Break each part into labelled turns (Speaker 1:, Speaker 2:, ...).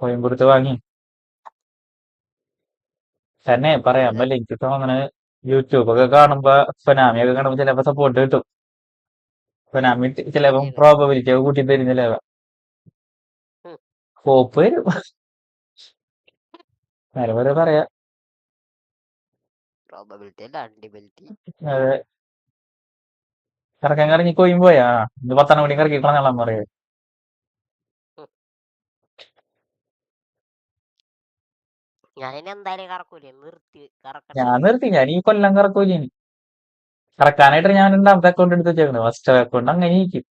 Speaker 1: കോയമ്പത്തൂർത്ത് വാങ്ങി. തന്നെ പറയാൻ
Speaker 2: ഇത്
Speaker 1: പറ്റില്ല. എനിക്ക് തോന്നണ് യൂട്യൂബൊക്കെ കാണുമ്പോ സുനാമിയൊക്കെ കാണുമ്പോ ചിലപ്പോ സപ്പോർട്ട് കിട്ടും. സുനാമി ചിലപ്പം
Speaker 2: ശരിയാണ്.
Speaker 1: പ്രോബബിലിറ്റി ഒക്കെ കൂട്ടി തരും ചിലപ്പോ.
Speaker 2: ഉം.
Speaker 1: പോപ്പ് വരും. നേരെ പോലെ പറയാ.
Speaker 2: പ്രോബബിലിറ്റി അല്ല അണ്ടിബിലിറ്റി.
Speaker 1: അതെ. കറക്കാൻ കറങ്ങി കോയും പോയാ ഇത് 10 മണി കറക്കിട്ടാണെല്ലാം പറയാ.
Speaker 2: ഞാനിനി എന്തായാലും കറക്കൂലേ, നിർത്തി കറക്കട്ടെ.
Speaker 1: ഞാൻ നിർത്തി. ഞാൻ ഈ കൊല്ലം കറക്കൂല ഇനി. കറക്കാനായിട്ട് ഞാൻ രണ്ടാമത്തെ അക്കൗണ്ട് എടുത്ത് വെച്ചേക്കുന്നത്. ഫസ്റ്റ് അക്കൗണ്ട് അങ്ങനെ ഇരിക്കും.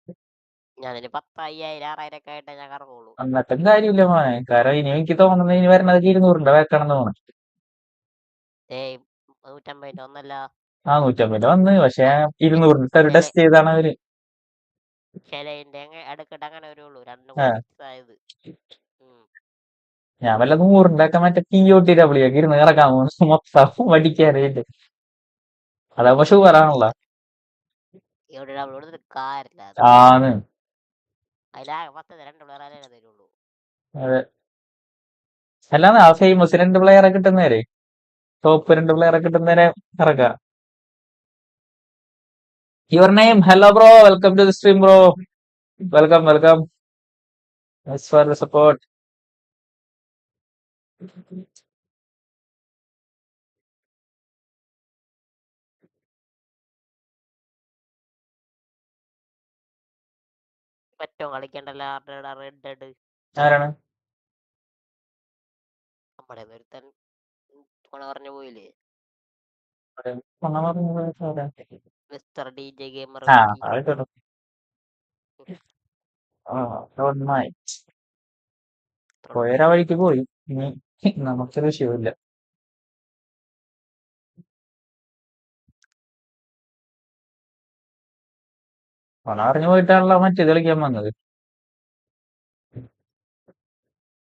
Speaker 2: ഞാനൊരു 10,000 6,000 ഒക്കെ ആയിട്ടേ ഞാൻ കറങ്ങുള്ളൂ.
Speaker 1: എന്നിട്ടും കാര്യമില്ല മോനെ. കാരണം ഇനി എനിക്ക് തോന്നുന്നത് ഇനി വരുന്നത് 200 വെക്കണം തോന്നുന്നു.
Speaker 2: ഏയ് 150 ഒന്നല്ല.
Speaker 1: 150 വന്ന്. പക്ഷെ
Speaker 2: ആ,
Speaker 1: 200 ഒരു
Speaker 2: ചില
Speaker 1: ടെസ്റ്റ് ചെയ്താണ് അവര്.
Speaker 2: ചിലതിന്റെ അടുക്കിട്ട് അങ്ങനെ വരുള്ളൂ, രണ്ടും
Speaker 1: ആ
Speaker 2: കൂടി മിക്സ് ആയത്.
Speaker 1: ഞാൻ വല്ല 100 ഒക്കെ മറ്റേ POTW ഒക്കെ ഇരുന്ന് കിടക്കാൻ പോകുന്നു. മൊത്തം വടിക്കാനായിട്ട്. അതാവുമ്പോ ഷുഗറാണല്ലോ.
Speaker 2: ഇവിടെ ഡൗൺലോഡ് ചെയ്തിട്ട് കാര്യമില്ല.
Speaker 1: ആണ്.
Speaker 2: അതിലാകെ 2 പിള്ളേരെ തരുള്ളൂ.
Speaker 1: അതെ. അല്ലാന്ന് ആ ഫേമസ് 2 പ്ലെയറെ കിട്ടുന്നേരെ, ടോപ്പ് 2 പ്ലെയറെ കിട്ടുന്നേരെ ഇറക്കാം. Your name? Hello bro, welcome to the stream bro. Welcome welcome. Thanks for the support.
Speaker 2: പറ്റോ കളിക്കണ്ടല്ലോ. റെഡ്
Speaker 1: ആരാണ്?
Speaker 2: നമ്മുടെ ഒരുത്തൻ കൊണ പറഞ്ഞു പോയില്ലേ, മിസ്റ്റർ DJ ഗെയിമർ
Speaker 1: ആ
Speaker 2: വിക്കി.
Speaker 1: ആയിക്കോട്ടെ. നന്നായി പോയരാ വഴിക്ക് പോയി. ഇനി നമുക്കൊരു വിഷയമില്ല. പണം അറിഞ്ഞു പോയിട്ടാണല്ലോ മറ്റേത് കളിക്കാൻ വന്നത്.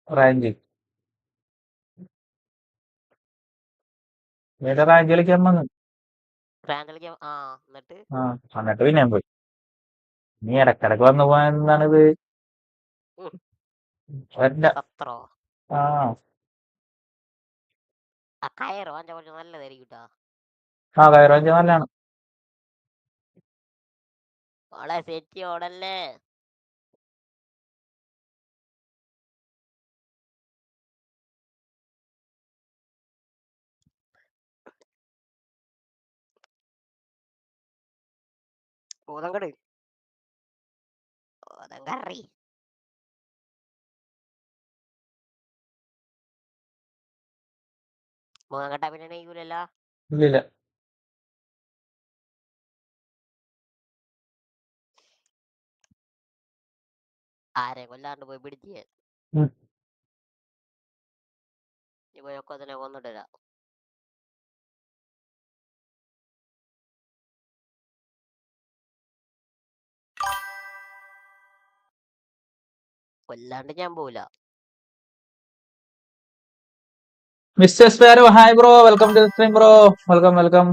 Speaker 1: റാങ്ക് വേറെ റാങ്ക് കളിക്കാൻ വന്നു.
Speaker 2: റാങ്ക് കളിക്കാൻ എന്നിട്ട്
Speaker 1: ആ എന്നിട്ട് പിന്നെ പോയി. നീ ഇടക്കിടക്ക് വന്നു പോകാൻ എന്താണിത്? വരണ്ട.
Speaker 2: സത്രോ
Speaker 1: ആ
Speaker 2: ആ കയറോ അഞ്ച കുറച്ച് നല്ലതായിരിക്കും കേട്ടാ.
Speaker 1: കയറാഞ്ച് നല്ലതാണ്.
Speaker 2: ഓളെ സെറ്റി ഓടല്ലേ. ഓതങ്കട് ഓതങ്കറി മൂന്നങ്കട്ട പിന്നെ നെയ്യൂലല്ലോ.
Speaker 1: ഇല്ലില്ല.
Speaker 2: ആരെ കൊല്ലാണ്ട് പോയി പിടിച്ചേ. നീ പോയൊക്കെ തന്നെ കൊന്നിട്ടില്ല. കൊല്ലാണ്ട് ഞാൻ പോവില്ല.
Speaker 1: Mister Sparrow, hi bro, welcome to stream bro. Welcome welcome.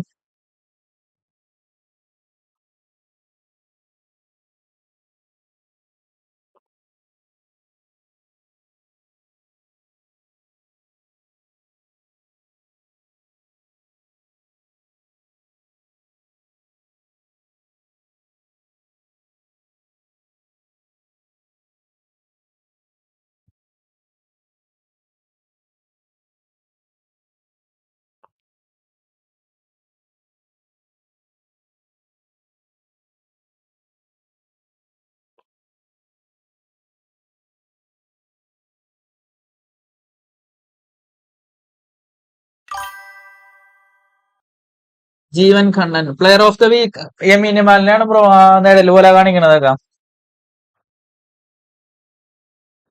Speaker 1: Jeevan Kannan player of the week Yamine യമാലിനാണ് ബ്രോ. നേടല് പോലെ കാണിക്കണതൊക്കെ.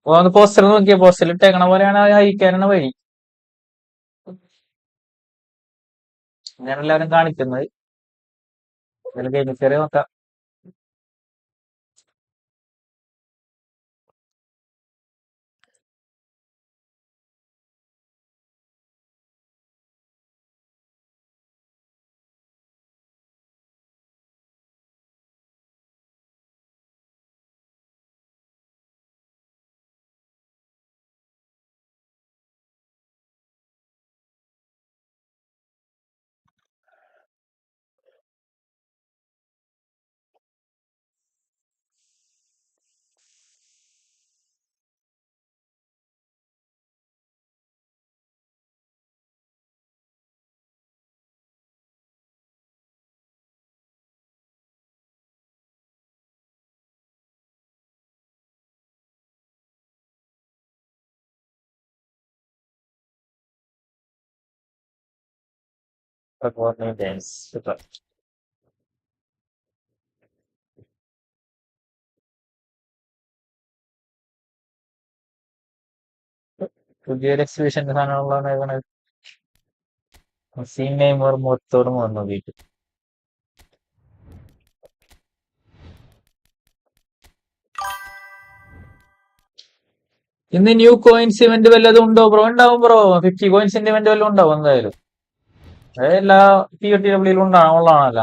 Speaker 1: ഒന്ന് പോസ്റ്റർ നോക്കിയ പോസ്റ്ററിൽ ഇട്ടേക്കണ പോലെയാണ് അയക്കാനാണ് വഴി. ഞാൻ എല്ലാവരും കാണിക്കുന്നത്. ഗെയിം നോക്കാം. Performing dance. Super. പുതിയൊരു എക്സിബിഷന്റെ സാധനങ്ങളാണ് മെസ്സിയും നെയ്മറും മൊത്തോടും വന്നു വീട്ടിൽ. ഇന്ന് ന്യൂ കോയിൻസ് ഇവന്റ് വല്ലതും ഉണ്ടോ ബ്രോ? ഉണ്ടാവും ബ്രോ. 50 കോയിൻസിന്റെ ഇവന്റ് വല്ലതും ഉണ്ടാവും എന്തായാലും. അത് എല്ലാ POTW ഉള്ളതാണല്ല.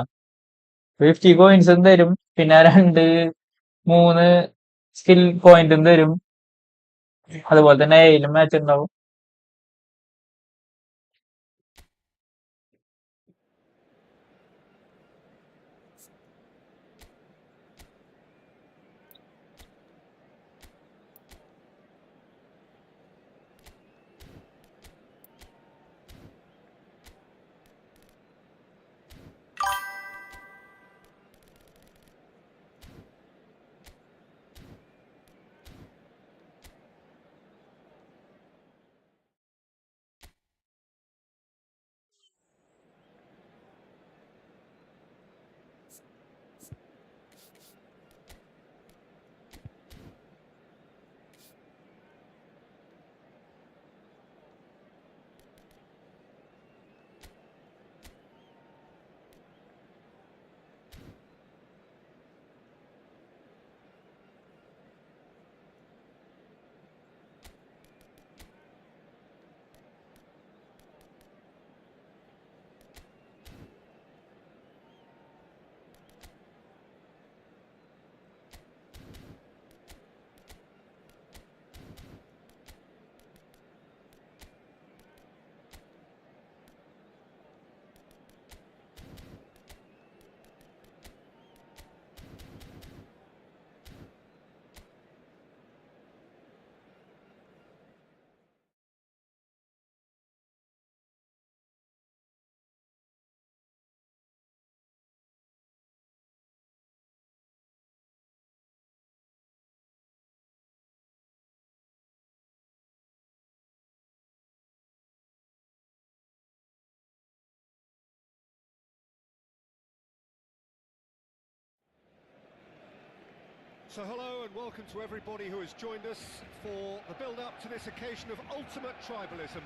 Speaker 1: 50 കോയിൻസും തരും, പിന്നെ 2-3 സ്കിൽ പോയിന്റും തരും. അതുപോലെ തന്നെ ഏയിലും മാച്ച് ഉണ്ടാവും.
Speaker 3: So hello and welcome to everybody who has joined us for the build-up to this occasion of ultimate tribalism.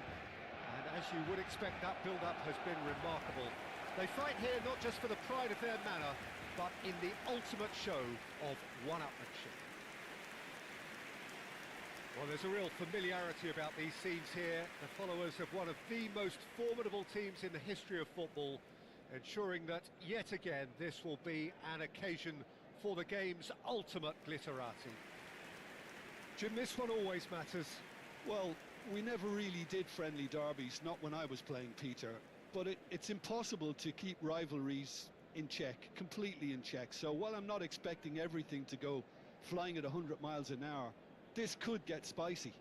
Speaker 3: And as you would expect, that build-up has been remarkable. They fight here not just for the pride of their manor, but in the ultimate show of one-upmanship. Well, there's a real familiarity about these scenes here. The followers of one of the most formidable teams in the history of football, ensuring that yet again this will be an occasion for the game's ultimate glitterati.
Speaker 4: Jim, this one always matters. Well, we never really did friendly derbies, not when I was playing, Peter. But it's impossible to keep rivalries in check, completely in check. So while I'm not expecting everything to go flying at 100 miles an hour, this could get spicy.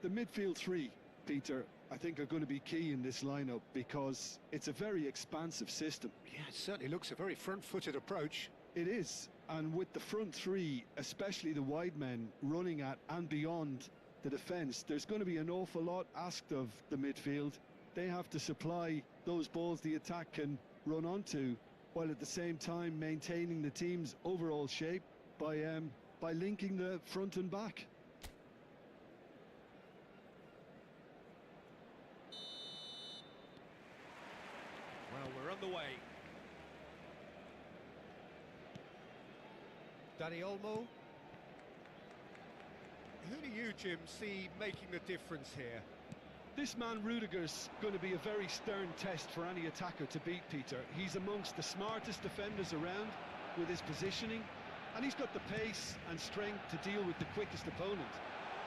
Speaker 4: The midfield three, Peter, I think are going to be key in this lineup because it's a very expansive system.
Speaker 3: Yeah, it certainly looks a very front-footed approach.
Speaker 4: It is, and with the front three, especially the wide men running at and beyond the defence, there's going to be an awful lot asked of the midfield. They have to supply those balls the attack can run onto, while at the same time maintaining the team's overall shape by linking the front and back.
Speaker 3: Well, we're on the way. Dani Olmo. Who do you, Jim, see making the difference here?
Speaker 4: This man Rudiger's going to be a very stern test for any attacker to beat, Peter. He's amongst the smartest defenders around with his positioning, and he's got the pace and strength to deal with the quickest opponent.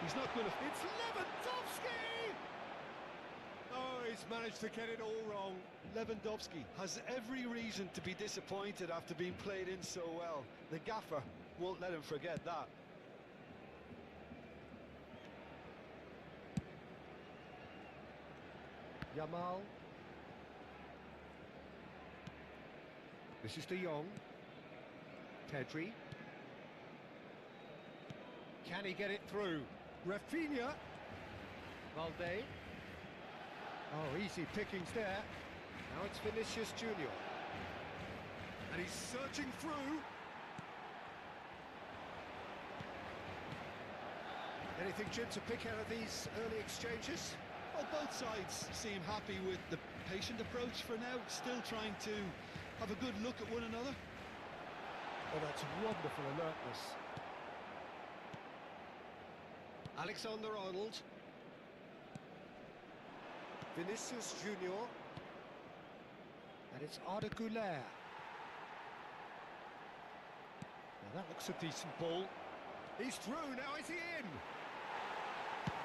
Speaker 4: He's not going to...
Speaker 3: It's Lewandowski! Oh, he's managed to get it all wrong.
Speaker 4: Lewandowski has every reason to be disappointed after being played in so well. The gaffer won't let him forget that.
Speaker 3: Yamal. This is De Jong. Pedri. Can he get it through? Rafinha. Valde. Oh, easy pickings there. Now it's Vinicius Junior. And he's searching through. Anything, Jim, to pick out of these early exchanges?
Speaker 4: Well, both sides seem happy with the patient approach for now, still trying to have a good look at one another.
Speaker 3: Oh, that's wonderful alertness. Alexander-Arnold. Vinicius Junior. And it's Arda Güler. Now that looks a decent ball. He's through, now is he in?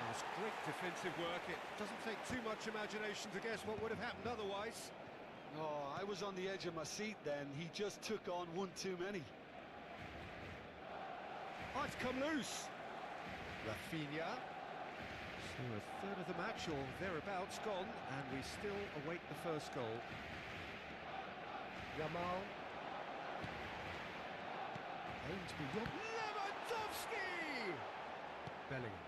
Speaker 3: That's great defensive work. It doesn't take too much imagination to guess what would have happened otherwise.
Speaker 4: Oh, I was on the edge of my seat then. He just took on one too many.
Speaker 3: Oh, it's come loose. Rafinha. So a third of the match or thereabouts gone, and we still await the first goal. Yamal. Aimed beyond. Lewandowski! Bellingham.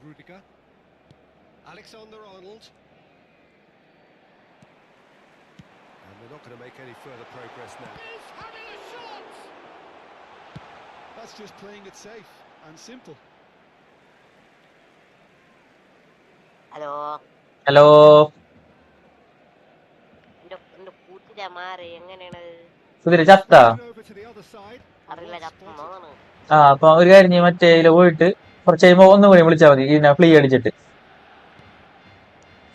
Speaker 3: Rudiger. Alexander-Arnold. And they're not going to make any further progress now. He's having a shot!
Speaker 4: That's just playing it safe and simple.
Speaker 2: Hello
Speaker 1: hello.
Speaker 2: എന്റെ കൂട്ടിന്റെ മാറി എങ്ങനെയാണ്
Speaker 1: കുതിര ചത്ത.
Speaker 3: Over to the other side.
Speaker 2: അറിയില്ല ചത്തുന്നതാണ്.
Speaker 1: അപ്പൊ ഒരു കാര്യം ചെയ്യ്, മറ്റേ ഇതില് പോയിട്ട് കുറച്ച് കഴിയുമ്പോ ഒന്നും കൂടി വിളിച്ചാൽ മതി, ഇതിനെ ഫ്ലീ അടിച്ചിട്ട്.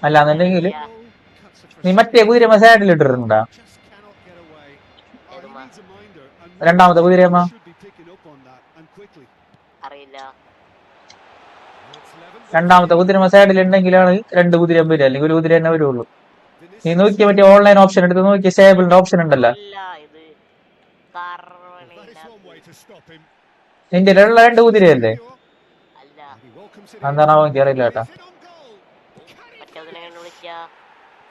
Speaker 1: അല്ലാന്നുണ്ടെങ്കിൽ നീ മറ്റേ കുതിരമ്മ സൈഡിൽ ഇട്ടിട്ടുണ്ടാ,
Speaker 3: Just cannot get away.
Speaker 4: He needs a minder, and
Speaker 1: രണ്ടാമത്തെ കുതിരമ്മ.
Speaker 4: should be picking up on that and quickly.
Speaker 2: അറിയില്ല.
Speaker 3: It's 11.
Speaker 1: രണ്ടാമത്തെ കുതിരമ്മ സൈഡിൽ ഉണ്ടെങ്കിലാണ് രണ്ട് കുതിരയും വരിക, അല്ലെങ്കിൽ ഒരു കുതിര തന്നെ വരുള്ളൂ. നീ നോക്കിയ മറ്റേ ഓൺലൈൻ ഓപ്ഷൻ എടുത്ത് നോക്കിയ സേബിളിന്റെ ഓപ്ഷൻ ഉണ്ടല്ലോ,
Speaker 2: ഇല്ല ഇത്
Speaker 3: That is one way to stop him.
Speaker 1: നിന്റെ ഉള്ള രണ്ട് കുതിരയല്ലേ?
Speaker 2: അല്ല
Speaker 3: He welcomes it in.
Speaker 1: എന്താണാവോ എനിക്ക് അറിയില്ല കേട്ടാ.
Speaker 3: He's in on goal. Can he
Speaker 2: മറ്റേതിനെ വിളിക്കാ.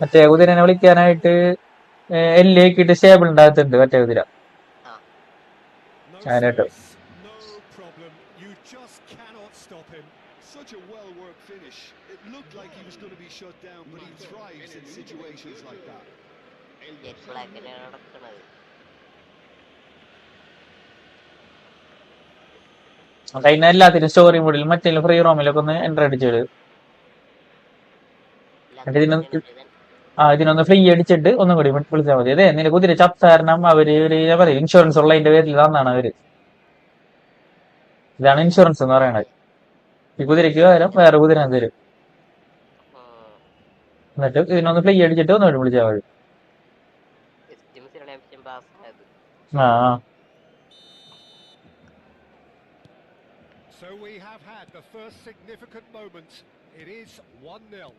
Speaker 1: മറ്റേ കുതിരനെ വിളിക്കാനായിട്ട് എല്ലേക്കിട്ട് സ്റ്റേബിൾ ഉണ്ടാകത്തുണ്ട് മറ്റേ കുതിര.
Speaker 3: No
Speaker 1: I know.
Speaker 3: space, no problem. You just cannot stop him.
Speaker 4: Such a well-worked finish. It looked like he was going to be shut down, but he thrives in situations like that.
Speaker 2: Jet ബ്ലാക്കിനെ നടക്കണത്.
Speaker 1: കഴിഞ്ഞ എല്ലാത്തിനും story മോഡിൽ മറ്റേ free റോമിലൊക്കെ ഒന്ന് enter അടിച്ചിട്. ഇതിനൊന്ന് free അടിച്ചിട്ട് ഒന്നും കൂടി വിളിച്ചാൽ മതി. അതെ, നിന്റെ കുതിര ചത്ത കാരണം അവര് പറയും ഇൻഷുറൻസ് ഉള്ളതിന്റെ പേരിൽ തന്നാണ് അവര്. ഇതാണ് ഇൻഷുറൻസ് എന്ന് പറയണത്. ഈ കുതിരയ്ക്ക് പകരം വേറെ കുതിര തരും. എന്നിട്ട് ഇതിനൊന്ന് ഫ്രീ അടിച്ചിട്ട് ഒന്നുകൂടി വിളിച്ചാൽ മതി. ആ
Speaker 3: So we have had the first significant moment. It is 1-0.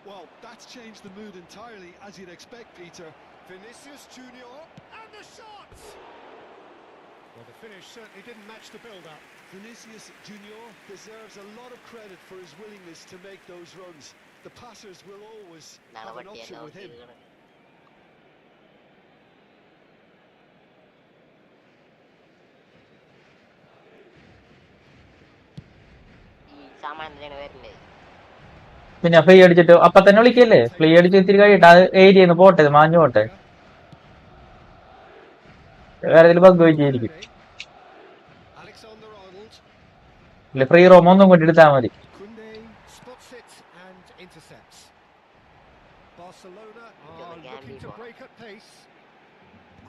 Speaker 4: Well, that's changed the mood entirely, as you'd expect, Peter.
Speaker 3: Vinicius Junior and the shot! Well, the finish certainly didn't match the build-up.
Speaker 4: Vinicius Junior deserves a lot of credit for his willingness to make those runs. The passers will always have an option with him.
Speaker 1: പിന്നെ free അടിച്ചിട്ട് അപ്പൊ തന്നെ വിളിക്കല്ലേ. Free അടിച്ച് ഇത്തിരി കഴിയിട്ട് ആ ഏരിയന്ന് പോട്ടെ, മാഞ്ഞു പോട്ടെ. വേറെ ബഗ് വെച്ചിരിക്കും. ഇല്ല, ഫ്രീ റോം ഒന്നും കൊണ്ട് എടുത്താൽ മതി.
Speaker 3: Spots it and intercepts. Barcelona are looking to break at pace.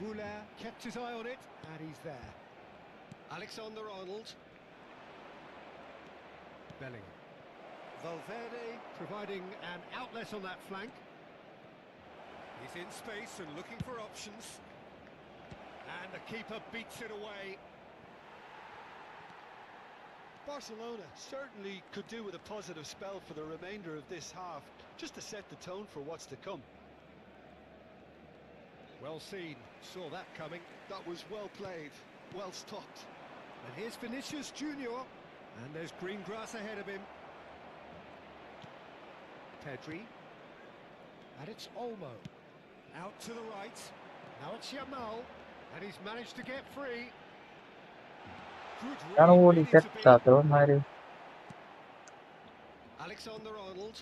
Speaker 3: Güler kept his eye on it and he's there. Alexander-Arnold. Bellingham. Valverde providing an outlet on that flank. He's in space and looking for options. And the keeper beats it away.
Speaker 4: Barcelona certainly could do with a positive spell for the remainder of this half, just to set the tone for what's to come.
Speaker 3: Well seen, saw that coming.
Speaker 4: That was well played, well stopped.
Speaker 3: And here's Vinicius Junior, and there's green grass ahead of him. Pedri, and it's Olmo, out to the right, now it's Yamal, and he's managed to get free. Could
Speaker 1: ആണ്
Speaker 3: really
Speaker 1: ഓടി
Speaker 3: mean it to be.
Speaker 1: ചെത്താത്തവന്മാര്.
Speaker 3: Alexander-Arnold.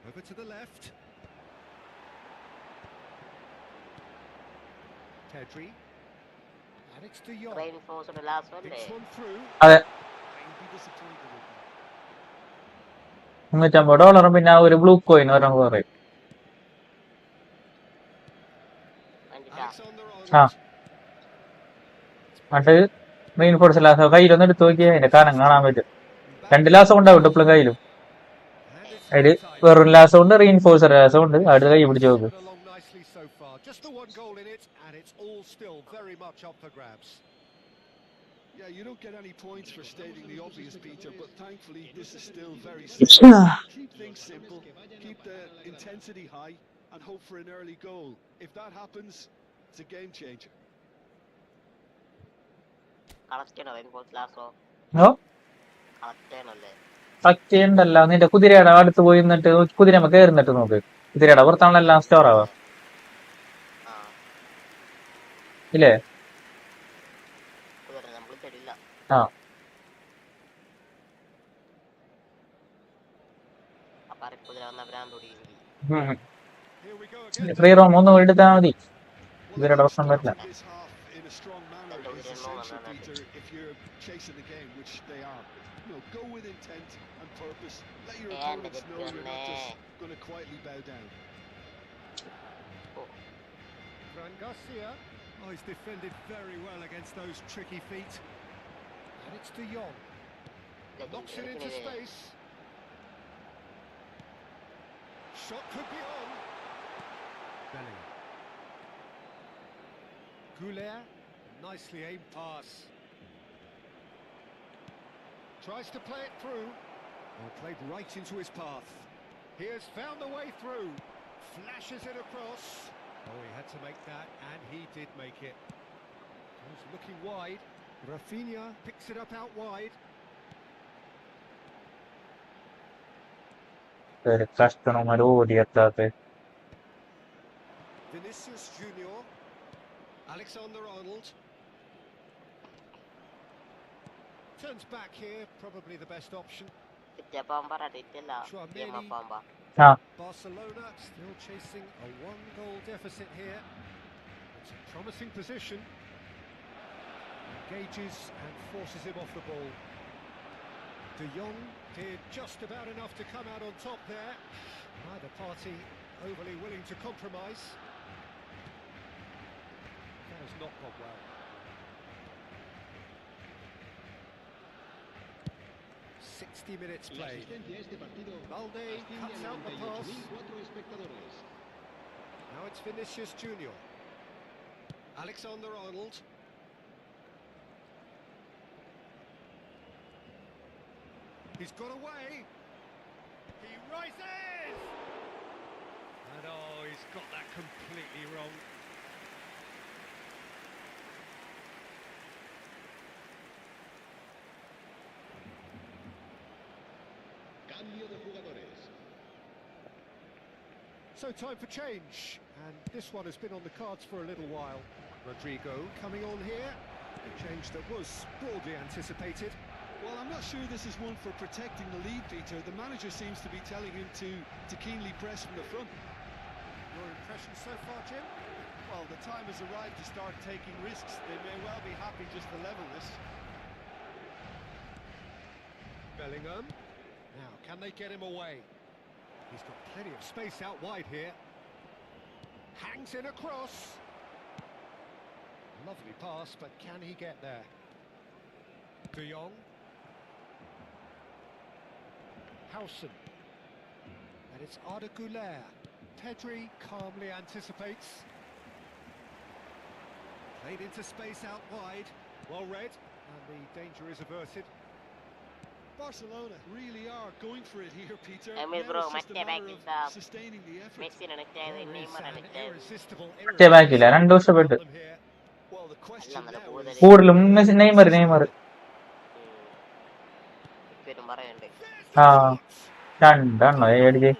Speaker 3: Over to the left. Pedri. And it's De Jong.
Speaker 2: Reinforced last അല്ലേ
Speaker 3: It's one through.
Speaker 1: അതെ,
Speaker 4: He'll be disappointed with that.
Speaker 1: $350 പിന്നെ ആ ഒരു blue coin ഒരെണ്ണം പറയും.
Speaker 2: കണ്ടിട്ടാ
Speaker 1: ആ
Speaker 3: Alexander-Arnold.
Speaker 1: എന്നിട്ട് റീൻഫോഴ്സ് ലാസം കയ്യിലൊന്നും എടുത്ത് നോക്കിയാൽ അതിന്റെ കനം കാണാൻ പറ്റും. 2 ലാസം ഉണ്ടാവും ഇപ്പോഴും കയ്യിലും.
Speaker 3: And it's
Speaker 1: അതില്
Speaker 3: half-time.
Speaker 1: വെറും ലാസം ഉണ്ട്, റീൻഫോഴ്സർ ലാസം ഉണ്ട്. അടുത്ത കൈ പിടിച്ച് നോക്ക്.
Speaker 3: Moving along nicely so far. Just the one goal in it, and it's all still very much up for grabs.
Speaker 4: Yeah, you don't get any points for stating the obvious, Peter, but thankfully this is still very simple. Keep things simple, keep the intensity high, and hope for an early goal. If that happens, it's a game changer.
Speaker 2: Collect ചെയ്യണോ reinforce ലാസ്റ്റോ
Speaker 1: ഓ
Speaker 2: collect ചെയ്യണല്ലേ
Speaker 1: collect ചെയ്യണ്ടല്ല, നിന്റെ കുതിരയുടെ അടുത്ത് പോയി നിന്നിട്ട് കുതിരമ്മ കയറുന്നിട്ട് നോക്ക്. കുതിരയുടെ പുറത്താണല്ലോ എല്ലാം store ആവാ,
Speaker 2: ആ
Speaker 1: ഇല്ലേ?
Speaker 2: കുതിര നമ്മൾ തരില്ല
Speaker 1: ആ
Speaker 2: അപ്പൊ കുതിര വന്ന ഭ്രാന്ത് തുടങ്ങി
Speaker 3: Here we go again.
Speaker 1: Free roam ഒന്ന് എടുത്താൽ മതി.
Speaker 4: Well,
Speaker 1: കുതിരയുടെ
Speaker 4: a good
Speaker 1: പ്രശ്നം
Speaker 4: start
Speaker 1: വരില്ല.
Speaker 4: to this half in a strong manner is essential, Peter, if you're chasing the game, which they are. You know, go with intent and purpose. Let your opponents know you're not just going to quietly bow down.
Speaker 3: Fran Garcia. Oh, he's defended very well against those tricky feet. And it's De Jong. Knocks it into space. Shot could be on. Bellingham. Goulet. Nicely aimed pass. Tries to play it through. Oh, played right into his path. He has found the way through. Flashes it across. Oh, he had to make that, and he did make it. He's looking wide. Rafinha picks it up out wide.
Speaker 1: കഷ്ടമാര് ഓടിയെത്താത്ത
Speaker 3: Vinicius Junior. Alexander-Arnold. Turns back here, probably the best option.
Speaker 2: Pampa റെഡിറ്റില്ല Pampa
Speaker 1: ആ
Speaker 3: Barcelona still chasing a one-goal deficit here. It's a promising position. Engages and forces him off the ball. De Jong did just about enough to come out on top there. Neither party overly willing to compromise. That has not gone well. 60 minutes played. Balde cuts out the pass. Now it's Vinicius Junior. Alexander-Arnold. He's got away. He rises. And oh, he's got that completely wrong. So time for change, and this one has been on the cards for a little while. Rodrigo coming on here, a change that was broadly anticipated.
Speaker 4: Well, I'm not sure this is one for protecting the lead, Peter. The manager seems to be telling him to keenly press from the front.
Speaker 3: Your impressions so far, Jim?
Speaker 4: Well, the time has arrived to start taking risks. They may well be happy just to level this.
Speaker 3: Bellingham. Now, can they get him away? He's got plenty of space out wide here. Hangs in across. Lovely pass, but can he get there? De Jong. Howson. And it's Arda Güler. Pedri calmly anticipates. Played into space out wide. Well read, and the danger is averted.
Speaker 4: Barcelona really are going for it here, Peter.
Speaker 2: Emil
Speaker 4: Now
Speaker 2: bro,
Speaker 4: it's just a
Speaker 2: mate,
Speaker 4: matter
Speaker 2: back
Speaker 4: of
Speaker 2: is
Speaker 4: sustaining the effort.
Speaker 2: Messi connect ആയത്
Speaker 3: There is
Speaker 2: Neymar
Speaker 3: an
Speaker 2: connect ആയത്
Speaker 3: irresistible,
Speaker 1: മറ്റേ ബാക്കില്ല, 2 വർഷപ്പെട്ട്
Speaker 3: them here.
Speaker 4: Well, the question
Speaker 2: അല്ല
Speaker 4: now is
Speaker 1: കൂടുതലും Neymar Neymar
Speaker 2: ഇപ്പരും പറയണ്ട്
Speaker 1: ആ 2 എണ്ണോ അടിച്ച്.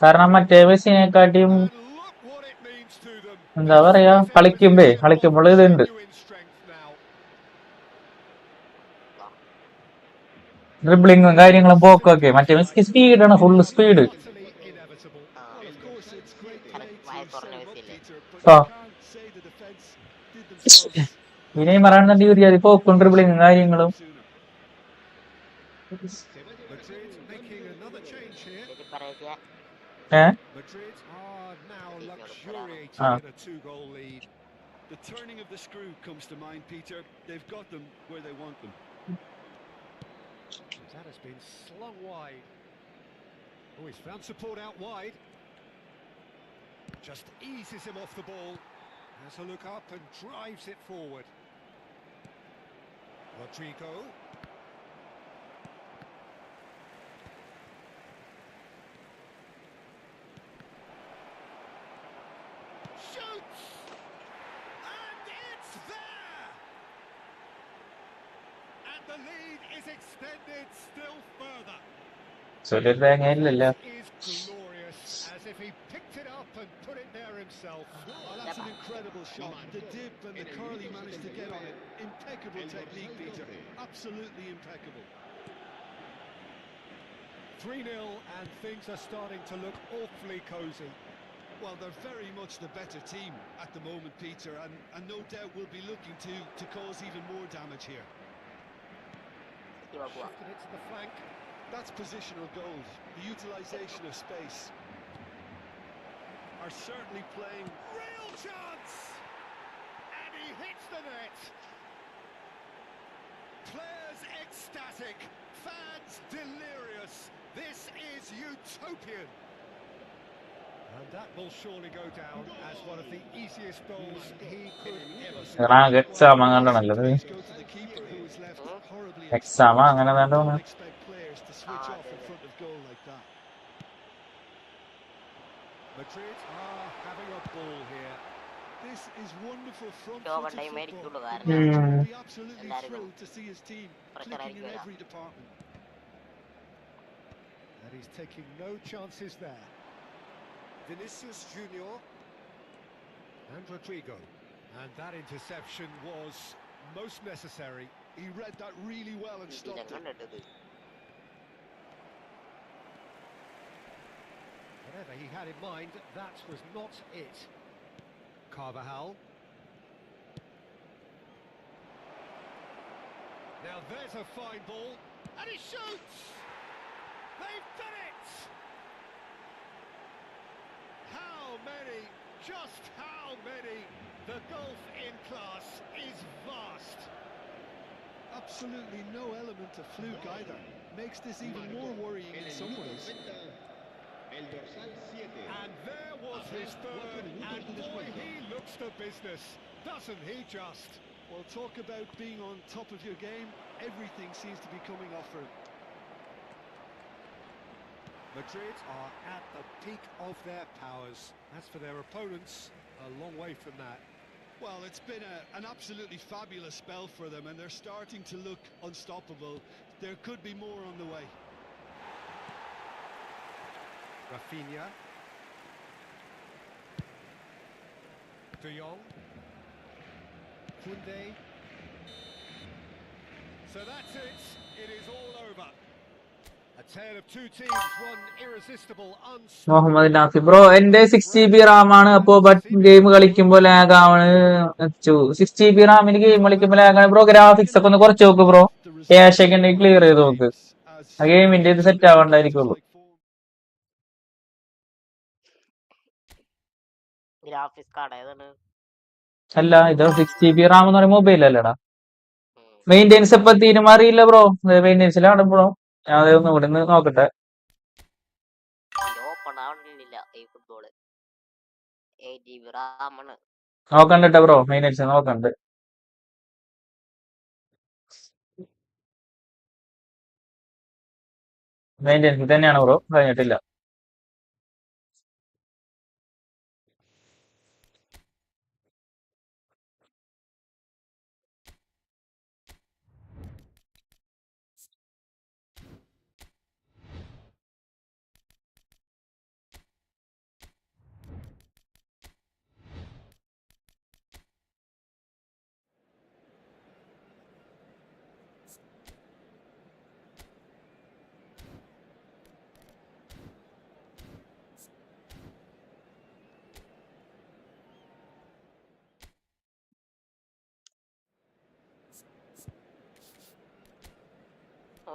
Speaker 1: കാരണം മറ്റേ മെസ്സിനെക്കാട്ടിയും
Speaker 3: And look what it means to them.
Speaker 1: എന്താ പറയാ, കളിക്കുമ്പോൾ ഇതുണ്ട്.
Speaker 3: Genuine strength now.
Speaker 1: ഡ്രിബിളിങ്ങും കാര്യങ്ങളും പോക്കൊക്കെ മറ്റേ മെസ്സിക്ക് സ്പീഡാണ്, full speed.
Speaker 3: Utterly inevitable.
Speaker 2: Ah,
Speaker 4: Of course, it's great play
Speaker 2: correct.
Speaker 4: to
Speaker 2: Why for
Speaker 4: set him up,
Speaker 2: Messi?
Speaker 4: Peter, but
Speaker 1: ആ
Speaker 4: you can't say the defence did themselves
Speaker 1: ഈ നെയ്മറാണെന്നുണ്ടെങ്കിൽ ഒരു ജാതി പോക്കും ഡ്രിബിളിങ്ങും കാര്യങ്ങളും.
Speaker 4: sooner.
Speaker 3: Madrid making another change here.
Speaker 2: Jadi പറയാ
Speaker 3: Madrid are now luxuriating
Speaker 1: Ah.
Speaker 3: in a 2-goal lead.
Speaker 4: The turning of the screw comes to mind, Peter. They've got them where they want them.
Speaker 3: That has been slung wide. Oh, he's found support out wide. Just eases him off the ball. Has a look up and drives it forward. Rodrigo. Shoots! And it's there! And the lead is extended still further.
Speaker 1: ഒരു തേങ്ങയില്ലല്ലോ.
Speaker 3: This is glorious, as if he picked it up and put it there himself.
Speaker 4: Oh, that's an incredible shot. The dip and the curl he managed to get on it. Impeccable technique, Peter. Absolutely impeccable.
Speaker 3: 3-0 and things are starting to look awfully cosy.
Speaker 4: Well, they're very much the better team at the moment, Peter, and no doubt will be looking to cause even more damage here.
Speaker 3: Shifted it to the flank.
Speaker 4: That's positional gold. The utilisation of space are certainly playing.
Speaker 3: Real chance! And he hits the net. Players ecstatic, fans delirious. This is utopian. And that will surely go down as one of the easiest goals he could ever score.
Speaker 1: Exam അങ്ങനെയാണല്ലോ ഇത്.
Speaker 4: Please go to the keeper who was left horribly
Speaker 1: exam
Speaker 4: exposed.
Speaker 1: അങ്ങനെ
Speaker 4: Don't
Speaker 1: തോന്നുന്നു.
Speaker 4: expect players to switch off in front of goal like that.
Speaker 3: Madrid are having a ball here.
Speaker 4: This is wonderful front
Speaker 2: Job
Speaker 4: footed
Speaker 2: and I made
Speaker 4: football.
Speaker 2: it to
Speaker 4: The manager
Speaker 1: Mm.
Speaker 4: will be absolutely
Speaker 2: എല്ലാരും
Speaker 4: thrilled to see his team
Speaker 2: pressure
Speaker 4: clicking in
Speaker 2: ആയിരിക്കുമല്ലോ.
Speaker 4: every department.
Speaker 3: And he's taking no chances there. Vinicius Junior and Rodrigo. And that interception was most necessary.
Speaker 4: He read that really well and stopped it.
Speaker 2: കണ്ടിട്ടത്
Speaker 3: Whatever he had in mind, that was not it. Carvajal. Now there's a fine ball. And he shoots! They've done it! How many? Just how many? The gulf in class is vast.
Speaker 4: Absolutely no element of fluke either. Makes this even more worrying in some ways.
Speaker 3: And there was his third, and boy, he looks the business, doesn't he just?
Speaker 4: Well, talk about being on top of your game. Everything seems to be coming off for him.
Speaker 3: Madrid are at the peak of their powers. As for their opponents, a long way from that.
Speaker 4: Well, it's been an absolutely fabulous spell for them, and they're starting to look unstoppable. There could be more on the way.
Speaker 3: Rafinha. De Jong. Koundé. So that's it. It is all over. A tale of two teams, one irresistible,
Speaker 1: Muhammad Nafi bro, എന്റെ 6 GB റാമാണ്. അപ്പോ game കളിക്കുമ്പോൾ lag ആണ്. 6 GB റാമിന് game കളിക്കുമ്പോൾ lag ആണ് bro. Graphics ഒക്കെ ഒന്ന് കുറച്ച് നോക്ക് ബ്രോ. ക്യാഷ് ഒക്കെ ഉണ്ടെങ്കിൽ ക്ലിയർ ചെയ്ത് നോക്ക്. ആ ഗെയിമിന്റെ ഇത് സെറ്റ് ആവണ്ടായിരിക്കുള്ളൂ.
Speaker 2: ഗ്രാഫിക്സ് കാർഡ് ഏതാണ്?
Speaker 1: അല്ല, ഇത് 6 GB റാം എന്ന് പറയുമ്പോൾ മൊബൈൽ അല്ലടാ. മെയിൻ്റെനൻസ് എപ്പോ തീരും അറിയില്ല ബ്രോ. മെയിൻ്റെനൻസിലാണ് ബ്രോ. ഞാൻ അതൊന്ന് ഇവിടെ നിന്ന് നോക്കട്ടെ.
Speaker 2: ഓപ്പൺ ആവണില്ല ഈ ഫുട്ബോള്. 8 GB റാമാണ്.
Speaker 1: നോക്കണ്ട ബ്രോ, മെയിൻ്റെനൻസ് നോക്കണ്ട്. മെയിൻ്റെനൻസ് തന്നെയാണ് ബ്രോ, കഴിഞ്ഞിട്ടില്ല.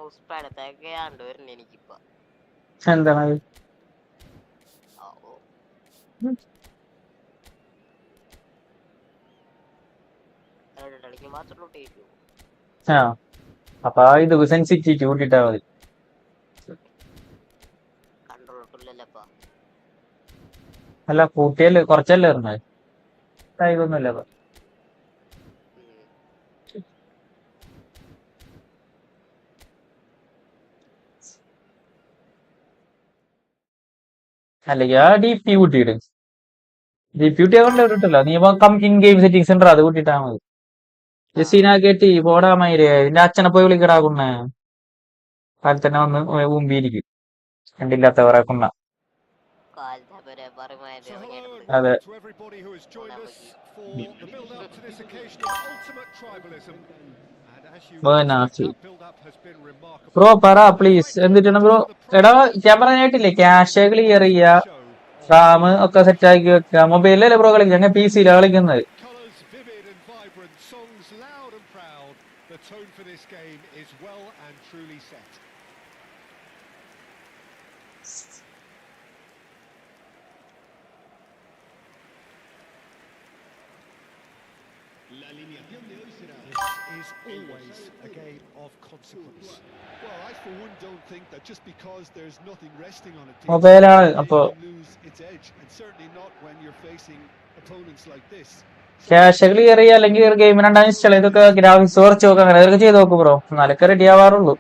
Speaker 2: ഉസ്പെടുത്തൊക്കെ കണ്ടുവരുന്നു എനിക്കിപ്പോ.
Speaker 1: എന്താണ്
Speaker 2: കളിക്ക് മാത്രമേ ടേറ്റു
Speaker 1: ആ അപ്പൊ ഇത് സെൻസിറ്റിവിറ്റി കൂട്ടിട്ടാ മതി.
Speaker 2: കൺട്രോളില്ലല്ലപ്പാ.
Speaker 1: അല്ല കൂട്ടിയല്ലേ കുറച്ചല്ലേ പറഞ്ഞത്, ടൈമൊന്നുമില്ല. അല്ലെങ്കിൽ ആ ഡി പി കൂട്ടിയിട്. ഡി പി കൂട്ടിയാ കൊണ്ട് കിട്ടല്ലോ. നീ ഇൻ ഗെയിം സെറ്റിംഗ്സ് ഉണ്ടോ, അത് കൂട്ടിയിട്ടാ മതി. ജസീന കേട്ടി പോടാ മയിരേ, നിന്റെ അച്ഛനെ പോയി വിളിക്കടാകുന്നേ. കാലത്തന്നെ വന്ന് മുമ്പിരിക്കും കണ്ടില്ലാത്തവരെ കുന്ന.
Speaker 3: So hello and
Speaker 1: അതെ.
Speaker 3: welcome to everybody who has joined us for the build-up to this occasion of ultimate tribalism. And as you would expect, that build-up has been remarkable.
Speaker 1: Bro പറ പ്ലീസ്, എന്തിട്ടാണ് ബ്രോ? എടാ ഞാൻ പറഞ്ഞിട്ടില്ലേ, cash clear ചെയ്യാ, റാം ഒക്കെ set ആക്കി വെക്കുക. മൊബൈലിലല്ലേ bro കളിക്കുക, ഞാൻ പി സിയിലാണ് കളിക്കുന്നത്.
Speaker 3: Colours vivid and vibrant, songs loud and proud. The tone for this game is well and truly set. This is always a game of consequence.
Speaker 4: Well, I for one don't think that just because there's nothing resting on it,
Speaker 1: മൊബൈലാണ് അപ്പൊ
Speaker 4: lose its edge, and certainly not when you're facing opponents like this.
Speaker 1: Cash clear ചെയ്യുക, അല്ലെങ്കിൽ game രണ്ടാം install ചെയ്തൊക്കെ graphics കുറച്ച് നോക്കുക, അങ്ങനെ അതൊക്കെ ചെയ്ത് നോക്കും ബ്രോ. എന്നാലൊക്കെ റെഡി ആവാറുള്ളൂ.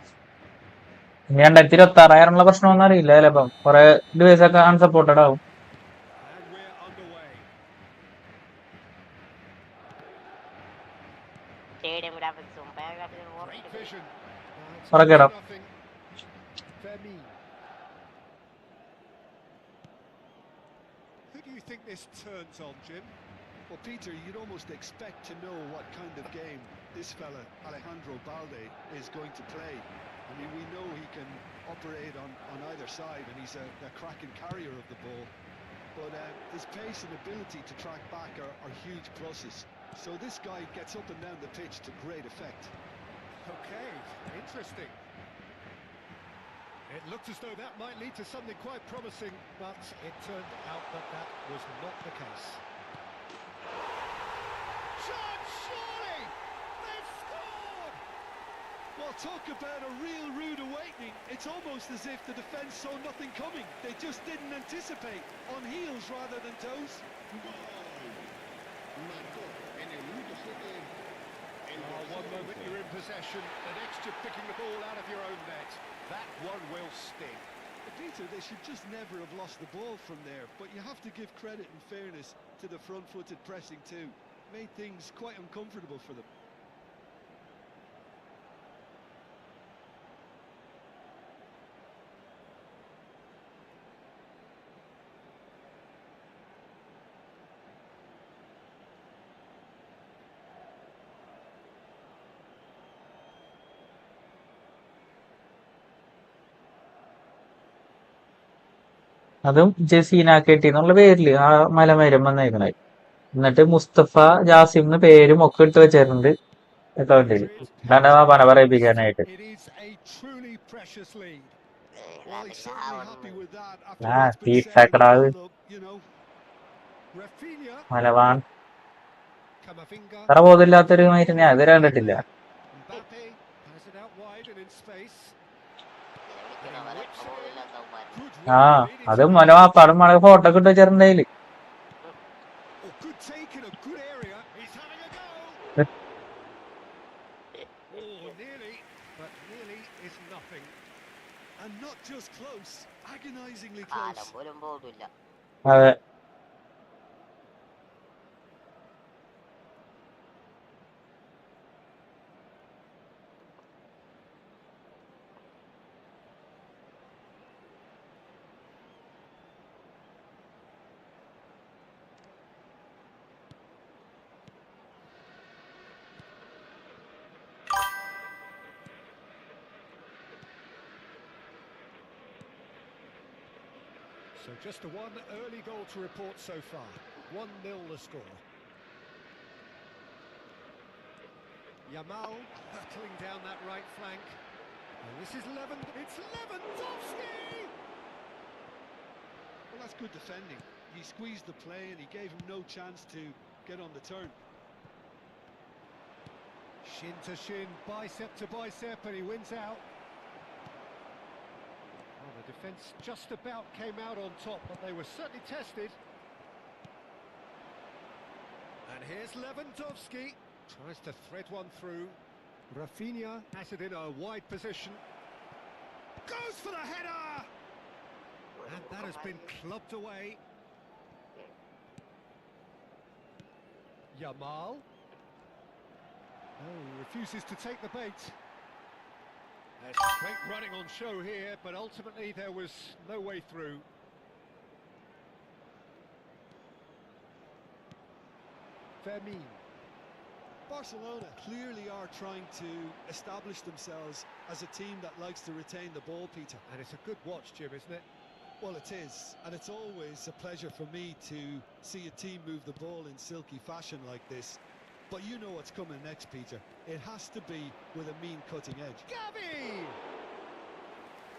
Speaker 1: ഇനി 2026 പ്രശ്നമൊന്നും അറിയില്ല. ചിലപ്പം കുറെ ഡിവൈസ് ഒക്കെ അൺസപ്പോർട്ടഡ് ആവും.
Speaker 3: And we're underway. Great vision.
Speaker 1: ഉറക്കടാ.
Speaker 3: Nothing. Vermeer. Who do you think this turns on, Jim?
Speaker 4: Well, Peter, you'd almost expect to know what kind of game this fella, Alejandro Balde, is going to play. I mean, we know he can operate on either side, and he's a cracking carrier of the ball. But his pace and ability to track back are huge pluses. So this guy gets up and down the pitch to great effect.
Speaker 3: Okay, interesting. It looked as though that might lead to something quite promising, but it turned out that was not the case. Chance, surely! They've scored!
Speaker 4: Well, talk about a real rude awakening. It's almost as if the defence saw nothing coming. They just didn't anticipate, on heels rather than toes.
Speaker 3: One moment you're in possession, the next you're picking the ball out of your own net. That one will sting.
Speaker 4: Peter, they should just never have lost the ball from there, but you have to give credit and fairness to the front-footed pressing too. Made things quite uncomfortable for them.
Speaker 1: അതും ജസീന കേട്ടി എന്നുള്ള പേരില് ആ മലമരം വന്നേക്കണേ. എന്നിട്ട് മുസ്തഫ ജാസിം എന്ന് പേരും ഒക്കെ ഇട്ട് വെച്ചിട്ടുണ്ട് അക്കൗണ്ടില്. എന്താണ് ആ പണ പറയിപ്പിക്കാനായിട്ട്.
Speaker 3: It is a truly precious lead.
Speaker 4: Well, he's certainly happy with that after
Speaker 1: ആ
Speaker 4: what's been said in the
Speaker 1: തീട്ടക്കടാവ്
Speaker 4: build-up, you know.
Speaker 3: Rafinha,
Speaker 1: മലവാൻ
Speaker 3: Camavinga,
Speaker 1: അത്ര ബോധമില്ലാത്തൊരു മൈറ്റ് ഞാൻ ഇതുവരെ കണ്ടിട്ടില്ല.
Speaker 3: Mbappe has it out wide and in space.
Speaker 1: ആ അതും മലവാപ്പാടും മഴ photo ഒക്കെ ഇട്ട് വെച്ചിട്ടുണ്ടായില്.
Speaker 3: Oh, good take in a good area. He's having a go. Oh, nearly, but nearly is nothing.
Speaker 4: And not just close, agonizingly close.
Speaker 1: അതെ.
Speaker 3: So just the one early goal to report so far. 1-0 the score. Yamal hurtling down that right flank. And this is it's Lewandowski!
Speaker 4: Well, that's good defending. He squeezed the play and he gave him no chance to get on the turn.
Speaker 3: Shin to shin, bicep to bicep, and he wins out. Well, the defence just about came out on top, but they were certainly tested. And here's Lewandowski. Tries to thread one through. Rafinha has it in a wide position. Goes for the header! And that has been clubbed away. Yamal. Oh, refuses to take the bait. There's great running on show here, but ultimately there was no way through. Fermin.
Speaker 4: Barcelona clearly are trying to establish themselves as a team that likes to retain the ball, Peter.
Speaker 3: And it's a good watch, Jim, isn't it?
Speaker 4: Well, it is, and it's always a pleasure for me to see a team move the ball in silky fashion like this. But you know what's coming next, Peter. It has to be with a mean cutting edge.
Speaker 3: Gavi!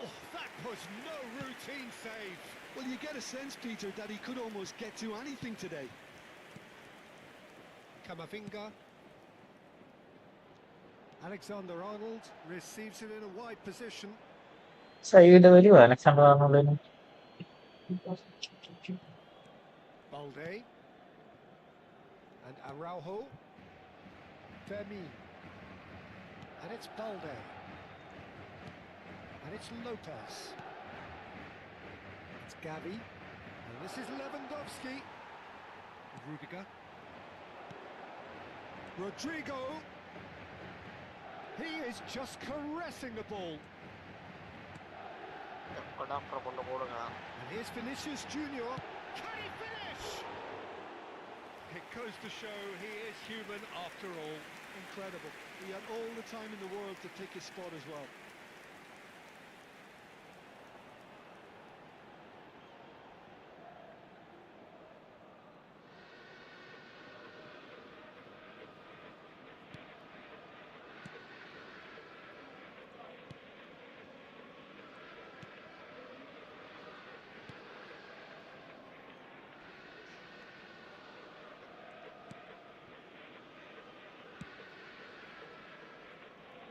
Speaker 3: Oh, that was no routine save.
Speaker 4: Well, you get a sense, Peter, that he could almost get to anything today.
Speaker 3: Camavinga. Alexander-Arnold receives it in a wide position.
Speaker 1: Side വലിയ Alexander ആർണോൾഡിന്
Speaker 3: Balde. And Araujo. Fermin. And it's Balde. And it's Lopez. It's Gavi. And this is Lewandowski. Rudiger. Rodrigo. He is just caressing the ball. And here's Vinicius Junior. Can he finish? It goes to show he is human after all.
Speaker 4: Incredible. He had all the time in the world to pick his spot as well.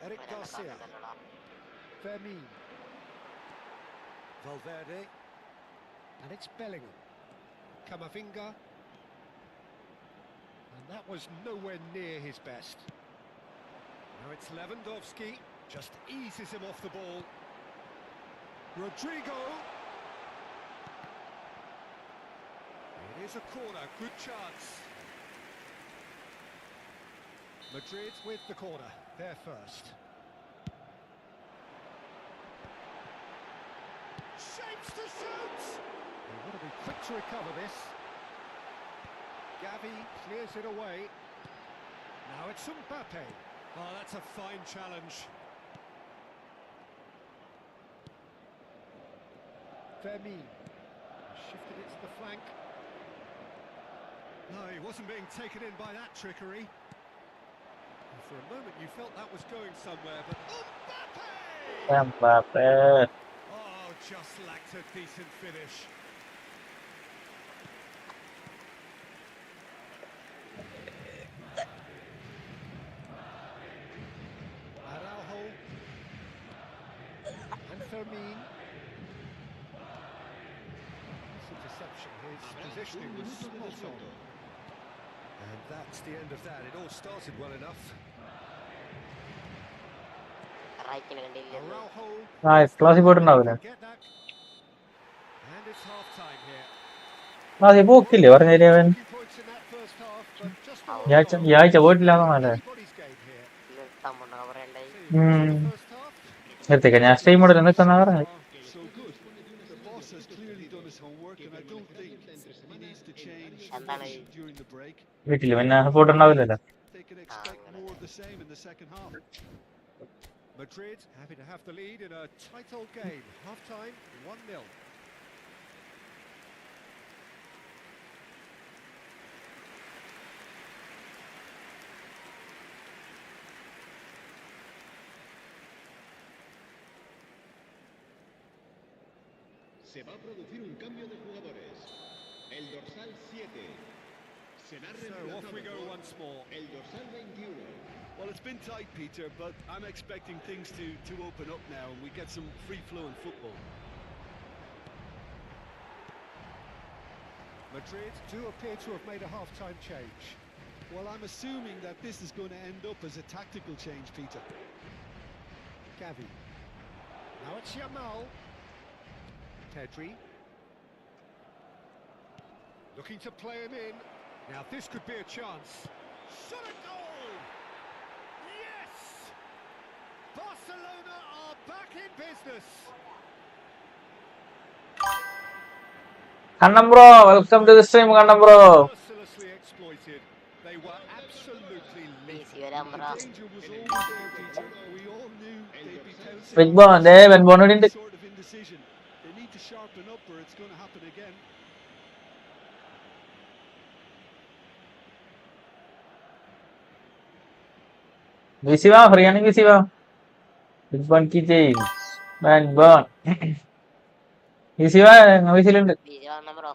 Speaker 3: Eric Garcia. Fermin. Valverde. And it's Bellingham. Camavinga. And that was nowhere near his best. Now it's Lewandowski. Just eases him off the ball. Rodrigo. It is a corner. Good chance. Madrid with the corner. There first. Shapes to shoot! They want to be quick to recover this. Gavi clears it away. Now it's Mbappe. Oh, that's a fine challenge. Fermin. Shifted it to the flank. No, he wasn't being taken in by that trickery. For a moment you felt that was going somewhere, but Mbappe! Oh, just lacked a decent finish. Araujo. And Fermin. This interception, his positioning was spot on. And that's the end of that. It all started well enough. Araujo.
Speaker 1: ക്ലാസ്സിൽ പോയിട്ടുണ്ടാവില്ലേ
Speaker 3: Get that. And it's half time here.
Speaker 1: ക്ലാസ്സിൽ പോക്കില്ലേ പറഞ്ഞേരി അവൻ
Speaker 3: 2 points in that first half, but just
Speaker 1: ഈ ആഴ്ച പോയിട്ടില്ലാന്നല്ലേ
Speaker 3: anybody's game here. First half.
Speaker 1: എത്തിക്ക ഞാൻ സ്റ്റേം മോഡിൽ നിൽക്കുന്ന പറഞ്ഞു
Speaker 4: So good. The boss has clearly done his homework, and I don't think he needs to change much during the break.
Speaker 1: വീട്ടില് പിന്നെ support ഉണ്ടാവില്ലല്ലോ
Speaker 4: They can expect more of the same in the second half.
Speaker 3: Madrid happy to have the lead in a tight old game. Half time 1-0.
Speaker 5: Se va a producir un cambio de jugadores. El dorsal 7 será
Speaker 3: So off we go
Speaker 5: reemplazado
Speaker 3: once more.
Speaker 5: por el dorsal 21.
Speaker 4: Well, it's been tight, Peter, but I'm expecting things to open up now and we get some free-flowing football.
Speaker 3: Madrid do appear to have made a half-time change.
Speaker 4: Well, I'm assuming that this is going to end up as a tactical change, Peter.
Speaker 3: Gavi. Now it's Yamal. Pedri. Looking to play him in. Now this could be a chance. Shot a goal! Yes! Barcelona are back in business.
Speaker 1: Kannam bro, welcome to the stream, Kannam bro.
Speaker 3: Mercilessly exploited. They were absolutely lethal.
Speaker 2: Easy വരാൻ പറ.
Speaker 4: The danger was always there, Peter. We all knew they'd be pouncing
Speaker 1: Big
Speaker 4: on
Speaker 1: ball,
Speaker 4: this
Speaker 1: when ball ഉണ്ട്.
Speaker 4: sort of indecision. They need to sharpen up or it's going to happen again.
Speaker 1: VC വാ, free ആണെങ്കിൽ VC വാ. Big ball की chain. Man burn. VC വാ, VC ലുണ്ട്.
Speaker 2: Easy വന്ന bro.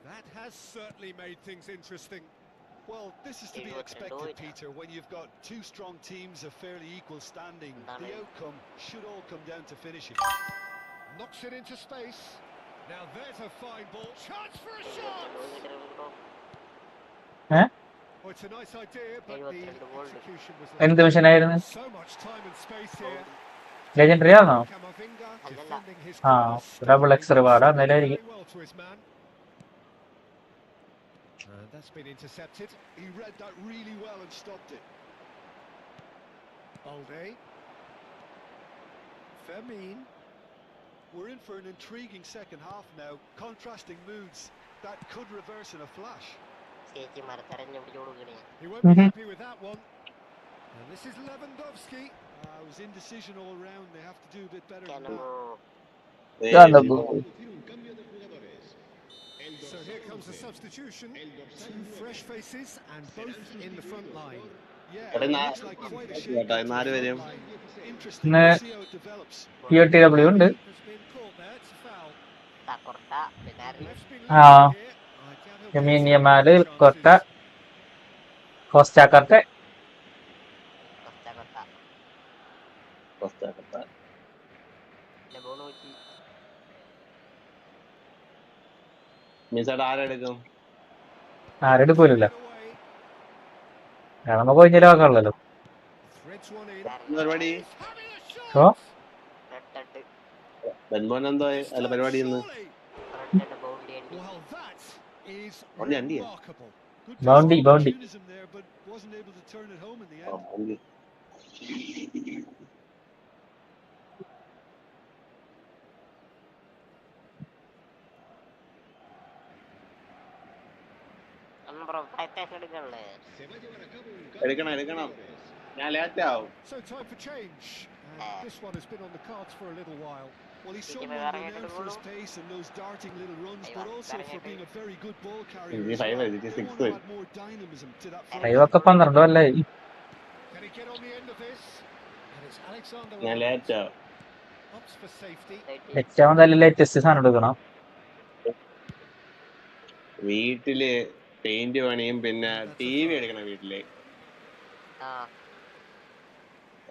Speaker 3: That has certainly made things interesting.
Speaker 4: Well, this is to be expected, Peter, when you've got two strong teams of fairly equal standing. The outcome should all come down to finishing.
Speaker 3: Knocks it into space. Now there's a fine ball. Chance for a shot! Oh, it's a nice idea, but the execution was
Speaker 1: എന്ത് മിഷനായിരുന്നു?
Speaker 3: so much time and space here.
Speaker 1: Legendary ആണോ?
Speaker 3: Camavinga defending his
Speaker 1: ആ,
Speaker 3: corner
Speaker 1: double X
Speaker 3: steadily.
Speaker 1: reward അന്നേരമായിരിക്കും.
Speaker 3: Very well to his man. That's been intercepted.
Speaker 4: He read that really well and stopped it.
Speaker 3: Balde. Fermin.
Speaker 4: We're in for an intriguing second half now. Contrasting moods. That could reverse in a flash.
Speaker 2: ചേച്ചിമാർ തെരഞ്ഞു പിടിച്ചു കൊടുക്കണേ.
Speaker 3: He won't be happy with that one. And this is Lewandowski.
Speaker 4: It was indecision all round. They have to do a bit better than
Speaker 2: Cannamo.
Speaker 4: that.
Speaker 1: ഇതാ ബോ.
Speaker 5: Producir un cambio de jugadores. El
Speaker 3: So
Speaker 5: dorsal
Speaker 3: here comes the
Speaker 5: 11.
Speaker 3: substitution.
Speaker 5: El dorsal
Speaker 3: Two
Speaker 5: 9
Speaker 3: fresh faces and both in the front line.
Speaker 4: Yeah,
Speaker 6: എടാ,
Speaker 4: it
Speaker 6: നാ-
Speaker 4: looks like quite a
Speaker 6: കേട്ടോ,
Speaker 4: shake.
Speaker 6: നാല് പേരും.
Speaker 4: Interesting.
Speaker 1: ഇന്ന്
Speaker 4: We'll see how it develops.
Speaker 1: POTW ഉണ്ട്.
Speaker 3: Has been caught there. It's a foul.
Speaker 2: കൊർട്ട പിന്നെ
Speaker 3: Ref's been
Speaker 1: ആ,
Speaker 3: late here. I doubt he'll
Speaker 1: Yamine
Speaker 3: get
Speaker 1: യമാല്,
Speaker 3: some good
Speaker 1: കൊർട്ട,
Speaker 3: chances.
Speaker 1: കോസ്റ്റ കർട്ടെ.
Speaker 2: കൊർട്ട ബോണോക്കി.
Speaker 6: മിസ്സായിട്ട് ആരെടുക്കും?
Speaker 1: ആരെടുക്കൂലല്ലോ.
Speaker 3: Away.
Speaker 1: കാരണം നമുക്ക് കഴിഞ്ഞാലും ആക്കാനുള്ളല്ലോ.
Speaker 3: Threads one in.
Speaker 6: എന്താ പരിപാടി?
Speaker 3: He's having a shot.
Speaker 1: ഓ,
Speaker 2: റെഡ്
Speaker 6: ബെൻമോൻ എന്തോ
Speaker 3: This
Speaker 6: അല്ല
Speaker 3: time
Speaker 6: പരിപാടി ഇന്ന്?
Speaker 3: surely.
Speaker 2: റെഡ് ബൗണ്ടി അണ്ടി.
Speaker 3: Well, that is
Speaker 6: Only Andy.
Speaker 3: remarkable.
Speaker 4: Good
Speaker 1: Boundy,
Speaker 4: piece of
Speaker 1: boundy.
Speaker 4: opportunism there, but wasn't able to turn it home in the
Speaker 6: ആ,
Speaker 4: end.
Speaker 6: Onge.
Speaker 2: അന്ന് bro പ്രത്യേകം എടുക്കണല്ലേ.
Speaker 5: Se va a llevar a cabo un
Speaker 6: എടുക്കണം
Speaker 5: cambio de
Speaker 6: എടുക്കണം.
Speaker 5: jugadores.
Speaker 6: ഞാൻ late ആവും.
Speaker 3: So time for change. And this one has been on the cards for a little while.
Speaker 4: Well, he's
Speaker 2: Did you
Speaker 4: someone
Speaker 2: ever get
Speaker 4: renowned
Speaker 2: a
Speaker 4: for his
Speaker 2: goal?
Speaker 4: pace and those darting little runs,
Speaker 2: Hey,
Speaker 4: but
Speaker 2: what?
Speaker 4: also
Speaker 2: Better
Speaker 4: for
Speaker 2: get
Speaker 4: being
Speaker 2: it.
Speaker 4: a very good ball carrier
Speaker 6: This is
Speaker 4: as
Speaker 6: five,
Speaker 4: well.
Speaker 6: this is
Speaker 4: They
Speaker 6: six
Speaker 4: want to
Speaker 6: win.
Speaker 4: add more dynamism to that front
Speaker 1: കൈവൊക്കെ 12 അല്ലായി.
Speaker 3: Can he get on the end of this? And it's Alexander
Speaker 6: ഞാൻ
Speaker 3: Arnold.
Speaker 6: Late ആവും.
Speaker 3: Opts for safety.
Speaker 1: ഏറ്റവും നല്ല latest സാധനം എടുക്കണം.
Speaker 6: വീട്ടില് paint പണിയും പിന്നെ TV എടുക്കണം വീട്ടില്.
Speaker 2: ആ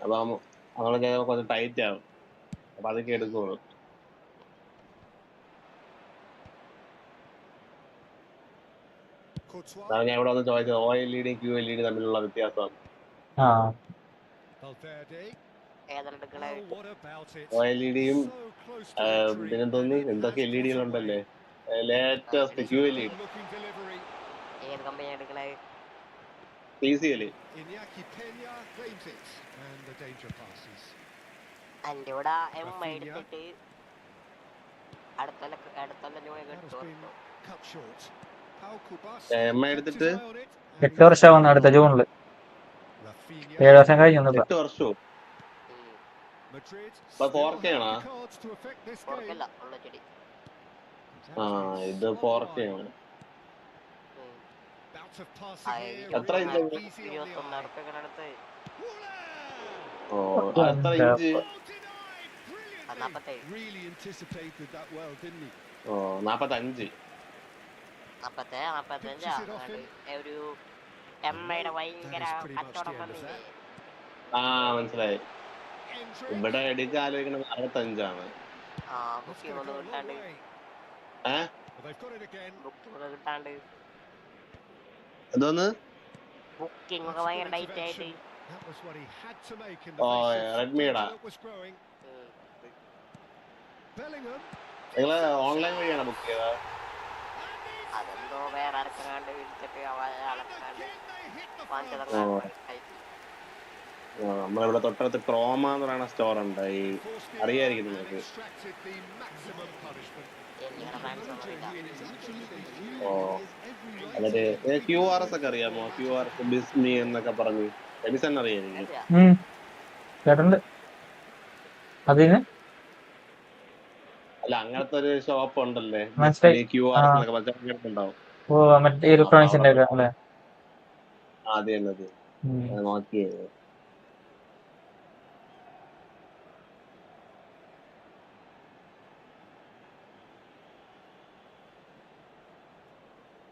Speaker 6: അപ്പം നമ്മളൊക്കെ കുറച്ച് ടൈറ്റ് ആവും. അപ്പൊ അതൊക്കെ എടുക്കുള്ളൂ.
Speaker 3: Courtois.
Speaker 6: അതാണ് ഞാൻ ഇവിടെ വന്ന് ചോദിച്ചത് OLED QLED തമ്മിലുള്ള വ്യത്യാസം.
Speaker 1: ആ,
Speaker 3: Valverde.
Speaker 2: ഏതെടുക്കണേ.
Speaker 3: Oh, what about it?
Speaker 6: OLEDയും
Speaker 3: So close to victory,
Speaker 6: പിന്നെന്തോന്ന്
Speaker 3: and it
Speaker 6: എന്തൊക്കെ
Speaker 3: has
Speaker 6: LED
Speaker 3: got
Speaker 6: കളുണ്ടല്ലേ?
Speaker 3: away.
Speaker 6: Latest
Speaker 3: It's a
Speaker 6: QLED.
Speaker 3: good-looking delivery.
Speaker 2: ഏത് കമ്പനി എടുക്കണേ.
Speaker 6: TCL.
Speaker 3: Iñaki Peña claims it, and the danger passes.
Speaker 2: എൻ്റെ ഇവിടെ എടുത്തിട്ട് അടുത്തൊല്ല ജോലി
Speaker 3: That has been
Speaker 2: കിട്ടും.
Speaker 3: cut short. Pau Kubas
Speaker 6: M
Speaker 3: kept his
Speaker 6: എടുത്തിട്ട്
Speaker 3: eye on it, and
Speaker 1: 8 വർഷമാവുന്നു അടുത്ത ജൂണില്.
Speaker 3: Rafinha.
Speaker 1: 7 വർഷം കഴിഞ്ഞൊന്നുമില്ല.
Speaker 6: 8 വർഷവും.
Speaker 3: Madrid
Speaker 6: But
Speaker 3: still
Speaker 6: 4K
Speaker 3: have
Speaker 6: ആണോ?
Speaker 3: the cards to affect this game.
Speaker 2: ഓർക്കല്ല ഉള്ള ചെടി.
Speaker 6: ആ ഇത് 4K ആണ്.
Speaker 3: lot of passing here,
Speaker 6: എത്ര
Speaker 3: really
Speaker 6: inch?
Speaker 3: easy on the eye.
Speaker 2: അടുത്ത്
Speaker 6: ഓ എത്ര inch?
Speaker 3: Oh, denied brilliantly.
Speaker 2: 47
Speaker 4: Really anticipated that well, didn't he?
Speaker 6: ഓ 45.
Speaker 2: 45 ഒരു എമ്മയുടെ ഭയങ്കര കച്ചവടം വന്നില്ലേ?
Speaker 6: ആ മനസ്സിലായി. ഇവിടെ എടുക്കാൻ ആലോചിക്കുന്നത് 65ആണ്.
Speaker 2: ബുക്കിംഗ് ഒന്നും കിട്ടാണ്ട് ബുക്കിംഗ് ഒക്കെ കിട്ടാണ്ട്
Speaker 6: എന്തോന്ന്?
Speaker 2: ബുക്കിംഗ് ഒക്കെ ഭയങ്കര ഡേറ്റ് ആയിട്ട്.
Speaker 6: ഓ റെഡ്മിയുടെ നിങ്ങള് ഓൺലൈൻ വഴിയാണ് ബുക്ക് ചെയ്തത്?
Speaker 2: അതെന്തോ വേറെ ആർക്കെങ്ങാണ്ട് വിളിച്ചിട്ട് ആളെക്കാണ്ട് വാങ്ങിച്ചതങ്ങാണ്ട്
Speaker 6: നമ്മളിവിടെ തൊട്ടടുത്ത് ക്രോമ എന്ന് പറയുന്ന സ്റ്റോർ ഉണ്ട്. ഈ അറിയായിരിക്കും നിങ്ങൾക്ക്. ഓ എന്നിട്ട് QRS ഒക്കെ അറിയാമോ? QRS ബിസ്മി എന്നൊക്കെ പറഞ്ഞ് എഡിസൺ അറിയായിരിക്കും.
Speaker 1: കേട്ടുണ്ട് അതിന്.
Speaker 6: അല്ല അങ്ങനത്തെ ഒരു ഷോപ്പ് ഉണ്ടല്ലേ,
Speaker 1: മനസ്സിലായി.
Speaker 6: QRS എന്നൊക്കെ പറഞ്ഞ ഉണ്ടാവും.
Speaker 1: ഓ മറ്റേ ഇലക്ട്രോണിക്സിന്റെ ഒക്കെ അല്ലേ?
Speaker 6: അത് തന്നെ നോക്കിയത്.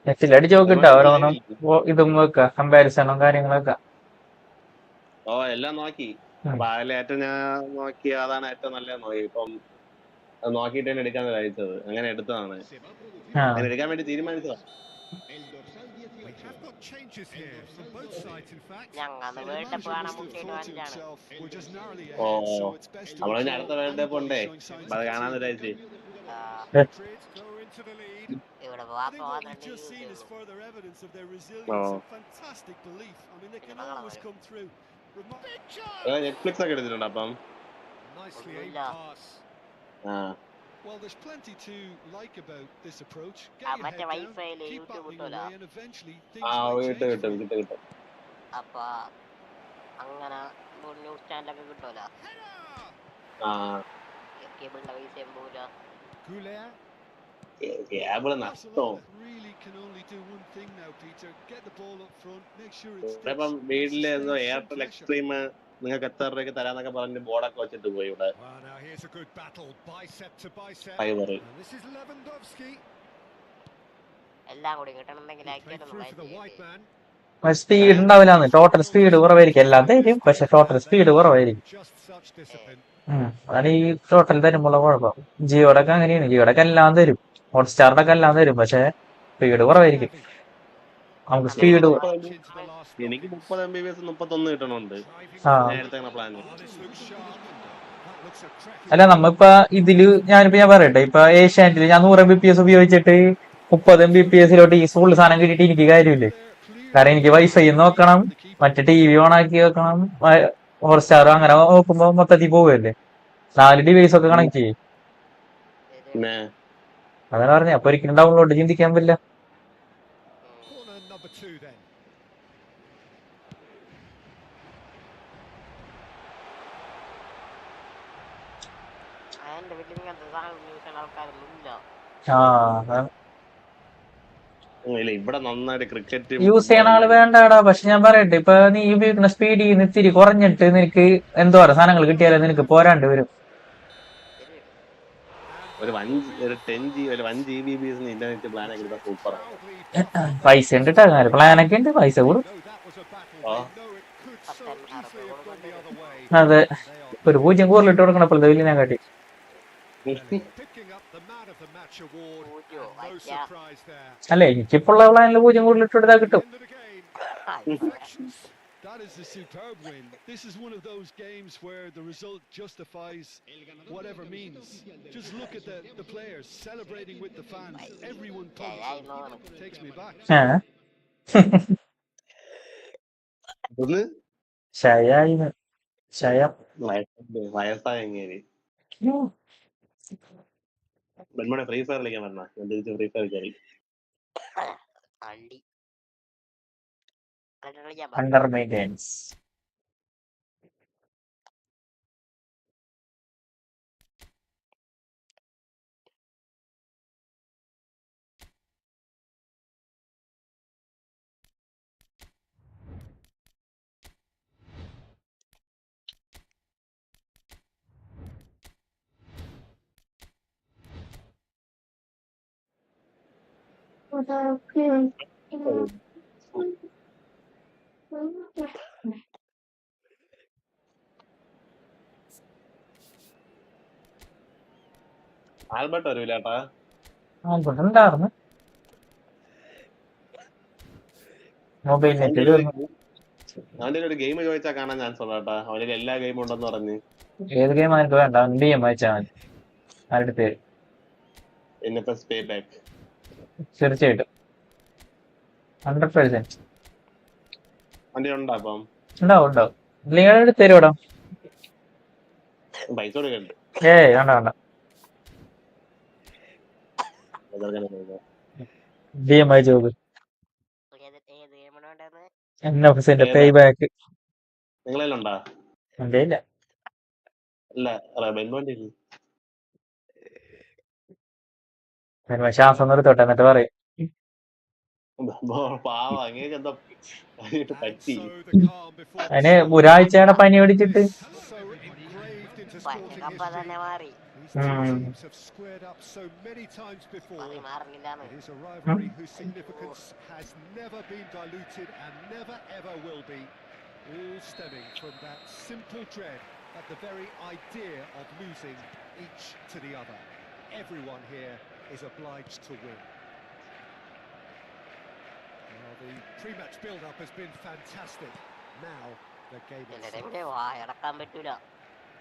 Speaker 1: നെറ്റിലടിച്ച് നോക്കിട്ടോ ഓരോന്നും ഇതും വെക്ക, കമ്പാരിസണും കാര്യങ്ങളൊക്കെ.
Speaker 6: ഓ എല്ലാം നോക്കി. അപ്പൊ അതിലേറ്റവും ഞാൻ നോക്കി അതാണ് ഏറ്റവും നല്ലത് നോക്കി. ഇപ്പം നോക്കിയിട്ടാണ് എടുക്കാൻ കഴിച്ചത്. അങ്ങനെ എടുത്തതാണ്. അങ്ങനെ എടുക്കാൻ വേണ്ടി തീരുമാനിച്ചതാണ്. ഓ നമ്മള് അടുത്ത വേൾഡ് കപ്പ് ഉണ്ടേ, അപ്പൊ അത് കാണാന്ന് വിചാരിച്ച്. നെറ്റ്ഫ്ലിക്സ് ഒക്കെ എടുത്തിട്ടുണ്ട് അപ്പം.
Speaker 4: Well, there's plenty to like about this approach. Get your head down, keep battling away, and eventually things might change for you.
Speaker 6: കിട്ടും.
Speaker 2: അപ്പൊ അങ്ങനെ ന്യൂസ് ചാനലൊക്കെ കിട്ടുമല്ലോ. കേബിളിന്റെ പൈസ പോല
Speaker 6: കേബിള് നഷ്ടവും.
Speaker 4: Really can only do one thing now, Peter. Get the ball up front, make sure it sticks.
Speaker 6: ഇപ്പം വീട്ടില് എന്തോ എയർടെൽ എക്സ്ട്രീം നിങ്ങൾക്ക് എത്ര രൂപയ്ക്ക് തരാന്നൊക്കെ പറഞ്ഞ് ബോർഡൊക്കെ വെച്ചിട്ട് പോയി ഇവിടെ.
Speaker 2: എല്ലാം കൂടി കിട്ടണമെങ്കിൽ
Speaker 1: സ്പീഡ് ഉണ്ടാവില്ലാന്ന്. ടോട്ടൽ സ്പീഡ് കുറവായിരിക്കും. എല്ലാം തരും, പക്ഷെ ടോട്ടൽ സ്പീഡ് കുറവായിരിക്കും. അതാണ് ഈ ടോട്ടൽ തരുമ്പോഴുള്ള കുഴപ്പം. ജിയോടെ ഒക്കെ അങ്ങനെയാണ്. ജിയോടെ ഒക്കെ എല്ലാം തരും, ഹോട്ട്സ്റ്റാറിന്റെ ഒക്കെ എല്ലാം തരും, പക്ഷെ സ്പീഡ് കുറവായിരിക്കും. നമുക്ക് സ്പീഡ്
Speaker 6: എനിക്ക് 30 MB 31 കിട്ടണുണ്ട് നേരത്തെ പ്ലാൻ.
Speaker 1: അല്ല നമ്മിപ്പ ഇതില് ഞാൻ പറയട്ടെ, ഇപ്പൊ ഏഷ്യാനെറ്റില് ഞാൻ 100 MBPS ഉപയോഗിച്ചിട്ട് 30 MBPS ഈ ഫുൾ സാധനം കിട്ടിയിട്ട് എനിക്ക് കാര്യമില്ലേ? കാരണം എനിക്ക് വൈഫൈ നോക്കണം, മറ്റേ TV ഓൺ ആക്കി വെക്കണം, ഹോട്ട്സ്റ്റാർ അങ്ങനെ നോക്കുമ്പോ മൊത്തത്തിൽ പോവല്ലേ. 4 ഡിവൈസ് ഒക്കെ കണക്ട് ചെയ്യും. അങ്ങനെ പറഞ്ഞ അപ്പൊ ഒരിക്കലും ഡൗൺലോഡ് ചിന്തിക്കാൻ പറ്റില്ല.
Speaker 6: ഇവിടെ നന്നായിട്ട് ക്രിക്കറ്റ്
Speaker 1: യൂസ് ചെയ്യണ ആള് വേണ്ടാടാ. പക്ഷെ ഞാൻ പറയട്ടെ, ഇപ്പൊ നീ ഉപയോഗിക്കുന്ന സ്പീഡിൽ നിന്ന് ഇത്തിരി കുറഞ്ഞിട്ട് നിനക്ക് എന്തോ പറയാ സാധനങ്ങൾ കിട്ടിയാലേ നിനക്ക് പോരാണ്ട് വരും.
Speaker 6: ഒരു 1 GBps ഇന്റർനെറ്റ് പ്ലാൻ ഒക്കെ എടുത്താൽ സൂപ്പർ.
Speaker 1: പൈസ ഉണ്ട് കേട്ടോ, പ്ലാനൊക്കെ ഉണ്ട്, പൈസ കൂടും. അതെ, ഒരു 0 കൂടുതലിട്ട് കൊടുക്കണം അപ്പോഴത്തെ വലിയ ഞാൻ കാട്ടി. അല്ല എനിക്കിപ്പോ ഉള്ള പ്ലാനിൽ 0 കൂടുതലിട്ട് കൊടുത്താൽ കിട്ടും.
Speaker 4: That is a superb win. This is one of those games where the result justifies whatever means. Just look at the players celebrating with the fans. Everyone takes me back.
Speaker 6: വയസ്സായെങ്കിൽ ഫ്രീ ഫയർ കളിക്കാൻ പറഞ്ഞ free fire കയറി
Speaker 1: under maintenance.
Speaker 6: Albert വരൂല ചേട്ടാ.
Speaker 1: ഉണ്ടായിരുന്നു mobile net
Speaker 6: അവന്റെ ഒരു game ചോദിച്ചാൽ കാണാൻ ചാൻസ് ഉള്ള കേട്ടാ. അവനിൽ എല്ലാ ഗെയിമും ഉണ്ടെന്ന് പറഞ്ഞ്.
Speaker 1: ഏത് ഗെയിം എനിക്ക് വേണ്ട DM അയച്ചാൽ മതി ആരുടെ പേര്
Speaker 6: ഇന്നത്തെ പേ ബാക്ക്
Speaker 1: തീർച്ചയായിട്ടും 100%
Speaker 6: വണ്ടി ഉണ്ടോ അപ്പം?
Speaker 1: ഉണ്ടാവും നിങ്ങളുടെ തരുവിടാ
Speaker 6: പൈസ കൊടുക്കണ്ട്.
Speaker 1: വേണ്ട DM അയച്ചു നോക്ക്
Speaker 2: ഏത് ഗെയിമാണ് വേണ്ടത്?
Speaker 1: NFC പേ ബാക്ക്
Speaker 6: നിങ്ങളെല്ലാം ഉണ്ടാ?
Speaker 1: എന്റെ ഇല്ല
Speaker 6: അല്ല ബെൻവണ്ടി
Speaker 1: ശ്വാസം നിർത്തോട്ടെ എന്നിട്ട് പറയും
Speaker 6: പാവ അങ്ങനെയൊക്കെ എന്താ
Speaker 3: And
Speaker 6: പറ്റി?
Speaker 3: so the calm before the
Speaker 1: അതിന്
Speaker 3: storm.
Speaker 1: ഒരാഴ്ചയുടെ പനി പിടിച്ചിട്ട്
Speaker 3: So engraved into
Speaker 2: പനി
Speaker 3: sporting
Speaker 2: കപ്പ
Speaker 3: history.
Speaker 2: തന്നെ മാറി.
Speaker 3: These two teams have squared up so many times before.
Speaker 2: പനി മാറുന്നില്ലാന്ന്.
Speaker 3: It is a rivalry whose significance has never been diluted and never ever will be. All stemming from that simple dread at the very idea of losing each to the other. Everyone here is obliged to win. Well, the pre-match build-up has been fantastic. Now the game
Speaker 2: എന്റെ
Speaker 3: itself.
Speaker 2: ടൈമില് വായടക്കാൻ പറ്റൂല.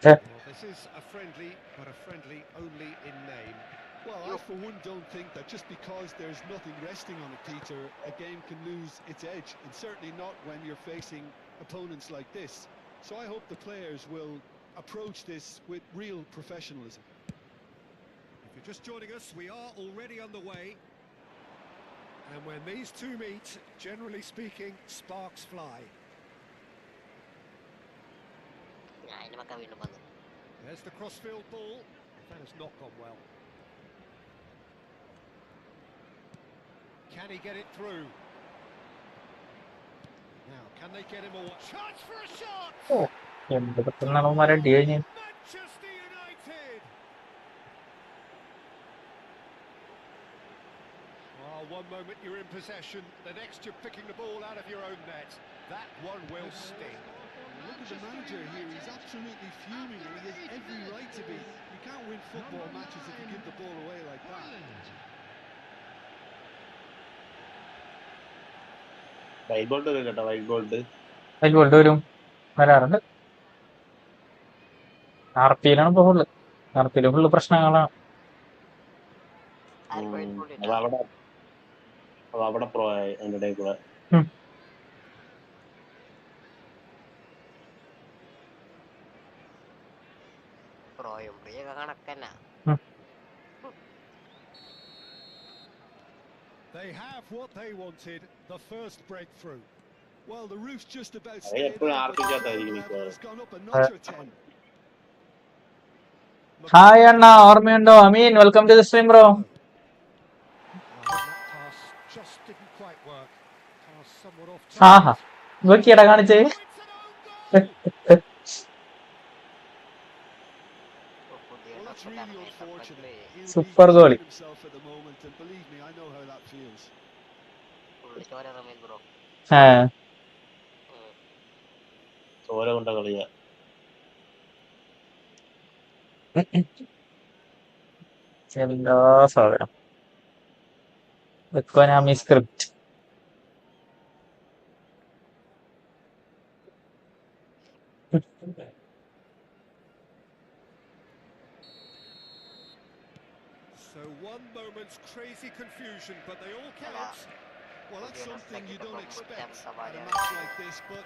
Speaker 3: Well, this is a friendly, but a friendly only in name.
Speaker 4: Well, I for one don't think that just because there's nothing resting on it, Peter, a game can lose its edge, and certainly not when you're facing opponents like this. So I hope the players will approach this with real professionalism.
Speaker 3: If you're just joining us, we are already underway. And when these two meet, generally speaking, sparks fly.
Speaker 2: ഞാൻ അതിന്റെ പക്ക വീണ്ടും വന്നു.
Speaker 3: There's the crossfield ball. That has not gone well. Can he get it through? Now, can they get him a chance for a shot?
Speaker 1: എന്ത് പെട്ടെന്നാണ് D കഴിഞ്ഞ്
Speaker 3: Manchester United. Well, one moment you're in possession, the next you're picking the ball out of your own net. That one will sting.
Speaker 4: Look at the manager here, he's absolutely fuming, and he has every right to be. You can't win football matches if you give the ball away like that.
Speaker 6: White bolt വരും കേട്ടോ. White bolt
Speaker 1: വരും വരാറുണ്ട് RPയിലാണ് ഇപ്പൊ full പ്രശ്നങ്ങളാണ്
Speaker 2: ആർക്കും
Speaker 6: അത്
Speaker 2: ഇട്ടില്ല.
Speaker 6: അവിടെ പ്രോ ആയി അതിന്റെ ഇടയിൽ കൂടെ.
Speaker 2: പ്രോയും പ്രിയൊക്കെ കണക്കന്നെ.
Speaker 3: They have what they wanted, the first breakthrough.
Speaker 4: Well, the roof's just about
Speaker 6: Hey,
Speaker 4: stayed
Speaker 6: put
Speaker 4: up,
Speaker 6: an
Speaker 4: but the
Speaker 6: RPGA
Speaker 4: crowd
Speaker 6: there,
Speaker 4: level
Speaker 6: you
Speaker 4: has gone up a notch or 10.
Speaker 1: Hi അണ്ണ ഓർമ്മയുണ്ടോ Ameen welcome to the stream bro
Speaker 3: That pass just didn't quite work. Pass somewhat off
Speaker 1: ആഹാ
Speaker 3: target.
Speaker 1: നോക്കിയടാ കാണിച്ചേ
Speaker 3: Oh, it's an own goal!
Speaker 2: പുതിയ
Speaker 4: Well, that's really unfortunate. He'll be
Speaker 1: Super goal.
Speaker 4: beside himself at the moment, and believe me, I know how that feels.
Speaker 2: Full ചോര Ramees bro.
Speaker 6: ചോര കൊണ്ട കളിയാ.
Speaker 1: എല്ലാ സാധനം economy script
Speaker 3: So one moment's crazy confusion, but they all count.
Speaker 4: Well, that's something you don't expect at a
Speaker 2: Sabaya.
Speaker 4: match like this, but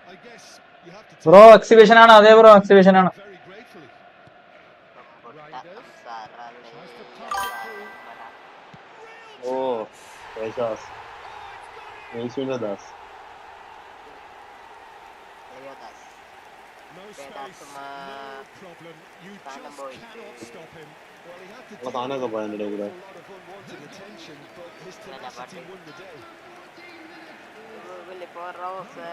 Speaker 4: I guess you have to
Speaker 1: bro
Speaker 4: take
Speaker 1: exhibition ആണ് അതെ bro exhibition ആണ്
Speaker 4: very gratefully.
Speaker 3: Tries to pass it through.
Speaker 6: ഓ Yesudas Yesudas
Speaker 3: No space, no problem. You just cannot stop him.
Speaker 4: Well, he had to
Speaker 6: നമ്മളെ
Speaker 4: deal
Speaker 6: സാധനമൊക്കെ
Speaker 4: with
Speaker 6: പോയ അതിന്റെ ഇടയിൽ കൂടെ.
Speaker 4: a lot of unwanted attention, but his tenacity won the day.
Speaker 2: Rose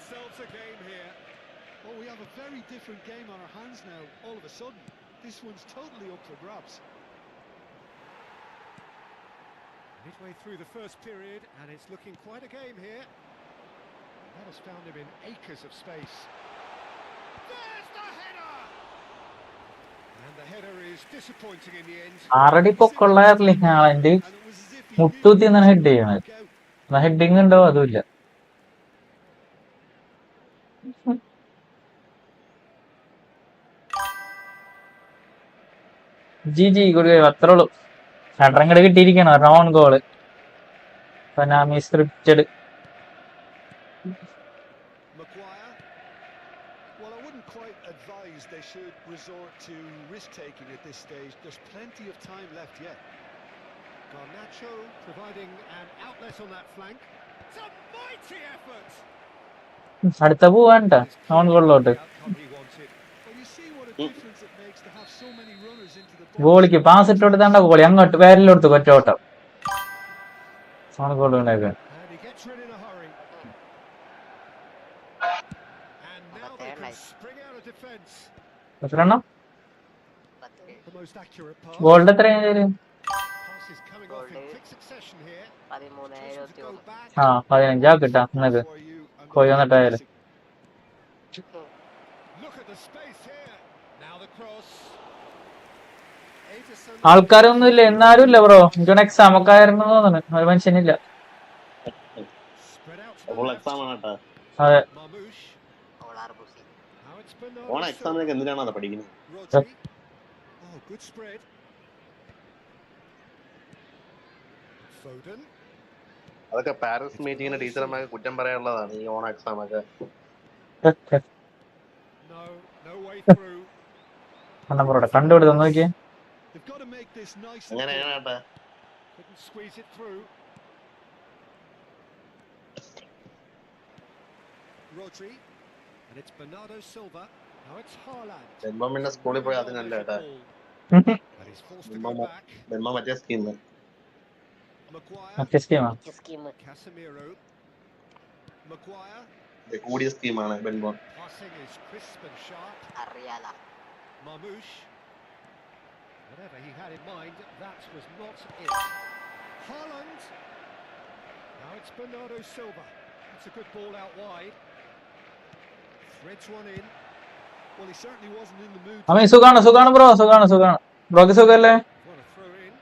Speaker 3: themselves a game here.
Speaker 4: Oh, we have a very different game on our hands now, all of a sudden. This one's totally up for grabs.
Speaker 3: Midway through the first period, and it's looking quite a game here. That has found him in acres of space. There's the header! And the header is disappointing in the end.
Speaker 1: ആറടി പൊക്കമുള്ള Erling Haaland
Speaker 4: And it was as if he
Speaker 1: മുട്ടൂത്തി
Speaker 4: knew
Speaker 1: എന്നാണ്
Speaker 4: he
Speaker 1: head
Speaker 4: was
Speaker 1: ചെയ്യണത്.
Speaker 4: back out.
Speaker 1: എന്നാ heading ഉണ്ടോ അതുമില്ല. ജി കൊടുക്കുക അത്രേ ഉള്ളൂ. രണ്ടരങ്ങട് കിട്ടിയിരിക്കണം. റോൺ ഗോള്. ഫനാമി scripted.
Speaker 4: Maguire. Well, I wouldn't quite advise they should resort to risk-taking at this stage. There's plenty of time left yet.
Speaker 3: Garnacho providing an outlet on that flank. It's a mighty effort!
Speaker 1: അടുത്ത പോവാണ്ട Ron ഗോളിലോട്ട്.
Speaker 3: The outcome he wanted.
Speaker 4: Well, you see what a difference it makes to have so many runners into the box.
Speaker 1: ഗോളിക്ക് pass ഇട്ട് കൊടുത്താണ്ട goalie അങ്ങോട്ട് വേരിലോട്ട് കൊറ്റോട്ടം. റോൺ goal ഉണ്ടാക്കുക.
Speaker 3: And he gets rid in a hurry. And now they can spring out of defence.
Speaker 1: എത്രണ്ണം
Speaker 3: The most accurate pass.
Speaker 1: ഗോളിന്റെ എത്രയാണ്?
Speaker 3: Pass is coming off in quick succession here.
Speaker 2: 13-71.
Speaker 3: To go back.
Speaker 1: 15 കിട്ടാ എന്നത്
Speaker 4: For you, and
Speaker 1: പോയി
Speaker 4: the
Speaker 1: വന്നിട്ടായാലും.
Speaker 3: Look at the space here. Now the cross. Ederson.
Speaker 1: ആൾക്കാരൊന്നും ഇല്ല എന്നാലും ഇല്ല bro. എനിക്കൊന്ന് exam ഒക്കെ ആയിരുന്നു തോന്നുന്നു. ഒരു മനുഷ്യനില്ല.
Speaker 3: Spread out to the
Speaker 6: അപ്പോൾ
Speaker 3: left.
Speaker 6: എക്സാം ആണ് കേട്ടോ.
Speaker 1: അതെ.
Speaker 3: Marmoush.
Speaker 2: Olarbusi.
Speaker 3: Now it's Bernardo
Speaker 6: ഓണ
Speaker 3: Silva.
Speaker 6: എക്സാമിനൊക്കെ എന്തിനാണ് അത് പഠിക്കുന്നത്?
Speaker 3: Rodri. Oh, good spread. Foden.
Speaker 6: അതൊക്കെ പാരന്റ്സ് മീറ്റിങ്ങിന് ടീച്ചർമാർക്ക് കുറ്റം പറയാനുള്ളതാണ് ഈ ഓണ എക്സാം ഒക്കെ.
Speaker 3: No way through.
Speaker 1: ബ്രോടെ കണ്ടുപിടുത്തം നോക്കിയേ.
Speaker 4: They've got to make this nice and
Speaker 6: അങ്ങനെയാണ്
Speaker 4: quick.
Speaker 6: കേട്ടോ.
Speaker 3: Couldn't squeeze it through. Rodri. And it's Bernardo Silva. Now it's Haaland.
Speaker 6: ജന്മം പിന്നെ സ്കൂളിൽ പോയി അതിനല്ല കേട്ടാ.
Speaker 3: But he's forced to go back.
Speaker 6: ജന്മം മറ്റേ സ്കീം.
Speaker 3: Maguire.
Speaker 1: മറ്റേ സ്കീമാ.
Speaker 2: Scheme.
Speaker 3: Casemiro. Maguire.
Speaker 6: കൂടിയ സ്കീമാണ് ബെൻബോൺ.
Speaker 3: Passing is crisp and sharp.
Speaker 2: Arriala.
Speaker 3: Marmoush. Whatever he had in mind, that was not it. Haaland. Now it's Bernardo Silva. It's a good ball out wide. Threads one in.
Speaker 4: Well, he certainly wasn't in the mood.
Speaker 1: അമ്മ സുഖാണ് bro. സുഖാണ്. ബ്രോക്ക് സുഖല്ലേ?
Speaker 3: What a throw in.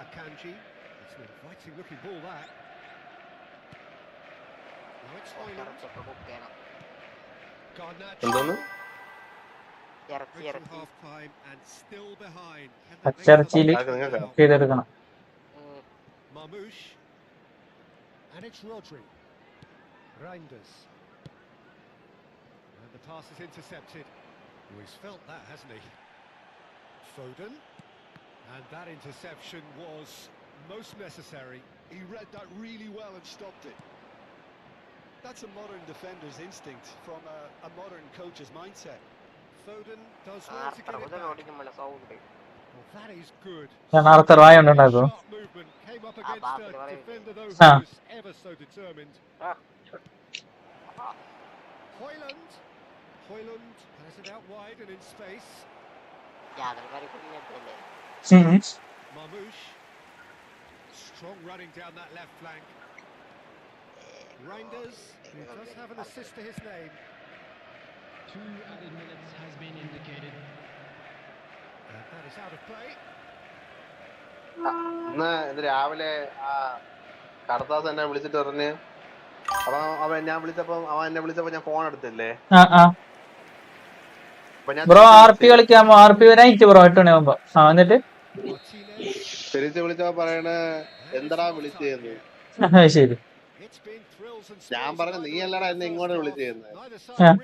Speaker 3: Akanji. It's an inviting looking ball that. Now it's Haaland.
Speaker 2: ഇറച്ചിയൊക്കെ cook ചെയ്യണം.
Speaker 3: Garnacho.
Speaker 6: എന്തോന്ന്?
Speaker 2: ഇറച്ചി.
Speaker 3: Half time and still behind. Can they make
Speaker 1: പച്ചയിറച്ചിയിൽ
Speaker 3: something
Speaker 6: അതൊക്കെ നിങ്ങൾക്ക്
Speaker 3: now?
Speaker 1: ചെയ്തെടുക്കണം.
Speaker 3: Marmoush. And it's Rodri. Reinders. And the pass is intercepted. Oh, he's felt that, hasn't he? Foden. And that interception was most necessary.
Speaker 4: He read that really well and stopped it. That's a modern defender's instinct from a modern coach's mindset.
Speaker 3: Foden does well to get it back.
Speaker 2: ഓടിക്കുമ്പോൾ sound.
Speaker 3: Well, that is good.
Speaker 1: ഞാൻ നേരത്തെ റായ ഉണ്ടാക്കും.
Speaker 3: Sharp movement came up against a defender though
Speaker 1: Ah.
Speaker 3: who was ever so determined. Højlund has it out wide and in space.
Speaker 2: യാതൊരു കുഞ്ഞല്ലേ.
Speaker 3: Marmoush. Strong running down that left flank. Reinders, who does have an assist to his name.
Speaker 7: 2 added minutes has been indicated.
Speaker 3: And that is out of play.
Speaker 6: ഇന്ന് രാവിലെ ആ കർത്താസ് എന്നെ വിളിച്ചിട്ട് പറഞ്ഞ് അപ്പൊ അവൻ എന്നെ വിളിച്ചപ്പോ ഞാൻ ഫോൺ എടുത്തില്ലേ.
Speaker 1: Bro RP കളിക്കാമോ? RP വരായിട്ട് ബ്രോ 8 മണിയാകുമ്പോ. എന്നിട്ട്
Speaker 6: തിരിച്ച് വിളിച്ചപ്പോ പറയണ എന്താടാ വിളിച്ചേന്ന്.
Speaker 1: ശരി.
Speaker 6: ഞാൻ പറഞ്ഞു നീ അല്ലടാ എന്നെ ഇങ്ങോട്ട് വിളിച്ചേന്ന്.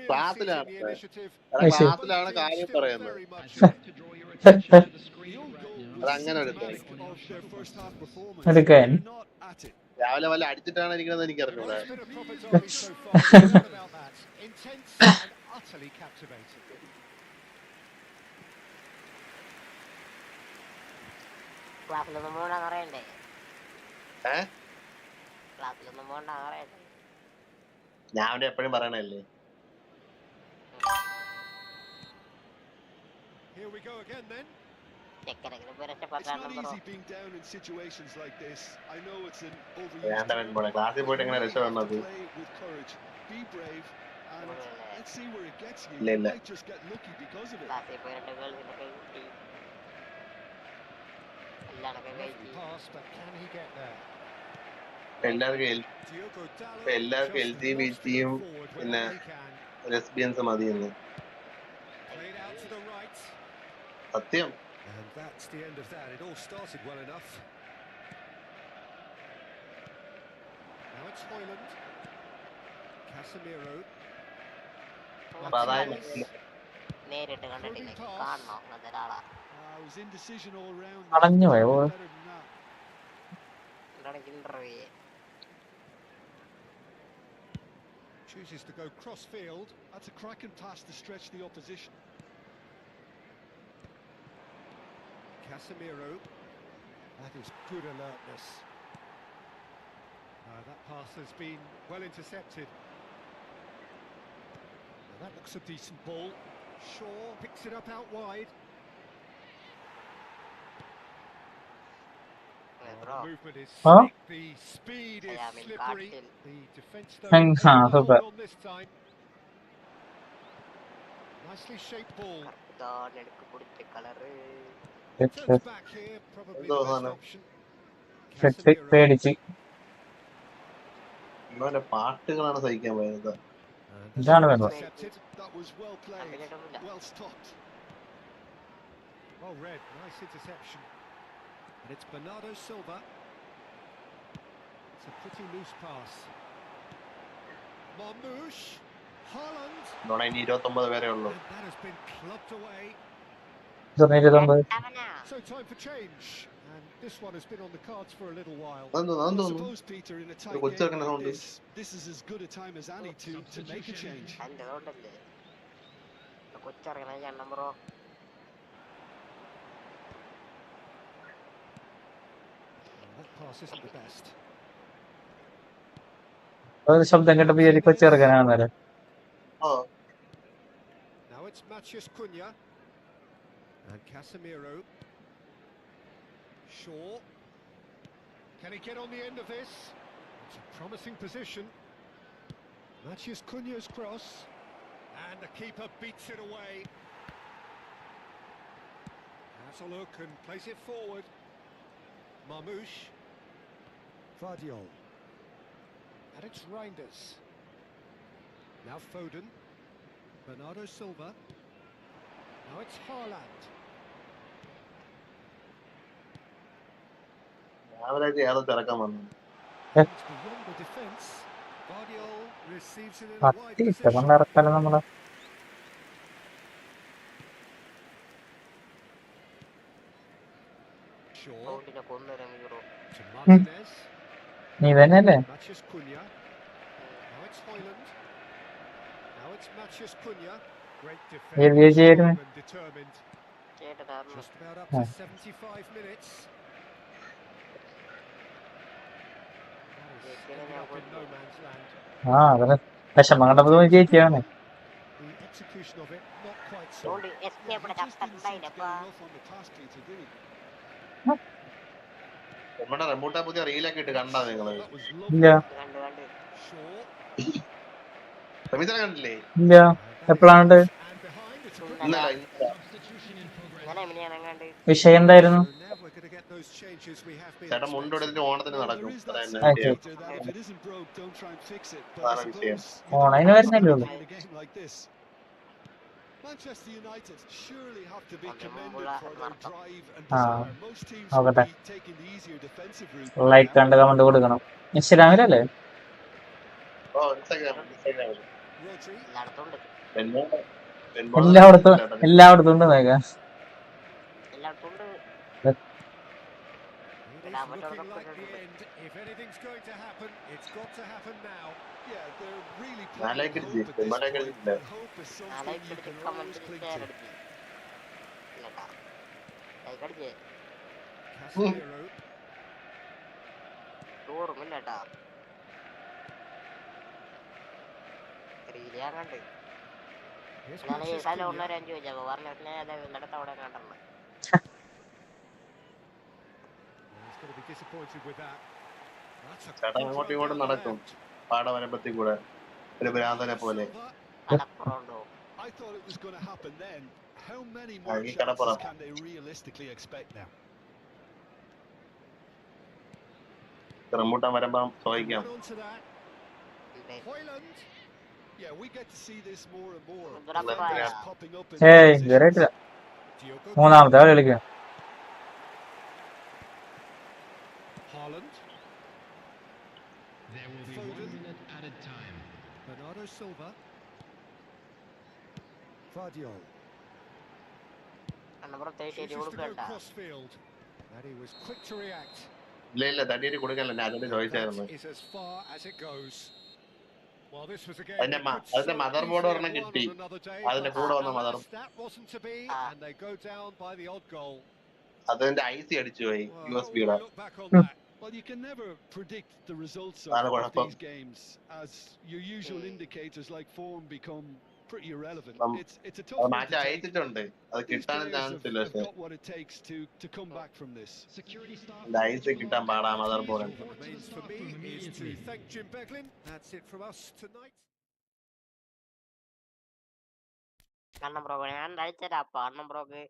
Speaker 6: ക്ലാസ്സിലാണ് കാര്യം പറയുന്നത്. അതങ്ങനെ
Speaker 1: എടുക്കാൻ
Speaker 6: രാവിലെ വല്ല അടിച്ചിട്ടാണ് ഇരിക്കുന്നത് എനിക്ക് അറിഞ്ഞൂടാ.
Speaker 2: ക്ലാസ്സിലൊന്നും പോകണ്ടെന്ന് അറിയണ്ടേ?
Speaker 6: ഏ
Speaker 2: ക്ലാസ്സിലൊന്നും പോകണ്ടെന്ന് അറിയണ്ടേ?
Speaker 6: ഞാൻ അവിടെ എപ്പോഴും പറയണല്ലേ.
Speaker 3: Here we go again then.
Speaker 2: ചെക്കനെങ്കിലും
Speaker 4: It's
Speaker 2: രക്ഷപ്പെട്ടാണ്
Speaker 4: not
Speaker 2: bro.
Speaker 4: easy being down in situations like this. I know it's an
Speaker 6: വേണ്ട
Speaker 4: overused term,
Speaker 6: പോണെ ക്ലാസ്സിൽ
Speaker 4: but
Speaker 6: പോയിട്ട്
Speaker 4: you
Speaker 6: എങ്ങനെ
Speaker 4: really have to
Speaker 6: രക്ഷപ്പെടണത്?
Speaker 4: play with courage. Be brave, and let's see where it gets you.
Speaker 6: ഇല്ല
Speaker 4: You
Speaker 6: ഇല്ല
Speaker 4: might just get lucky because of it.
Speaker 2: ക്ലാസ്സിൽ പോയി 2 ഗേൾസിന്റെ കൈ കിട്ടി. എല്ലാണൊക്കെ
Speaker 3: Lovely
Speaker 2: കഴിച്ച്.
Speaker 3: pass, but can he get there?
Speaker 6: എല്ലാവർക്കും
Speaker 3: Diogo Dalot
Speaker 6: എല്ലാവർക്കും
Speaker 3: just
Speaker 6: LG
Speaker 3: wants to go
Speaker 6: BTയും
Speaker 3: forward
Speaker 6: പിന്നെ
Speaker 3: whenever he can.
Speaker 6: ലെസ്ബിയൻസ് മതിയെന്ന്.
Speaker 3: Played out to the right.
Speaker 6: സത്യം.
Speaker 3: And that's the end of that. It all started well enough. Now it's Højlund. Casemiro.
Speaker 6: അപ്പൊ അതായത്
Speaker 2: നേരിട്ട് കണ്ടിട്ടില്ല, കാണണം അങ്ങനത്തെ ഒരാളാ.
Speaker 4: It was indecision all round.
Speaker 1: കളഞ്ഞു പോയോ?
Speaker 4: Better than that.
Speaker 2: Interview
Speaker 3: Chooses to go cross field.
Speaker 4: That's a cracking pass to stretch the opposition.
Speaker 3: Casemiro. That is good alertness. That pass has been well intercepted. Now that looks a decent ball. Shaw picks it up out wide. The movement is slick. The speed is slippery. The defence though able to hold on this time. Nicely shaped ball. Turns back here, probably the best option.
Speaker 1: പേടിച്ച്
Speaker 6: ഇവന്റെ പാട്ടുകളാണ് സഹിക്കാൻ പോയത്.
Speaker 1: ഇതാണ് വേണ്ടത്.
Speaker 4: That was well played. Well stopped.
Speaker 3: Well read. Nice interception. And it's Bernardo Silva. It's a pretty loose pass. Marmoush. Haaland.
Speaker 6: ഇനി 29 വരെ ഉള്ളൂ.
Speaker 3: And that has been clubbed away. So time for change. And this one has been on the cards for a little while.
Speaker 4: I suppose, Peter, in a tight game like this is as good a time as any to make a change.
Speaker 3: That pass isn't the best.
Speaker 1: ശബ്ദം കേട്ടപ്പോ കൊച്ചിറക്കാനാണ്.
Speaker 3: Now it's Matheus Cunha. And Casemiro. Shaw. Can he get on the end of this? It's a promising position. Matheus Cunha's cross. And the keeper beats it away. Has a look and plays it forward. Marmoush. Vardiol. And it's Reinders. Now Foden. Bernardo Silva. Now it's Haaland.
Speaker 6: അവരൊക്കെ ഏതൊക്കെ ഇറക്കാൻ വന്നു.
Speaker 3: It's beyond the defence. Vardiol receives it in a wide position.
Speaker 1: ഇറക്കാലോ നമ്മള്.
Speaker 3: Shaw. To Martinez.
Speaker 1: നീ തന്നെയല്ലേ?
Speaker 3: Matheus Cunha. Now it's Højlund. Now it's Matheus Cunha. Great defense. Strong and determined. Just about up to 75 minutes. That is ended up in no man's land.
Speaker 1: അതിന് വിഷമം കണ്ടപ്പോ ജയിച്ചാണ്.
Speaker 3: The execution of it not quite so.
Speaker 2: അതുകൊണ്ട് escape
Speaker 4: Just didn't seem to get enough on the task, Peter, did he?
Speaker 6: നമ്മുടെ റെമൂട്ടാ പുതിയ റീലൊക്കെ ഇട്ട് കണ്ടാ നിങ്ങള്?
Speaker 3: That was
Speaker 1: ഇല്ല
Speaker 3: lovely. Shaw.
Speaker 6: സമീതനെ കണ്ടില്ലേ?
Speaker 1: ഇല്ല എപ്പോഴാണ്ട്
Speaker 3: And behind it's a good
Speaker 6: ഇന്നലെ
Speaker 1: വിഷയം എന്തായിരുന്നു?
Speaker 3: So now we're going to get those changes we have been
Speaker 6: ചേട്ടൻ മുണ്ട്
Speaker 3: expecting.
Speaker 6: എടുത്തിട്ട് ഓണത്തിന്
Speaker 4: Well,
Speaker 6: നടക്കും.
Speaker 4: there is that
Speaker 6: അതാണ്
Speaker 4: saying,
Speaker 6: വിഷയം.
Speaker 4: Peter, that if it isn't broke, don't try and fix it. But
Speaker 6: അതാണ്
Speaker 4: I
Speaker 6: വിഷയം.
Speaker 4: suppose you
Speaker 1: ഓണത്തിന്
Speaker 4: don't
Speaker 1: വരുന്നല്ലേ ഉള്ളൂ.
Speaker 4: in a game like this. Manchester United surely have to be commended for their drive and desire. Most teams would be taking the easier defensive route.
Speaker 1: Like കണ്ട് comment കൊടുക്കണം. ഇൻസ്റ്റാഗ്രാമിലല്ലേ?
Speaker 6: ഓ ഇൻസ്റ്റാഗ്രാമിൽ
Speaker 3: Rodri.
Speaker 1: എല്ലായിടത്തും ഉണ്ട് നോക്കാം.
Speaker 3: It is looking like the end. If anything's going to happen, it's got to happen now.
Speaker 4: Yeah, they're really
Speaker 6: I
Speaker 4: playing
Speaker 6: like
Speaker 4: with
Speaker 6: it,
Speaker 4: hope at this
Speaker 6: I like
Speaker 4: point,
Speaker 6: it.
Speaker 4: but hope is something you can always cling to.
Speaker 3: Casemiro.
Speaker 2: ഓർമ്മയില്ല കേട്ടാ. ഞാൻ കണ്ട്
Speaker 3: Here's
Speaker 2: ഞാൻ ഈ
Speaker 3: Matheus
Speaker 2: സ്ഥലം
Speaker 3: Cunha.
Speaker 2: ഒന്നര അഞ്ച് ചോദിച്ചാ പറഞ്ഞ നടത്ത അവിടെ കണ്ടല്ലോ.
Speaker 3: He's going to be disappointed with that. That's a
Speaker 6: ചേട്ടൻ
Speaker 3: good
Speaker 6: അങ്ങോട്ടും
Speaker 3: run
Speaker 6: ഇങ്ങോട്ടും
Speaker 3: down the
Speaker 6: നടക്കും
Speaker 3: left.
Speaker 6: പാടവരമ്പത്തിൽ കൂടെ ഒരു ഭ്രാന്തനെ പോലെ.
Speaker 3: Silva.
Speaker 2: കടപ്പുറമുണ്ടോ?
Speaker 4: I thought it was going to happen then. How many more
Speaker 6: ഈ
Speaker 4: chances
Speaker 6: Kadappuram
Speaker 4: can they realistically expect now?
Speaker 6: Rambutan വരുമ്പം
Speaker 3: He can
Speaker 6: ചോദിക്കാം.
Speaker 3: run onto that. Hoyland.
Speaker 4: Yeah, we get to see this more and more.
Speaker 2: Buildup
Speaker 4: Defenders
Speaker 2: ആയ.
Speaker 4: popping up in
Speaker 1: ഏയ്
Speaker 4: these
Speaker 1: കേറിയിട്ടില്ല.
Speaker 4: positions.
Speaker 3: Diogo
Speaker 1: മൂന്നാമത്തെ
Speaker 3: Jota.
Speaker 1: കളി കളിക്കാം.
Speaker 3: Haaland.
Speaker 7: There will be
Speaker 3: Foden.
Speaker 7: 1 minute added time.
Speaker 3: Bernardo Silva. Vardiol.
Speaker 2: കണ്ണപ്പുറം തേറ്റി
Speaker 3: Chooses to go
Speaker 2: കൊടുക്കണ്ട.
Speaker 3: crossfield. And he was quick to react.
Speaker 6: ഇല്ല തടിയേരി കൊടുക്കല്ല, ഞാൻ അതിന്റെ ചോദിച്ചായിരുന്നു.
Speaker 3: That is as far as it goes. Well, this was a game
Speaker 6: അതിന്റെ
Speaker 3: that could
Speaker 6: അതിന്റെ
Speaker 3: so
Speaker 6: mother
Speaker 3: easily
Speaker 6: board
Speaker 3: have
Speaker 6: ഒരെണ്ണം
Speaker 3: won
Speaker 6: കിട്ടി,
Speaker 3: on another day,
Speaker 6: അതിന്റെ
Speaker 3: but
Speaker 6: കൂടെ വന്ന mother
Speaker 3: alas, that wasn't to be, and they go down by the odd goal.
Speaker 6: അതിന്റെ IC അടിച്ചു പോയി
Speaker 3: Well,
Speaker 6: you
Speaker 3: how
Speaker 6: S
Speaker 3: will
Speaker 6: ബിയുടെ.
Speaker 3: we look back on that?
Speaker 4: Well, you can never predict the results
Speaker 6: അതാണ്
Speaker 4: of
Speaker 6: കുഴപ്പം.
Speaker 4: these games, as your usual indicators like form become pretty irrelevant. It's a tough
Speaker 6: അത്
Speaker 4: one
Speaker 6: മാറ്റി
Speaker 4: to take.
Speaker 6: അയച്ചിട്ടുണ്ട്, അത്
Speaker 4: These
Speaker 6: കിട്ടാൻ
Speaker 4: players
Speaker 6: chance ഇല്ല.
Speaker 4: have
Speaker 6: പക്ഷേ
Speaker 4: got what it takes to come back from this.
Speaker 7: Security staff.
Speaker 6: അതിന്റെ IC കിട്ടാൻ പാടാ mother
Speaker 3: All
Speaker 6: board.
Speaker 3: that remains for me is to thank Jim Beglin. That's it from us tonight.
Speaker 2: കണ്ണം bro ഞാൻ അയച്ചരാ. അപ്പൊ അണ്ണം ബ്രോക്ക്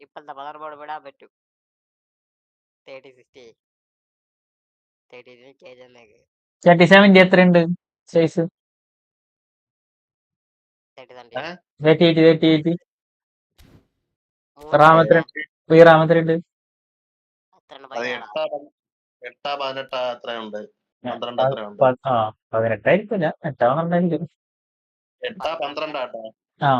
Speaker 2: ഇപ്പോഴത്തെ mother board വിടാൻ പറ്റും. 3060 30
Speaker 1: 37 എത്രയുണ്ട് സൈസ്? 38 റാം എത്രയുണ്ട്?
Speaker 6: അത് 8 18 അത്രയുണ്ട്, 12 അത്രയുണ്ട്.
Speaker 1: 18 8
Speaker 6: 8 12 ആട്ടോ.
Speaker 1: ആ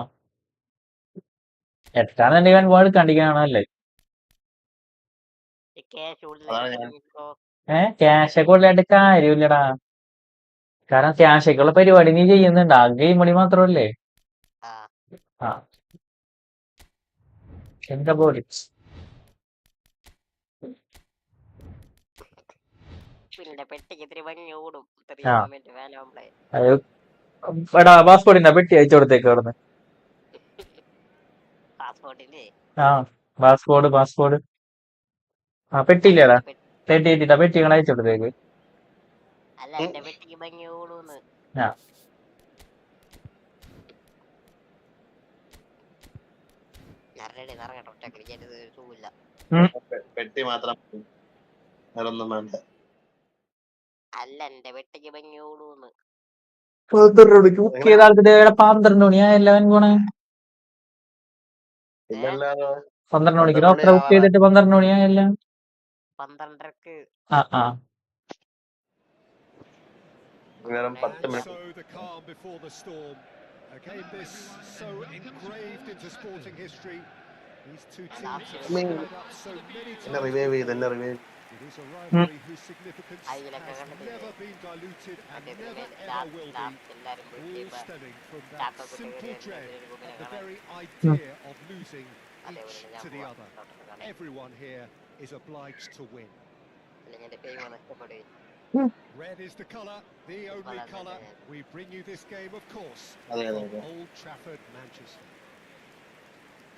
Speaker 1: 8 ഒരുപാട് കണ്ടിക്കാണല്ലേ.
Speaker 6: അതാണ് ഞാൻ
Speaker 1: ക്യാഷ് ഒക്കെ ഉള്ളതായിട്ട് കാര്യമില്ലടാ. കാരണം ക്യാഷ് ഒക്കെ ഉള്ള പരിപാടി നീ ചെയ്യുന്നുണ്ട്, ആ ഗെയിം കളി മാത്രമല്ലേ. ആ എന്താ പോലെ
Speaker 2: പിന്നെ പെട്ടിക്ക് ഇത്തിരി ഭംഗി ഓടും.
Speaker 1: ആ
Speaker 2: വേലാവുമ്പളേ
Speaker 1: അത് എടാ പാസ്പോർട്ടിന്റെ പെട്ടി അയച്ചു കൊടുത്തേക്ക് അവിടുന്ന്.
Speaker 2: പാസ്പോർട്ടിന്റെ
Speaker 1: ആ പാസ്പോർട്ട് ആ പെട്ടിയില്ലേടാ, 38 പെട്ടി നിങ്ങൾ അയച്ചു കൊടുത്തേക്ക്.
Speaker 2: അല്ല എന്റെ പെട്ടിക്ക് ഭംഗി ഓടൂന്ന്.
Speaker 1: ആ
Speaker 2: നിറങ്ങട്ടെ ഒറ്റ ക്രിക്കറ്റ് സുഖമില്ല.
Speaker 6: പെട്ടി മാത്രം വേറൊന്നും വേണ്ട.
Speaker 2: അല്ല എന്റെ പെട്ടിക്ക് ഭംഗി ഓടൂന്ന്.
Speaker 1: 12 മണിയായല്ലോ പോണേ.
Speaker 6: ഇല്ലല്ലോ
Speaker 1: 12 മണിക്ക് ഡോക്ടറെ ബുക്ക് ചെയ്തിട്ട് 12 മണിയായല്ലോ.
Speaker 2: 12:30
Speaker 1: ആ
Speaker 6: വെറും 10
Speaker 3: And
Speaker 6: minute.
Speaker 3: so the calm before the storm. A game this so engraved into sporting history. These two teams have squared up so many
Speaker 6: എന്നെ
Speaker 3: times
Speaker 6: റിവൈവ് ചെയ്ത്,
Speaker 3: before.
Speaker 6: എന്നെ revive.
Speaker 3: It is a rivalry whose significance
Speaker 2: I will
Speaker 3: has
Speaker 2: have
Speaker 3: never been diluted and
Speaker 2: മറ്റേ
Speaker 3: never
Speaker 2: last
Speaker 3: ever will be.
Speaker 2: എല്ലാരും
Speaker 3: All
Speaker 2: വിളിച്ചപ്പോ
Speaker 3: stemming from that
Speaker 2: ചാക്കൊക്കെ
Speaker 3: simple
Speaker 2: കയറി
Speaker 3: dread
Speaker 2: ഗുമിനെ
Speaker 3: of the
Speaker 2: കാണാൻ.
Speaker 3: very idea of losing
Speaker 2: അതേപോലെ
Speaker 3: each
Speaker 2: ഞാൻ
Speaker 3: to the
Speaker 2: പോവാം
Speaker 3: other.
Speaker 2: ഡോക്ടറെ കാണാൻ.
Speaker 3: Everyone here is obliged to win.
Speaker 2: അല്ലെങ്കിൽ എന്റെ പേര് നഷ്ടപ്പെടുകയും.
Speaker 3: Red is the colour, the only colour. We bring you this game, of course,
Speaker 6: അതെ
Speaker 3: from
Speaker 6: അതെ.
Speaker 3: Old Trafford, Manchester.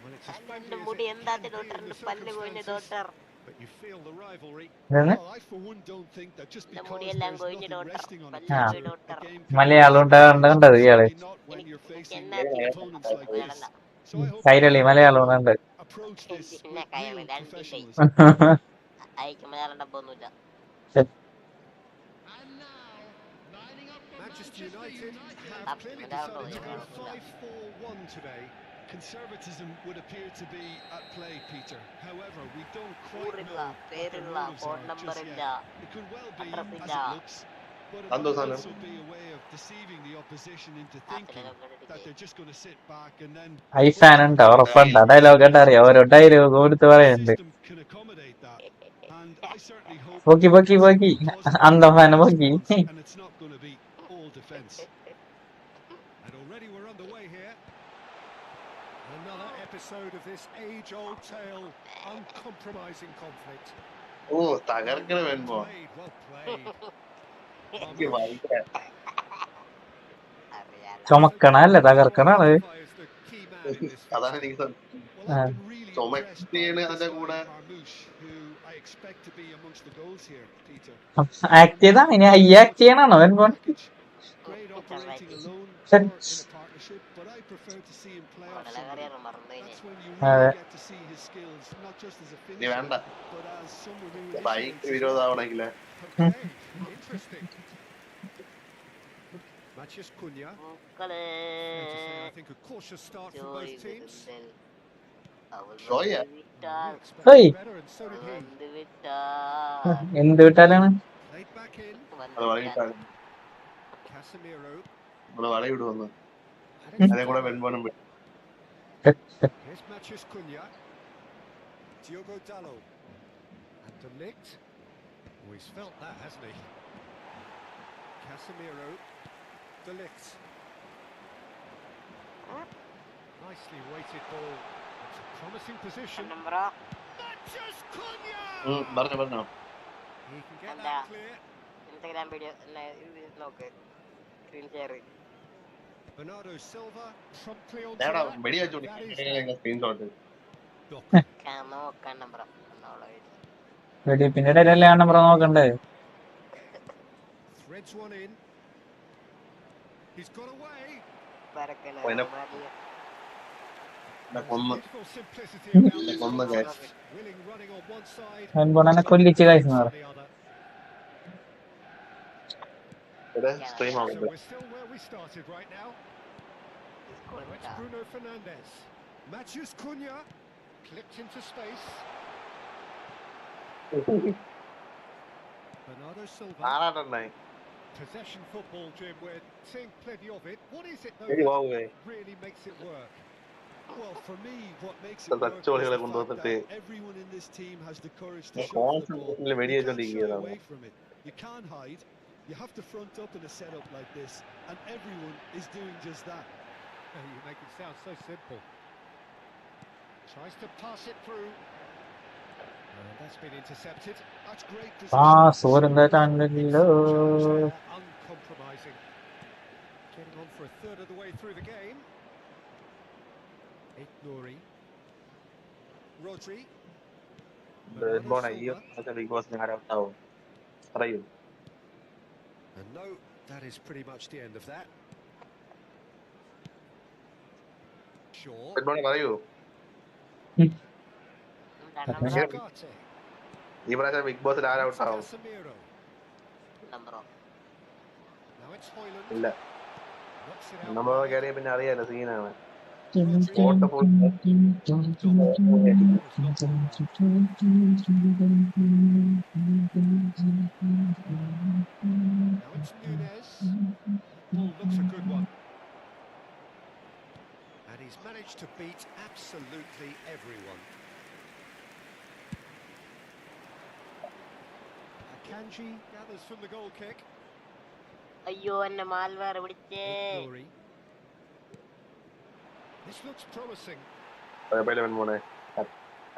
Speaker 3: Well, it's as
Speaker 2: എന്റെ
Speaker 3: friendly as
Speaker 2: മുടി
Speaker 3: it
Speaker 2: എന്താ
Speaker 3: can be in
Speaker 2: ഡോക്ടറിന്റെ
Speaker 3: the
Speaker 2: പല്ല് കൊഴിഞ്ഞ
Speaker 3: circumstances,
Speaker 2: doctor.
Speaker 3: but you feel the rivalry.
Speaker 4: Well, I for one don't think that just
Speaker 2: എന്റെ
Speaker 4: because
Speaker 2: മുടിയെല്ലാം
Speaker 4: there's
Speaker 2: കൊഴിഞ്ഞ
Speaker 4: nothing
Speaker 2: doctor.
Speaker 4: resting on a
Speaker 2: പല്ല്
Speaker 1: ആ
Speaker 2: പോയി
Speaker 4: Peter, a
Speaker 2: doctor.
Speaker 4: game can
Speaker 1: Malayalam
Speaker 4: lose its
Speaker 1: കണ്ടത്
Speaker 4: edge,
Speaker 1: ഇയാള്.
Speaker 4: certainly not when you're
Speaker 2: എനിക്ക്
Speaker 4: facing
Speaker 2: എന്നാ
Speaker 4: opponents like this.
Speaker 2: മലയാളമല്ല.
Speaker 4: So I hope
Speaker 1: Kairali
Speaker 4: the
Speaker 1: Malayalam
Speaker 4: players
Speaker 1: കണ്ട്.
Speaker 4: will approach this
Speaker 2: പിന്നെ
Speaker 4: with
Speaker 2: Kairali
Speaker 4: real
Speaker 2: രണ്ടിന്റെ
Speaker 4: professionalism.
Speaker 2: അയക്ക് മലയാളം ഡബ്ബൊന്നുമില്ല.
Speaker 7: And now, lining up for
Speaker 3: Manchester United have
Speaker 2: Up,
Speaker 3: clearly
Speaker 2: Ronaldo,
Speaker 3: decided to go
Speaker 2: Ronaldo.
Speaker 3: 5-4-1 today.
Speaker 4: Conservatism would appear to be at play, Peter. However, we don't quite
Speaker 2: ഊറില്ല,
Speaker 4: know what their
Speaker 2: പേരില്ല,
Speaker 4: motives
Speaker 2: phone
Speaker 4: are
Speaker 2: number
Speaker 4: just
Speaker 2: ഇല്ല,
Speaker 4: yet. It could well be
Speaker 2: address
Speaker 4: as
Speaker 2: ഇല്ല.
Speaker 4: it looks, but it might also be a way of deceiving the opposition into thinking that they're just going to sit back and then
Speaker 1: I fan ഉണ്ടോ? ഉറപ്പുണ്ടോ? Dialogue കേട്ടാ അറിയാം, ഓരോ dialogue കൊടുത്ത്
Speaker 4: the
Speaker 1: പറയുന്നുണ്ട്.
Speaker 4: system can accommodate that. And I certainly hope
Speaker 1: പോക്കി
Speaker 4: that it's
Speaker 1: പോക്കി
Speaker 4: a positive
Speaker 1: അന്ത fan പോക്കി.
Speaker 4: response and it's not going to be all defence.
Speaker 3: And already we're underway here. Another episode episode of this age-old tale, uncompromising conflict.
Speaker 6: ഓ തകർക്കണ വേണോ
Speaker 3: Well played.
Speaker 6: എനിക്ക് ഭയങ്കര
Speaker 2: അറിയാലോ.
Speaker 1: ചുമക്കണല്ലേ തകർക്കണാണ്.
Speaker 3: Identify as the key man in this
Speaker 6: അതാണ്
Speaker 3: fixture.
Speaker 6: എനിക്ക് സംശയം.
Speaker 4: Well, I've been really impressed by
Speaker 6: ചുമക്കാണ്
Speaker 4: this
Speaker 6: അതിന്റെ
Speaker 4: guy,
Speaker 6: കൂടെ
Speaker 4: Marmoush, who I expect to be amongst the goals here, Peter.
Speaker 1: Act ചെയ്താണ് ഇനി ഐ ആക്ട് ചെയ്യണോ വെൻബോൺ?
Speaker 4: Great operating alone
Speaker 1: Shit.
Speaker 4: or in a partnership, but I prefer to see him play off somebody.
Speaker 2: അറിയാൻ മറന്നു
Speaker 4: That's when you
Speaker 1: അതെ.
Speaker 4: really get to see his skills, not just as a
Speaker 6: നീ
Speaker 4: finisher,
Speaker 6: വേണ്ട
Speaker 4: but as someone who
Speaker 6: bike
Speaker 4: initiates his
Speaker 6: വിരോധമാണെങ്കിലേ
Speaker 3: Okay, interesting. Matches Cunha.
Speaker 2: പൂക്കള്
Speaker 3: Fair to say, I think a cautious start from both teams.
Speaker 6: ഷോയാ
Speaker 3: We
Speaker 1: Hey.
Speaker 3: expected better, and so did he.
Speaker 1: എന്ത് വിട്ടാലാണ്?
Speaker 3: Laid back in.
Speaker 6: അത് വളയിട്ടാണ്
Speaker 3: Casemiro.
Speaker 6: നമ്മള് വളയിടുവന്ന്
Speaker 3: And it's
Speaker 6: അതേ കൂടെ
Speaker 3: Cunha.
Speaker 6: വെൺപോണം
Speaker 3: Here's Matches Cunha. Diogo Dalot. And De Ligt. Oh, he's felt that, hasn't he? Casemiro. De Ligt. Nicely weighted ball. It's a promising position.
Speaker 2: നമ്പറോ
Speaker 3: Matches Cunha!
Speaker 6: പറഞ്ഞോ
Speaker 3: He can get
Speaker 2: And,
Speaker 3: that clear.
Speaker 2: Instagram video നോക്ക് screen share.
Speaker 3: Bernardo Silva promptly onto
Speaker 6: നേടാ
Speaker 3: that.
Speaker 6: വെടി
Speaker 3: That is that.
Speaker 6: Screenshot
Speaker 3: Doku.
Speaker 2: നോക്കാൻ നമ്പറോ എന്നോളെ
Speaker 1: വെടിപ്പിന്റെ ഇടയിലല്ലേ ആ number നോക്കണ്ടേ?
Speaker 3: Threads one in. He's got away.
Speaker 2: പരക്കല
Speaker 6: Bueno. കൊന്ന്
Speaker 3: Beautiful simplicity about this
Speaker 6: കൊന്ന്
Speaker 3: contest. Willing running on one side.
Speaker 1: വെൻബോണനെ കൊല്ലിച്ച് കഴിച്ചു.
Speaker 3: on the other.
Speaker 6: Stream
Speaker 3: So
Speaker 6: ആവുന്നത്
Speaker 3: we're still where we started right now. Now it's Bruno Fernandes. Matches Cunha. Clipped into space. Bernardo Silva.
Speaker 6: ആറാട്ടെണ്ണായി
Speaker 3: Possession football, Jim. We're seeing plenty of it. What is it though
Speaker 6: വെടി
Speaker 3: that
Speaker 6: പോവേ
Speaker 3: really makes it work?
Speaker 4: Well, for me, what makes it work is
Speaker 6: തച്ചോളികളെ
Speaker 4: the fact
Speaker 6: കൊണ്ടുവന്നിട്ട്
Speaker 4: that everyone in this team has the courage to show the ball.
Speaker 6: കോൺസെൻട്രേഷനിൽ വെടി
Speaker 4: You can't shy
Speaker 6: വെച്ചോണ്ടിരിക്കുകയാണ്
Speaker 4: away from it. You can't hide. You have to front up in a setup like this, and everyone is doing just that.
Speaker 3: Oh, you make it sound so simple. Tries to pass it through. And that's been intercepted.
Speaker 4: That's great
Speaker 1: Pass
Speaker 4: position.
Speaker 1: over in that
Speaker 3: Excellent
Speaker 1: angle.
Speaker 3: challenge there, uncompromising. Getting on for a third of the way through the game. Nouri. Rodri.
Speaker 6: വെൺപോണ ഈ big boss ആരാവും പറയൂ
Speaker 3: And no, that is pretty much the end of that. Sure.
Speaker 6: വെൺപോണ പറയൂ
Speaker 3: Vakkotty.
Speaker 6: ഈ പ്രാവശ്യം big ബോസിൽ ആരൗട്ടാവും
Speaker 3: Casemiro.
Speaker 2: നമ്പറോ
Speaker 3: Now it's Hoyland.
Speaker 6: ഇല്ല
Speaker 3: Knocks it out
Speaker 6: നമ്മൾ
Speaker 3: wide.
Speaker 6: കയറിയ പിന്നെ അറിയാലോ സീനാണ്
Speaker 3: Rodri.
Speaker 6: Photo full
Speaker 3: Now it's Nunes. Ball looks a good one. And he's managed to beat absolutely everyone. Akanji gathers from the goal kick.
Speaker 2: അയ്യോ എന്നെ മാൽവേർ പിടിച്ചേ.
Speaker 3: Nouri. This looks promising.
Speaker 6: കുഴപ്പമില്ല വെൺപോണെ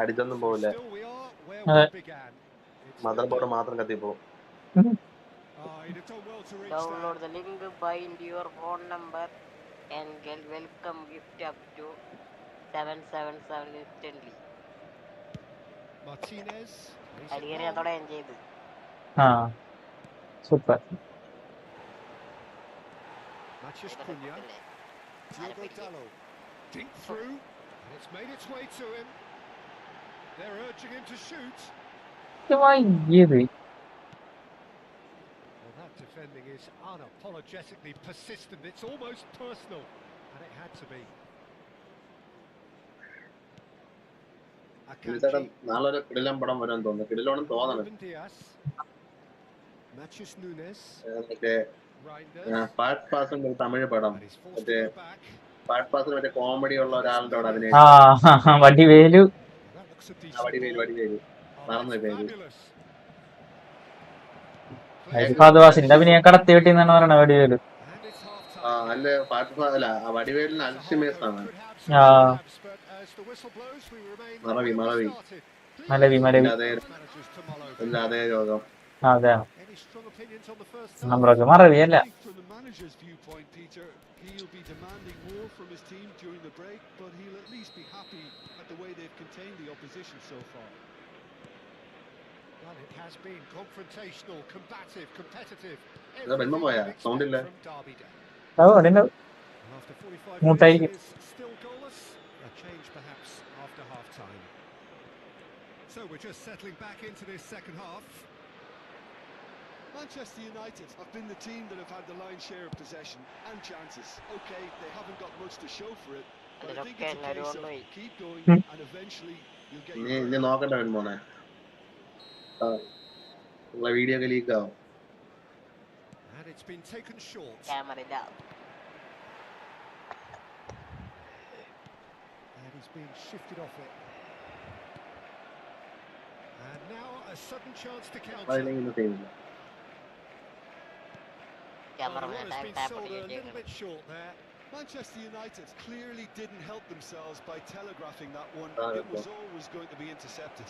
Speaker 6: അടിച്ചൊന്നും പോവില്ല
Speaker 3: Still we are where we began. It's
Speaker 6: motherboard മാത്രം കത്തിപ്പോവും
Speaker 3: he'd have done well to reach
Speaker 2: download
Speaker 3: that.
Speaker 2: The link bind your phone number and get welcome gift up to 777 instantly.
Speaker 3: Martinez. Plays it
Speaker 2: അടിയറിയാത്തോടെ
Speaker 3: long.
Speaker 2: ഞാൻ ചെയ്ത്.
Speaker 1: ആ super.
Speaker 3: Matches Cunha. Diogo Dalot. Dink through. And it's made its way to him. They're urging him to shoot.
Speaker 1: ഇത്
Speaker 3: Well, that defending is unapologetically persistent. It's almost personal. And it had to be.
Speaker 6: ചേട്ടൻ
Speaker 3: Akanji.
Speaker 6: നാളെ ഒരു കിടിലം പടം വരാൻ തോന്നുന്നു കിടിലോണം തോന്നണം
Speaker 3: Ruben Diaz. Matches Nunes.
Speaker 6: മറ്റേ
Speaker 3: Reinders.
Speaker 6: പാട്ട് പാസിന്റെ ഒരു തമിഴ് പടം
Speaker 3: And he's forced to
Speaker 6: മറ്റേ
Speaker 3: go back.
Speaker 6: പാട്ട് പാസിന് മറ്റേ കോമഡി ഉള്ള ഒരാളുടെ അവിടെ
Speaker 1: ആ
Speaker 6: അഭിനയിച്ചു
Speaker 1: വടിവേലു.
Speaker 3: That looks a
Speaker 6: ആ
Speaker 3: decent
Speaker 6: Vadivelu
Speaker 3: ball.
Speaker 6: Vadivelu
Speaker 3: Oh,
Speaker 6: മറന്നു
Speaker 3: that's
Speaker 6: പേര്
Speaker 3: fabulous.
Speaker 1: ഫാദവാസിന്റെ അഭിനയം കടത്തി വെട്ടിന്നാണ് പറയണത് വടിവേലു.
Speaker 3: And it's
Speaker 6: ആ
Speaker 3: half-time.
Speaker 6: അല്ല പാട്ട് അല്ല ആ വടിവേലിന് അൽഷിമേഴ്സ് ആണ്
Speaker 3: Could have some
Speaker 1: Ah.
Speaker 3: collapse, but As the whistle blows, we remain
Speaker 6: Maravi,
Speaker 3: where we
Speaker 6: Maravi.
Speaker 3: started.
Speaker 1: Maravi, Maravi.
Speaker 3: Managers to mull over.
Speaker 6: ഇല്ലാതെ രോഗം.
Speaker 1: അതാണ്
Speaker 3: Any strong opinions on the first half?
Speaker 1: നമ്മളൊക്കെ മറവി അല്ല.
Speaker 4: I think from the manager's viewpoint, Peter, he'll be demanding more from his team during the break, but he'll at least be happy at the way they've contained the opposition so far.
Speaker 3: Well, it has been confrontational, combative, competitive.
Speaker 6: ഇതാ വെള്ളം പോയാ? Sound ഇല്ല.
Speaker 3: From Derby Day.
Speaker 1: അവിടെ
Speaker 3: And after 45
Speaker 1: മൂട്ടായിരിക്കും.
Speaker 3: minutes, it is still goalless. A change perhaps after half-time. So we're just settling back into this second half.
Speaker 4: Manchester United have been the team that have had the lion's share of possession and chances. Okay, they haven't got much to show for it, but I think it's a case of keep going and eventually you'll get your
Speaker 6: ഇനി നോക്കണ്ട മോനെ. ഉള്ള video ഒക്കെ leak ആവും.
Speaker 3: And it's been taken short.
Speaker 2: Camera down.
Speaker 3: And he's been shifted off it. And now a sudden chance to counter.
Speaker 6: അതിലെങ്കിൽ ഇന്ന് ചെയ്യുന്നില്ല.
Speaker 2: Camera
Speaker 3: Well,
Speaker 2: man
Speaker 3: has
Speaker 2: tap
Speaker 3: been
Speaker 2: tap
Speaker 3: sold a
Speaker 2: ചെയ്തേക്കണം.
Speaker 3: little bit short there.
Speaker 4: Manchester United clearly didn't help themselves by telegraphing that one.
Speaker 6: Ah,
Speaker 4: It was always going to be intercepted.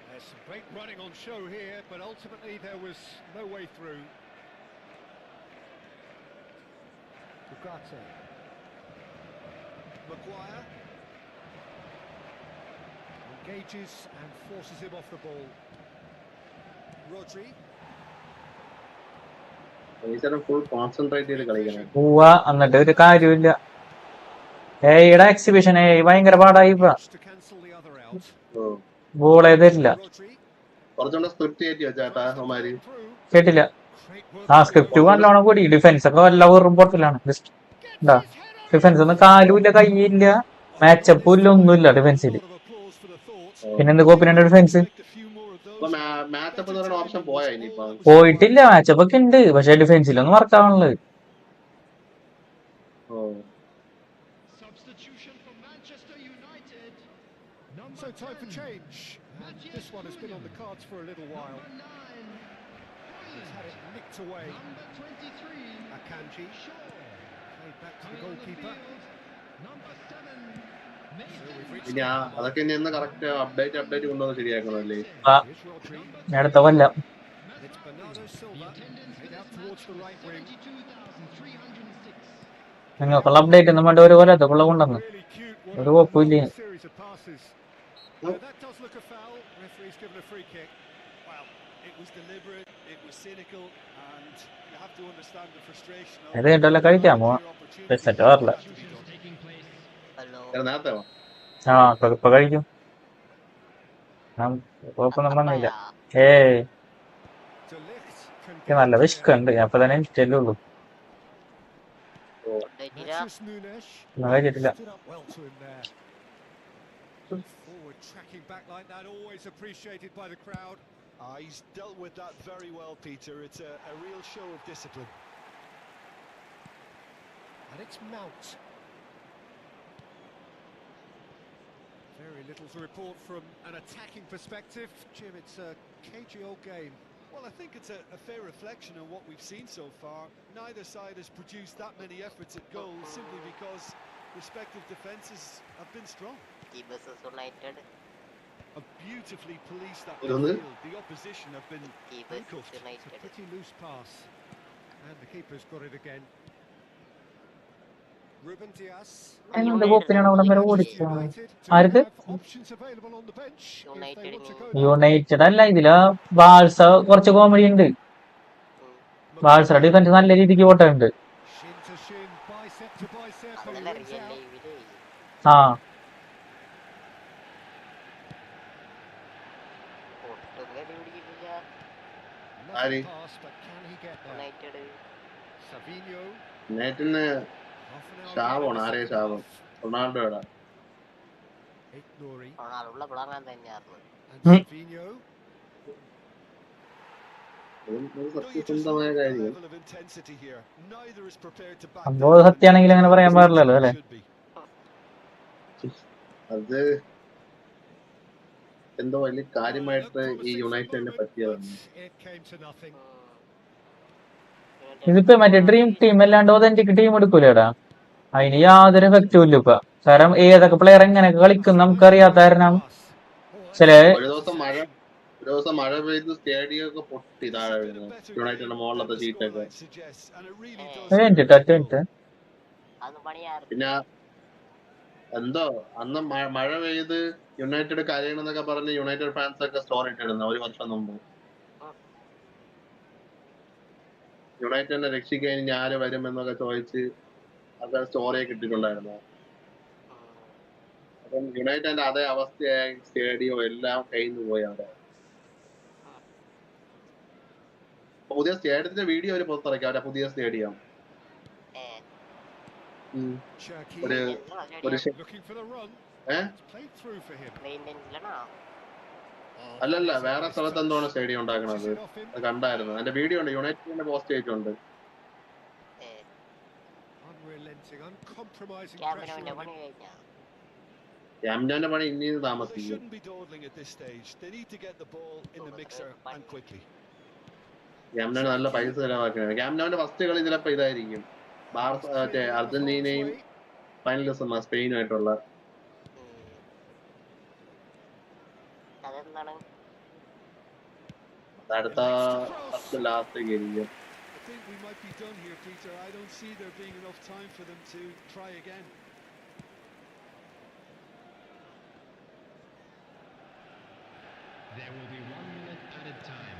Speaker 3: There's some great running on show here, but ultimately there was no way through. Buildup.
Speaker 4: Maguire,
Speaker 3: Engages and forces him off the ball.
Speaker 4: Rodri,
Speaker 6: ഈശ്വരൻ full concentrate ചെയ്ത് കളിക്കണം.
Speaker 1: പോവാ എന്നിട്ട് ഒരു കാര്യമില്ല. ഇവിടെ exhibition ഭയങ്കര പാടായി ഇപ്പൊ.
Speaker 3: To cancel the other out.
Speaker 1: Ball തരില്ല.
Speaker 3: Rodri.
Speaker 6: കുറച്ചുകൂടെ സ്ക്രിപ്റ്റ് കയറ്റി വെച്ചാട്ടാ അവന്മാര്.
Speaker 1: കേട്ടില്ല.
Speaker 3: Great work.
Speaker 1: ആ സ്ക്രിപ്റ്റ് നല്ലോണം കൂടി. ഡിഫൻസ് ഒക്കെ വല്ല വെറും പുറത്തിലാണ്. എന്താ ഡിഫൻസ് ഒന്നും കാലുമില്ല കൈയില്ല മാച്ചപ്പും ഇല്ല ഒന്നുമില്ല ഡിഫൻസിൽ.
Speaker 3: Lot of applause for the thought.
Speaker 1: പിന്നെന്ത് കോപ്പിനുണ്ട് defence
Speaker 4: make a few more of those.
Speaker 6: ഇപ്പൊ മാച്ചപ്പ് എന്ന് പറയുന്ന ഓപ്ഷൻ പോയാ ഇനിയിപ്പോ.
Speaker 1: പോയിട്ടില്ല. മാച്ചപ്പ് ഒക്കെ ഉണ്ട് പക്ഷെ ഡിഫൻസിലൊന്നും വർക്കാവുള്ളത്.
Speaker 7: Substitution for Manchester United.
Speaker 3: So time for change. And this one has been on the cards for a little while.
Speaker 7: Number 9.
Speaker 3: He's had it nicked away.
Speaker 7: Number 23.
Speaker 3: Akanji.
Speaker 7: Shaw.
Speaker 3: Played back to the
Speaker 7: Coming on the
Speaker 3: goalkeeper.
Speaker 7: field. Number 7.
Speaker 3: So
Speaker 7: Mason.
Speaker 3: we've reached
Speaker 6: ഇനി അതൊക്കെ ഇനി എന്ന് correct update കൊണ്ടുവന്ന് ശരിയാക്കണമല്ലേ.
Speaker 1: ആ
Speaker 3: Here's Rodri.
Speaker 1: അടുത്ത കൊല്ലം
Speaker 3: It's Bernardo Silva. Played out towards the right wing.
Speaker 7: 72,306.
Speaker 1: നിങ്ങൾക്കുള്ള update ഒന്നും വേണ്ട. ഒരു കൊല്ലത്തെ കൊള്ള കൊണ്ടുവന്നു
Speaker 3: Really cute.
Speaker 1: ഒരു
Speaker 3: What a
Speaker 1: കുഴപ്പമില്ല.
Speaker 3: lovely series of passes. No, that does look a foul. Referee's given a free kick.
Speaker 4: Well, it was deliberate, it was cynical, and you have to understand the frustration of
Speaker 1: ഇത് കേട്ടല്ല കഴിക്കാമോ set ആറില്ല.
Speaker 7: Substitutions taking place.
Speaker 2: Hello.
Speaker 6: നേരത്തെ വാ.
Speaker 1: ആ ഇപ്പൊ കഴിക്കും. കുഴപ്പമൊന്നും വന്നില്ല.
Speaker 3: De Ligt can
Speaker 1: എനിക്ക് നല്ല വിഷ്കുണ്ട്. അപ്പൊ തന്നെ ചെല്ലുള്ളൂ.
Speaker 3: Matheus Nunes.
Speaker 1: ഒന്നും കഴിച്ചിട്ടില്ല.
Speaker 3: Stood up well to him there. Forward tracking back like that, always appreciated by the crowd.
Speaker 4: he's dealt with that very well, Peter. It's a real show of discipline.
Speaker 3: And it's Mount. Very little to report from an attacking perspective. Jim, it's a cagey old game.
Speaker 4: Well, I think it's a fair reflection on what we've seen so far. Neither side has produced that many efforts at goal simply because respective defences have been strong.
Speaker 2: versus United.
Speaker 4: Have beautifully policed that
Speaker 6: Don't they?
Speaker 4: midfield. The opposition have been
Speaker 2: versus
Speaker 4: handcuffed.
Speaker 3: It's a
Speaker 2: United.
Speaker 3: pretty loose pass. And the keeper's got it again. Ruben Dias.
Speaker 1: അതിനെന്താ കോപ്പിനാണ് അവിടെ വരെ ഓടിച്ചത്?
Speaker 3: United do
Speaker 1: arc?
Speaker 3: have options available on the bench if
Speaker 2: United
Speaker 3: they want to go.
Speaker 1: United അല്ല ഇതില് Barca കുറച്ച് comedy ഉണ്ട്. Barca defence നല്ല രീതിക്ക് ഓട്ടമുണ്ട്.
Speaker 3: Shin to shin, bicep to bicep, and
Speaker 2: അതല്ല
Speaker 3: he wins
Speaker 2: റിയൽ
Speaker 3: out.
Speaker 2: ലൈവില്
Speaker 1: ആ
Speaker 2: ഒട്ടും കണ്ടുപിടിക്കില്ല.
Speaker 6: ആര്?
Speaker 3: Lovely pass, but can he get there?
Speaker 2: United
Speaker 3: Savinho.
Speaker 6: നെറ്റിന്
Speaker 3: Half an hour
Speaker 6: ശാപമാണ്.
Speaker 3: in the
Speaker 6: ആരെയും
Speaker 3: second
Speaker 6: ശാപം.
Speaker 3: half.
Speaker 6: റൊണാൾഡോയുടെ.
Speaker 3: Ignori
Speaker 2: റൊണാൾഡോ വിളങ്ങാൻ തന്നെയായിരുന്നു.
Speaker 3: and Savinho.
Speaker 6: ഒരു
Speaker 4: Don't you just
Speaker 6: സത്യസന്ധമായ
Speaker 4: love the
Speaker 6: കാര്യം.
Speaker 4: level of intensity here? Neither is prepared to back
Speaker 1: സംഭവം
Speaker 4: down.
Speaker 1: സത്യമാണെങ്കിൽ അങ്ങനെ പറയാൻ പാടില്ലല്ലോ അല്ലെ.
Speaker 4: Should be.
Speaker 6: അത് എന്തോ വലിയ കാര്യമായിട്ട് ഈ യുണൈറ്റഡിനെ പറ്റിയതാണ്.
Speaker 3: It came to nothing.
Speaker 1: ഇതിപ്പോ മറ്റേ ഡ്രീം ടീം അല്ലാണ്ട് ഒതന്റിക് ടീം എടുക്കൂലേടാ. അതിന് യാതൊരു എഫക്റ്റും ഇല്ല ഇപ്പൊ. കാരണം ഏതൊക്കെ പ്ലെയർ എങ്ങനെയൊക്കെ കളിക്കും നമുക്കറിയാത്ത കാരണം ചില
Speaker 6: ഒരു ദിവസം മഴ പെയ്ത് സ്റ്റേഡിയം ഒക്കെ പൊട്ടി താഴെ വീണ്. യുണൈറ്റഡിന്റെ മുകളിലത്തെ ഷീറ്റൊക്കെ.
Speaker 1: മിനിറ്റ്
Speaker 2: അത് പണിയായിരുന്നു.
Speaker 6: പിന്നെ എന്തോ അന്ന് മഴ പെയ്ത് യുണൈറ്റഡ് കരയണമെന്നൊക്കെ പറഞ്ഞ് യുണൈറ്റഡ് ഫാൻസ് ഒക്കെ സ്റ്റോറി ഇട്ടിരുന്നു 1 വർഷം മുമ്പ്. യുണൈറ്റഡിനെ രക്ഷിക്കാൻ ഇനി ആര് വരും എന്നൊക്കെ ചോദിച്ച് അത് സ്റ്റോറിയൊക്കെ ഇട്ടിട്ടുണ്ടായിരുന്നു. അപ്പം യുണൈറ്റഡിന്റെ അതേ അവസ്ഥയായി സ്റ്റേഡിയം എല്ലാം കഴിഞ്ഞു പോയി അവിടെ. പുതിയ സ്റ്റേഡിയത്തിന്റെ വീഡിയോ അവര് പുറത്തിറക്കി, അവരുടെ പുതിയ സ്റ്റേഡിയം. ഒരു അല്ലല്ല, വേറെ സ്ഥലത്ത് എന്താണ് സ്റ്റേഡിയം ഉണ്ടാക്കണത്. അത് കണ്ടായിരുന്നു, അതിന്റെ വീഡിയോ ഉണ്ട്, യുണൈറ്റഡിന്റെ പോസ്റ്റ് ചെയ്തിട്ടുണ്ട്. ക്യാമ്പിന്റെ പണി ഇനിയും താമസിക്കും. ക്യാമ്പിന് നല്ല പൈസ ചെലവാക്കുകയാണ്. ക്യാമ്പിന്റെ ഫസ്റ്റ് കളി ചിലപ്പോ ഇതായിരിക്കും, അർജന്റീനയും ഫൈനലിസം സ്പെയിനുമായിട്ടുള്ള. അടുത്ത ഫസ്റ്റ് ലാസ്റ്റ് ആയിരിക്കും.
Speaker 7: There will be 1 minute added time.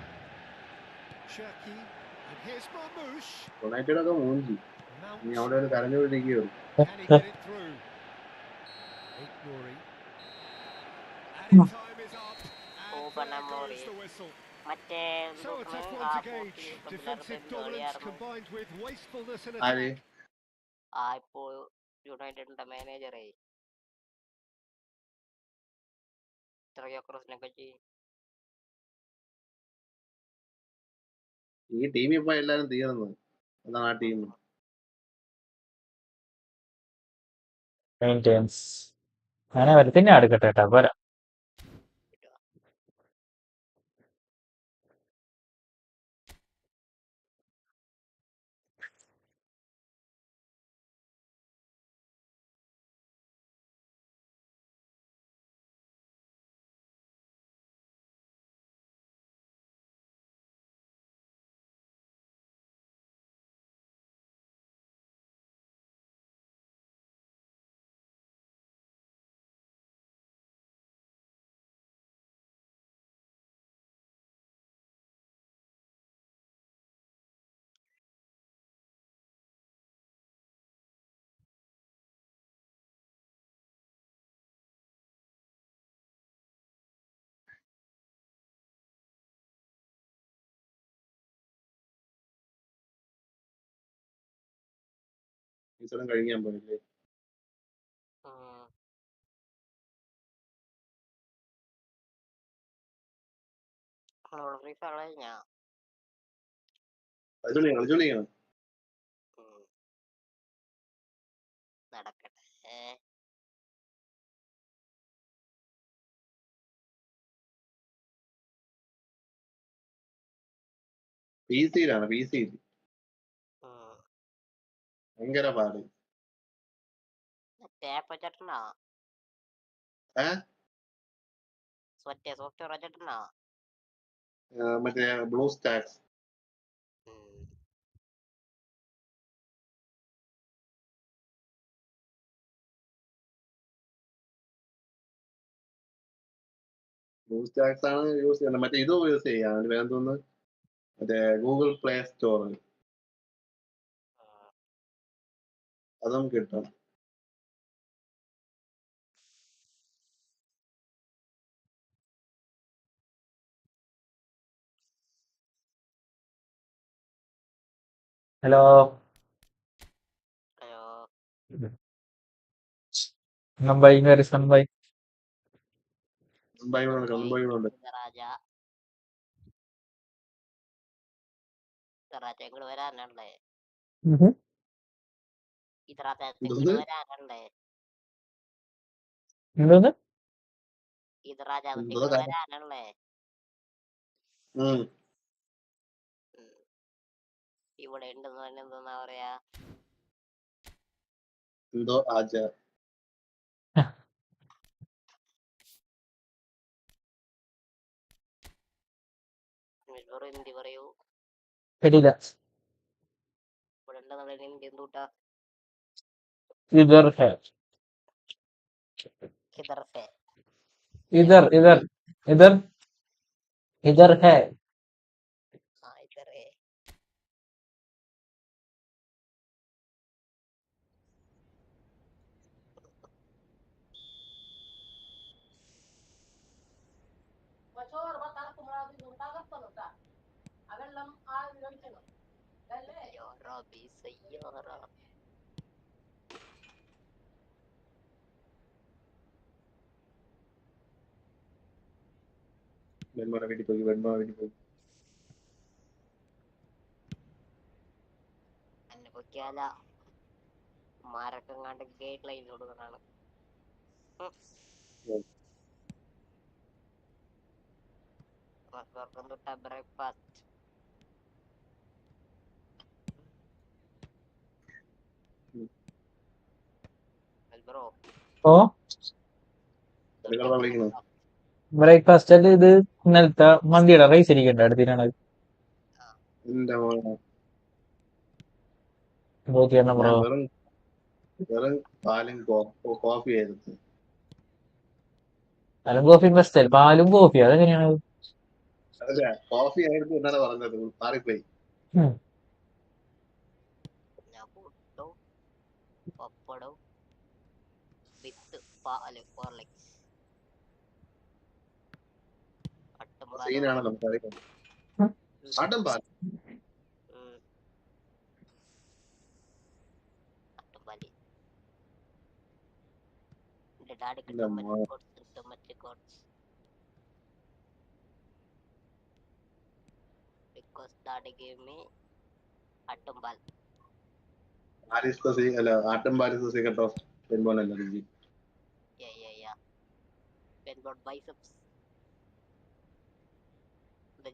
Speaker 6: United ഒക്കെ മൂഞ്ചി, ഇനി അവിടെ ഒരു കരഞ്ഞു പിടിക്കുകയുള്ളൂ.
Speaker 2: മറ്റേ ഇപ്പോ യുണൈറ്റഡിന്റെ മാനേജറെ
Speaker 6: ഈ ടീം ഇപ്പൊ എല്ലാരും തീർന്നു. അതാണ് ആ ടീം.
Speaker 1: മെയിൻറ്റെയിൻസ് അങ്ങനെ വരത്തിന്നെ അടുക്കട്ടെ കേട്ടോ, പോരാ.
Speaker 6: ഈശ്വരൻ കഴിക്കാൻ പോയില്ലേ?
Speaker 2: നടക്കട്ടെ.
Speaker 6: PC-യിലാണ്, PC ഭയങ്കര പാട്.
Speaker 2: സോഫ്റ്റ്വെയർ വെച്ചിട്ടുണ്ടോ?
Speaker 6: മറ്റേ ബ്ലൂ സ്റ്റാക്സ്. ബ്ലൂ സ്റ്റാക്സ് ആണ് യൂസ് ചെയ്യുന്നത്. മറ്റേ ഇത് യൂസ് ചെയ്യാം, അതിന് വേറെ തോന്നുന്നു, മറ്റേ ഗൂഗിൾ പ്ലേ സ്റ്റോർ, അതും കിട്ടും.
Speaker 1: ഹലോ നമ്പൈ സൺബൈ
Speaker 6: ഉണ്ട്.
Speaker 2: ഇങ്ങോട്ട് വരാനല്ലേ?
Speaker 1: എന്തോന്ന്
Speaker 2: വരാനല്ലേ? ഇവിടെ ഉണ്ടെന്ന് തന്നെ എന്താ പറയാ,
Speaker 6: എന്തോ ആച
Speaker 2: ഹിന്ദി പറയൂ.
Speaker 1: കേട്ടില്ല.
Speaker 2: ഇവിടെ ഉള്ള നാളെ ഹിന്ദി എന്തൂട്ടാ?
Speaker 1: ഇതർ ഹേ
Speaker 2: കിതർ സേ
Speaker 1: ഇതർ ഇതർ ഇതർ ഇതർ ഹേ.
Speaker 2: ഇതറേ.
Speaker 6: വെൺമോടെ വീട്ടിൽ പോയി വെൺമോടെ വീട്ടിൽ പോയി.
Speaker 2: എന്നെ പൊക്കിയാല മാരക്കെങ്ങാണ്ട് ഗേറ്റ് ലൈൻ കൊടുക്കുന്നതാണ്. Breakfast bro.
Speaker 1: ഓ
Speaker 6: വിളിക്കുന്നു.
Speaker 1: ബ്രേക്ക്ഫാസ്റ്റ് അല്ല ഇത്. ഇന്നലത്തെ മന്തിയുടെ റൈസ് ഇരിക്കണ്ട അടുത്തിനാണ്
Speaker 6: എന്റെ മോനെ
Speaker 1: നോക്കിയാണ്
Speaker 6: ഞാൻ
Speaker 1: ബ്രോ.
Speaker 6: വെറും പാലും കോഫി ആയിരുന്നു.
Speaker 1: പാലും കോഫി ബെസ്റ്റ്. പാലും കോഫി അതെങ്ങനെയാണ്?
Speaker 6: അല്ല കോഫി ആയിരുന്നു എന്നാണ് പറഞ്ഞത്, മാറിപ്പോയി.
Speaker 2: പുട്ടോ പപ്പടം വിത്ത് പാല് ഹോർലിക്സ്
Speaker 6: സീനാണ് സംസാരിക്കുന്നത്. ആട്ടും പാൽ
Speaker 2: അട്ടുംപാലി. എന്റെ ഡാഡിക്ക് ടൊമാറ്റോ കോട്സ് because daddy gave me അട്ടുംപാൽ.
Speaker 6: ആട്ടും പാൽ സീക്രട്ട് ഓഫ് വെൺമോൻ എനർജി.
Speaker 2: വെൺമോൻ ബൈസെപ്സ്.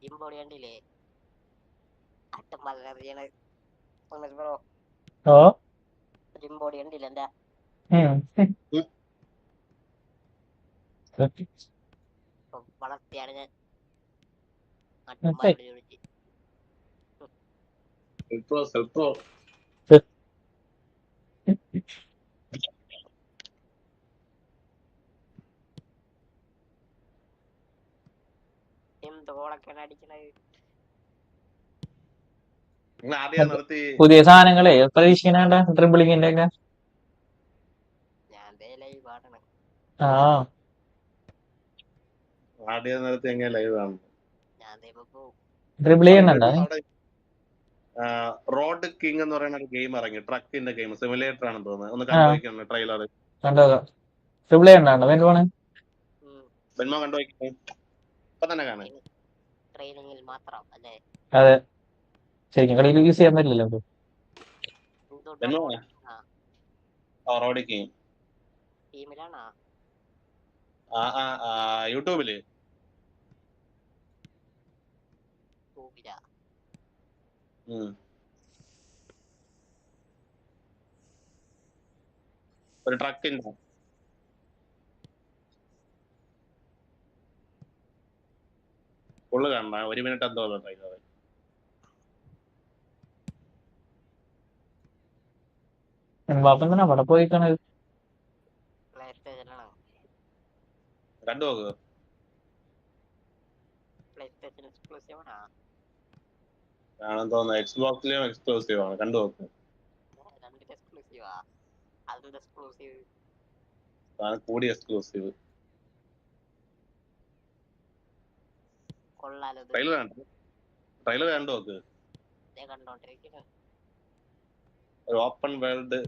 Speaker 2: ജിം ബോഡി കണ്ടില്ലേ? അട്ടുംപാൽ എനർജിയാണ് ബ്രോ.
Speaker 1: ഓ
Speaker 2: ജിം ബോഡി കണ്ടില്ല എന്താ? വളർത്തിയാണ് ഞാൻ അട്ടുംപാലോട് ചോദിച്ചു. എന്ത് ഗോളൊക്കെയാണ് അടിക്കണത്?
Speaker 6: ആദ്യം നിർത്തി.
Speaker 1: പുതിയ സാധനങ്ങളെ പരീക്ഷിക്കാനാണ്ട ഡ്രിബിളിങ്ങിന്റെ ഒക്കെ.
Speaker 2: ഞാൻ ലൈവ് പാടണം.
Speaker 6: ആദ്യം നിർത്തി എങ്ങനെ ലൈവ് ആണ്.
Speaker 2: ഞാൻ
Speaker 1: ഡ്രിബിൾ ചെയ്യണ്ട.
Speaker 6: റോഡ് കിങ് എന്ന് പറയുന്ന ഒരു ഗെയിം ഇറങ്ങി, ട്രക്കിന്റെ ഗെയിം, സിമുലേറ്റർ ആണെന്ന് തോന്നുന്നത്. ഒന്ന് കണ്ടുപോയിക്കണം ട്രെയിലർ.
Speaker 1: ഡ്രിബിൾ ചെയ്യണ്ടാണ് വേണ്ടതാണ്.
Speaker 6: വെൺമോ കണ്ടുപോയിക്കോ, ഇപ്പൊ തന്നെ കാണാൻ.
Speaker 2: ട്രെയിനിങ്ങിൽ മാത്രം അല്ലേ?
Speaker 1: അതെ, ശരിക്കും കളിയിൽ യൂസ് ചെയ്യാൻ പറ്റില്ലല്ലോ.
Speaker 6: റോഡ് കിങ്
Speaker 2: ടീമിലാണോ?
Speaker 6: യൂട്യൂബില്. ഒരു ട്രക്കിന്റെ ഫുള്ള് കാണണം. 1 മിനിറ്റ് എന്തോ ട്രെയിലർ.
Speaker 1: എംബാപ്പെ എന്തിനാ അവിടെ പോയിക്കണത്?
Speaker 6: കണ്ടു നോക്കുക. ആണെന്ന് തോന്നുന്നു. എക്സ്ബോക്സിലും എക്സ്ക്ലൂസീവ് ആണ്. കണ്ടു നോക്കുക. കൂടി എക്സ്ക്ലൂസീവ്. ട്രെയിലർ കണ്ടു നോക്ക്. ഒരു ഓപ്പൺ വേൾഡ്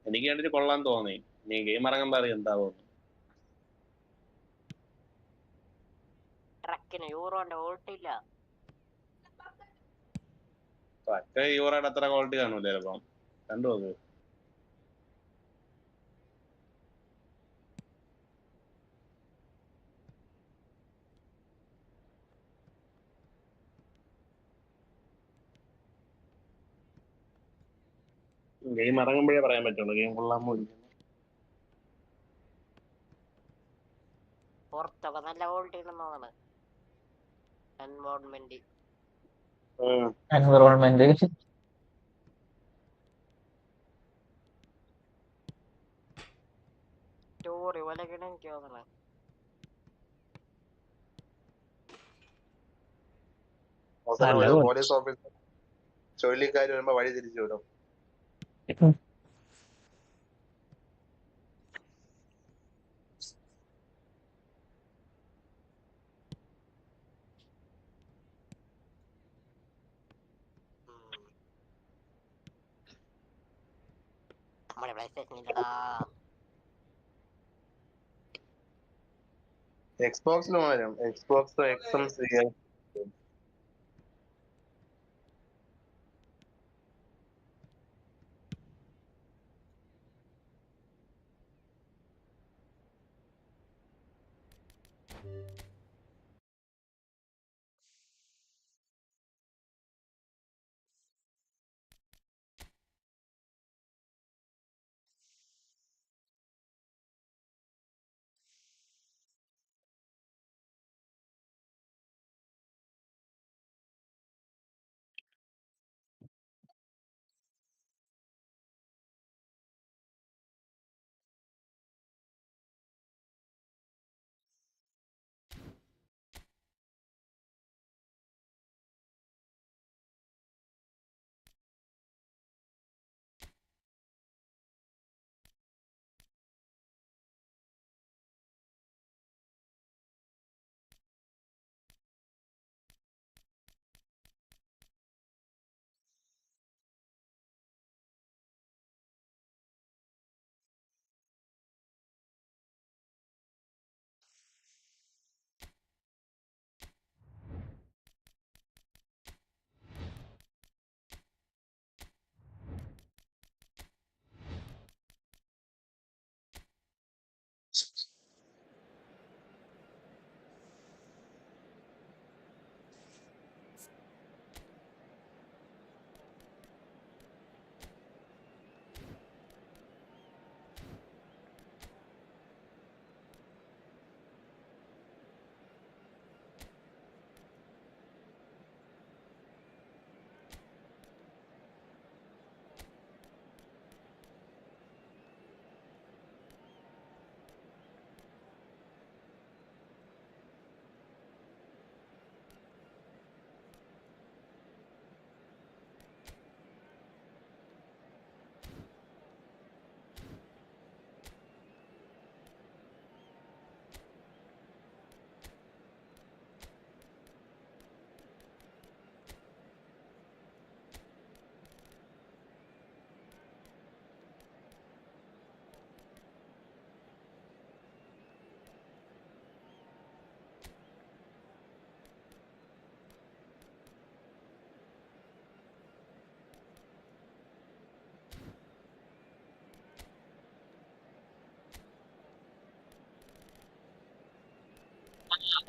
Speaker 6: എനിക്ക് കണ്ടിട്ട് കൊള്ളാൻ തോന്നി. നീ ഗെയിം ഇറങ്ങാൻ പറയും എന്താവും. യൂറോയുടെ അത്ര ക്വാളിറ്റി കാണൂല ചിലപ്പം. കണ്ടു നോക്ക്. ഗെയിം ഇറങ്ങുമ്പോഴേ പറയാൻ പറ്റുള്ളൂ. ഗെയിം കൊള്ളാമോ
Speaker 2: പുറത്തൊക്കെ നല്ല ക്വാളിറ്റി ഉണ്ടെന്നാണ് എൻവോൺമെന്റ്.
Speaker 1: എൻവറോൺമെന്റ്
Speaker 2: സ്റ്റോറി പോലെയൊക്കെയാണ് എനിക്ക് തോന്നുന്നത്.
Speaker 6: അവസാനം
Speaker 1: നല്ല
Speaker 6: ഒരു
Speaker 1: പോലെ.
Speaker 6: പോലീസ് ഓഫീസർ ചുഴലിക്കാര് വരുമ്പോ വഴി തിരിച്ചു വിടും.
Speaker 2: നമ്മുടെ പ്ലേ സ്റ്റേഷൻ ഇല്ലടാ.
Speaker 6: എക്സ്ബോക്സിലും വരും. എക്സ്ബോക്സ് എക്സും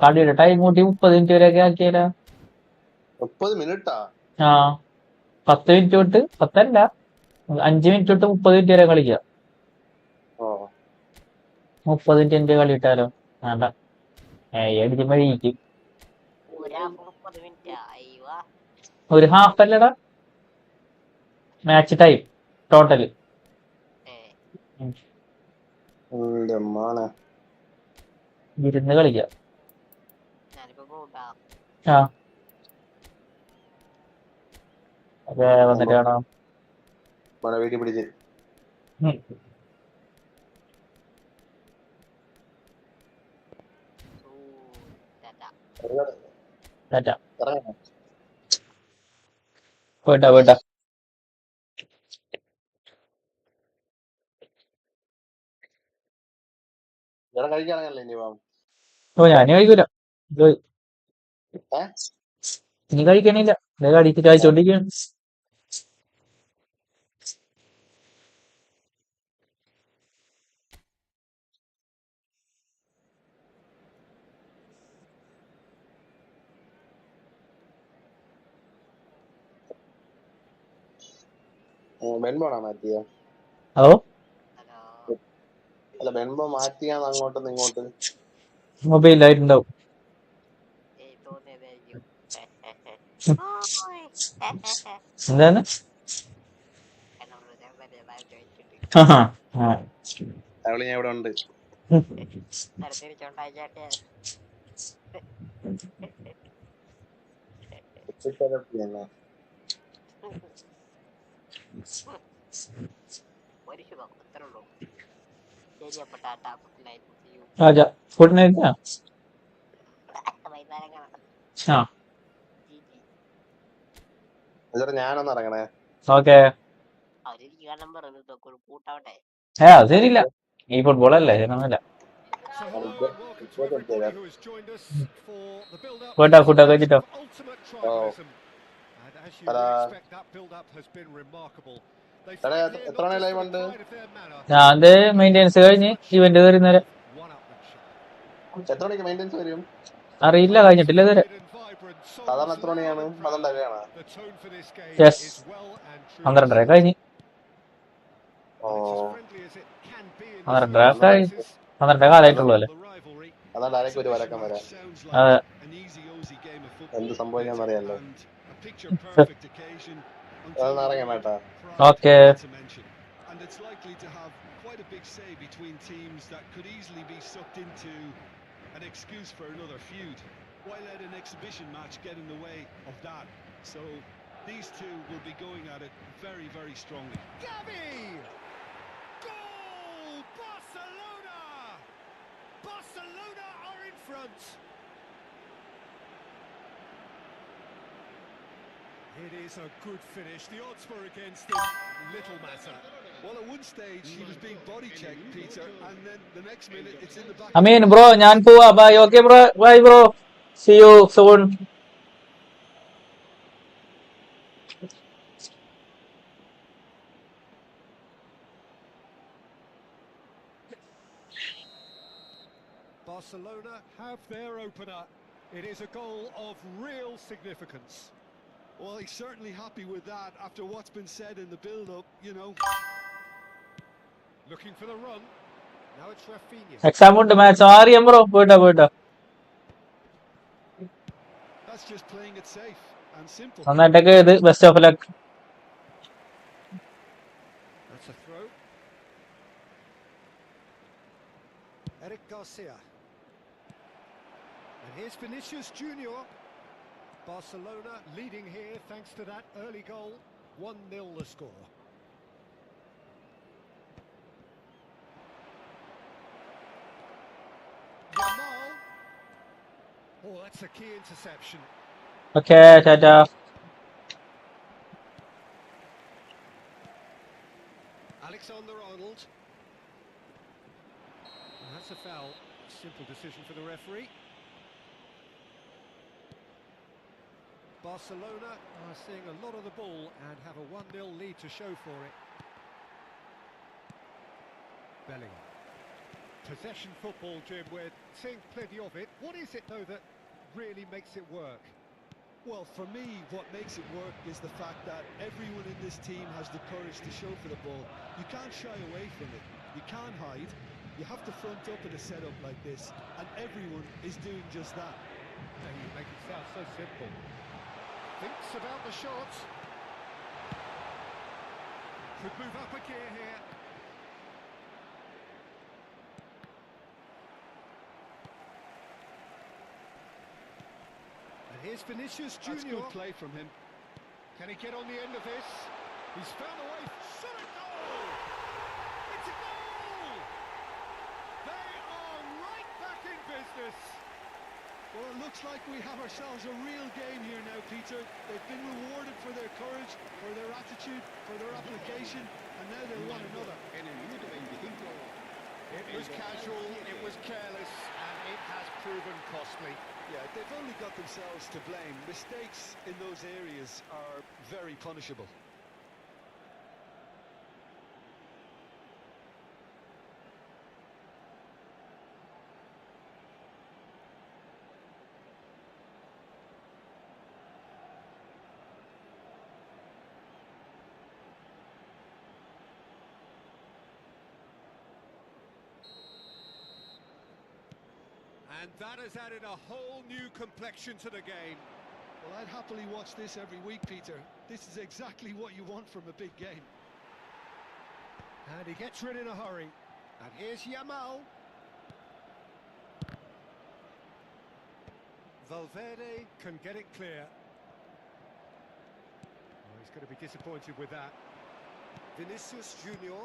Speaker 1: കളിയുടെ ടൈം കൂട്ടി 30 മിനിറ്റ് വരെയൊക്കെ ആക്കിയാലോ?
Speaker 6: 30 മിനിറ്റാ?
Speaker 1: ആ 10 മിനിറ്റ് തൊട്ട് 10 അല്ല 5 മിനിറ്റ് തൊട്ട് 30 മിനിറ്റ് വരെ കളിക്കാം. 30 മിനിറ്റ് കളി ഇട്ടാലോ? വേണ്ട, അടിച്ച് മഴിക്കും.
Speaker 2: ഒരാൾക്ക് 30 മിനിറ്റ്. അയ്യോ,
Speaker 1: ഒരു ഹാഫ് അല്ലടാ മാച്ച് ടൈം ടോട്ടല്. ഇരുന്ന് കളിക്കാം.
Speaker 2: ഞാനിപ്പോ പോട്ടാ.
Speaker 1: ആ അതെ, വന്നിട്ട് കാണാം.
Speaker 6: വീട്ടിൽ പിടിച്ച്
Speaker 1: ടാറ്റ.
Speaker 6: ഇറങ്ങാം.
Speaker 1: പോയിട്ടാ പോയിട്ടാ.
Speaker 6: ഇവിടെ കഴിക്കാറങ്ങല്ലേ ഇനി പോവാം.
Speaker 1: ഓ ഞാന് കഴിക്കൂല. നീ കഴിക്കണില്ല, കടിച്ച് കഴിച്ചോണ്ടിരിക്കുകയാണ്.
Speaker 6: ബെൻബോണോ മാറ്റിയ?
Speaker 1: അതോ
Speaker 2: ഹലോ.
Speaker 6: അല്ല ബെൻബോ മാറ്റിയാന്ന് അങ്ങോട്ടൊന്ന് ഇങ്ങോട്ട്.
Speaker 1: മൊബൈലായിട്ടുണ്ടാവും.
Speaker 2: തോന്നിയതായിരിക്കും.
Speaker 1: എന്താണ്?
Speaker 2: നമ്മള് ചോദിച്ചിട്ട്
Speaker 6: അവള് ഞാൻ ഇവിടെ ഉണ്ട്.
Speaker 2: തിരിച്ചോണ്ടായിട്ടെ. ഒരു ശുഭം അത്രേ ഉള്ളൂ. ശരിയപ്പോ tata good night see you.
Speaker 1: Raja food night.
Speaker 2: വൈകുന്നേരം കാണാം.
Speaker 1: ആ
Speaker 6: ഞാനൊന്ന് ഇറങ്ങണേ.
Speaker 1: ഓക്കെ.
Speaker 2: അവരെനിക്ക് നമ്പർ കൂട്ടാവട്ടെ.
Speaker 1: അത് ശരിയില്ല. ഈ ഫുട്ബോൾ അല്ലേ ഒന്നുമില്ല.
Speaker 3: So hello and welcome to everybody who has joined us for the build-up to
Speaker 1: food
Speaker 3: this
Speaker 1: ഫുഡൊക്കെ
Speaker 3: occasion
Speaker 1: വെച്ചിട്ടോ.
Speaker 3: of ultimate tribalism. And as you would expect, that build-up has been remarkable. They fight here not just for the pride of their manner,
Speaker 1: ഞാൻ maintenance കഴിഞ്ഞ് event കയറുന്നേരം
Speaker 3: one-upmanship.
Speaker 6: എത്ര മണിക്ക് maintenance വരും?
Speaker 1: അറിയില്ല, കഴിഞ്ഞിട്ടില്ല ഇതുവരെ.
Speaker 6: സാധാരണ എത്ര മണിയാണ്? 12:30
Speaker 3: The tone for this game
Speaker 1: yes,
Speaker 3: is well and truly
Speaker 1: 12:30 കഴിഞ്ഞ്.
Speaker 3: Well, it's as friendly as it can be in the
Speaker 1: 12:30 കഴിഞ്ഞ്.
Speaker 3: circumstances.
Speaker 1: 12:30 കാലമായിട്ടുള്ളൂ അല്ലേ?
Speaker 3: The rivalry.
Speaker 6: അതാ ഡയറക്റ്റ് ഒരു വരക്കം വരാം.
Speaker 4: Sounds
Speaker 1: അതെ.
Speaker 4: like an easy Aussie game of football.
Speaker 6: എന്ത് സംഭവിക്കാന്ന് അറിയാലോ.
Speaker 4: And a picture perfect occasion until
Speaker 6: അതൊന്ന് ഇറങ്ങാം കേട്ടാ.
Speaker 1: Okay.
Speaker 4: to mention. And it's likely to have quite a big say between teams that could easily be sucked into an excuse for another feud. Why let an exhibition match get in the way of that? So these two will be going at it very, very strongly.
Speaker 3: Gavi! Goal! Barcelona! Barcelona are in front. It is a good finish. The odds were against him. Little matter.
Speaker 4: Well, at one stage he was being body checked, Peter, and then the next minute it's in the back.
Speaker 1: Ameen bro, ഞാൻ പോവാ. Bye. Okay bro, bye bro. See you soon.
Speaker 3: Barcelona have their opener. It is a goal of real significance.
Speaker 4: Well, he's certainly happy with that after what's been said in the build-up, you know.
Speaker 3: Looking for the run. Now it's Rafinha.
Speaker 1: Exam ഉണ്ട്, match അറിയാം bro. പോയിട്ടോ.
Speaker 4: That's just playing it safe and simple.
Speaker 1: നന്നായിട്ടൊക്കെ ഇത് best of luck.
Speaker 3: That's a throw. Eric Garcia. And here's Vinicius Junior. Barcelona leading here thanks to that early goal. 1-0 the score. Yamal. Oh, that's a key interception.
Speaker 1: Okay, Tata.
Speaker 3: Alexander-Arnold. And that's a foul. Simple decision for the referee. Barcelona are seeing a lot of the ball and have a 1-0 lead to show for it. Bellingham. Possession football, Jim, we're seeing plenty of it. What is it, though, that really makes it work?
Speaker 4: Well, for me, what makes it work is the fact that everyone in this team has the courage to show for the ball. You can't shy away from it. You can't hide. You have to front up in a setup like this, and everyone is doing just that.
Speaker 3: Now, you make it sound so simple. Thinks about the shot. Could move up a gear here. And here's Vinicius Junior.
Speaker 4: That's good play from him.
Speaker 3: Can he get on the end of this? He's found a way. Shot a goal! It's a goal! They are right back in business.
Speaker 4: Well, it looks like we have ourselves a real game here now, Peter. They've been rewarded for their courage, for their attitude, for their application, and now they're one another.
Speaker 3: It was casual, it was careless, and it has proven costly.
Speaker 4: Yeah, they've only got themselves to blame. Mistakes in those areas are very punishable.
Speaker 3: And that has added a whole new complexion to the game.
Speaker 4: Well, I'd happily watch this every week, Peter. This is exactly what you want from a big game.
Speaker 3: And he gets rid in a hurry. And here's Yamal. Valverde can get it clear. Oh, he's going to be disappointed with that. Vinicius Junior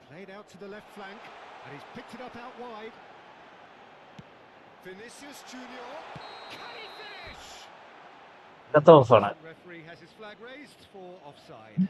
Speaker 3: played out to the left flank, and he's picked it up out wide. Vinicius Junior, can he finish?
Speaker 1: ഇതൊക്കെ ഓഫാണ്.
Speaker 3: Referee has his flag raised for offside.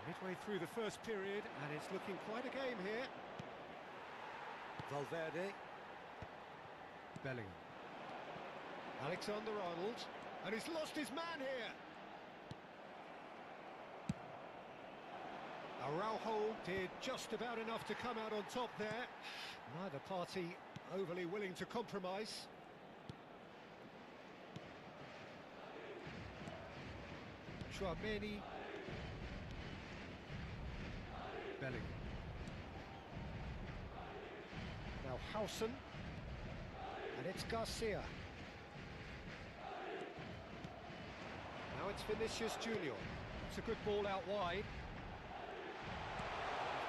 Speaker 3: Midway through the first period, and it's looking quite a game here. Valverde. Bellingham. Alexander-Arnold. And he's lost his man here. Araujo did just about enough to come out on top there. Neither party overly willing to compromise. Chouameni. Bellingham. Now Howson. And it's Garcia. Now it's Vinicius Junior. It's a good ball out wide.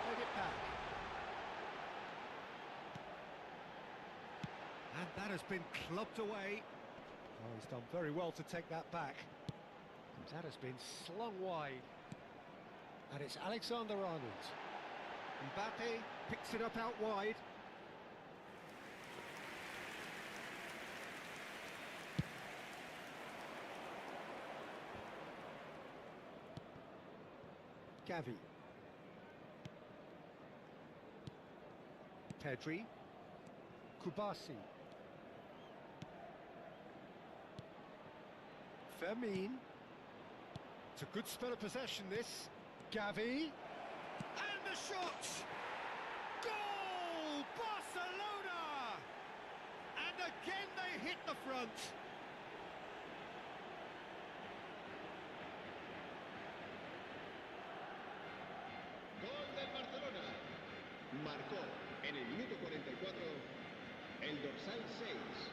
Speaker 3: Played it back. And that has been clubbed away. Oh, he's done very well to take that back. That has been slung wide. And it's Alexander-Arnold. Mbappe picks it up out wide. Gavi. Pedri. Kubasi. Fermin. It's a good spell of possession, this. Gavi. And the shot! Goal! Barcelona! And again they hit the front.
Speaker 5: Gol del Barcelona. Marcó en el minuto 44 el dorsal 6.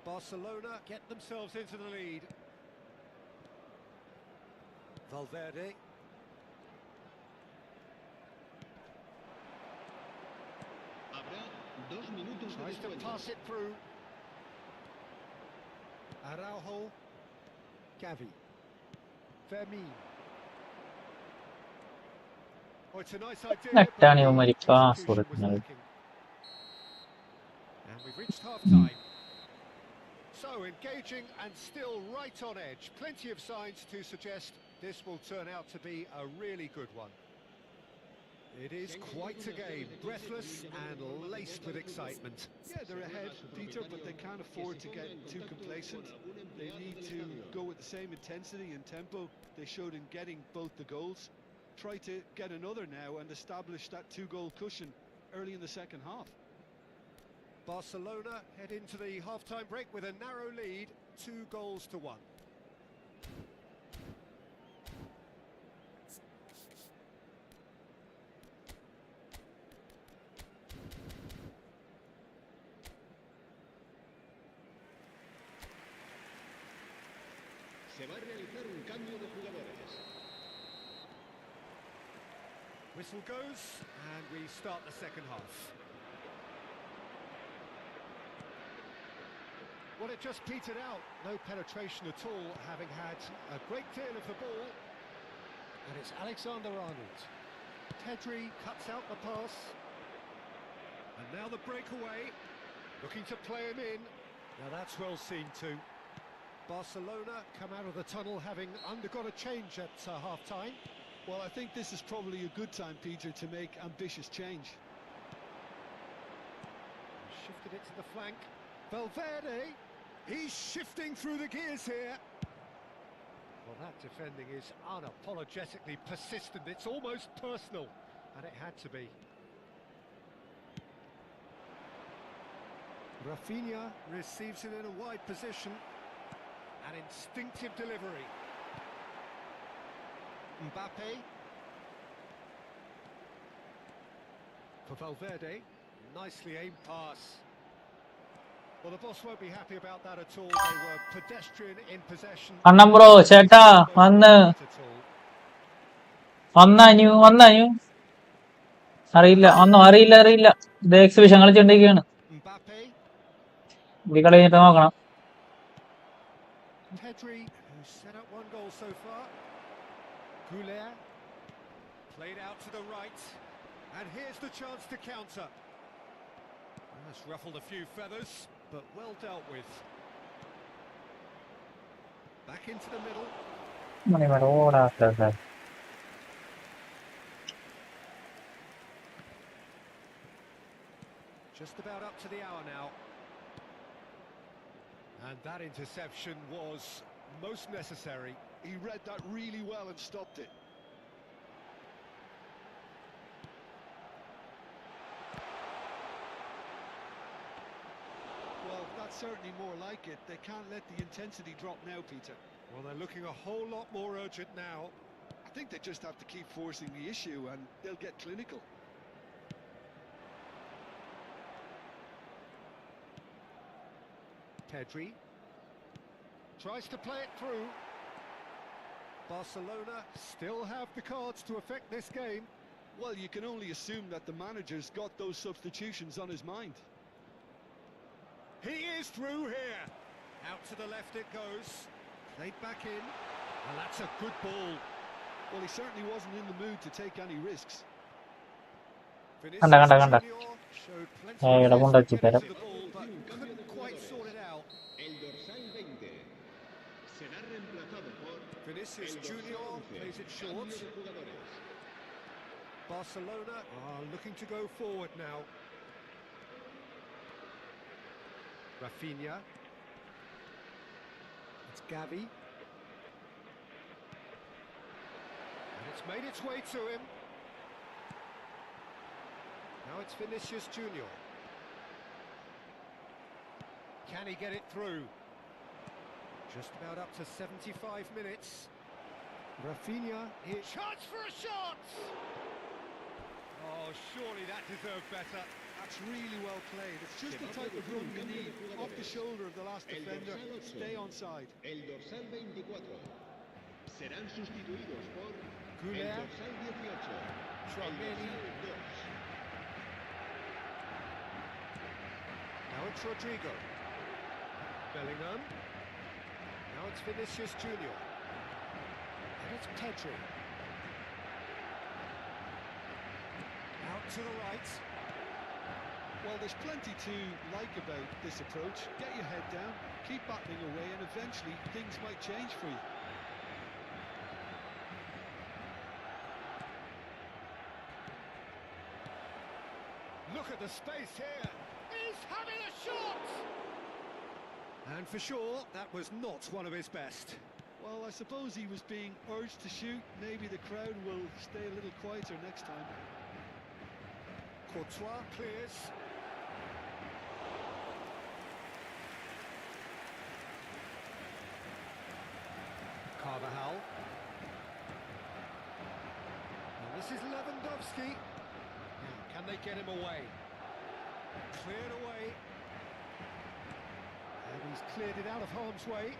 Speaker 3: Barcelona get themselves into the lead. Valverde.
Speaker 5: Habrá 2 minutos de
Speaker 3: Tries to
Speaker 5: descuento.
Speaker 3: pass it through. Araujo. Gavi. Fermin. Oh, it's a nice idea.
Speaker 1: നട്ടാണ്
Speaker 3: but
Speaker 1: ഇവന്മാര്
Speaker 3: the
Speaker 1: pass
Speaker 3: execution was
Speaker 1: കൊടുക്കുന്നത്.
Speaker 3: lacking. And we've reached half-time. So engaging and still right on edge. Plenty of signs to suggest this will turn out to be a really good one. It is quite a game, breathless and laced with excitement.
Speaker 4: Yeah, they're ahead, Peter, but they can't afford to get too complacent. They need to go with the same intensity and tempo they showed in getting both the goals. Try to get another now and establish that 2-goal cushion early in the second half.
Speaker 3: Barcelona head into the half-time break with a narrow lead, 2-1.
Speaker 5: Se va a realizar un cambio de jugadores.
Speaker 3: Whistle goes, and we start the second half. Well, it just petered out. No penetration at all, having had a great deal of the ball. And it's Alexander-Arnold. Pedri cuts out the pass. And now the breakaway. Looking to play him in. Now that's well seen too. Barcelona come out of the tunnel having undergone a change at half-time.
Speaker 4: Well, I think this is probably a good time, Peter, to make ambitious change.
Speaker 3: Shifted it to the flank. Valverde, he's shifting through the gears here. Well, that defending is unapologetically persistent. It's almost personal, and it had to be. Rafinha receives it in a wide position. An instinctive delivery. Mbappe. For Valverde. Nicely aimed pass. Well, the boss won't be happy about that at all. They were pedestrian in possession.
Speaker 1: അണ്ണം bro ചേട്ടാ വന്ന് വന്നു അറിയില്ല അറിയില്ല ഇത് exhibition കളിച്ചോണ്ടിരിക്കുകയാണ്
Speaker 3: Mbappe.
Speaker 1: ഇത് കളി കഴിഞ്ഞിട്ട് നോക്കണം.
Speaker 3: Pedri, who's set up one goal so far. Goulet. Played out to the right. And here's the chance to counter. That's ruffled a few feathers, but well dealt with. Back into the middle. Just about up to the hour now. And that interception was most necessary.
Speaker 4: He read that really well and stopped it. Well, that's certainly more like it. They can't let the intensity drop now, Peter.
Speaker 3: Well, they're looking a whole lot more urgent now.
Speaker 4: I think they just have to keep forcing the issue and they'll get clinical.
Speaker 3: Pedri tries to play it through. Barcelona still have the cards to affect this game.
Speaker 4: Well, you can only assume that the manager's got those substitutions on his mind.
Speaker 3: He is through here. Out to the left it goes. Played back in. And that's a good ball.
Speaker 4: Well, he certainly wasn't in the mood to take any risks.
Speaker 1: കണ്ട
Speaker 3: Showed plenty of
Speaker 1: ഇവിടെ കൊണ്ടുവച്ചു
Speaker 3: getting
Speaker 1: തരാം.
Speaker 3: to the ball, but couldn't quite sort it out.
Speaker 5: El dorsal 20 será reemplazado por
Speaker 3: Vinicius
Speaker 5: el
Speaker 3: Junior
Speaker 5: dorsal 11.
Speaker 3: plays it short.
Speaker 5: Cambio de jugadores.
Speaker 3: Barcelona are looking to go forward now. Rafinha. It's Gavi. And it's made its way to him. Now it's Vinicius Junior. Can he get it through? Just about up to 75 minutes. Rafinha here. Chance for a shot! Oh, surely that deserved better.
Speaker 4: That's really well played. It's just the type of run you need. Off the shoulder of the last defender. Stay onside.
Speaker 5: El dorsal 24 serán sustituidos por
Speaker 3: Goulet.
Speaker 5: el dorsal 18.
Speaker 3: Chouameni.
Speaker 5: El dorsal 2.
Speaker 3: Now it's Rodrigo. Bellingham. Now it's Vinicius Junior. And it's Pedri. Out to the right.
Speaker 4: Well, there's plenty to like about this approach. Get your head down, keep battling away, and eventually things might change for you.
Speaker 3: Look at the space here. He's having a shot! And for sure, that was not one of his best.
Speaker 4: Well, I suppose he was being urged to shoot. Maybe the crowd will stay a little quieter next time.
Speaker 3: Courtois clears. Lewandowski. Now, can they get him away? Cleared away. And he's cleared it out of harm's way.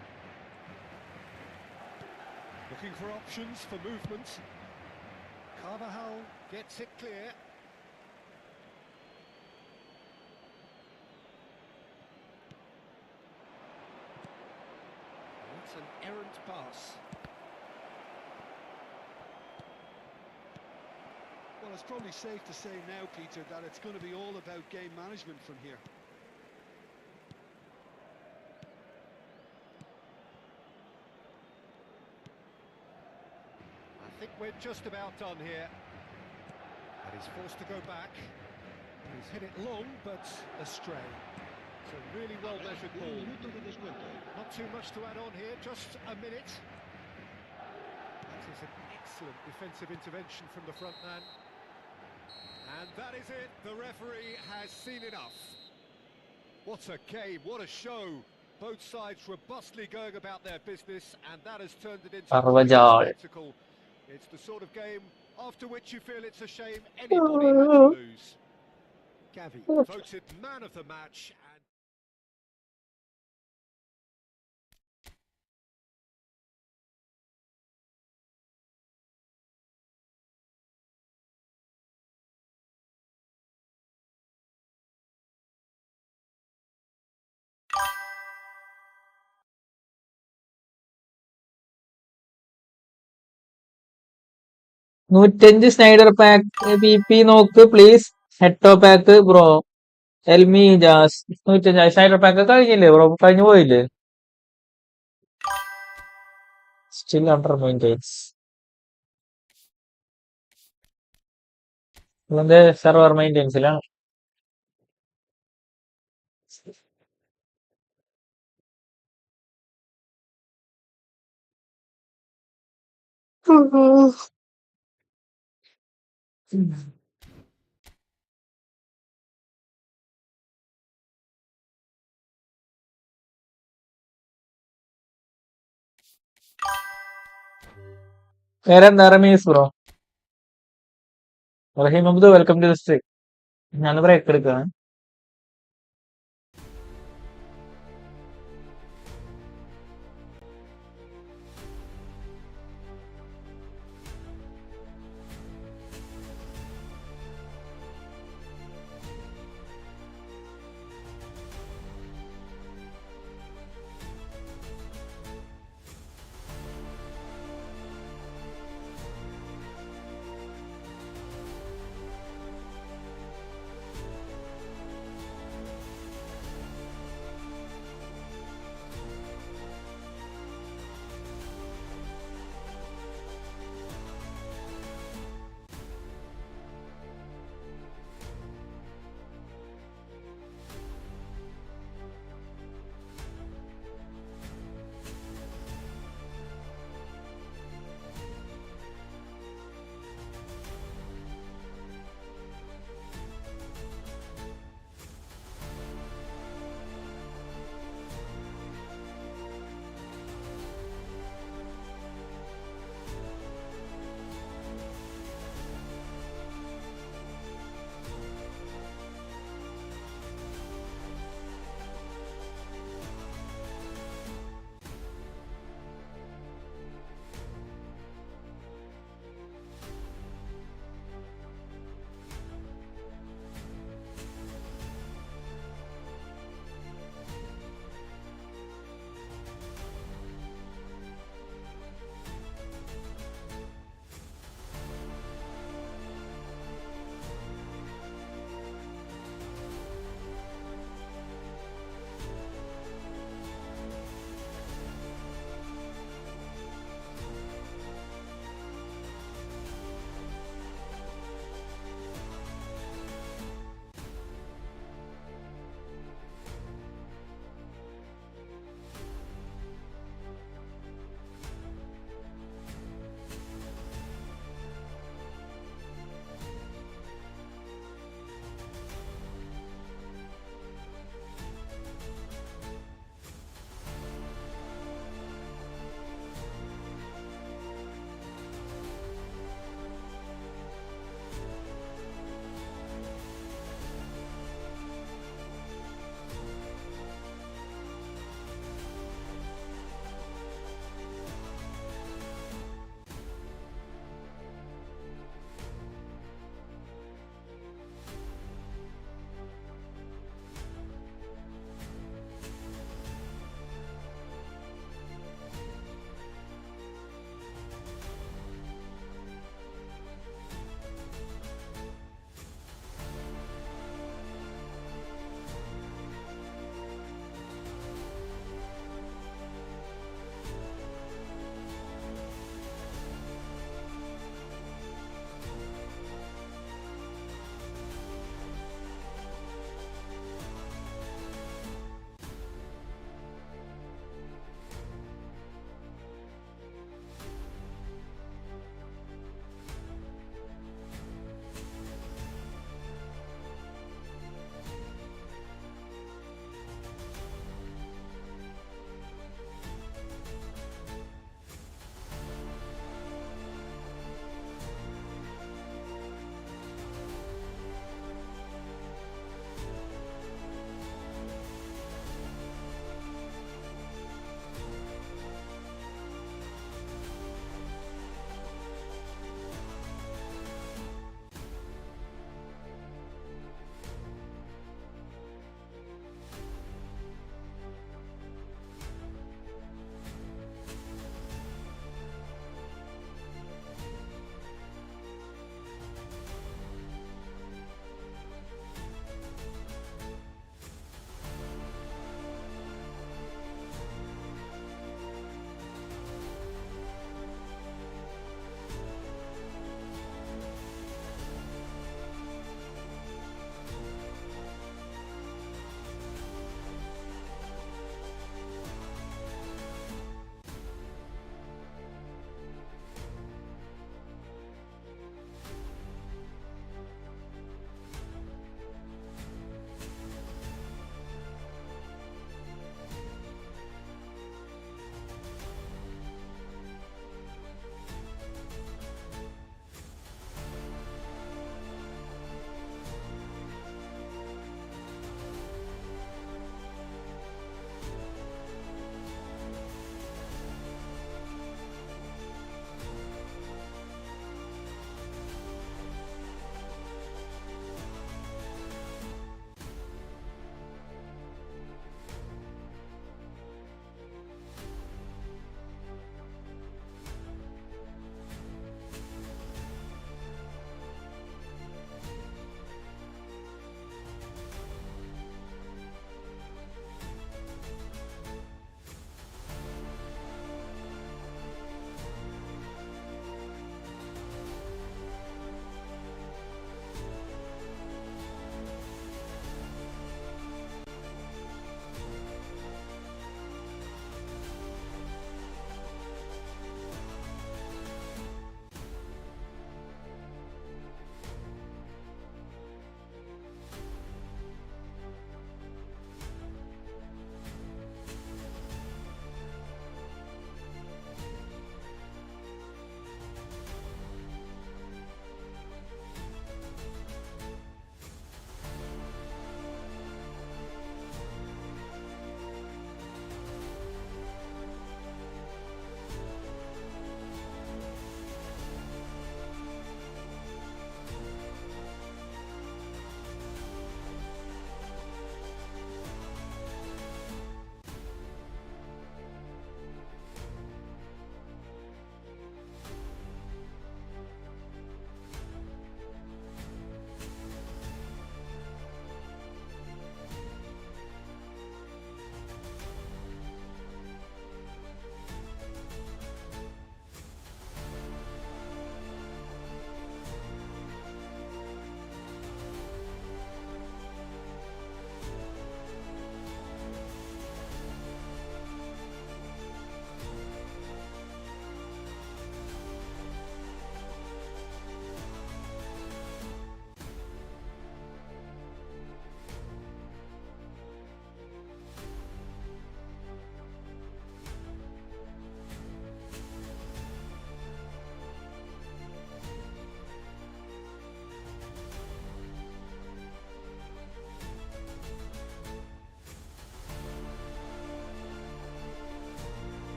Speaker 3: Looking for options for movement. Carvajal gets it clear. That's an errant pass.
Speaker 4: Well, it's probably safe to say now, Peter, that it's going to be all about game management from here.
Speaker 3: I think we're just about done here. And he's forced to go back. He's hit it long, but astray. It's a really well-measured ball. Not too much to add on here, just a minute. That is an excellent defensive intervention from the front man. And that is it. The referee has seen enough. What a game, what a show. Both sides robustly going about their business, and that has turned it into quite a spectacle. It's the sort of game after which you feel it's a shame anybody had to lose. Gavi voted man of the match. And
Speaker 1: Snyder pack പി നോക്ക് please. ഹെട്ടോ pack bro. എൽമി ജാസ് 150 Snyder pack കഴിഞ്ഞില്ലേ bro? കഴിഞ്ഞു പോയില്ലേ? Still under maintenance. Server മെയിൻറ്റെയിൻസിലാണ്. വേറെന്താ Ramees bro? Raheem Abdu welcome to the stream. ഞാൻ ബ്രേക്ക് എടുക്കാണ്.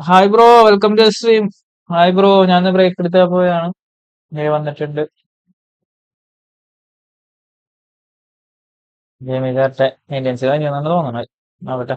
Speaker 1: Hi bro, welcome to stream. Hi bro, ഞാൻ ബ്രേക്ക് എടുത്താ പോയാണ്. വന്നിട്ടുണ്ട്. ഗെയിം ഇതാട്ടെ മെയിൻ്റെനൻസ് കഴിഞ്ഞാണ് തോന്നണത്. ആവട്ടെ.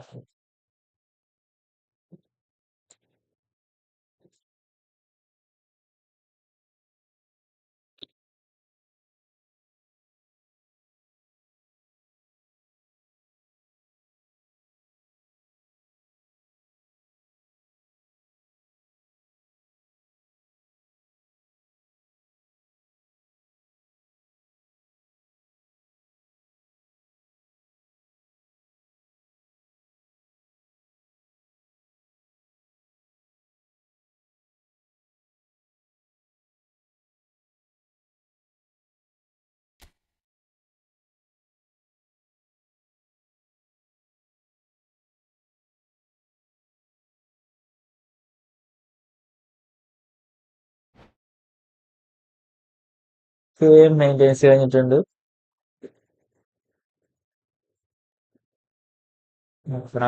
Speaker 1: മെയിൻ്റെനൻസ് കഴിഞ്ഞിട്ടുണ്ട്.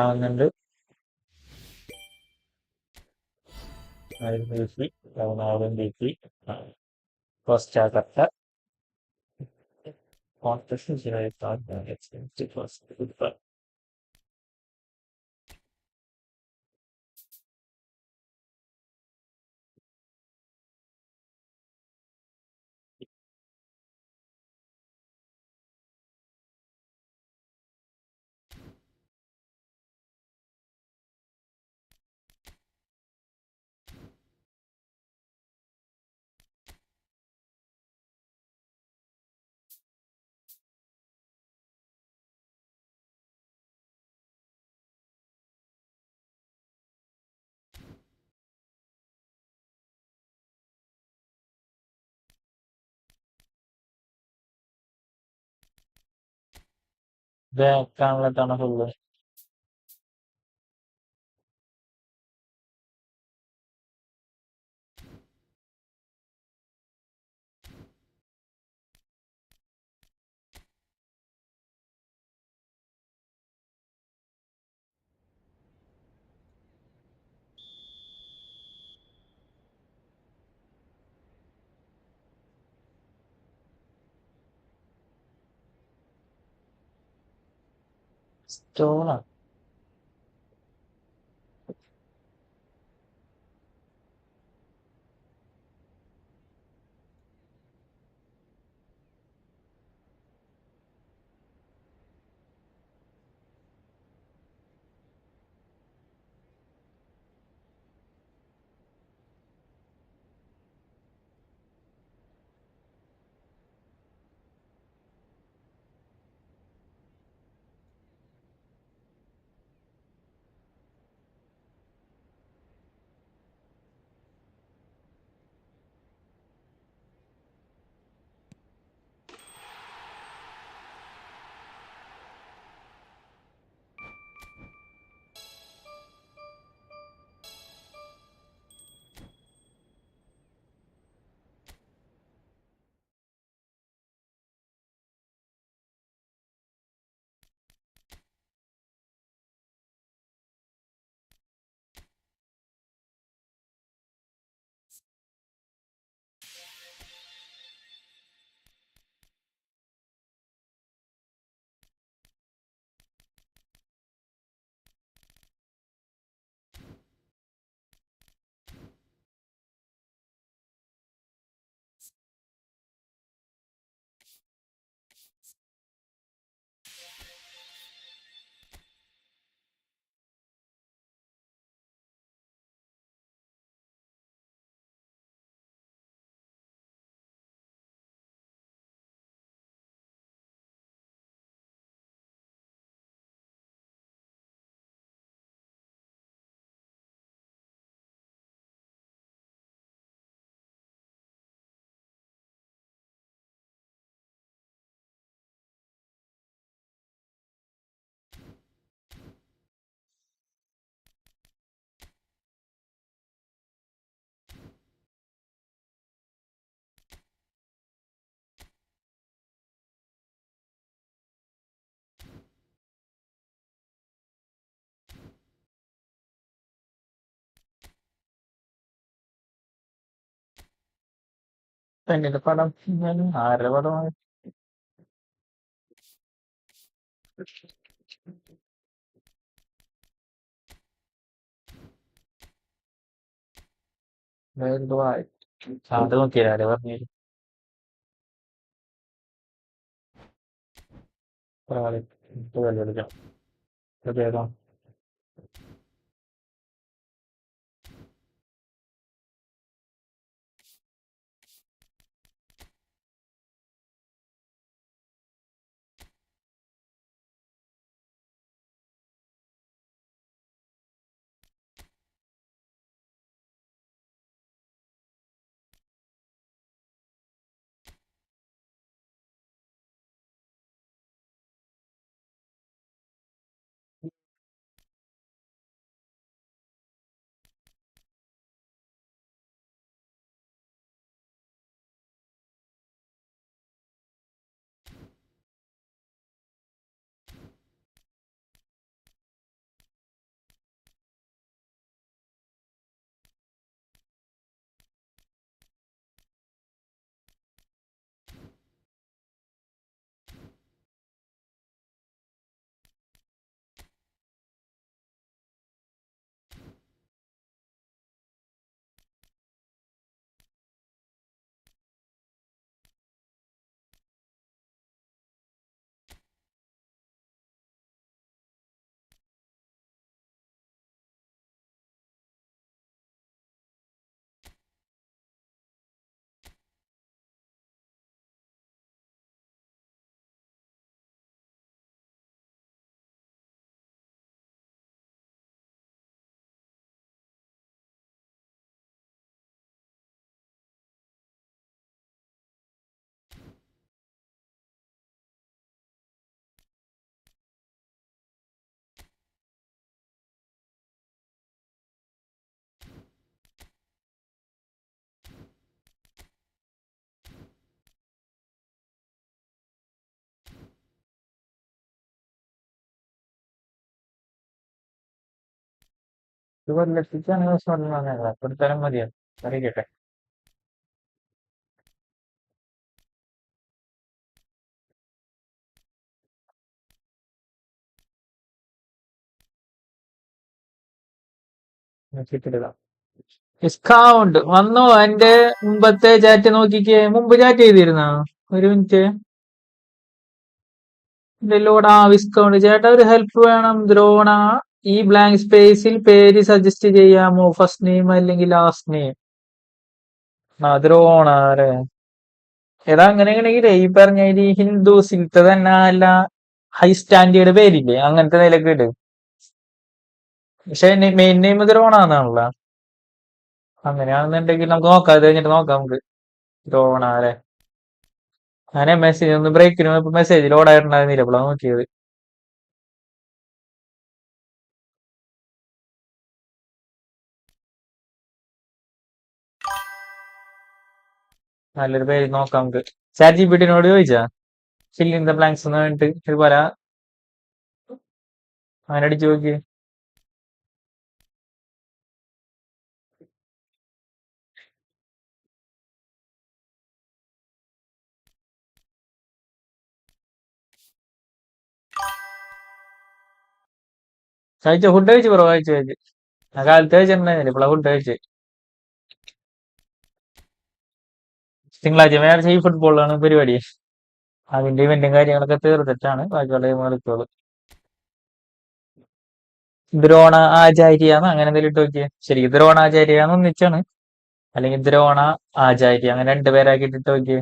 Speaker 1: ആവുന്നുണ്ട്. ഫസ്റ്റ് ആകട്ട കോൺട്രസ്റ്റ് കാണുന്നിട്ടാണ് ഫുള്ള്. സ്റ്റോണാ പെണ്ണിന്റെ പടം ആരുടെ പടമാണ്? അത് നോക്കിയാലേ പറഞ്ഞു കളിക്കാം. ഇത് കൊല്ലത്തിച്ചാണ് സ്വർണ്ണം വന്നത്. അപ്പെടുത്തരം മതിയോ? അറിയിക്കട്ടെ. ഡിസ്കൗണ്ട് വന്നോ? എന്റെ മുമ്പത്തെ ചാറ്റ് നോക്കിക്കേ. മുമ്പ് ചാറ്റ് ചെയ്തിരുന്ന ഒരു മിനിറ്റ് ഇതിലൂടെ. ഡിസ്കൗണ്ട് ചേട്ടാ, ഒരു ഹെൽപ്പ് വേണം. ദ്രോണ, ഈ ബ്ലാങ്ക് സ്പേസിൽ പേര് സജസ്റ്റ് ചെയ്യാമോ? ഫസ്റ്റ് നെയിം അല്ലെങ്കിൽ ലാസ്റ്റ് നെയിം? ദ്രോണ അല്ലേ? ഏതാ അങ്ങനെയാണെങ്കിലേ ഈ പറഞ്ഞ ഈ ഹിന്ദുസിലത്തെ തന്നെ അല്ല ഹൈ സ്റ്റാൻഡേർഡ് പേരില്ലേ, അങ്ങനത്തെ നിലക്ക് ഇട്. പക്ഷെ മെയിൻ നെയിം ദ്രോണ എന്നാണല്ലോ. അങ്ങനെയാണെന്നുണ്ടെങ്കിൽ നമുക്ക് നോക്കാം, അത് കഴിഞ്ഞിട്ട് നോക്കാം നമുക്ക്. ദ്രോണ അല്ലെ? ഞാനേ മെസ്സേജ് ഒന്ന് ബ്രേക്കിന് ഇപ്പൊ മെസ്സേജ് ലോഡ് ആയിട്ടുണ്ടായിരുന്നില്ല, അപ്പോഴാണ് നോക്കിയത്. നല്ലൊരു പേര് നോക്കാം നമുക്ക്. ചാറ്റ് ജിപിടിനോട് ചോദിച്ചാ ഫിൽ ഇൻ ദ ബ്ലാങ്ക്സ് എന്ന് പറഞ്ഞിട്ട് ഇതുപോലെ അങ്ങനെ അടിച്ചു നോക്കി. കഴിച്ച ഫുഡ് കഴിച്ചു ബ്രോ, കഴിച്ചു. ആ കാലത്ത് കഴിച്ചിട്ടുണ്ടായിരുന്നില്ല, ഇപ്പോഴാ ഫുഡ് കഴിച്ച്. തിങ്കളാഴ്ച മേടിച്ച ഈ ഫുട്ബോളാണ് പരിപാടി. അതിന്റെ ഇവന്റും കാര്യങ്ങളൊക്കെ തീർത്തിട്ടാണ് ബാക്കിയുള്ള കളിക്കുള്ളൂ. ദ്രോണ ആചാര്യാന്ന് അങ്ങനെ എന്തെങ്കിലും ഇട്ട് നോക്കിയേ. ശരി, ദ്രോണാചാര്യാന്ന് ഒന്നിച്ചാണ്, അല്ലെങ്കിൽ ദ്രോണ ആചാര്യ, അങ്ങനെ രണ്ടുപേരാക്കിട്ട് ഇട്ട് നോക്കിയേ.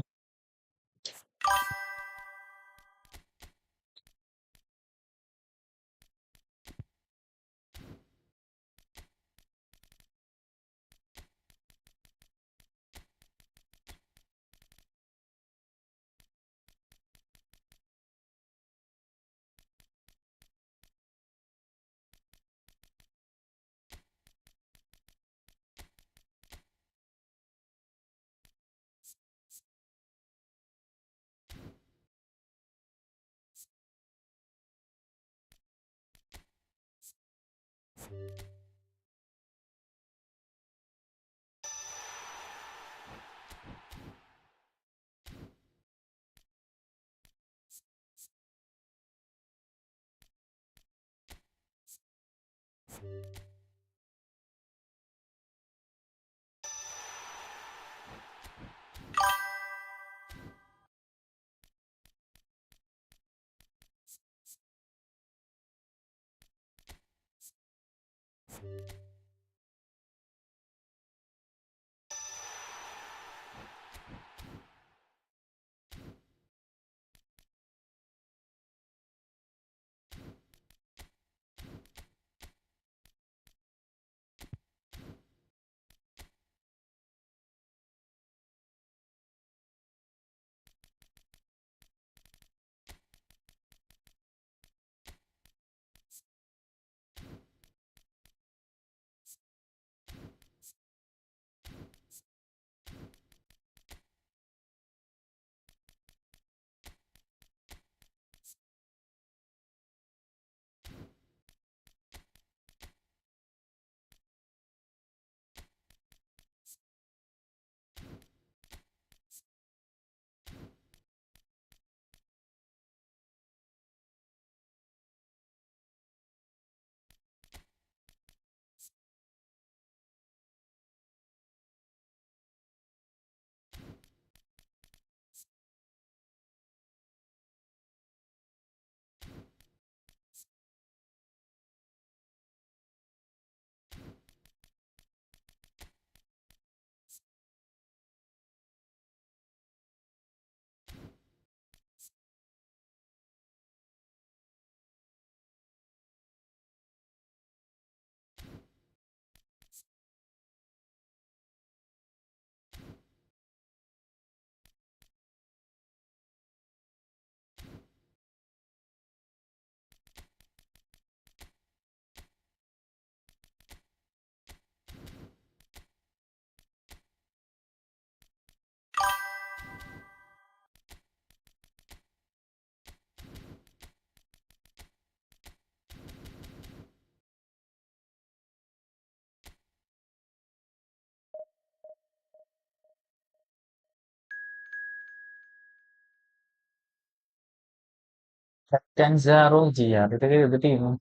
Speaker 1: Catanzaro Gia, itu tim.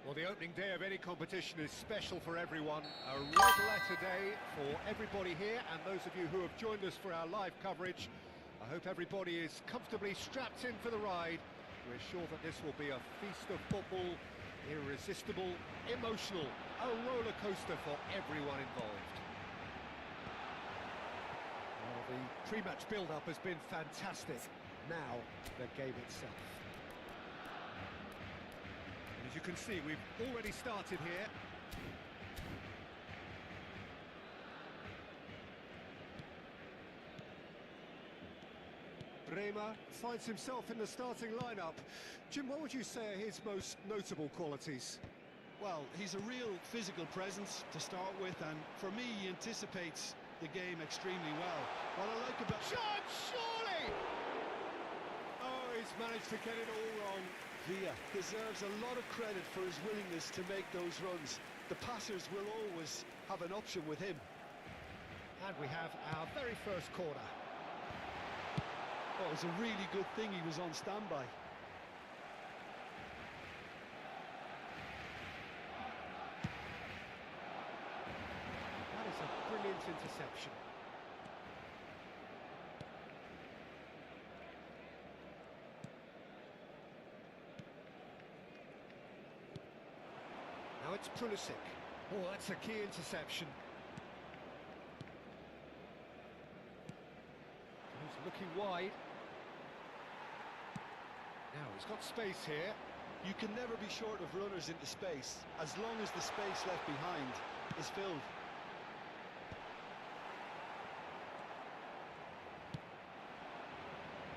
Speaker 3: Well, the opening day of any competition is special for everyone. A red letter day for everybody here, and those of you who have joined us for our live coverage. I hope everybody is comfortably strapped in for the ride. We're sure that this will be a feast of football, irresistible, emotional, a roller coaster for everyone involved. Well, the pre-match build-up has been fantastic. Now, the game itself. As you can see, we've already started here. Bremer finds himself in the starting lineup. Jim, what would you say are his most notable qualities?
Speaker 4: Well, he's a real physical presence to start with, and for me, he anticipates the game extremely well. What I like about...
Speaker 3: Shot, surely! Oh, he's managed to get it all wrong.
Speaker 4: Villa deserves a lot of credit for his willingness to make those runs. The passers will always have an option with him.
Speaker 3: And we have our very first corner.
Speaker 4: Oh, it was a really good thing he was on standby.
Speaker 3: That is a brilliant interception. Now it's Pulisic. Oh, that's a key interception. looking wide. Now he's got space here.
Speaker 4: You can never be short of runners into space, as long as the space left behind is filled.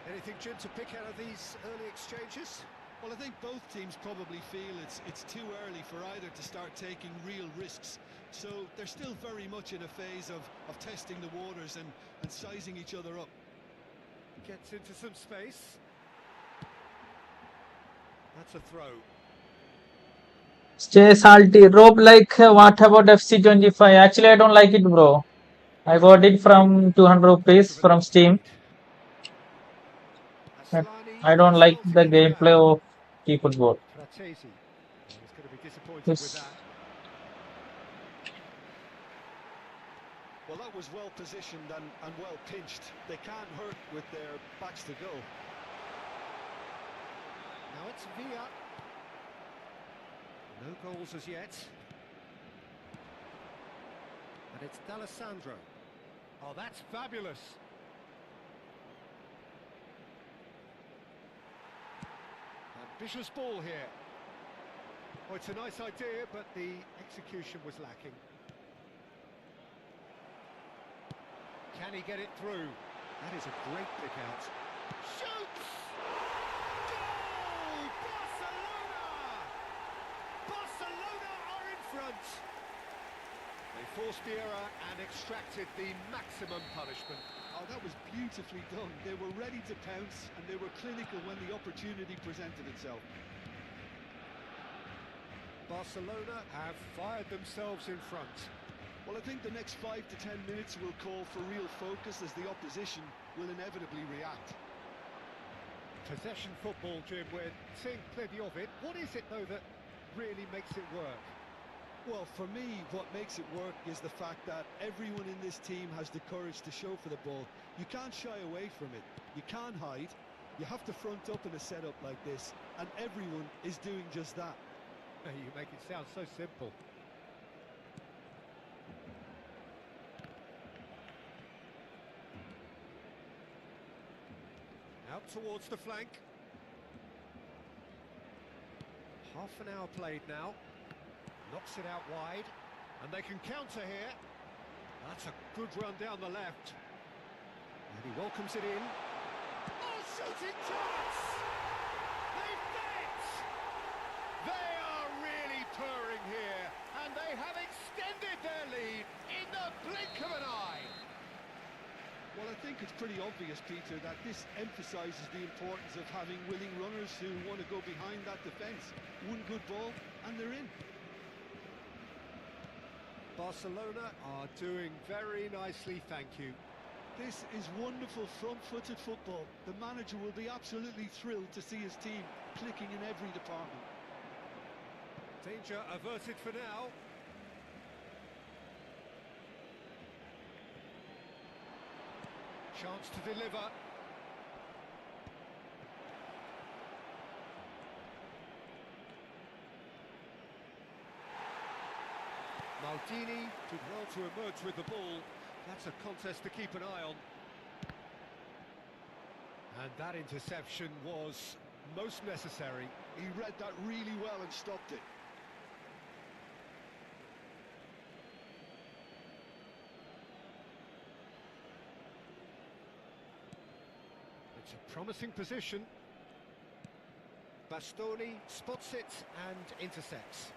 Speaker 3: Anything, Jim, to pick out of these early exchanges?
Speaker 4: Well, I think both teams probably feel it's too early for either to start taking real risks. So they're still very much in a phase of testing the waters and sizing each other up.
Speaker 3: Gets into some space. That's a throw.
Speaker 1: Stay salty. Rope like what about FC25? Actually, I don't like it, bro. I got it from 200 rupees from Steam. But I don't like the gameplay of Efootball.
Speaker 3: Fratesi. He's going to be disappointed with
Speaker 1: Yes.
Speaker 3: that.
Speaker 4: Well, that was well positioned and well pinched. They can't hurt with their backs to go.
Speaker 3: Now it's Villa. No goals as yet. And it's D'Alessandro. Oh, that's fabulous. Ambitious ball here. Oh, it's a nice idea, but the execution was lacking. Can he get it through? That is a great pick out. Shoots! Goal! Barcelona! Barcelona are in front. They forced the error and extracted the maximum punishment.
Speaker 4: Oh, that was beautifully done. They were ready to pounce and they were clinical when the opportunity presented itself.
Speaker 3: Barcelona have fired themselves in front.
Speaker 4: Well, I think the next 5 to 10 minutes will call for real focus as the opposition will inevitably react.
Speaker 3: Possession football, Jim, we're seeing plenty of it. What is it, though, that really makes it work?
Speaker 4: Well, for me, what makes it work is the fact that everyone in this team has the courage to show for the ball. You can't shy away from it. You can't hide. You have to front up in a setup like this, and everyone is doing just that.
Speaker 3: You make it sound so simple. Out towards the flank. Half an hour played now. Knocks it out wide. And they can counter here. That's a good run down the left. And he welcomes it in. Oh, shooting chance! They've met! They are really purring here. And they have extended their lead in the blink of an eye.
Speaker 4: Well, I think it's pretty obvious, Peter, that this emphasises the importance of having willing runners who want to go behind that defence. One good ball, and they're in.
Speaker 3: Barcelona are doing very nicely, thank you.
Speaker 4: This is wonderful front-footed football. The manager will be absolutely thrilled to see his team clicking in every department.
Speaker 3: Danger averted for now. Chance to deliver. Maldini did well to emerge with the ball. That's a contest to keep an eye on. And that interception was most necessary.
Speaker 4: He read that really well and stopped it.
Speaker 3: It's a promising position. Bastoni spots it and intercepts.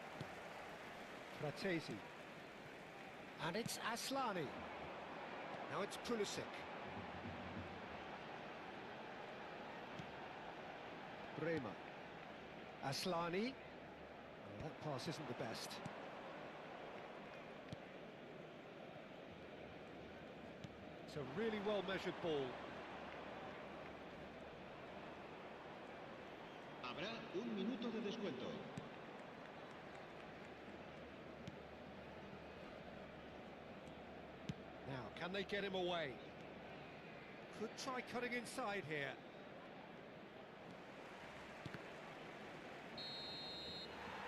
Speaker 3: Fratesi. And it's Aslani. Now it's Pulisic. Bremer. Aslani. Oh, that pass isn't the best. It's a really well-measured ball.
Speaker 5: Habrá un minuto de descuento.
Speaker 3: Now, can they get him away? Could try cutting inside here.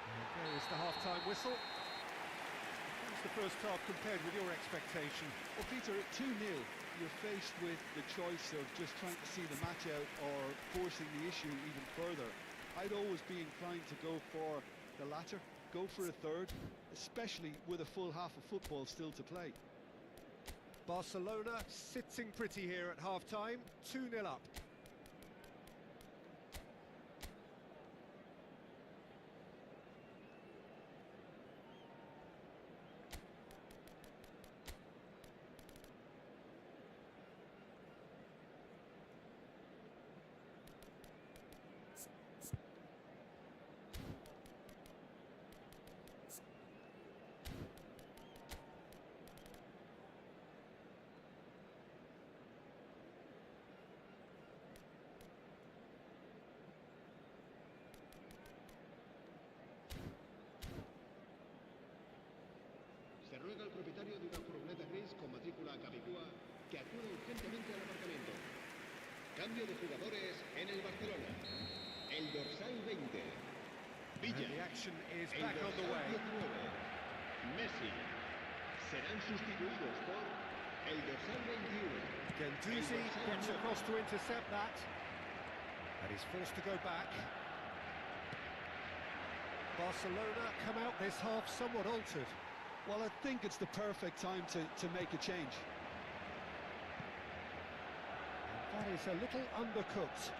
Speaker 3: And there is the half-time whistle. How's the first half compared with your expectation?
Speaker 4: Well, Peter, at 2-0, you're faced with the choice of just trying to see the match out or forcing the issue even further, I'd always be inclined to go for the latter, go for a third, especially with a full half of football still to play.
Speaker 3: Barcelona sitting pretty here at half-time, 2-0 up.
Speaker 5: Se ruega al propietario de una furgoneta gris con matrícula Capicúa que acuda urgentemente al aparcamiento. Cambio de jugadores en el Barcelona. El dorsal 20. Villa.
Speaker 3: And the action is
Speaker 5: El
Speaker 3: back on the
Speaker 5: dorsal
Speaker 3: way.
Speaker 5: 19. Messi. Serán sustituidos por el dorsal 21.
Speaker 3: Gendouzi gets across to intercept that. And he's forced to go back. Barcelona come out this half somewhat altered.
Speaker 4: Well, I think it's the perfect time to make a change.
Speaker 3: That is a little undercooked.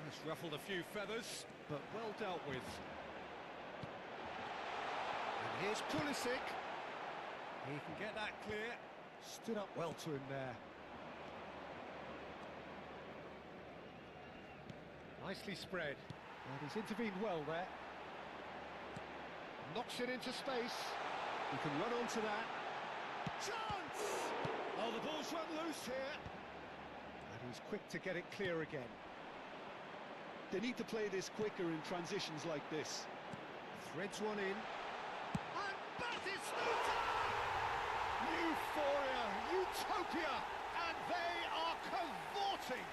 Speaker 3: That's ruffled a few feathers, but well dealt with. And here's Pulisic. He can get that clear. Stood up well to him there. Nicely spread. And he's intervened well there. Knocks it into space. He can run onto that. Chance! Oh, the ball's run loose here. And he's quick to get it clear again.
Speaker 4: They need to play this quicker in transitions like this.
Speaker 3: Threads one in. And Batistuta! Euphoria, utopia, and they are cavorting.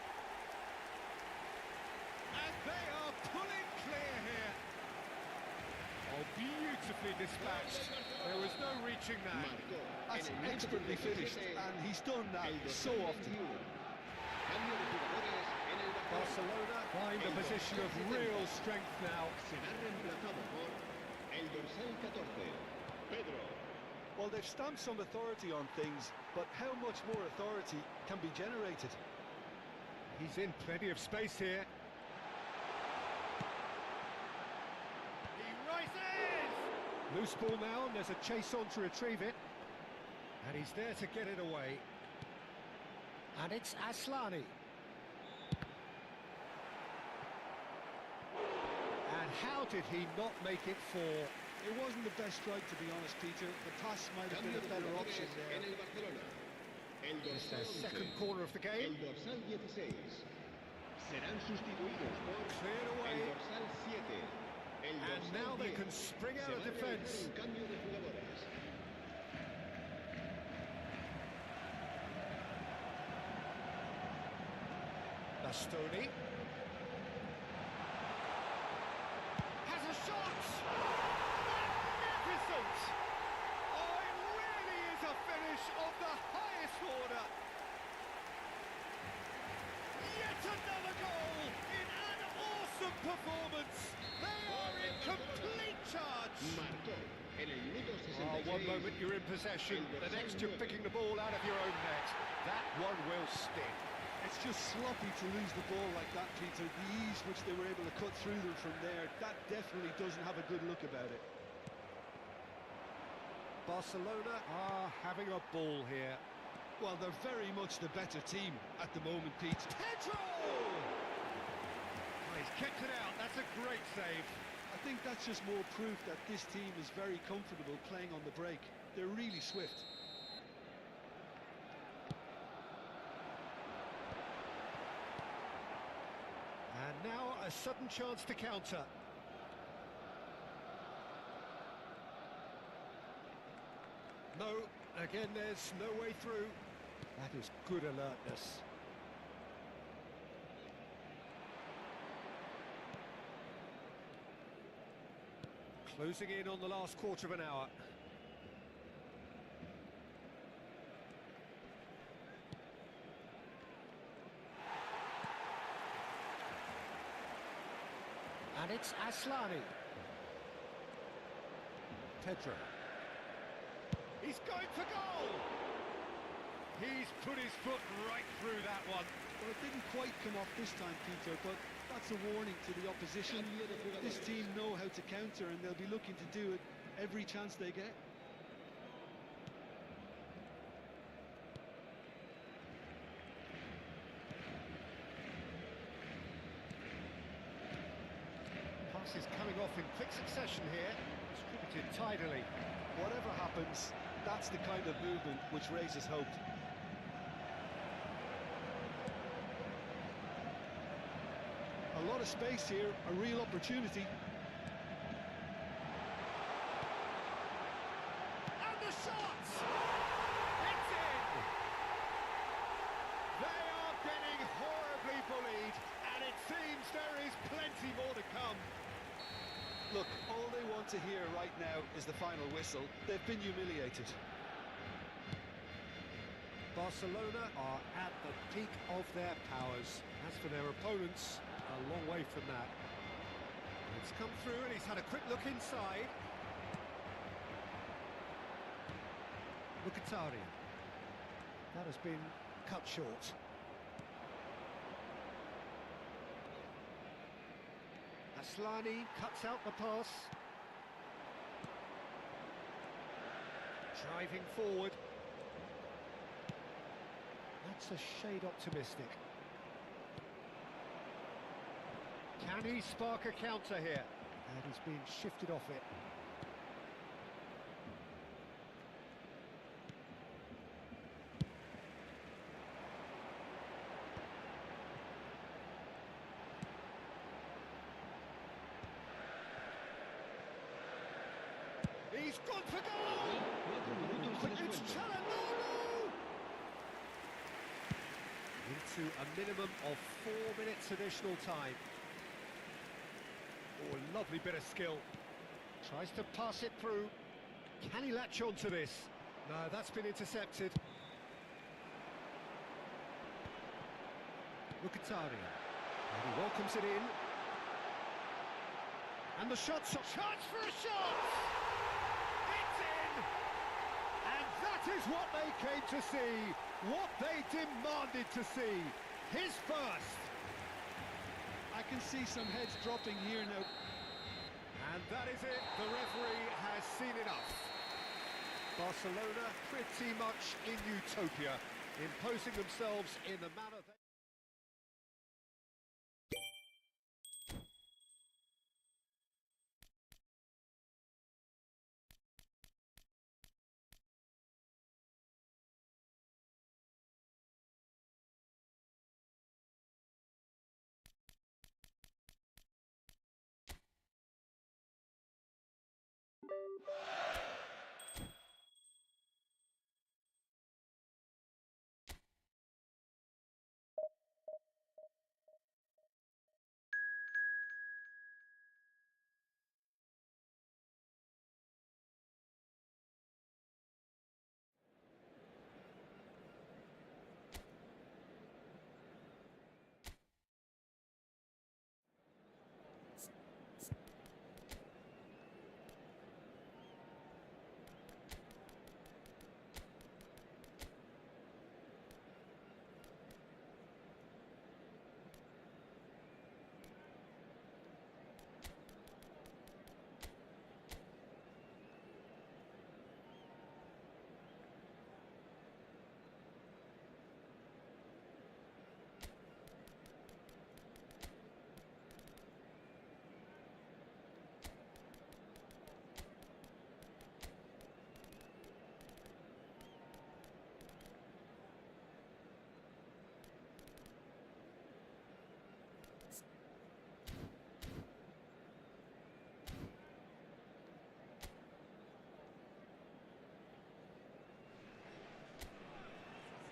Speaker 3: And they are pulling clear here. Oh, beautifully dispatched. There was no reaching that.
Speaker 4: That's expertly finished, and he's done that so often.
Speaker 5: Cambio de jugadores en el Barcelona.
Speaker 3: Barcelona find a position of real strength now.
Speaker 5: Será reemplazado por el dorsal 14. Pedro.
Speaker 4: Well, they've stamped some authority on things, but how much more authority can be generated?
Speaker 3: He's in plenty of space here. He rises! Loose ball now, and there's a chase on to retrieve it. And he's there to get it away. And it's Aslani. And how did he not make it four?
Speaker 4: It wasn't the best strike, to be honest, Peter. The pass might have been a better option there.
Speaker 5: En el Barcelona. El
Speaker 3: It's their
Speaker 5: dorsal
Speaker 3: second
Speaker 5: 11.
Speaker 3: corner of the game.
Speaker 5: El dorsal 16. Serán sustituidos por
Speaker 3: Cleared away.
Speaker 5: el dorsal 7. El
Speaker 3: And
Speaker 5: dorsal
Speaker 3: now they
Speaker 5: 10.
Speaker 3: can spring out
Speaker 5: Se
Speaker 3: of
Speaker 5: va a realizar
Speaker 3: defence.
Speaker 5: un cambio de jugadores.
Speaker 3: Bastoni. Has a shot! Magnificent! Oh, it really is a finish of the highest order. Yet another goal in an awesome performance. They are in complete charge.
Speaker 5: Marcó en el minuto 66.
Speaker 3: Oh, one moment you're in possession, the next you're picking the ball out of your own net. That one will sting.
Speaker 4: It's just sloppy to lose the ball like that, Peter. The ease which they were able to cut through them from there, that definitely doesn't have a good look about it.
Speaker 3: Barcelona are having a ball here.
Speaker 4: Well, they're very much the better team at the moment, Pete.
Speaker 3: Pedro! Oh, he's kept it out, that's a great save.
Speaker 4: I think that's just more proof that this team is very comfortable playing on the break. They're really swift.
Speaker 3: And now a sudden chance to counter. No, again there's no way through. That is good alertness. Closing in on the last quarter of an hour. And it's Aslani. Pedro. He's going for goal! He's put his foot right through that one.
Speaker 4: Well, it didn't quite come off this time, Peter, but that's a warning to the opposition. This team know how to counter, and they'll be looking to do it every chance they get.
Speaker 3: Passes coming off in quick succession here, distributed tidily.
Speaker 4: Whatever happens, that's the kind of movement which raises hope. A lot of space here, a real opportunity.
Speaker 3: And the shot! It's in! They are getting horribly bullied, and it seems there is plenty more to come.
Speaker 4: Look, all they want to hear right now is the final whistle. They've been humiliated.
Speaker 3: Barcelona are at the peak of their powers. As for their opponents, a long way from that. It's come through and he's had a quick look inside. Vakkotty. That has been cut short. Aslani cuts out the pass. Driving forward. That's a shade optimistic. Can he spark a counter here? And he's been shifted off it. He's gone for goal! It's Ronaldo! Into a minimum of 4 minutes additional time. Oh, a lovely bit of skill. Tries to pass it through. Can he latch on to this? No, that's been intercepted. Vakkotty. And he welcomes it in. And the shot's a chance for a shot! It's in! And that is what they came to see. What they demanded to see. His first.
Speaker 4: I can see some heads dropping here now.
Speaker 3: And that is it. The referee has seen enough. Barcelona pretty much in utopia, imposing themselves in the manner they...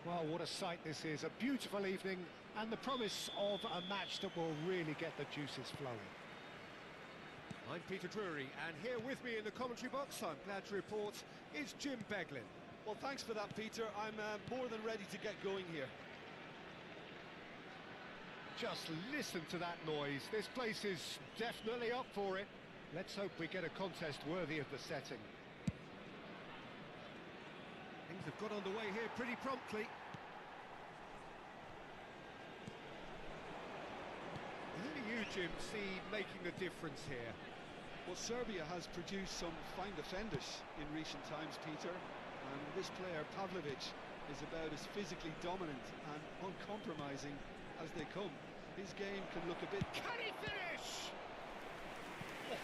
Speaker 3: Well, what a sight this is. A beautiful evening and the promise of a match that will really get the juices flowing. I'm Peter Drury, and here with me in the commentary box, I'm glad to report, is Jim Beglin.
Speaker 4: Well, thanks for that, Peter. I'm more than ready to get going here.
Speaker 3: Just listen to that noise. This place is definitely up for it. Let's hope we get a contest worthy of the setting. Things have got underway here pretty promptly. Who do you, Jim, see making the difference here?
Speaker 4: Well, Serbia has produced some fine defenders in recent times, Peter. And this player, Pavlovic, is about as physically dominant and uncompromising as they come. His game can look a bit...
Speaker 3: Can he finish? Oh,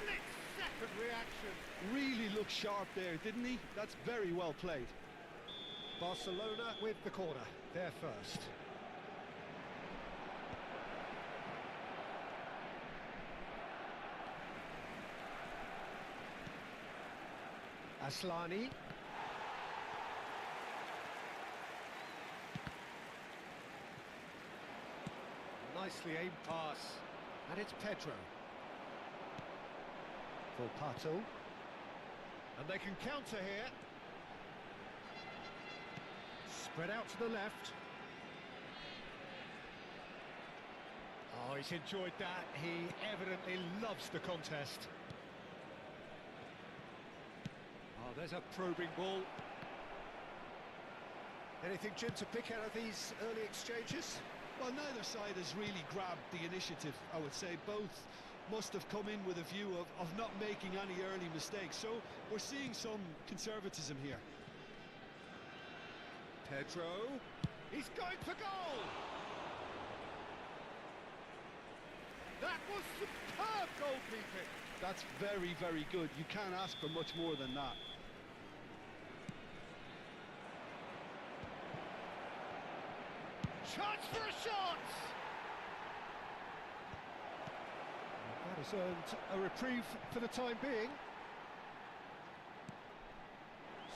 Speaker 3: split-second reaction.
Speaker 4: Really looked sharp there, didn't he? That's very well played.
Speaker 3: Barcelona with the corner. They're first. Aslani. Nicely aimed pass, and it's Pedro. For Pato. And they can counter here. Spread out to the left. Oh, he's enjoyed that. He evidently loves the contest. Oh, there's a probing ball. Anything, Jim, to pick out of these early exchanges?
Speaker 4: Well, neither side has really grabbed the initiative, I would say. Both must have come in with a view of not making any early mistakes. So we're seeing some conservatism here.
Speaker 3: Pedro, he's going for goal! That was superb goalkeeping!
Speaker 4: That's very, very good. You can't ask for much more than that.
Speaker 3: Chance for a shot! That has earned a reprieve for the time being.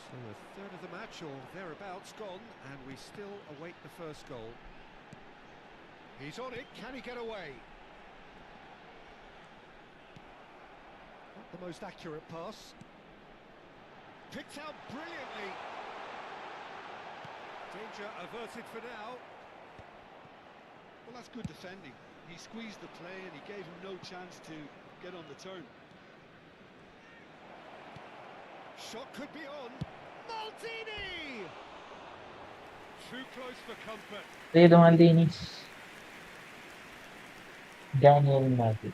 Speaker 3: So a third of the match, or thereabouts, gone, and we still await the first goal. He's on it, can he get away? Not the most accurate pass. Picked out brilliantly. Danger averted for now.
Speaker 4: Well, that's good defending. He squeezed the play and he gave him no chance to get on the turn.
Speaker 3: Shot could be on. Maldini! Too close for comfort.
Speaker 1: Pedro Maldini. Daniel Maldini.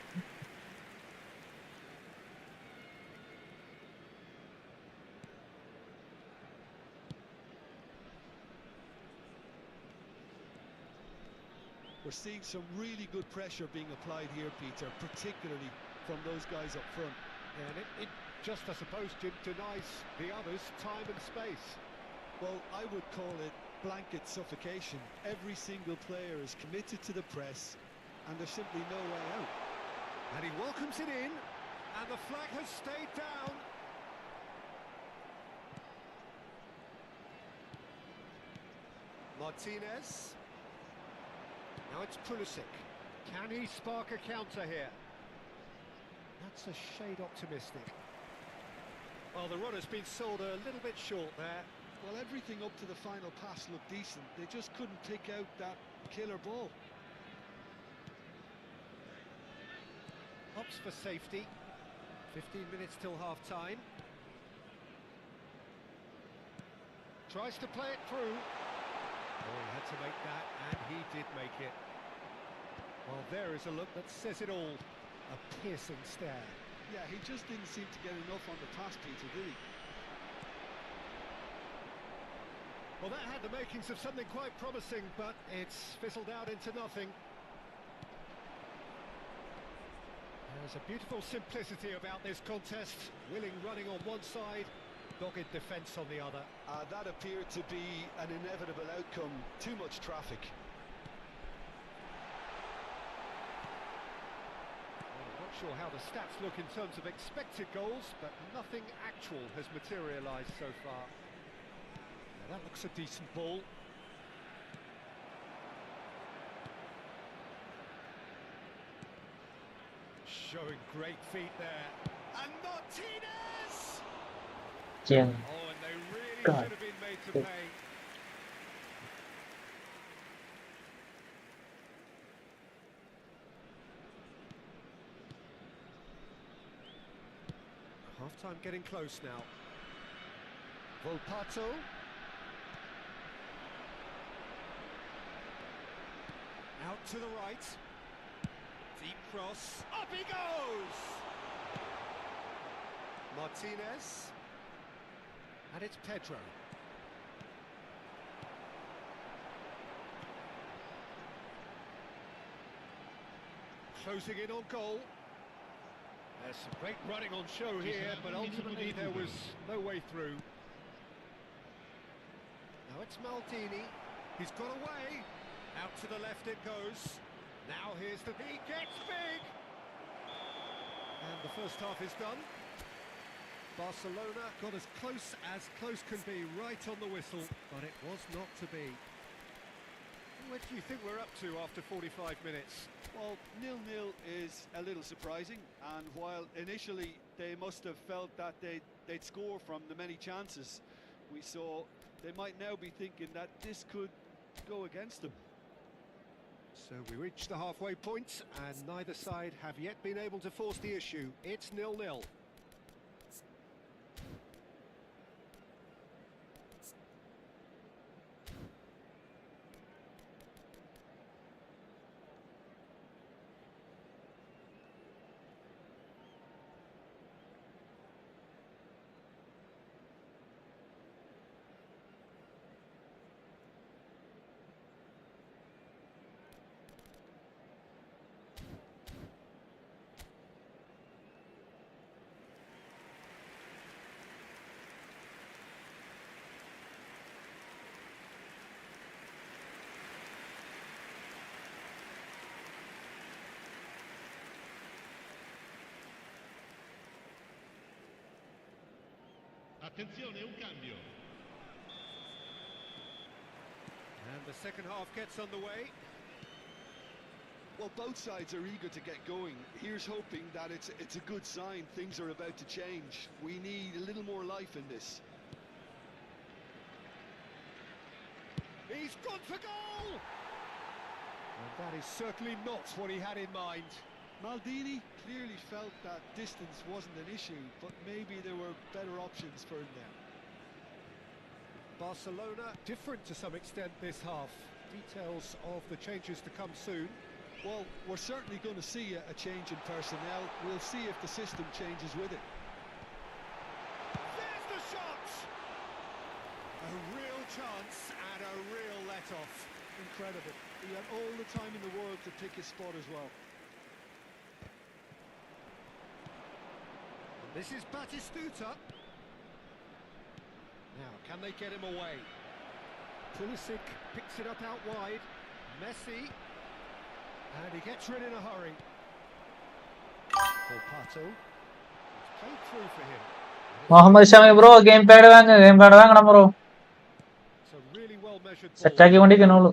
Speaker 4: We're seeing some really good pressure being applied here, Peter, particularly from those guys up front.
Speaker 3: And it just, I suppose, Jim, denies the others time and space.
Speaker 4: Well, I would call it blanket suffocation. Every single player is committed to the press, and there's simply no way out.
Speaker 3: And he welcomes it in, and the flag has stayed down. Martinez. Now it's Pulisic. Can he spark a counter here? That's a shade optimistic. Well, the run has been sold a little bit short there.
Speaker 4: Well, everything up to the final pass looked decent. They just couldn't pick out that killer ball.
Speaker 3: Opts for safety. 15 minutes till half-time. Tries to play it through. Oh, he had to make that, and he did make it. Well, there is a look that says it all. A piercing stare.
Speaker 4: Yeah, he just didn't seem to get enough on the pass, Peter, did he?
Speaker 3: Well, that had the makings of something quite promising, but it's fizzled out into nothing. There's a beautiful simplicity about this contest. Willing running on one side, dogged defence on the other.
Speaker 4: That appeared to be an inevitable outcome. Too much traffic.
Speaker 3: I'm not sure how the stats look in terms of expected goals, but nothing actual has materialised so far. Now that looks a decent ball. Showing great feet there. And Martinez!
Speaker 1: Jen.
Speaker 3: Oh, and they really
Speaker 1: God.
Speaker 3: should have been made to pay. Half-time getting close now. Volpato. Out to the right. Deep cross. Up he goes! Martinez. And it's Pedro. Closing in on goal. There's some great running on show here, but ultimately there was no way through. Now it's Maldini. He's got away. Out to the left it goes. Now here's the... He gets big! And the first half is done. Barcelona got as close can be, right on the whistle, but it was not to be. What do you think we're up to after 45 minutes?
Speaker 4: Well, 0-0 is a little surprising, and while initially they must have felt that they'd score from the many chances we saw, they might now be thinking that this could go against them.
Speaker 3: So we reach the halfway point, and neither side have yet been able to force the issue. It's 0-0.
Speaker 5: Attenzione, un cambio.
Speaker 3: And the second half gets underway.
Speaker 4: Well, both sides are eager to get going. Here's hoping that it's a good sign. Things are about to change. We need a little more life in this.
Speaker 3: He's gone for goal! And that is certainly not what he had in mind.
Speaker 4: Maldini clearly felt that distance wasn't an issue, but maybe there were better options for him there.
Speaker 3: Barcelona different to some extent this half. Details of the changes to come soon.
Speaker 4: Well, we're certainly going to see a change in personnel. We'll see if the system changes with it.
Speaker 3: There's the shot! A real chance and a real let-off.
Speaker 4: Incredible. He had all the time in the world to pick his spot as well.
Speaker 3: This is Batistuta. Now, can they get him away? Pulisic picks it up out wide. Messi. And he gets rid in a hurry. Volpato. It's played through for him.
Speaker 1: Mohammed Shami bro, game pad വാങ്ങണം bro.
Speaker 3: It's a really well measured ball.
Speaker 1: Set ആക്കിക്കൊണ്ടിരിക്കണുള്ളൂ.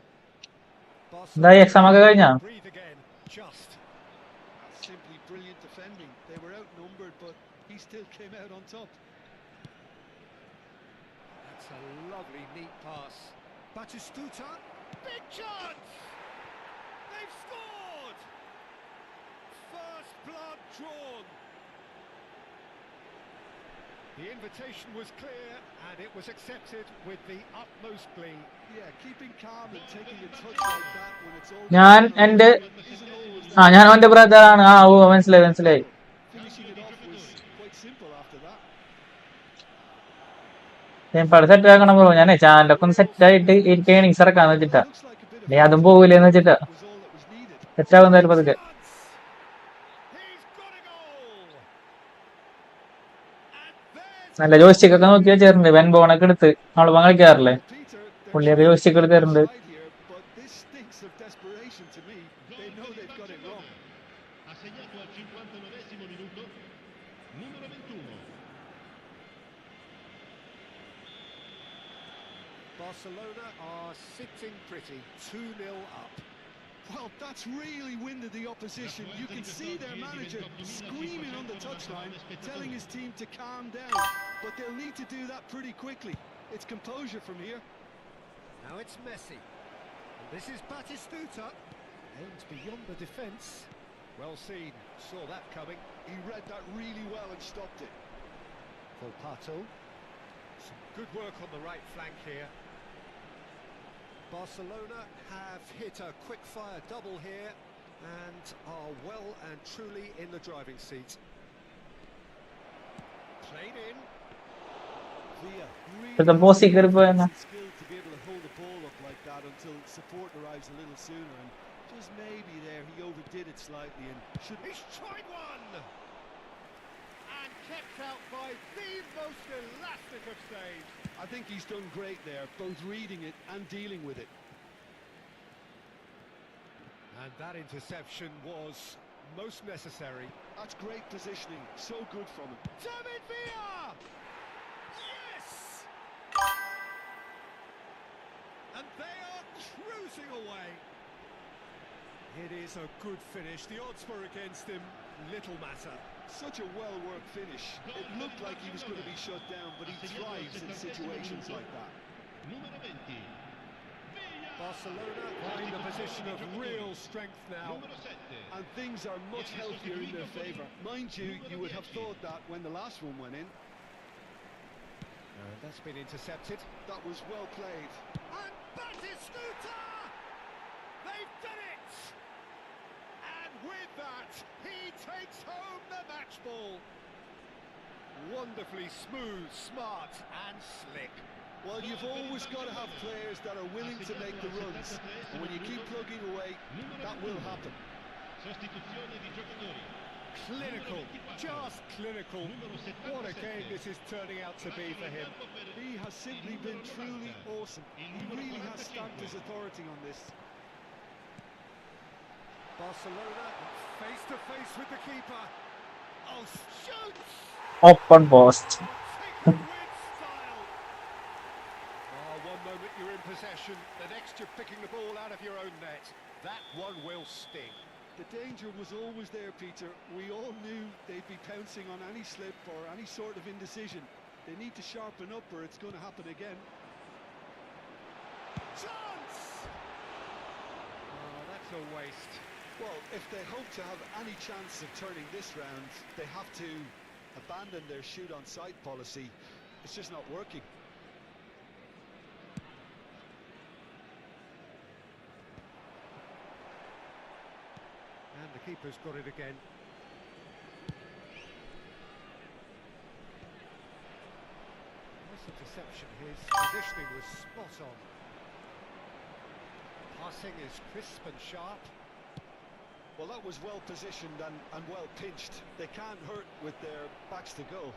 Speaker 1: എന്തായി exam ഒക്കെ കഴിഞ്ഞാ?
Speaker 3: Breathe again. Just.
Speaker 4: That's simply brilliant defending. They were outnumbered, but he still came out on top.
Speaker 3: That's a lovely, neat pass. Batistuta. Big chance! They've scored! First blood drawn. The invitation was clear and it was accepted with the utmost glee.
Speaker 4: Yeah, keeping calm and taking a touch like that when it's all
Speaker 1: ഞാൻ എൻ്റെ
Speaker 4: isn't always
Speaker 1: ഞാൻ അവന്റെ ബ്രദറാണ്. മനസ്സിലായി.
Speaker 4: finishing it off was quite simple after that.
Speaker 1: Game pad set ആക്കണം bro. ഞാനേ ചാനലൊക്കെ ഒന്ന് set ആയിട്ട് എനിക്ക് ഏണിങ്സ് ഇറക്കാന്ന് വെച്ചിട്ടാ.
Speaker 4: Looks like a bit of
Speaker 1: നീ അതും പോകില്ലെന്ന് വെച്ചിട്ടാ.
Speaker 4: was all that was needed.
Speaker 1: Set ആകുന്നതായാലും പതുക്കെ.
Speaker 3: He's got a goal! And there's
Speaker 1: നല്ല ജോയിസ്റ്റിക് ഒക്കെ നോക്കി വെച്ചിട്ടുണ്ട്. വെൻ ബോണൊക്കെ എടുത്ത് നമ്മള് കളിക്കാറില്ലേ,
Speaker 4: Peter, they're
Speaker 1: പുള്ളിയൊക്കെ ജോയിസ്റ്റിക് എടുത്ത് തരുന്നുണ്ട്.
Speaker 4: right here, but this stinks of desperation to me. They know they've got it wrong.
Speaker 5: Ha segnato al 59esimo minuto, numero 21.
Speaker 3: Barcelona are sitting pretty, 2-0 up.
Speaker 4: Well, that's really winded the opposition. You can see their manager screaming on the touchline, telling his team to calm down. But they'll need to do that pretty quickly. It's composure from here.
Speaker 3: Now it's Messi. And this is Batistuta. Aimed beyond the defence. Well seen. Saw that coming.
Speaker 4: He read that really well and stopped it.
Speaker 3: For Pato. Some good work on the right flank here. Barcelona have hit a quick-fire double here and are well and truly in the driving seat. Played in.
Speaker 4: Villa
Speaker 1: But the boss he could have
Speaker 4: skill to be able to hold the ball up like that until support arrives a little sooner, and just maybe there he overdid it slightly and should.
Speaker 3: He's tried one! And kept out by the most elastic of saves.
Speaker 4: I think he's done great there, both reading it and dealing with it.
Speaker 3: And that interception was most necessary.
Speaker 4: That's great positioning, so good from him.
Speaker 3: David Villa! Yes! And they are cruising away. It is a good finish. The odds were against him. Little matter.
Speaker 4: Such a well-worked finish. It looked like he was going to be shut down, but he thrives in situations like that.
Speaker 3: Barcelona are in a position of real strength now.
Speaker 4: And things are much healthier in their favour. Mind you, you would have thought that when the last one went in.
Speaker 3: And that's been intercepted.
Speaker 4: That was well played.
Speaker 3: And Batistuta! They've done it! And with that, he takes home the match ball. Wonderfully smooth, smart and slick.
Speaker 4: Well, you've always got to have players that are willing to make the runs. And when you keep plugging away, that will happen.
Speaker 3: Clinical, just clinical. What a game this is turning out to be for him.
Speaker 4: He has simply been truly awesome. He really has stamped his authority on this.
Speaker 3: Barcelona face to face with the keeper. Oh, shoots!
Speaker 1: open post.
Speaker 3: Take it with style. One moment you're in possession, the next you're picking the ball out of your own net. That one will sting.
Speaker 4: The danger was always there, Peter. We all knew they'd be pouncing on any slip or any sort of indecision. They need to sharpen up or it's going to happen again.
Speaker 3: Chance! Oh, that's a waste.
Speaker 4: Well, if they hope to have any chance of turning this round, they have to abandon their shoot-on-sight policy. It's just not working.
Speaker 3: And the keeper's got it again. Nice interception. His positioning was spot on. Passing is crisp and sharp.
Speaker 4: Well, that was well positioned and well pinched. They can't hurt with their backs to goal.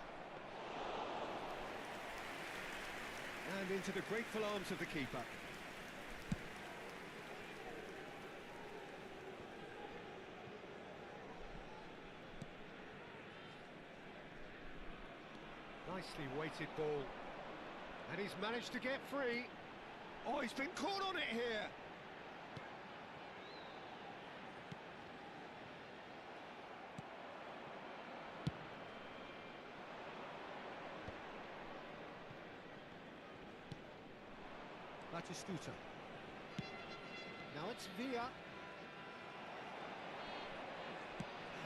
Speaker 3: And into the grateful arms of the keeper. Nicely weighted ball. And he's managed to get free. Oh, he's been caught on it here. Batistuta. Now it's Villa.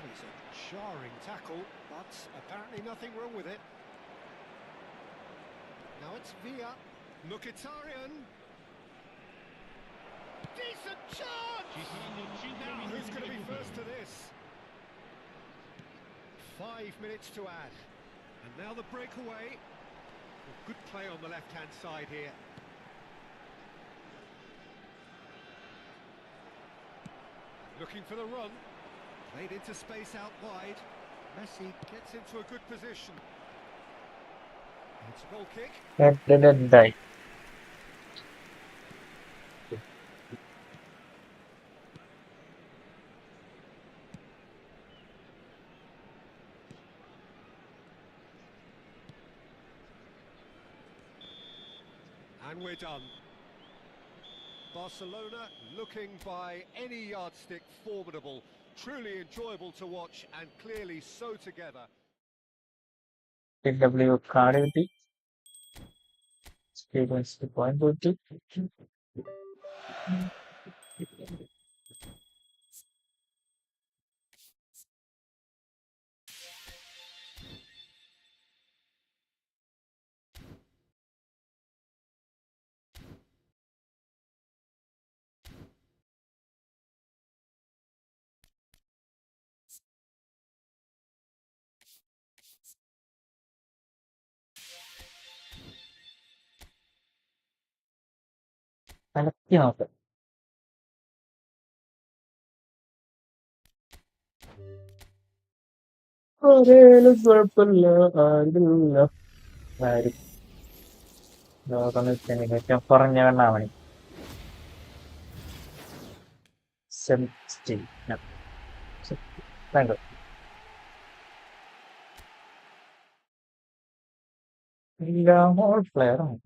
Speaker 3: That is a jarring tackle, but apparently nothing wrong with it. Now it's Villa. Mkhitaryan. Decent chance! Now who's going to be first to this? 5 minutes to add. And now the breakaway. Good play on the left-hand side here. Looking for the run. Played into space out wide. Messi gets into a good position. It's a goal kick.
Speaker 1: That didn't die.
Speaker 3: And we're done. Barcelona looking by any yardstick formidable, truly enjoyable to watch and clearly so together.
Speaker 1: PW card കിട്ടി. Experience point കിട്ടി. കലക്കി നോക്കാം. ഒരേലും കുഴപ്പമില്ല, ആരില്ല. ആരും ലോകം ഏറ്റവും കുറഞ്ഞ വെണ്ണാമണി 70. Thank you. എല്ലാം ഓൾ പ്ലെയർ ആണ്.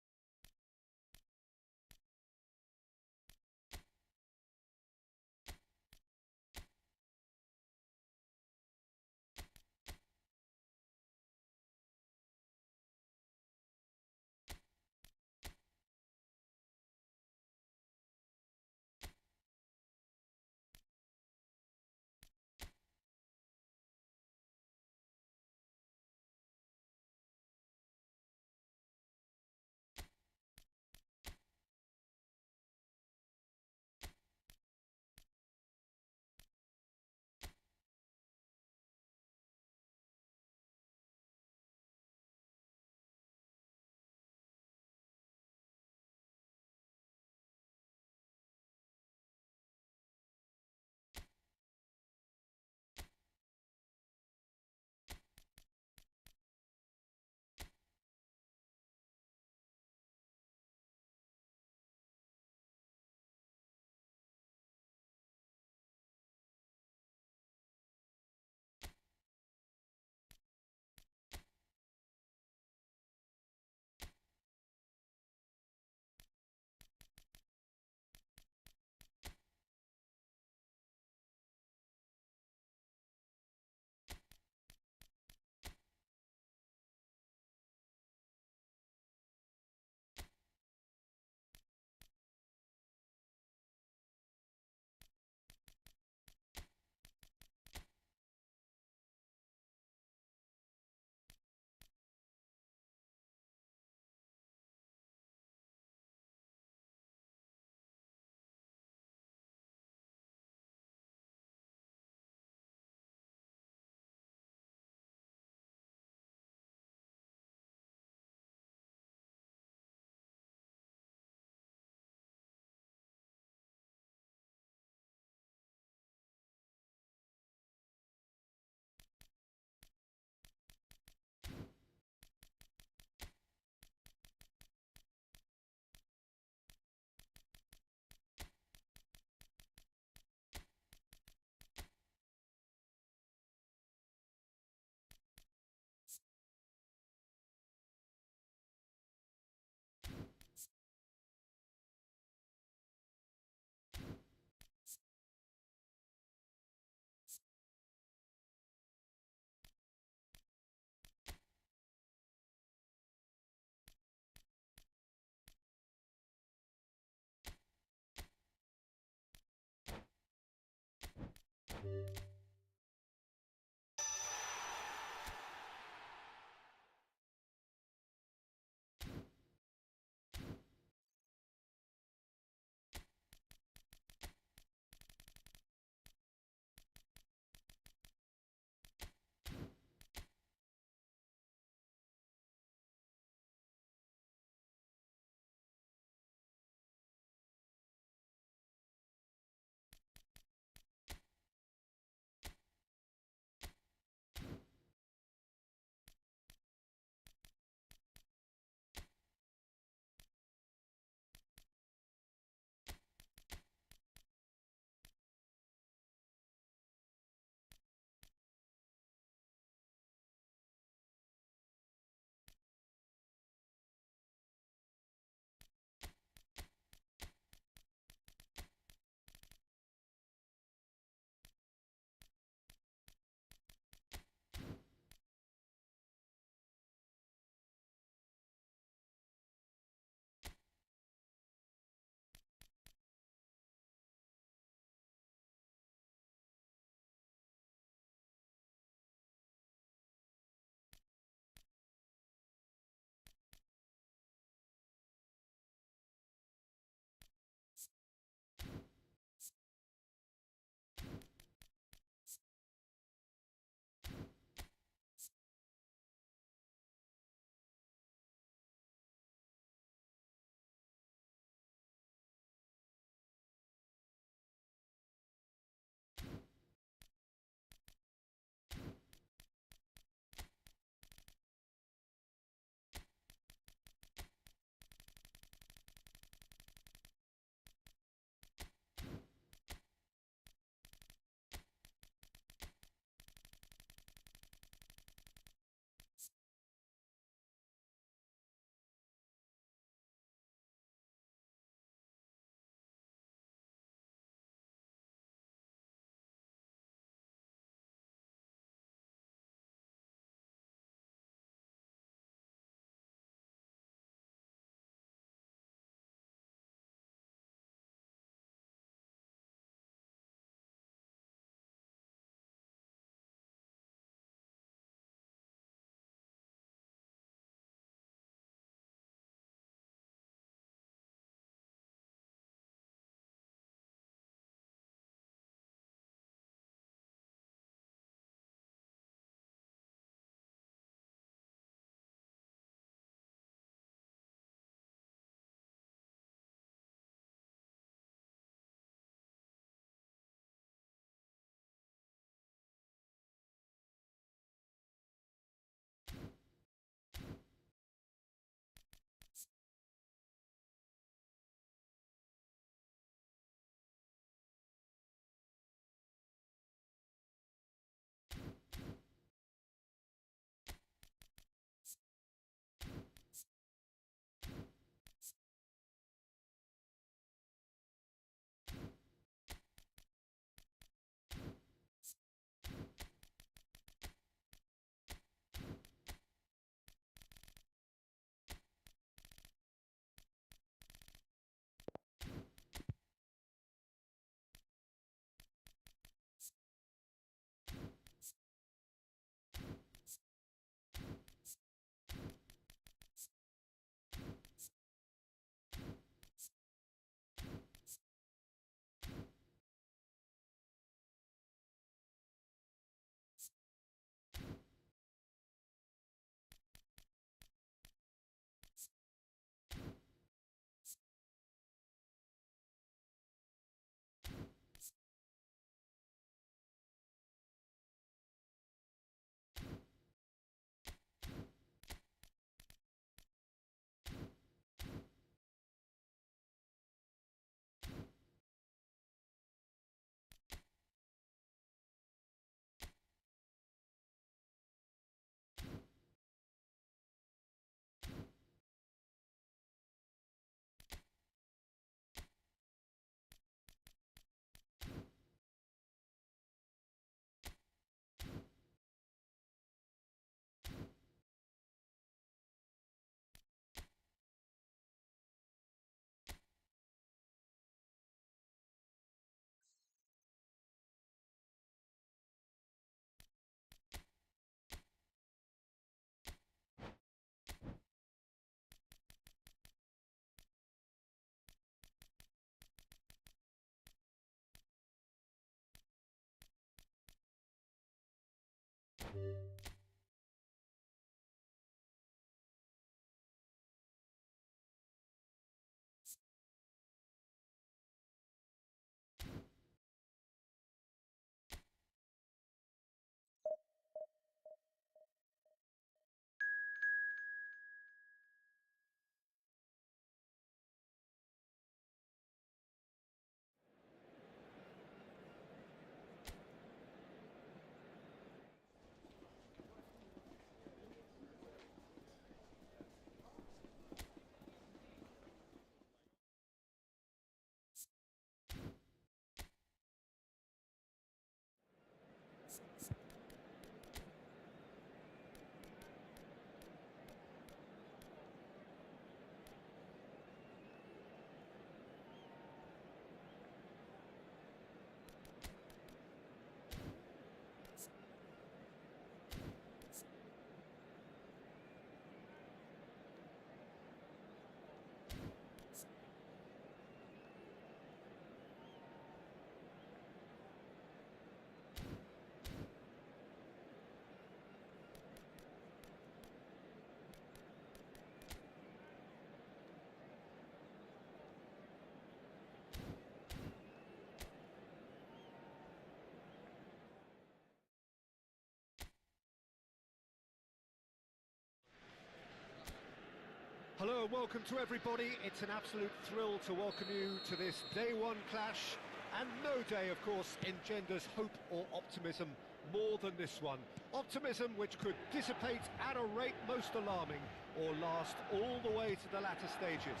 Speaker 3: Hello and welcome to everybody. It's an absolute thrill to welcome you to this day one clash. And no day, of course, engenders hope or optimism more than this one. Optimism which could dissipate at a rate most alarming or last all the way to the latter stages.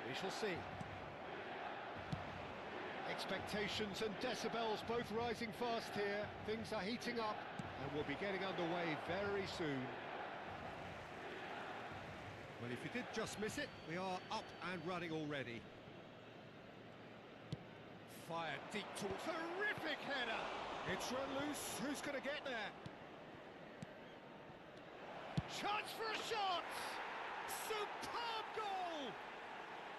Speaker 3: We shall see. Expectations and decibels both rising fast here. Things are heating up and we'll be getting underway very soon. Well, if you did just miss it, we are up and running already. Fired deep towards... Terrific header! It's run loose. Who's going to get there? Chance for a shot! Superb goal!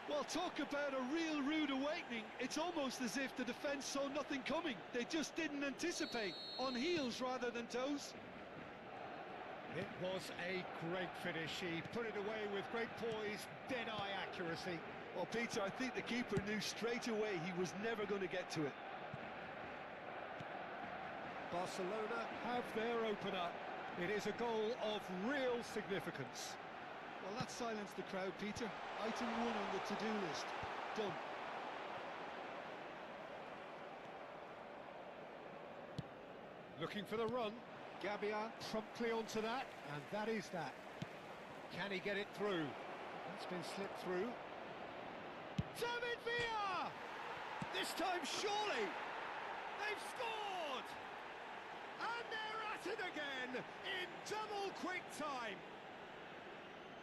Speaker 4: Well, talk about a real rude awakening. It's almost as if the defence saw nothing coming. They just didn't anticipate. On heels rather than toes.
Speaker 3: It was a great finish. He put it away with great poise, dead-eye accuracy.
Speaker 4: Well, Peter, I think the keeper knew straight away he was never going to get to it.
Speaker 3: Barcelona have their opener. It is a goal of real significance.
Speaker 4: Well, that silenced the crowd, Peter. Item 1 on the to-do list. Done.
Speaker 3: Looking for the run. Gabbia promptly onto that, and that is that. Can he get it through? That's been slipped through. David Villa! This time, surely! They've scored! And they're at it again in double quick time.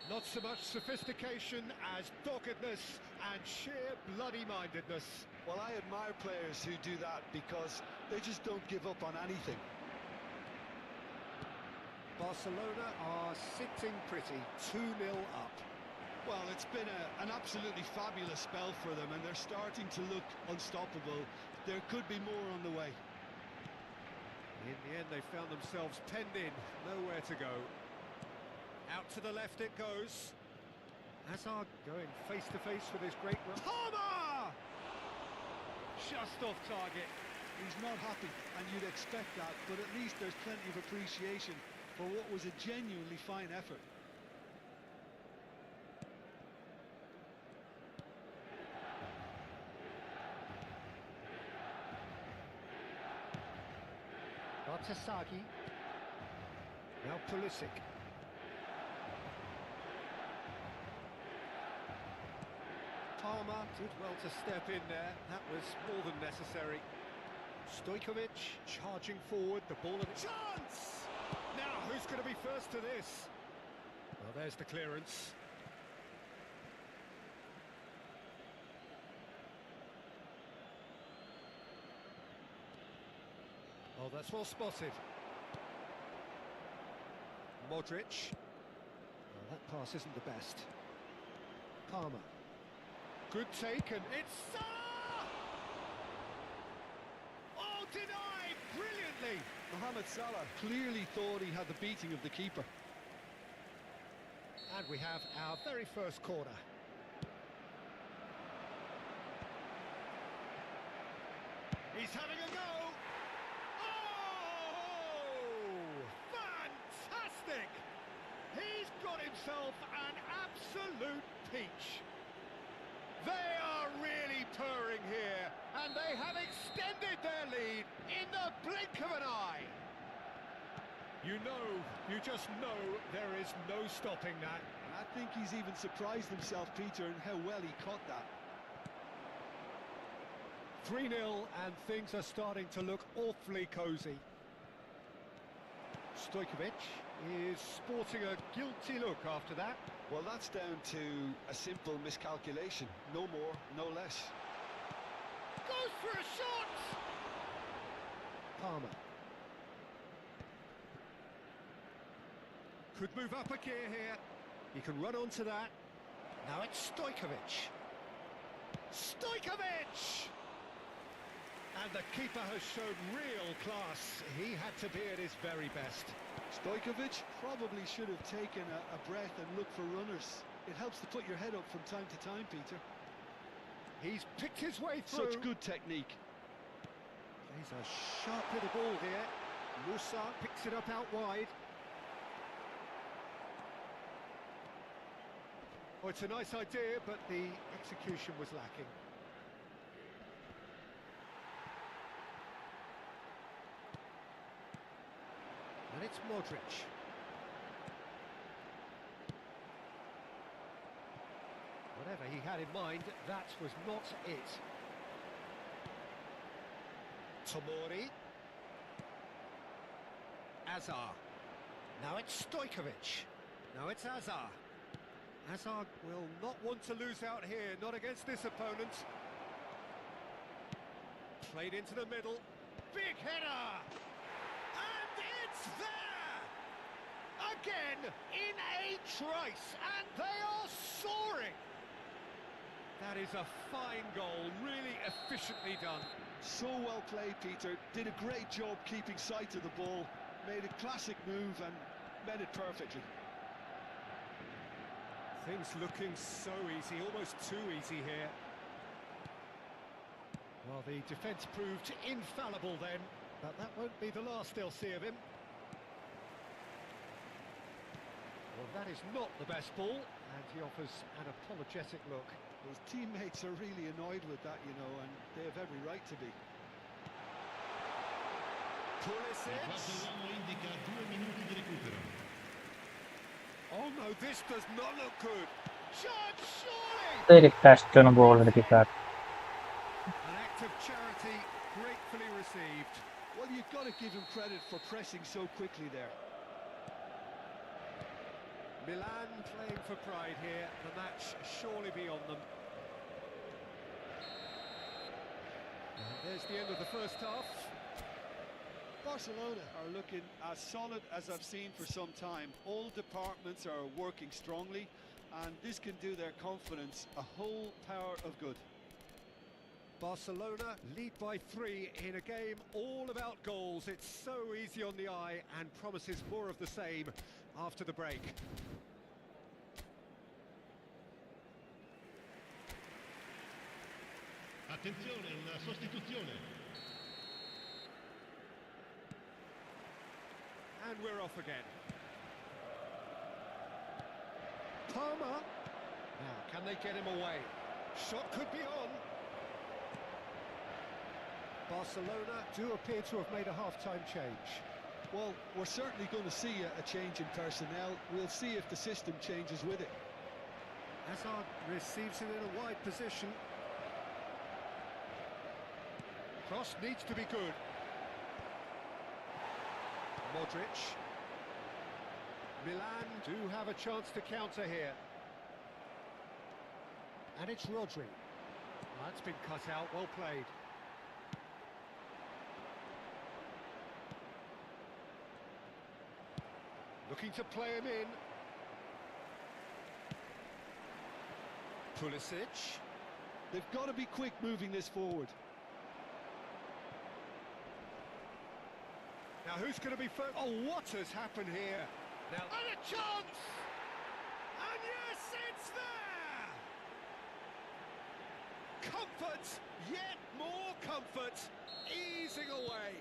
Speaker 3: Not so much sophistication as doggedness and sheer bloody-mindedness.
Speaker 4: Well, I admire players who do that because they just don't give up on anything.
Speaker 3: Barcelona are sitting pretty, 2-0 up.
Speaker 4: Well, it's been an absolutely fabulous spell for them, and they're starting to look unstoppable. There could be more on the way.
Speaker 3: In the end, they found themselves penned in, nowhere to go. Out to the left it goes. Hazard going face-to-face with his great run. Palmer! Just off target.
Speaker 4: He's not happy, and you'd expect that, but at least there's plenty of appreciation for what was a genuinely fine effort.
Speaker 3: Artasagi. Now Pulisic. Palmer did well to step in there. That was more than necessary. Stojkovic charging forward, the ball in chance! Now, who's going to be first to this? Well, there's the clearance. Oh, that's well spotted. Modric. Well, that pass isn't the best. Palmer. Good take, and it's Salah! Oh, denied brilliantly!
Speaker 4: Mohamed Salah clearly thought he had the beating of the keeper.
Speaker 3: And we have our very first corner. He's having a go. Oh, fantastic! He's got himself an absolute peach. They are really purring here, and they have extended their lead in the blink of an eye. You just know there is no stopping that.
Speaker 4: And I think he's even surprised himself, Peter, in how well he caught that.
Speaker 3: 3-0, and things are starting to look awfully cosy. Stojkovic is sporting a guilty look after that.
Speaker 4: Well, that's down to a simple miscalculation. No more, no less.
Speaker 3: Goes for a shot! Palmer. Could move up a gear here. He can run onto that. Now it's Stojkovic. Stojkovic! And the keeper has shown real class. He had to be at his very best.
Speaker 4: Stojkovic probably should have taken a breath and looked for runners. It helps to put your head up from time to time, Peter.
Speaker 3: He's picked his way through.
Speaker 4: Such good technique.
Speaker 3: Plays a sharp little ball here. Musa picks it up out wide. Oh, it's a nice idea, but the execution was lacking. And it's Modric. Whatever he had in mind, that was not it. Tomori. Azar. Now it's Stojkovic. Now it's Azar. Azar will not want to lose out here, not against this opponent. Played into the middle. Big header! And it's there! Again, in a trice, and they are soaring! That is a fine goal, really efficiently done.
Speaker 4: So well played, Peter. Did a great job keeping sight of the ball. Made a classic move and met it perfectly.
Speaker 3: Things looking so easy, almost too easy here. Well, the defence proved infallible then, but that won't be the last they'll see of him. Well, that is not the best ball, and he offers an apologetic look.
Speaker 4: His teammates are really annoyed with that, you know, and they have every right to be.
Speaker 3: Pulisic. Oh no, this does not look good. Shot, surely!
Speaker 1: ഇതൊരു കഷ്ടമാണ് ball എടുക്കാൻ.
Speaker 3: An act of charity, gratefully received.
Speaker 4: Well, you've got to give him credit for pressing so quickly there.
Speaker 3: Milan playing for pride here, the match surely beyond them. And there's the end of the first half.
Speaker 4: Barcelona are looking as solid as I've seen for some time. All departments are working strongly, and this can do their confidence a whole power of good.
Speaker 3: Barcelona lead by 3 in a game all about goals. It's so easy on the eye and promises more of the same after the break.
Speaker 5: Attenzione, una sostituzione.
Speaker 3: And we're off again. Palmer. Now, can they get him away? Shot could be on. Barcelona do appear to have made a half-time change.
Speaker 4: Well, we're certainly going to see a change in personnel. We'll see if the system changes with it.
Speaker 3: Hazard receives it in a wide position. Cross needs to be good. Modric. Milan do have a chance to counter here. And it's Rodri. That's been cut out, well played. Looking to play him in. Pulisic.
Speaker 4: They've got to be quick moving this forward.
Speaker 3: Now who's going to be first? Oh, what has happened here? Now, and a chance! And yes, it's there! Comfort, yet more comfort, easing away.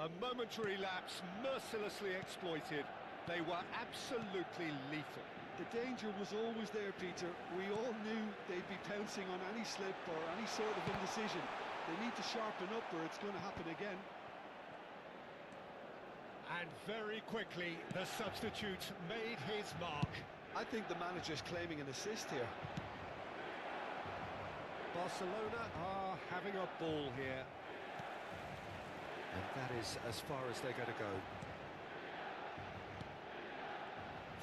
Speaker 3: A momentary lapse, mercilessly exploited. They were absolutely lethal.
Speaker 4: The danger was always there, Peter. We all knew they'd be pouncing on any slip or any sort of indecision. They need to sharpen up or it's going to happen again.
Speaker 3: And very quickly, the substitute made his mark.
Speaker 4: I think the manager's claiming an assist here.
Speaker 3: Barcelona are having a ball here. And that is as far as they're going to go.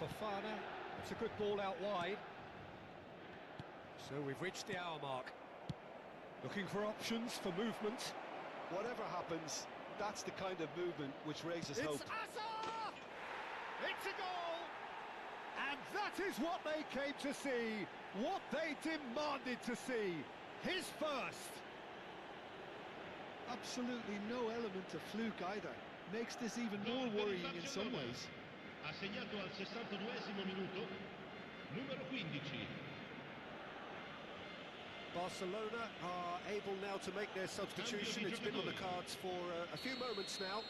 Speaker 3: Fofana, it's a good ball out wide. So we've reached the hour mark. Looking for options for movement.
Speaker 4: Whatever happens, that's the kind of movement which raises hope.
Speaker 3: It's Hazard! It's a goal! And that is what they came to see, what they demanded to see. His first.
Speaker 4: Absolutely no element of fluke either. Makes this even more worrying in some ways.
Speaker 5: Ha segnato al 62esimo minuto, numero 15.
Speaker 3: Barcelona are able now to make their substitution. It's been on the cards for a few moments now.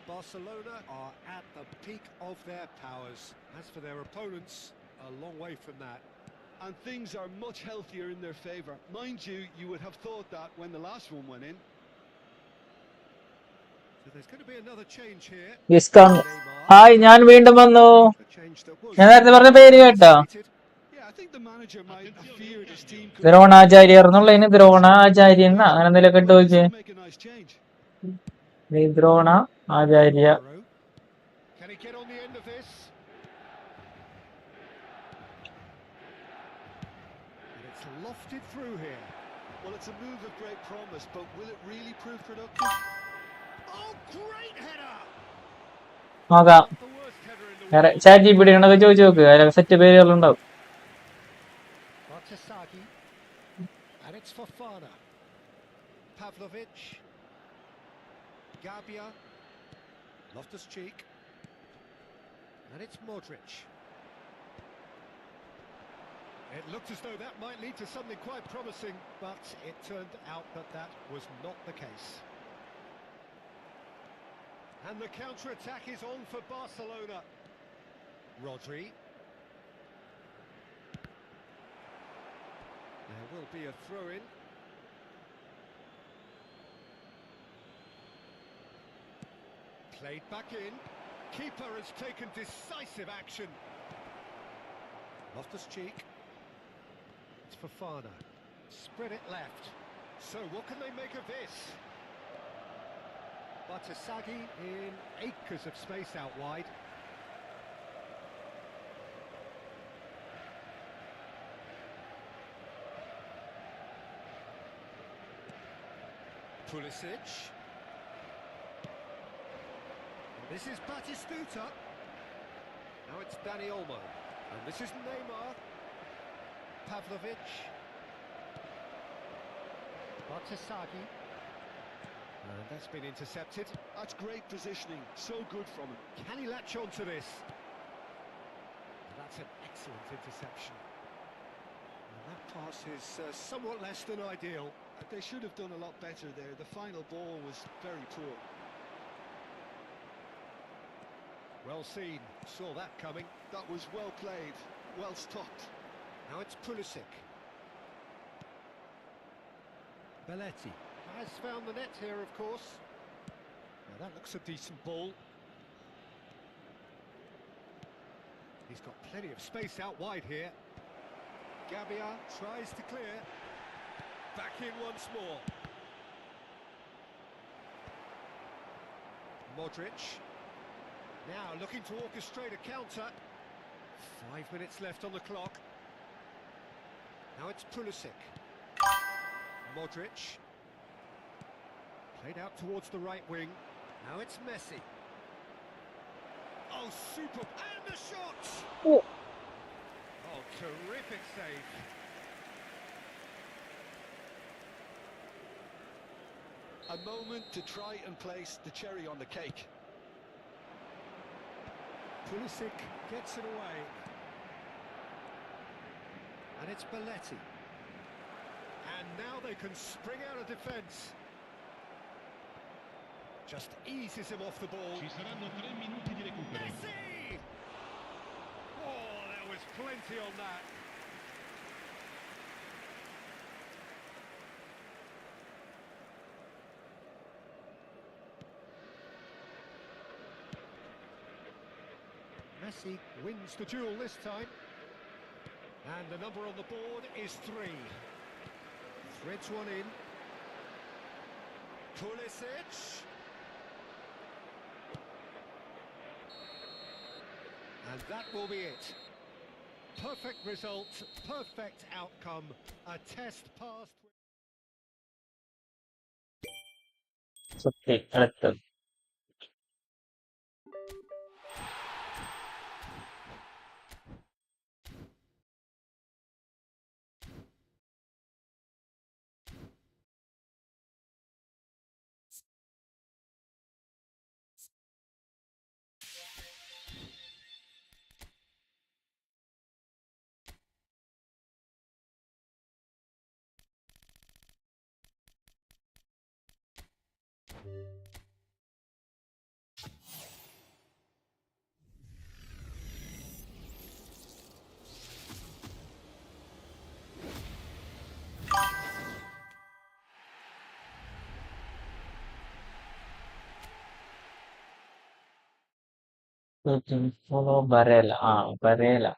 Speaker 3: Barcelona are at the peak of their powers. As for their opponents, a long way from that.
Speaker 4: And things are much healthier in their favour. Mind you, you would have thought that when the last one went in.
Speaker 3: So there's going to be another change here.
Speaker 1: Yes, come. Hi, ഞാൻ വീണ്ടും വന്നു.
Speaker 3: A change that was
Speaker 1: ഞാൻ നേരത്തെ പറഞ്ഞ പേര് കേട്ടോ?
Speaker 4: Yeah, I think the manager might have feared his team could
Speaker 1: Dronacharya എന്നുള്ളതിന് ദ്രോണാചാര്യ എന്നാ അങ്ങനെ എന്തെങ്കിലും ഇട്ട് നോക്കിയേ.
Speaker 4: make a nice change.
Speaker 1: Drona Acharya.
Speaker 3: Can he get on the end of this? And it's lofted through here.
Speaker 4: Well, it's a move of great promise, but will it really prove productive?
Speaker 3: Oh, great header!
Speaker 1: നോക്കാം.
Speaker 3: The worst header in the world.
Speaker 1: Chat GPT ഉണ്ടൊക്കെ ചോദിച്ചു നോക്ക്, അതിലൊക്കെ set പേരുകളുണ്ടാവും.
Speaker 3: Batshuayi. And it's Fofana. Pavlovic. Gabia. Loftus-Cheek. And it's Modric. It looked as though that might lead to something quite promising, but it turned out that that was not the case. And the counter-attack is on for Barcelona. Rodri. There will be a throw-in. Played back in. Keeper has taken decisive action. Loftus-Cheek. It's Fofana. Spread it left. So what can they make of this? Batshuayi in acres of space out wide. Pulisic. This is Batistuta. Now it's Dani Olmo. And this is Neymar. Pavlovic. Batshuayi. And that's been intercepted.
Speaker 4: That's great positioning. So good from him.
Speaker 3: Can he latch on to this? And that's an excellent interception. And that pass is somewhat less than ideal.
Speaker 4: They should have done a lot better there. The final ball was very poor.
Speaker 3: Well seen. Saw that coming.
Speaker 4: That was well played. Well stopped.
Speaker 3: Now it's Pulisic. Belletti has found the net here, of course. Now that looks a decent ball. He's got plenty of space out wide here. Gabia tries to clear. Back in once more. Modric. Now looking to orchestrate a counter. 5 minutes left on the clock. Now it's Pulisic. Modric. Played out towards the right wing. Now it's Messi. Oh, super. And the shot!
Speaker 1: Oh.
Speaker 3: Oh, terrific save.
Speaker 4: A moment to try and place the cherry on the cake.
Speaker 3: Pulisic gets it away. And it's Belletti. And now they can spring out of defence. Just eases him off the ball.
Speaker 7: Ci saranno 3 minuti di recupero.
Speaker 3: Messi! Oh, there was plenty on that. Messi wins the duel this time. And the number on the board is 3. Threads one in. Pulisic. And that will be it. Perfect result, perfect outcome. A test passed.
Speaker 1: Okay, അടുത്തത്. Barella. Barella.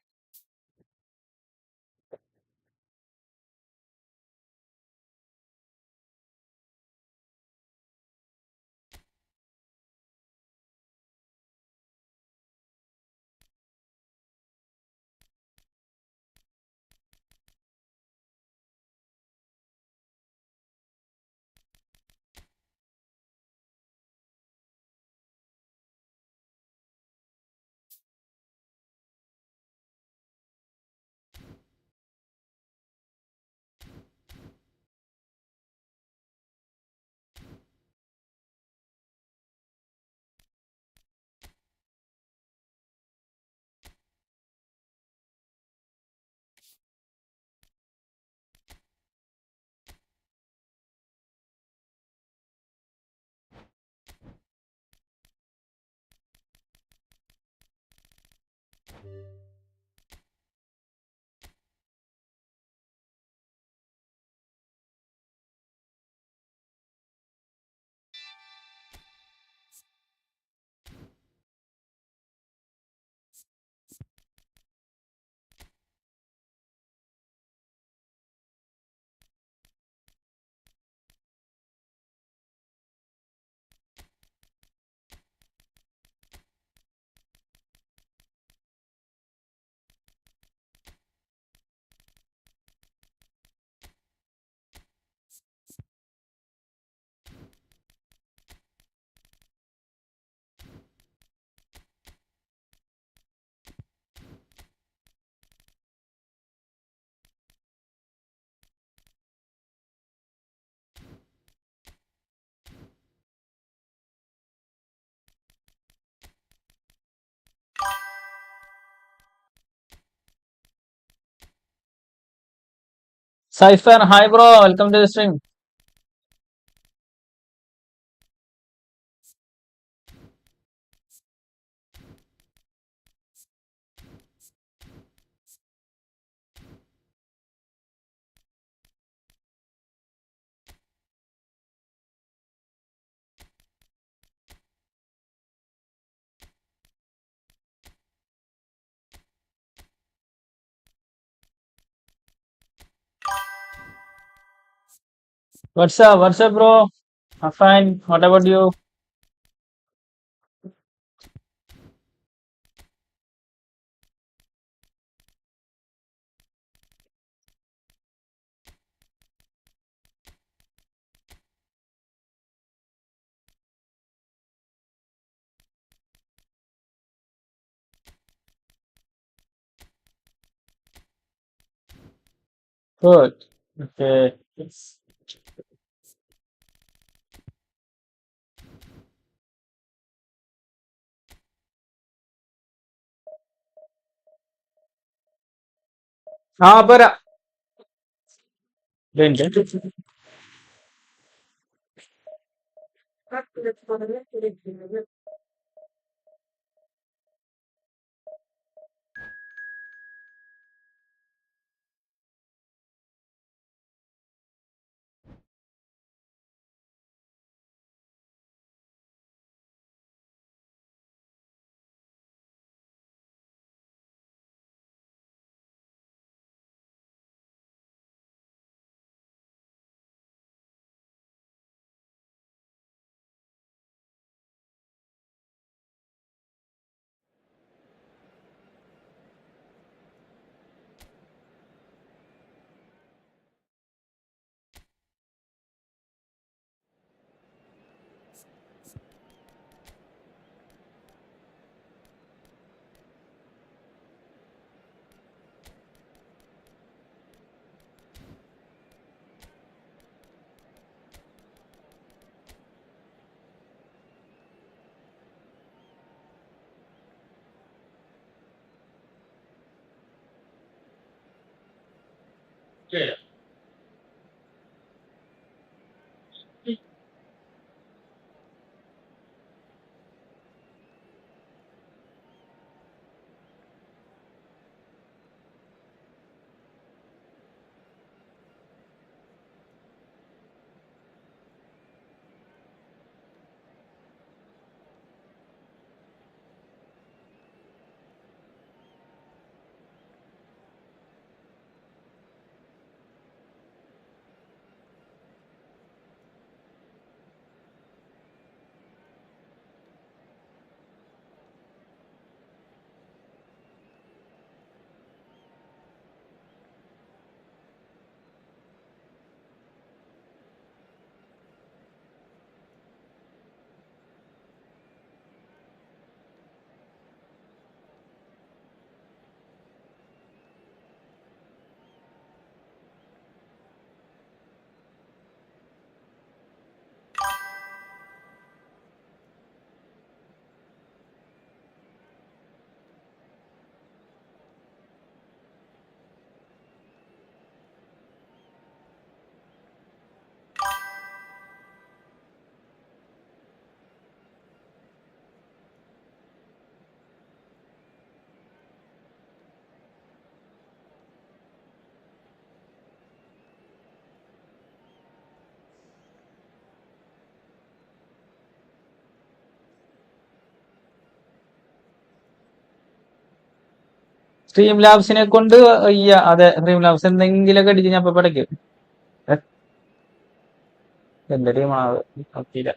Speaker 1: Cypher, hi bro, welcome to the stream. What's up? What's up, bro? I'm fine. What about you? Good. Okay. ആ പോരാ. ഇതുണ്ട്. Stream ലാബ്സിനെ കൊണ്ട് വയ്യ. അതെ, stream labs എന്തെങ്കിലുമൊക്കെ അടിച്ച് ഞാൻ ഇപ്പൊ പടയ്ക്കും. എന്റെ ടീമാണ് നോക്കിയില്ല.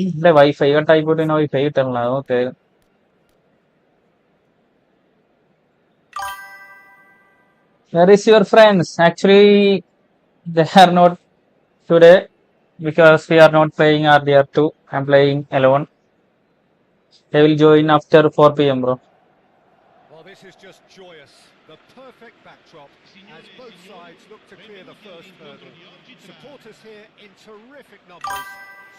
Speaker 1: ഇല്ല, വൈഫൈ കട്ടായി പോയിട്ട് വൈഫൈ കിട്ടണില്ല. Okay. Where is your friends? Actually, they are not today because we are not playing RDR2. I'm playing alone. They will join after 4 p.m. bro.
Speaker 3: Well, this is just joyous. The perfect backdrop as both sides look to clear the first hurdle. Supporters here in terrific numbers.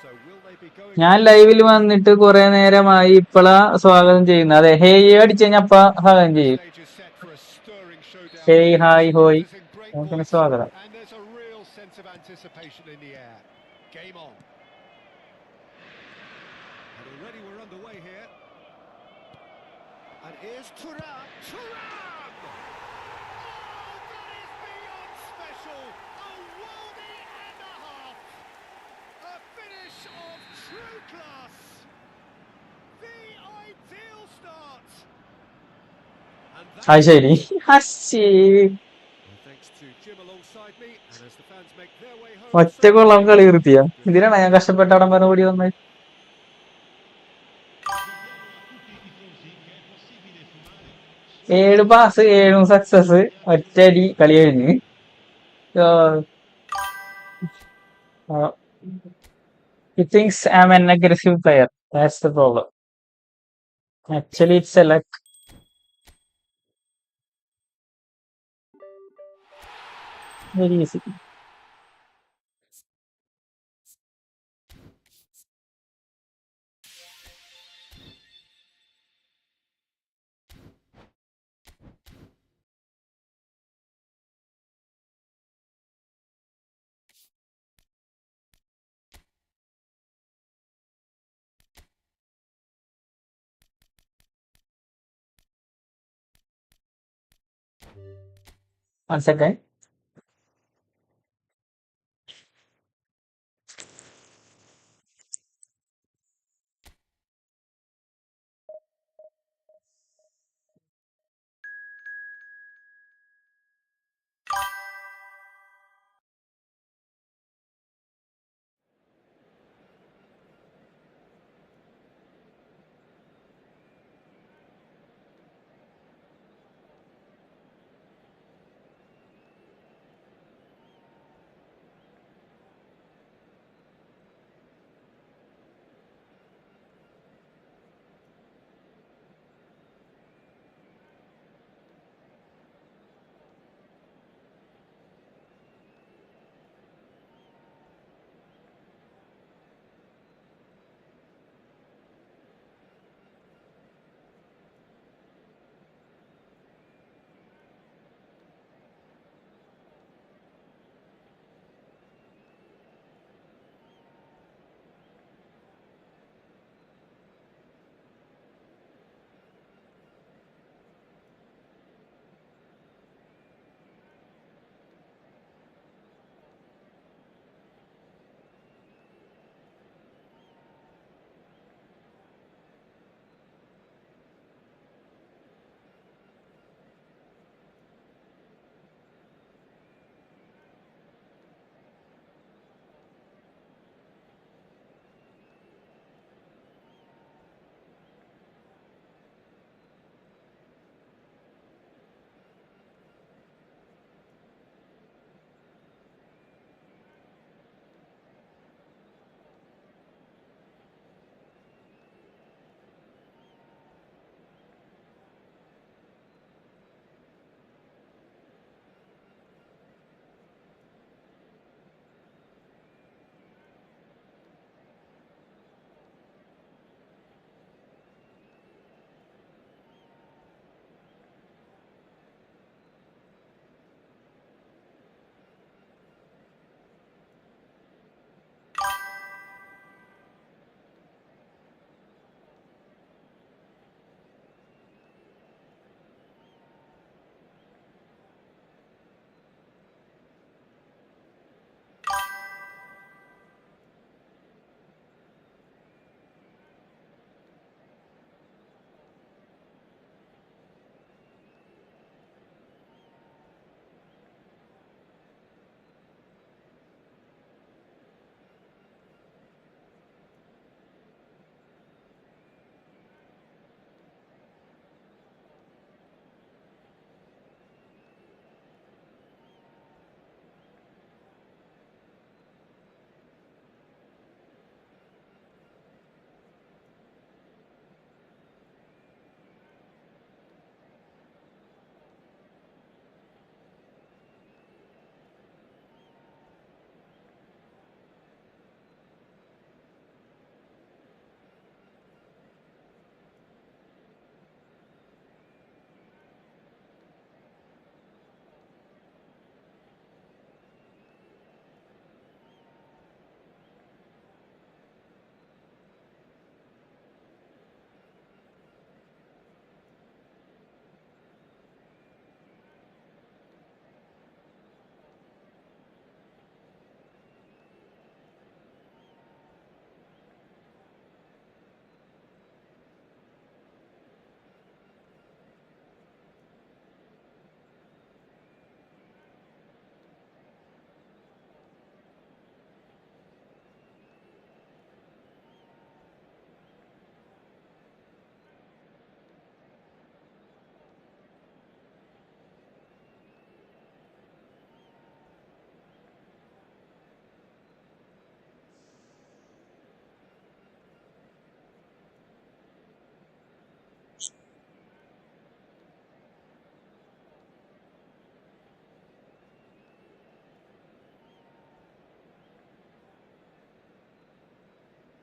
Speaker 3: So will they be going?
Speaker 1: ഞാൻ ലൈവിൽ വന്നിട്ട് കുറെ നേരമായി. ഇപ്പളാ സ്വാഗതം ചെയ്യുന്നത്. അതെ, hey അടിച്ച് കഴിഞ്ഞാൽ അപ്പ സ്വാഗതം ചെയ്യും.
Speaker 3: Stage is set for a stirring showdown.
Speaker 1: Hey, hi, ഹോയ്.
Speaker 3: Supporters in great
Speaker 1: നമുക്കിന്
Speaker 3: voice,
Speaker 1: സ്വാഗതം.
Speaker 3: and there's a real sense of anticipation in the air. Game on. And already we're underway here. And here's Thuram. Thuram! Oh, that is beyond special. A worldie and a half. A finish of true class. The ideal start. And
Speaker 1: അത് ശരി. ഹസ്സി.
Speaker 3: thanks to Jim alongside me, and as the fans make their way home.
Speaker 1: ഒറ്റ കൊള്ളം കളി നിർത്തിയ. ഇതിനാണ് ഞാൻ കഷ്ടപ്പെട്ട അവിടെ വരെ ഓടി വന്നത്. 7 പാസ്, 7 സക്സസ്, ഒറ്റയടി കളി കഴിഞ്ഞ്. He thinks I'm an aggressive player. That's the problem. Actually, it's a luck. Very easy. One second.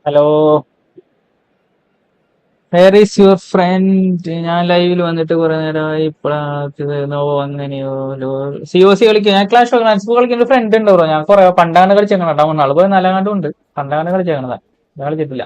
Speaker 1: Hello, where is your friend? ഞാൻ ലൈവിൽ വന്നിട്ട് കുറെ നേരമായി. ഇപ്പഴാ അങ്ങനെയോ COC കളിക്കും. ഞാൻ ക്ലാഷ് ഓഫ് ക്ലാൻസ് കളിക്കുന്ന ഫ്രണ്ട് ഉണ്ട് ബ്രോ. ഞാൻ കുറെ പണ്ടാണ് കളിച്ചേക്കണ കേട്ടോ. നാളെ പോയി നല്ലങ്ങാണ്ടും ഉണ്ട്. പണ്ടാണ് കളിച്ചേക്കണതാ, കളിച്ചിട്ടില്ല.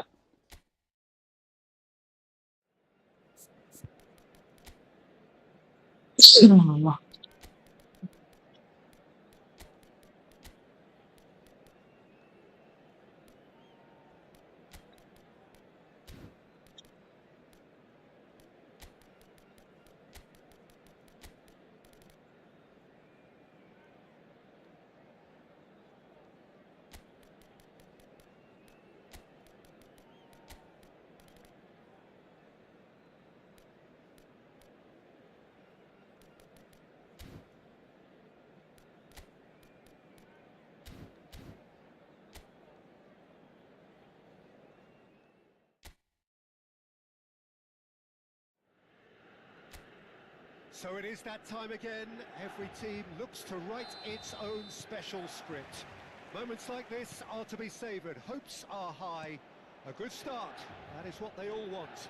Speaker 3: So it is that time again. Every team looks to write its own special script. Moments like this are to be savoured. Hopes are high. A good start. That is what they all want.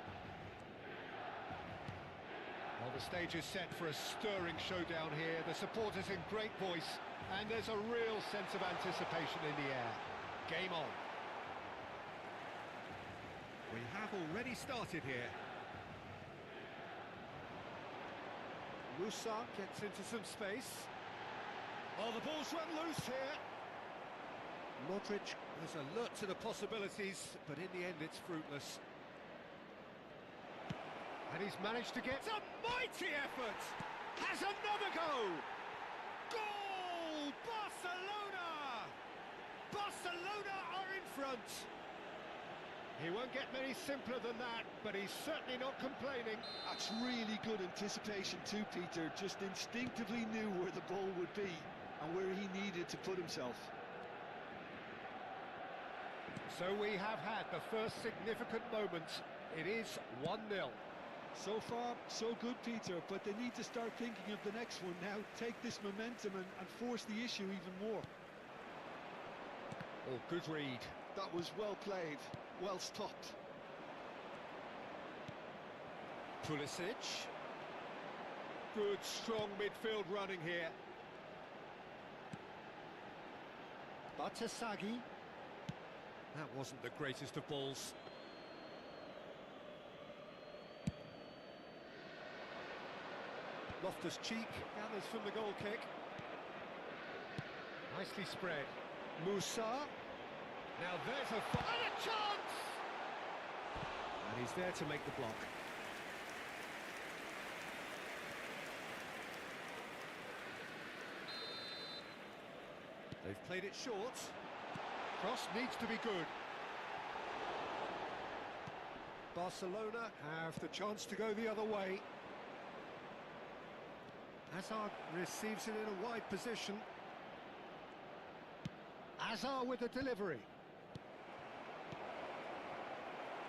Speaker 3: Well, the stage is set for a stirring showdown here. The supporters in great voice, and there's a real sense of anticipation in the air. Game on. We have already started here. Musa gets into some space. Oh, the ball's run loose here. Modric is alert to the possibilities, but in the end it's fruitless. And he's managed to get a mighty effort. Has another go. Goal! Barcelona! Barcelona are in front. He won't get many simpler than that, but he's certainly not complaining.
Speaker 4: That's really good anticipation too, Peter. Just instinctively knew where the ball would be and where he needed to put himself.
Speaker 3: So we have had the first significant moment. It is 1-0.
Speaker 4: So far, so good, Peter, but they need to start thinking of the next one now. Take this momentum and force the issue even more.
Speaker 3: Oh, good read.
Speaker 4: That was well played, well stopped.
Speaker 3: Pulisic. Good, strong midfield running here. Batasagi. That wasn't the greatest of balls. Loftus-Cheek gathers from the goal kick. Nicely spread. Musa. Now there's and a chance! And he's there to make the block. They've played it short. Cross needs to be good. Barcelona have the chance to go the other way. Hazard receives it in a wide position. Hazard with the delivery.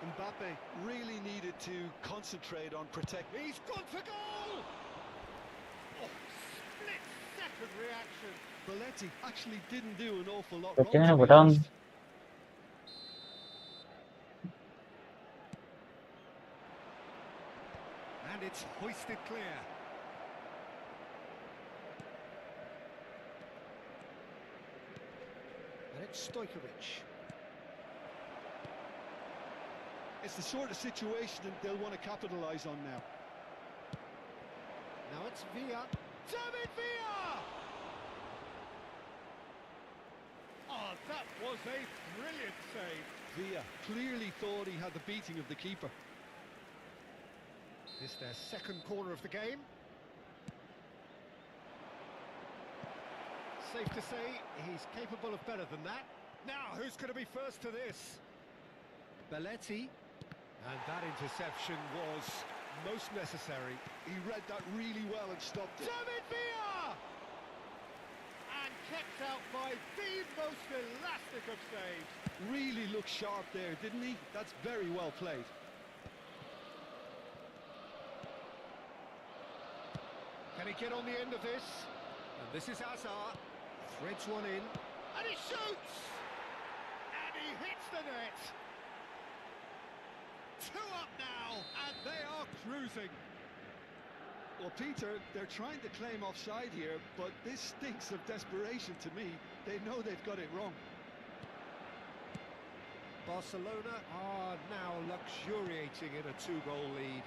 Speaker 4: Mbappe really needed to concentrate on protecting.
Speaker 3: He's gone for goal! Oh, split-second reaction.
Speaker 4: Belletti actually didn't do an awful lot
Speaker 1: But
Speaker 4: wrong, to
Speaker 1: but
Speaker 4: be honest.
Speaker 3: And it's hoisted clear. And it's Stojkovic.
Speaker 4: It's the sort of situation that they'll want to capitalise on now.
Speaker 3: Now it's Villa. David Villa! Oh, that was a brilliant save.
Speaker 4: Villa clearly thought he had the beating of the keeper.
Speaker 3: This their second corner of the game. Safe to say he's capable of better than that. Now, who's going to be first to this? Belletti. And that interception was most necessary.
Speaker 4: He read that really well and stopped it.
Speaker 3: David Villa! And kept out by the most elastic of saves.
Speaker 4: Really looked sharp there, didn't he? That's very well played.
Speaker 3: Can he get on the end of this? And this is Hazard. Threads one in. And he shoots! And he hits the net! 2 up now, and they are cruising.
Speaker 4: Well, Peter, they're trying to claim offside here, but this stinks of desperation to me. They know they've got it wrong.
Speaker 3: Barcelona are now luxuriating in a 2-goal lead.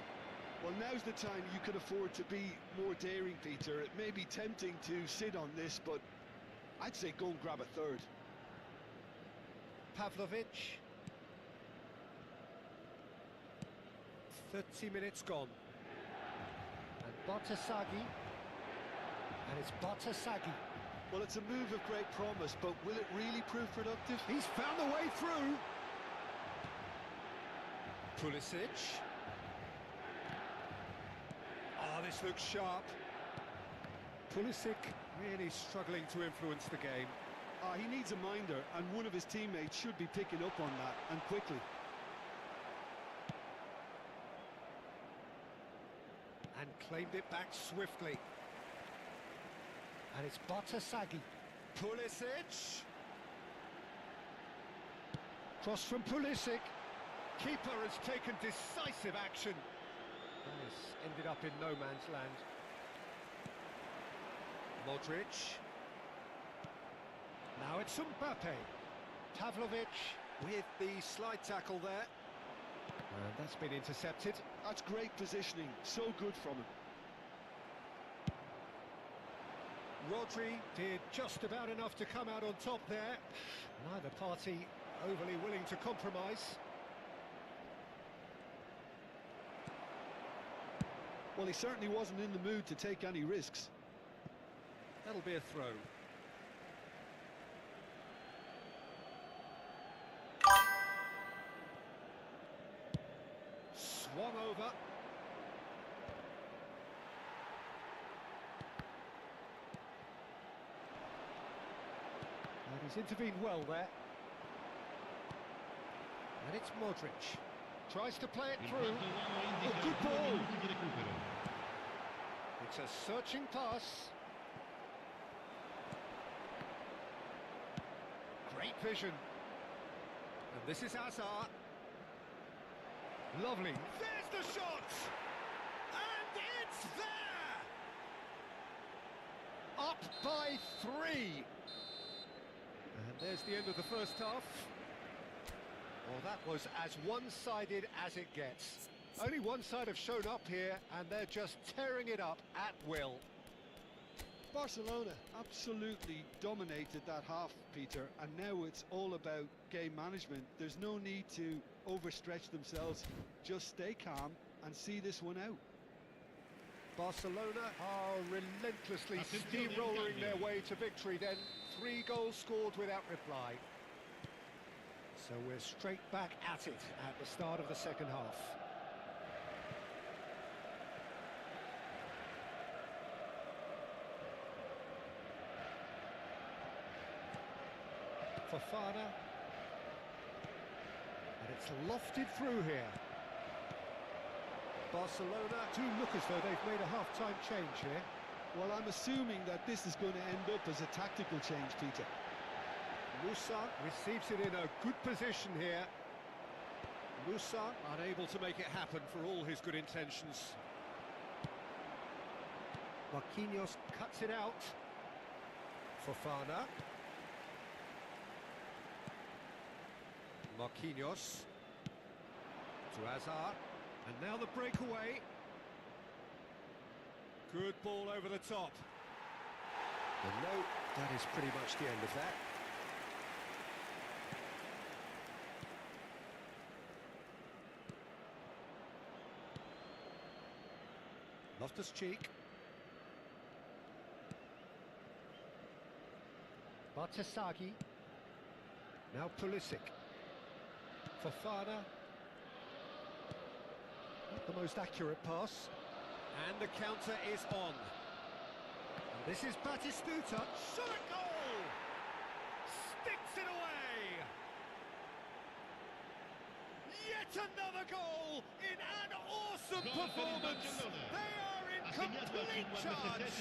Speaker 4: Well, now's the time you could afford to be more daring, Peter. It may be tempting to sit on this, but I'd say go and grab a third.
Speaker 3: Pavlovic. 30 minutes gone. And Batasagi. And it's Batasagi.
Speaker 4: Well, it's a move of great promise, but will it really prove productive?
Speaker 3: He's found a way through. Pulisic. Oh, this looks sharp. Pulisic really struggling to influence the game.
Speaker 4: He needs a minder, and one of his teammates should be picking up on that, and quickly.
Speaker 3: And claimed it back swiftly. And it's Batshuayi. Pulisic. Cross from Pulisic. Keeper has taken decisive action. This ended up in no man's land. Modric. Now it's Mbappe. Pavlovic with the slide tackle there. And that's been intercepted.
Speaker 4: That's great positioning, so good from him.
Speaker 3: Rodri did just about enough to come out on top there. Neither party overly willing to compromise.
Speaker 4: Well, he certainly wasn't in the mood to take any risks.
Speaker 3: That'll be a throw. Swung over. And he's intervened well there. And it's Modric. Tries to play it through. Oh, good ball. It's a searching pass. Great vision. And this is Hazard. Lovely. There's the shot! And it's there! Up by 3. And there's the end of the first half. Well, that was as one-sided as it gets. Only one side have shown up here, and they're just tearing it up at will.
Speaker 4: Barcelona absolutely dominated that half, Peter, and now it's all about game management. There's no need to overstretch themselves. Just stay calm and see this one out.
Speaker 3: Barcelona are relentlessly steamrolling their way to victory then. 3 goals scored without reply. So we're straight back at it at the start of the second half. Fofana. And it's lofted through here. Barcelona do look as though they've made a half-time change here.
Speaker 4: Well, I'm assuming that this is going to end up as a tactical change, Peter.
Speaker 3: Musa receives it in a good position here. Musa unable to make it happen for all his good intentions. Marquinhos cuts it out. Fofana. Marquinhos. To Hazard. And now the breakaway. Good ball over the top. And no, that is pretty much the end of that. Loftus-Cheek. Batshuayi. Now Pulisic. Fofana. Not the most accurate pass. And the counter is on. And this is Batistuta. Shot goal! Sticks it away! Yet another goal in an awesome performance! They are in complete charge!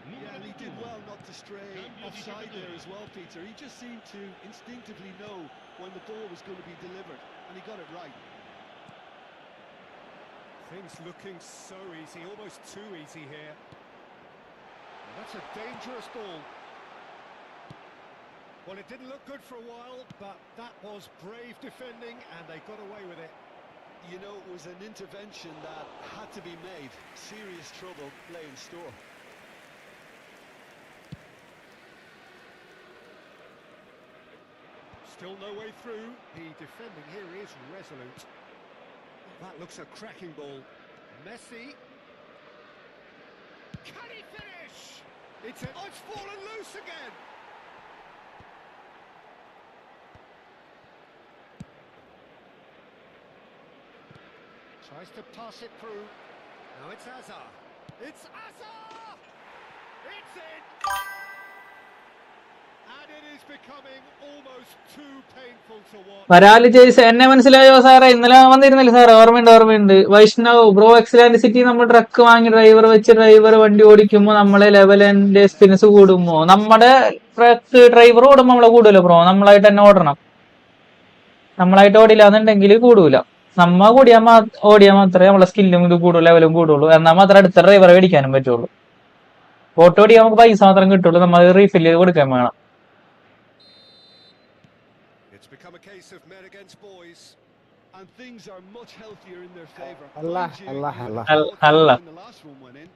Speaker 4: Yeah, and he did well not to stray offside there as well, Peter. He just seemed to instinctively know when the ball was going to be delivered, and he got it right.
Speaker 3: Things looking so easy, almost too easy here. And that's a dangerous ball. Well, it didn't look good for a while, but that was brave defending, and they got away with it.
Speaker 4: You know, it was an intervention that had to be made. Serious trouble lay in store.
Speaker 3: Still no way through. The defending here is resolute. That looks a cracking ball. Messi. Can he finish? It's fallen loose again. Tries to pass it through. Now it's Hazard. It's Hazard! It's in! And it is becoming almost too painful to watch.
Speaker 1: വരാല് ജയ്സ് എന്നെ മനസ്സിലായോ സാറേ? ഇന്നലെ വന്നിരുന്നില്ല സാറേ? ഓർമ്മയുണ്ട്. Vaishnav bro എക്സലാൻഡ് city നമ്മൾ truck വാങ്ങി driver വെച്ച് ഡ്രൈവർ വണ്ടി ഓടിക്കുമ്പോൾ നമ്മളെ ലെവൽ ആൻഡ് എക്സ്പീരിയൻസ് കൂടുമോ? നമ്മുടെ ട്രക്ക് ഡ്രൈവർ ഓടുമ്പോൾ നമ്മളെ കൂടുമല്ലോ ബ്രോ. നമ്മളായിട്ട് തന്നെ ഓടണം. നമ്മളായിട്ട് ഓടില്ല എന്നുണ്ടെങ്കിൽ കൂടൂല. നമ്മ ഓടിയാൽ മാത്രമേ നമ്മളെ സ്കില്ലും ഇത് കൂടുള്ളൂ, ലെവലും കൂടുള്ളൂ. എന്നാൽ മാത്രമേ അടുത്ത ഡ്രൈവറെ മേടിക്കാനും പറ്റുള്ളൂ. ഓട്ടോ ഓടിയാൽ നമുക്ക് പൈസ മാത്രം കിട്ടുള്ളൂ. നമ്മൾ റീഫിൽ ചെയ്ത് കൊടുക്കാൻ വേണം.
Speaker 3: It's become a case of men against boys.
Speaker 4: And things are much healthier in their favour.
Speaker 8: Allah,
Speaker 4: Mind you,
Speaker 8: Allah,
Speaker 4: you had
Speaker 8: Allah.
Speaker 4: a fourth goal
Speaker 1: Allah.
Speaker 4: when the last one went in.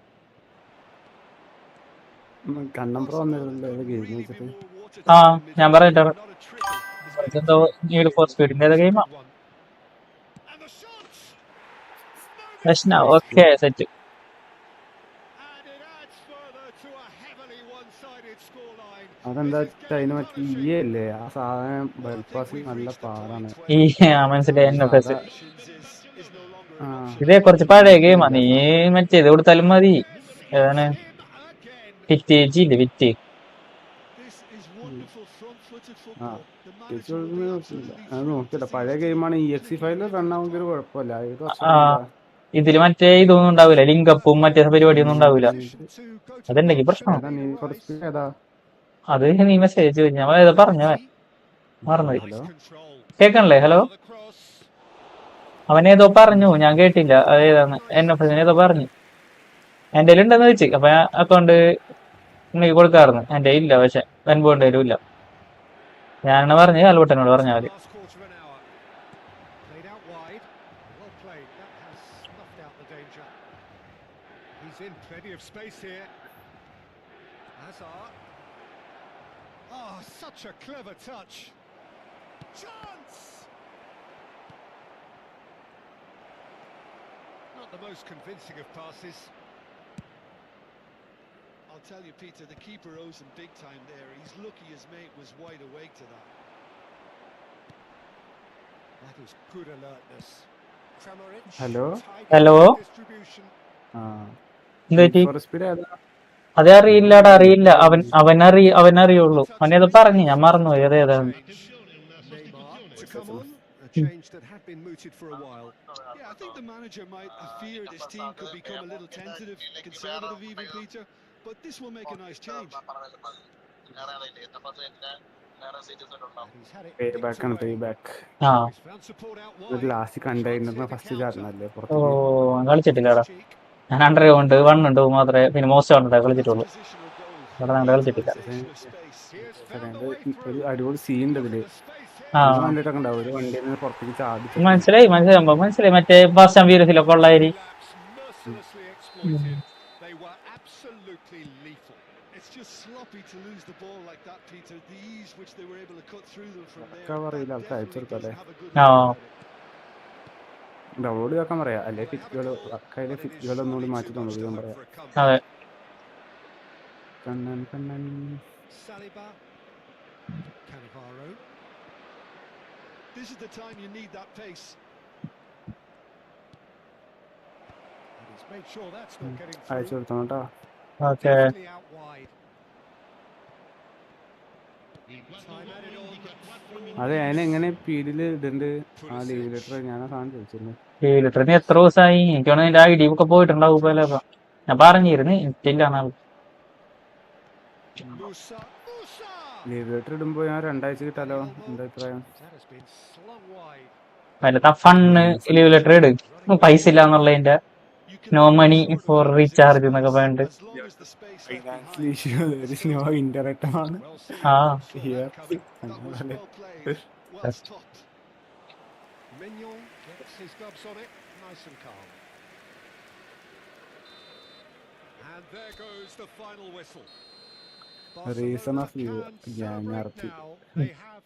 Speaker 8: കണ്ണം pro വന്നില്ലല്ലോ
Speaker 4: Could
Speaker 8: game
Speaker 4: really be
Speaker 8: വെച്ചിട്ട്.
Speaker 4: more water
Speaker 1: ആ
Speaker 4: tight in
Speaker 1: ഞാൻ
Speaker 4: midfield.
Speaker 1: പറയട്ടെ.
Speaker 4: Not a triple. It's getting
Speaker 1: എന്തോ need for സ്പീഡിന്റെ
Speaker 3: That's a
Speaker 1: ഗെയിമാ.
Speaker 3: good one. And the shot!
Speaker 1: Vaishnav okay set.
Speaker 3: And it adds further to a heavily one-sided scoreline.
Speaker 8: അതെന്താ
Speaker 3: This is
Speaker 8: വെച്ചാൽ അതിന്
Speaker 3: game
Speaker 8: മറ്റേ
Speaker 3: crushing.
Speaker 8: ഈ അല്ലേ ആ സാധനം
Speaker 3: Well, I
Speaker 8: bypass
Speaker 3: think we've
Speaker 8: നല്ല
Speaker 3: reached the
Speaker 8: പാടാണ്.
Speaker 3: point
Speaker 1: ഈ
Speaker 3: where
Speaker 1: മനസ്സിലായി
Speaker 8: ഈ
Speaker 1: NFS.
Speaker 8: സാധാ
Speaker 4: is no longer
Speaker 8: ആ
Speaker 4: an option.
Speaker 1: ഇതേ കുറച്ച് പഴയ ഗെയിമാ. നീ
Speaker 8: ഇല്ല
Speaker 1: മറ്റേത് കൊടുത്താലും മതി. ഏതാണ്
Speaker 3: him again.
Speaker 1: വിറ്റ് ഇല്ലേ വിറ്റ്.
Speaker 4: This is wonderful front-footed
Speaker 8: ആ
Speaker 4: football. The
Speaker 8: തിരിച്ചു
Speaker 4: manager will be
Speaker 8: കൊടുക്കുന്നത് കുഴപ്പമില്ല.
Speaker 4: absolutely
Speaker 8: അത്
Speaker 4: thrilled to
Speaker 8: നോക്കില്ല
Speaker 4: see
Speaker 8: പഴയ
Speaker 4: his team
Speaker 8: ഗെയിമാണ് ഈ എക്സി
Speaker 4: taking
Speaker 8: ഫയലിൽ
Speaker 4: another
Speaker 8: റണ്ണാവുമെങ്കിൽ
Speaker 4: step
Speaker 8: കുഴപ്പമില്ല. ഇത്
Speaker 1: ആ
Speaker 8: വർഷമായില്ല.
Speaker 1: ഇതില് മറ്റേ ഇതൊന്നും ഉണ്ടാവില്ല, ലിങ്കപ്പും മറ്റേ പരിപാടിയൊന്നും ഉണ്ടാവില്ല.
Speaker 3: Position to go to
Speaker 1: അതുണ്ടെങ്കിൽ
Speaker 3: the
Speaker 1: പ്രശ്നം.
Speaker 8: ഏതാ നീ ഫോർ സ്പീഡ് ഏതാ?
Speaker 1: അത് നീ മെസ്സേജ് ഞാൻ ഏതാ പറഞ്ഞവൻ മറന്നുപോയി.
Speaker 8: Hello
Speaker 3: control.
Speaker 1: കേൾക്കണല്ലേ? Hello,
Speaker 3: The cross.
Speaker 1: അവനേതോ പറഞ്ഞു, ഞാൻ കേട്ടില്ല. അതേതാന്ന് NFS ഏതോ പറഞ്ഞു. എന്റെ ഉണ്ടെന്ന് വെച്ച്. അപ്പൊ ഞാൻ അക്കൗണ്ട് ഉണ്ടെങ്കിൽ കൊടുക്കാറുണ്ട്. എന്റെ ഇല്ല, പക്ഷെ വെൻപോണ്ടേലും ഇല്ല. ഞാനാണ് പറഞ്ഞത്, അൽബട്ടനോട് പറഞ്ഞ
Speaker 3: The
Speaker 1: മതി.
Speaker 3: last quarter of an hour. Played out wide. Well played. That has snuffed out the danger. He's in plenty of space here. Hazard. Oh, such a clever touch. Chance! Not the most convincing of passes.
Speaker 4: I'll tell you, Peter, the keeper owes him big time there. He's lucky his mate was wide awake to that.
Speaker 3: That is good alertness. Kramaric.
Speaker 8: Hello
Speaker 3: tight
Speaker 1: hello,
Speaker 3: distribution.
Speaker 8: ആ
Speaker 1: എന്ത് പറ്റി?
Speaker 8: For speed ഏതാ?
Speaker 1: അതേ അറിയില്ലടാ, അറിയില്ല. അവനറിയുള്ളൂ. അവനേതോ പറഞ്ഞു, ഞാൻ മറന്നുപോയി അതേതാണ്.
Speaker 3: Neymar to come on, a
Speaker 1: Hmm.
Speaker 3: change that had been mooted for a while.
Speaker 4: Yeah, I think the manager might have feared his team could become a little tentative, conservative even, Peter. But this will make a nice change.
Speaker 3: And he's had it
Speaker 8: pay
Speaker 3: nicked
Speaker 8: back ആണ്, പേ
Speaker 3: away.
Speaker 8: Back.
Speaker 1: ആ
Speaker 3: He's found support out
Speaker 8: ഇത്
Speaker 3: wide.
Speaker 8: Last കണ്ടെയ്നറിന് first ചാടുന്നല്ലേ
Speaker 1: ഓ,
Speaker 8: പുറത്തേക്ക്.
Speaker 1: കളിച്ചിട്ടില്ലടാ.
Speaker 3: Cheek.
Speaker 1: ഞാൻ 100 ഉണ്ട്, 1 ഉണ്ട് മാത്രമേ, പിന്നെ most ഉണ്ട് കളിച്ചിട്ടുള്ളൂ.
Speaker 4: Positional goal.
Speaker 1: ഇവിടെ ഞങ്ങൾ കളിച്ചിട്ടില്ല.
Speaker 4: Utilization of space.
Speaker 3: He has found
Speaker 8: second
Speaker 3: the way
Speaker 8: ഒരു
Speaker 3: through.
Speaker 8: അടിപൊളി സീൻ ഉണ്ട് ഇതില്.
Speaker 3: The space
Speaker 1: ആ
Speaker 3: here.
Speaker 8: നിങ്ങൾ കണ്ടിട്ടൊക്കെ ഉണ്ടാവും, ഒരു വണ്ടിയിൽ നിന്ന് പുറത്തേക്ക് ചാടിച്ചിട്ട്.
Speaker 1: മനസ്സിലായി. മറ്റേ ഫാസ്റ്റ് ആൻഡ് ഫ്യൂരിയസിലൊക്കെ ഉള്ളായി.
Speaker 3: Laps mercilessly exploited. They were absolutely lethal.
Speaker 4: It's just sloppy to lose the ball like that, Peter. The ease which they were able to cut through them from there.
Speaker 8: ഒക്കെ പറയില്ല,
Speaker 4: That
Speaker 8: അവർക്ക് അയച്ചു
Speaker 4: definitely
Speaker 8: കൊടുക്കല്ലേ.
Speaker 4: doesn't have a good
Speaker 1: ആ
Speaker 4: look about it.
Speaker 8: Download ചെയ്യാൻ പറയാം, അല്ലെ ഫിറ്റുകൾ കയ്യിലെ
Speaker 3: But it is
Speaker 8: ഫിറ്റുകൾ ഒന്നുകൂടി
Speaker 3: surely
Speaker 8: മാറ്റി
Speaker 3: too much to
Speaker 8: തന്നോളൂ
Speaker 3: hope
Speaker 8: പറയാം.
Speaker 3: for a comeback.
Speaker 1: അതെ.
Speaker 8: Kannan
Speaker 3: Saliba. Cannavaro.
Speaker 4: This is the time you need that pace.
Speaker 3: And he's made sure that's not getting
Speaker 8: അയച്ചു
Speaker 3: through.
Speaker 8: കൊടുത്തോ കേട്ടോ.
Speaker 1: Okay.
Speaker 3: Definitely out wide. Time added on.
Speaker 8: അത് ഞാൻ എങ്ങനെ പീഡില് ഇതുണ്ട് ആ ലീവ് ലെറ്റർ ഞാൻ ആ സാധനം ചോദിച്ചിരുന്നു.
Speaker 1: ലിറ്ററിന് എത്ര ദിവസമായി? എനിക്ക് തോന്നുന്നു എന്റെ ID ഒക്കെ പോയിട്ടുണ്ടാവും പോലെ. ഞാൻ പറഞ്ഞിരുന്നു ഇട്ടില്ല എന്നാണ്.
Speaker 3: Musa. Musa!
Speaker 8: ലീവ് ലെറ്റർ ഇടുമ്പോ ഞാൻ 2 ആഴ്ച കിട്ടാലോ, എന്താ അഭിപ്രായം?
Speaker 3: That has been slung wide.
Speaker 1: അതിലത്തെ ഫണ്ണ് ലീവ് ലെറ്റർ ഇട്. പൈസ ഇല്ല എന്നുള്ളതിന്റെ
Speaker 4: You can
Speaker 1: no
Speaker 4: make all
Speaker 1: money
Speaker 4: sort of
Speaker 1: for
Speaker 4: things in
Speaker 1: recharge
Speaker 4: space,
Speaker 1: എന്നൊക്കെ പറഞ്ഞിട്ട്.
Speaker 4: as long as the space left
Speaker 8: financial
Speaker 4: behind.
Speaker 8: Issue no internet ആണ്.
Speaker 3: Well seen.
Speaker 1: ആ
Speaker 3: Saw that coming.
Speaker 4: That was well played, well stopped.
Speaker 3: Mignon gets his gloves on it, nice and calm. And there goes the final whistle.
Speaker 8: Reason
Speaker 3: Barcelona
Speaker 8: of you,
Speaker 3: can
Speaker 8: gang
Speaker 3: celebrate
Speaker 8: RP.
Speaker 3: now. They have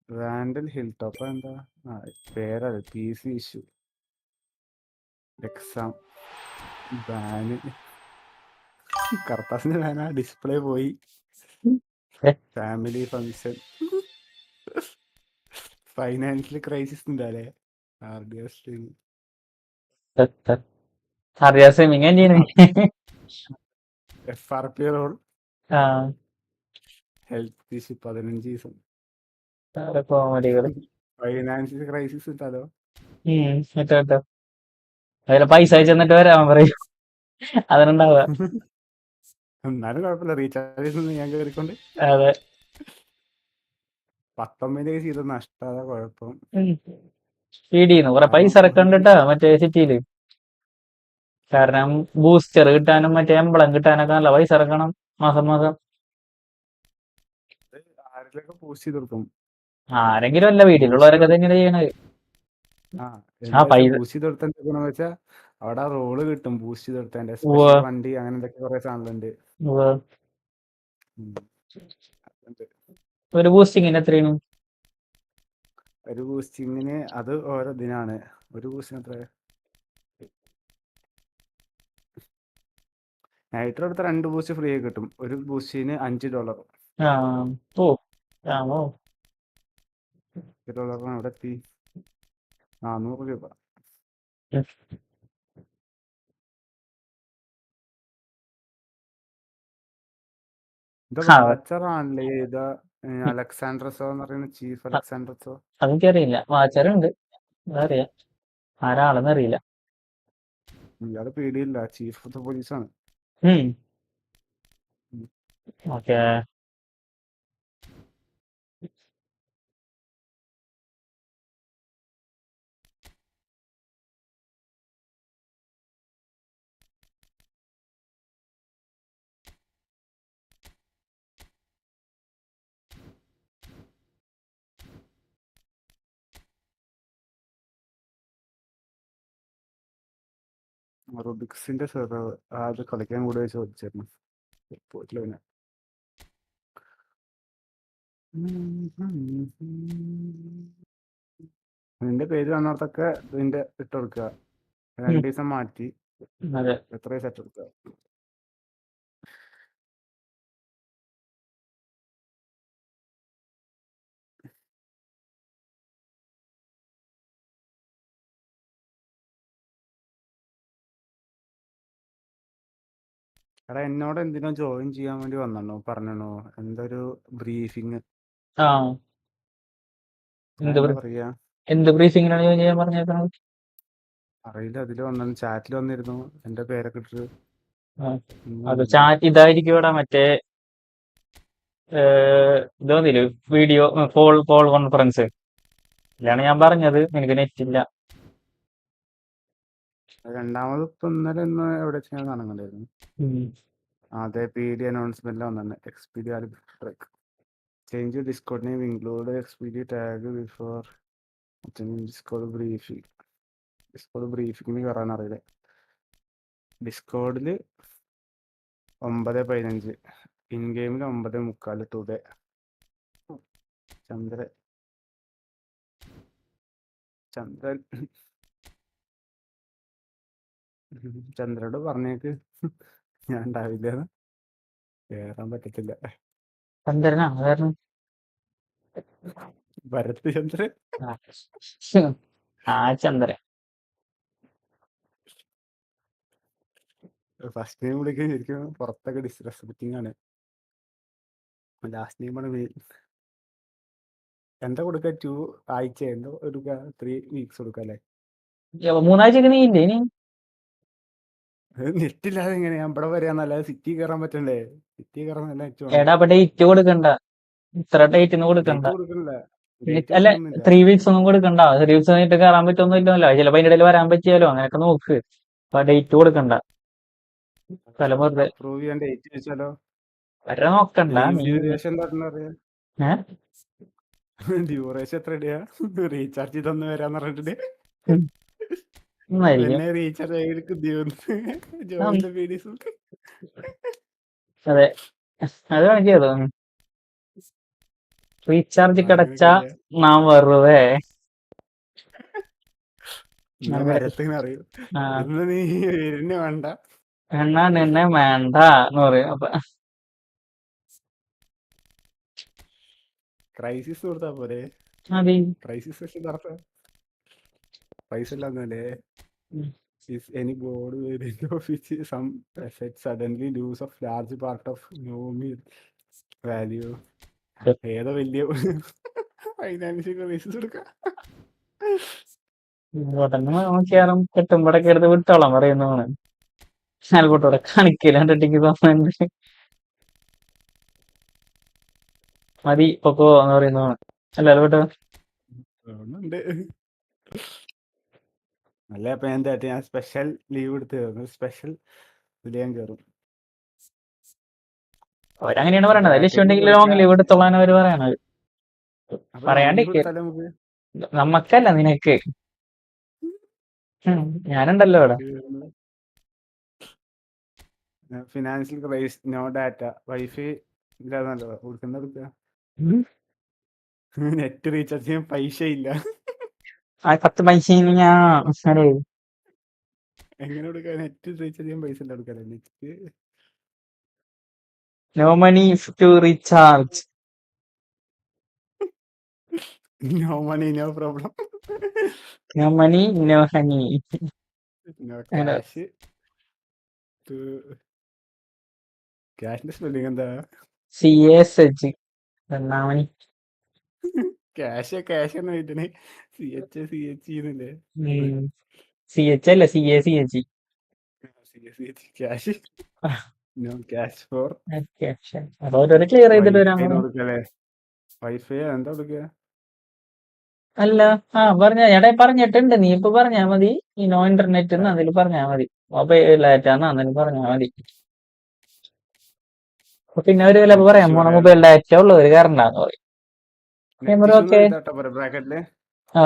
Speaker 8: Randall hill top എന്താ പേരത്? PC issue, exam ബാന്, കർത്താസിന്റെ ബാന, display പോയി, family function, financial crisis ഉണ്ടാലേ,
Speaker 1: അറിയാ swimming തന്നെയാണ്.
Speaker 8: FRP role,
Speaker 1: ആ
Speaker 8: ഹെൽത്ത് ഇഷ്യൂ 15 ദിവസം.
Speaker 1: കോമഡികൾ.
Speaker 8: ഫൈനാൻഷ്യൽ ക്രൈസിസ് ഇട്ടാലോ?
Speaker 1: കേട്ടോ അതിലെ പൈസ അയച്ചു തന്നിട്ട് വരാൻ പറയും. അതിനുണ്ടാവുക.
Speaker 8: എന്നാലും കുഴപ്പമില്ല, റീചാർജ് ഞാൻ കയറിക്കൊണ്ട്.
Speaker 1: അതെ.
Speaker 8: 19 ചെയ്ത നഷ്ടത കുഴപ്പം.
Speaker 1: ഫീഡ് ചെയ്യുന്നു കുറെ പൈസ ഇറക്കണ്ടിട്ടാ മറ്റേ സിറ്റിയില്. കാരണം ബൂസ്റ്റർ കിട്ടാനും മറ്റേ എംബ്ലം കിട്ടാനൊക്കെ നല്ല പൈസ ഇറക്കണം മാസം മാസം.
Speaker 8: ആരെങ്കിലൊക്കെ പോസ്റ്റ് ചെയ്ത് കൊടുക്കും.
Speaker 1: ആരെങ്കിലും അല്ല, വീട്ടിലുള്ളവരൊക്കെ തന്നെയാണ് ചെയ്യണത്.
Speaker 8: ബൂസ്റ്റ് ചെയ്ത് കൊടുത്ത വെച്ചാ അവിടെ റോള് കിട്ടും. ബൂസ്റ്റ് ചെയ്ത് കൊടുത്തതിന്റെ സ്പെഷ്യൽ വണ്ടി അങ്ങനെ എന്തൊക്കെ കുറെ സാധനങ്ങളുണ്ട്.
Speaker 1: ഒരു ബൂസ്റ്റിങ്ങിന് എത്രയാണ്?
Speaker 8: ഒരു ബൂസ്റ്റിങ്ങിന് അത് ഓരോ ദിനാണ്. ഒരു ബൂസ്റ്റിന് എത്ര? നൈട്രോ എടുത്ത 2 ബൂസ്റ്റ് ഫ്രീ ആയി കിട്ടും. ഒരു ബൂസ്റ്റിന് $5. $5 അവിടെ എത്തി 400 രൂപ. വാച്ചറാണല്ലേ ഇത് അലക്സാണ്ടർസോ എന്ന് പറയുന്ന ചീഫ് അലക്സാണ്ടർസോ?
Speaker 1: അതെനിക്കറിയില്ല. വാച്ചറുണ്ട്, അറിയാം, ആരാളെന്ന് അറിയില്ല.
Speaker 8: ഇയാള് പേടിയില്ല, ചീഫ് ഓഫ് ദ പോലീസാണ്.
Speaker 1: ഓക്കെ.
Speaker 8: റുബിക്സിന്റെ സെർവർ അത് കളിക്കാൻ കൂടെ ചോദിച്ചിരുന്നു. പോയിട്ടില്ല പിന്നെ. നിന്റെ പേര് വന്നിടത്തൊക്കെ ഇതിന്റെ ഇട്ട് കൊടുക്കുക. 2 ദിവസം മാറ്റി എത്ര സെറ്റ് എടുക്കുക. എടാ എന്നോട് എന്തിനോ ജോയിൻ ചെയ്യാൻ വേണ്ടി വന്നോ പറഞ്ഞോ, എന്തൊരു ബ്രീഫിങ്. എന്താ പറയാ,
Speaker 1: എന്ത് ബ്രീഫിങ്ങിനാണ് ജോയിൻ ചെയ്യാൻ പറഞ്ഞേക്കുന്നത്?
Speaker 8: അറിയില്ല. അതില് വന്നു, ചാറ്റിൽ വന്നിരുന്നു എന്റെ പേരൊക്കെ ഇട്ടിട്ട്.
Speaker 1: അത് ചാറ്റ് ഇതായിരിക്കും ഇവിടെ മറ്റേ ഇതോന്നില്ല, വീഡിയോ കോൾ കോൺഫറൻസ്. ഇല്ലാണ് ഞാൻ പറഞ്ഞത്, എനിക്ക് നെറ്റ് ഇല്ല.
Speaker 8: രണ്ടാമത് ഇപ്പൊ ഇന്നലെ എവിടെ ചെയ്യാൻ കാണുന്നുണ്ടായിരുന്നു. അതെ, PD അനൗൺസ്മെന്റ് വന്നെ. Expedia change Discord name include Expedia tag before Discord briefing. Discord ബ്രീഫിംഗിന് കയറാൻ അറിയില്ല. ഡിസ്കോഡില് 9:15, ഇൻ ഗെയിമിൽ 9:45 ടുഡേ. ചന്ദ്രൻ ചന്ദ്രനോട് പറഞ്ഞേക്ക് ഞാൻ ഉണ്ടാവില്ല, കേറാൻ പറ്റത്തില്ല.
Speaker 1: ചന്ദ്രനാ കാരണം
Speaker 8: ഭരത് ചന്ദ്രൻ.
Speaker 1: ചന്ദ്രൻ
Speaker 8: ഫസ്റ്റ് നെയിം വിളിക്കാൻ ശരിക്കും പുറത്തൊക്കെ ഡിസ്റെസ്പെക്റ്റിംഗ് ആണ്. ലാസ്റ്റ് നെയിമാണ് മെയിൻ. എന്താ കൊടുക്ക? 2 ആഴ്ച എന്താ കൊടുക്ക? 3 വീക്സ് കൊടുക്ക അല്ലേ?
Speaker 1: 3 ആഴ്ചക്ക് നീ ഇല്ലേ ഇനി?
Speaker 8: നെറ്റില്ലാതെ എങ്ങനെ ഞാൻ ഇവിടെ വരാന്നല്ലാതെ സിറ്റി കയറാൻ പറ്റണ്ടേ? സിറ്റി കയറാൻ നല്ല
Speaker 1: എടാ അപ്പൊ ഡേറ്റ് കൊടുക്കണ്ട, ഇത്ര ഡേറ്റിന് കൊടുക്കണ്ട. അല്ല 3 വീക്സ് ഒന്നും കൊടുക്കണ്ട. 3 വീക്സ് കഴിഞ്ഞിട്ട് കയറാൻ പറ്റൊന്നുമില്ലല്ലോ. ചിലപ്പോ അതിന്റെ ഇടയിൽ വരാൻ പറ്റിയാലോ, അങ്ങനെയൊക്കെ നോക്ക്. അപ്പൊ ഡേറ്റ് കൊടുക്കണ്ട, സ്ഥലം വെറുതെ
Speaker 8: അപ്രൂവ് ചെയ്യാൻ ഡേറ്റ് ചോദിച്ചാലോ?
Speaker 1: വരെ നോക്കണ്ട.
Speaker 8: ഡ്യൂറേഷൻ ഡ്യൂറേഷൻ എത്ര ഇടയാ? റീചാർജ് ചെയ്തൊന്ന് വരാന്ന് പറഞ്ഞിട്ട് എന്നെ റീചാർജ്
Speaker 1: അതെ, അത് കാണിക്കാതോ. റീചാർജ് കിടച്ചാ നാം വെറുതെ
Speaker 8: അറിയൂ. നീ വേണ്ട
Speaker 1: എന്നാ നിന്നെ വേണ്ട എന്ന് പറയും. അപ്പൊ
Speaker 8: ക്രൈസിസ് കൊടുത്താ പോരെ? ക്രൈസിസ് സെഷൻ നടത്താ പൈസ ഇല്ലാന്നല്ലേ? If any board within of which some effect suddenly lose a large part of no meal. Value ഏതോ വലിയ ഫൈനാൻഷ്യൽ റീസൺസ് എടുക്കാം.
Speaker 1: ഇങ്ങോട്ടന്നെ നോക്കിയാലും കെട്ടുമ്പോഴൊക്കെ എടുത്ത് വിട്ടോളാം പറയുന്നതാണ്. ആൽബർട്ടോടെ കാണിക്കലാണ്ടിട്ട് തോന്നുന്നുണ്ട്. മതി പൊക്കോ എന്ന് പറയുന്നതാണ്. അല്ല ആൽബർട്ടോ
Speaker 8: തോന്നുന്നുണ്ട്. അല്ല അപ്പൊ ഞാൻ സ്പെഷ്യൽ ലീവ് എടുത്ത് സ്പെഷ്യൽ ഇതിൽ ഞാൻ കയറും.
Speaker 1: അവരങ്ങനെയാണ് പറയണത്. അതിൽ ഇഷ്യൂ
Speaker 8: ബാക്കറ്റിന്
Speaker 1: ഉണ്ടെങ്കിൽ ലോങ്
Speaker 8: കൊടുക്കാം.
Speaker 1: ലീവ് എടുത്തോളാൻ അവര് പറയണത്.
Speaker 8: അപ്പൊ ലോങ് ലീവ്
Speaker 1: പറയാണ്ടിരിക്കും.
Speaker 8: എടുത്താലേ നമുക്ക്
Speaker 1: നമ്മക്കല്ല നിനക്ക്. ഞാനുണ്ടല്ലോ ഇവിടെ.
Speaker 8: ഫിനാൻഷ്യൽ ക്രൈസ്, നോ ഡാറ്റ, വൈഫൈ ഇല്ലാന്നല്ലോ കൊടുക്കുന്ന എടുക്കുക. നെറ്റ് റീചാർജ് ചെയ്യാൻ പൈസ ഇല്ല.
Speaker 1: ആ 10 പൈസ ഞാൻ
Speaker 8: എങ്ങനെ കൊടുക്കുക? നെറ്റ് റീചാർജ് ചെയ്യാൻ പൈസ ഇല്ല കൊടുക്കാല്ലേ? Net
Speaker 1: no money to recharge.
Speaker 8: No money no problem.
Speaker 1: No money no honey.
Speaker 8: No cash. ക്യാഷിന്റെ സ്പെല്ലിംഗ് എന്താ?
Speaker 1: CASH. മണി
Speaker 8: ക്യാഷ് ക്യാഷ് എന്ന് വെച്ചിട്ട് CH എന്നല്ലേ?
Speaker 1: CH അല്ല CACH.
Speaker 8: Cash. No cash for.
Speaker 1: അപ്പൊ ഓരോരോ ക്ലിയർ ചെയ്തിട്ട് വരാൻ
Speaker 8: വൈഫൈ
Speaker 1: പറഞ്ഞു.
Speaker 8: കൊടുക്കല്ലേ? വൈഫൈ എന്താ കൊടുക്കുക?
Speaker 1: അല്ല എടേ പറഞ്ഞിട്ടുണ്ട്. നീ ഇപ്പൊ പറഞ്ഞാ മതി. ഈ നോ ഇന്റർനെറ്റ് എന്ന് അതിൽ പറഞ്ഞാ മതി. മൊബൈൽ ഡാറ്റാന്ന് അതിൽ പറഞ്ഞാ മതി. പിന്നെ അവര് ചിലപ്പോ പറയാം പോണ മൊബൈൽ ഡാറ്റ ഉള്ളവര് കയറണ്ടെന്ന് പറയും. ഓക്കെ
Speaker 8: ബ്രാക്കറ്റില്
Speaker 1: ആ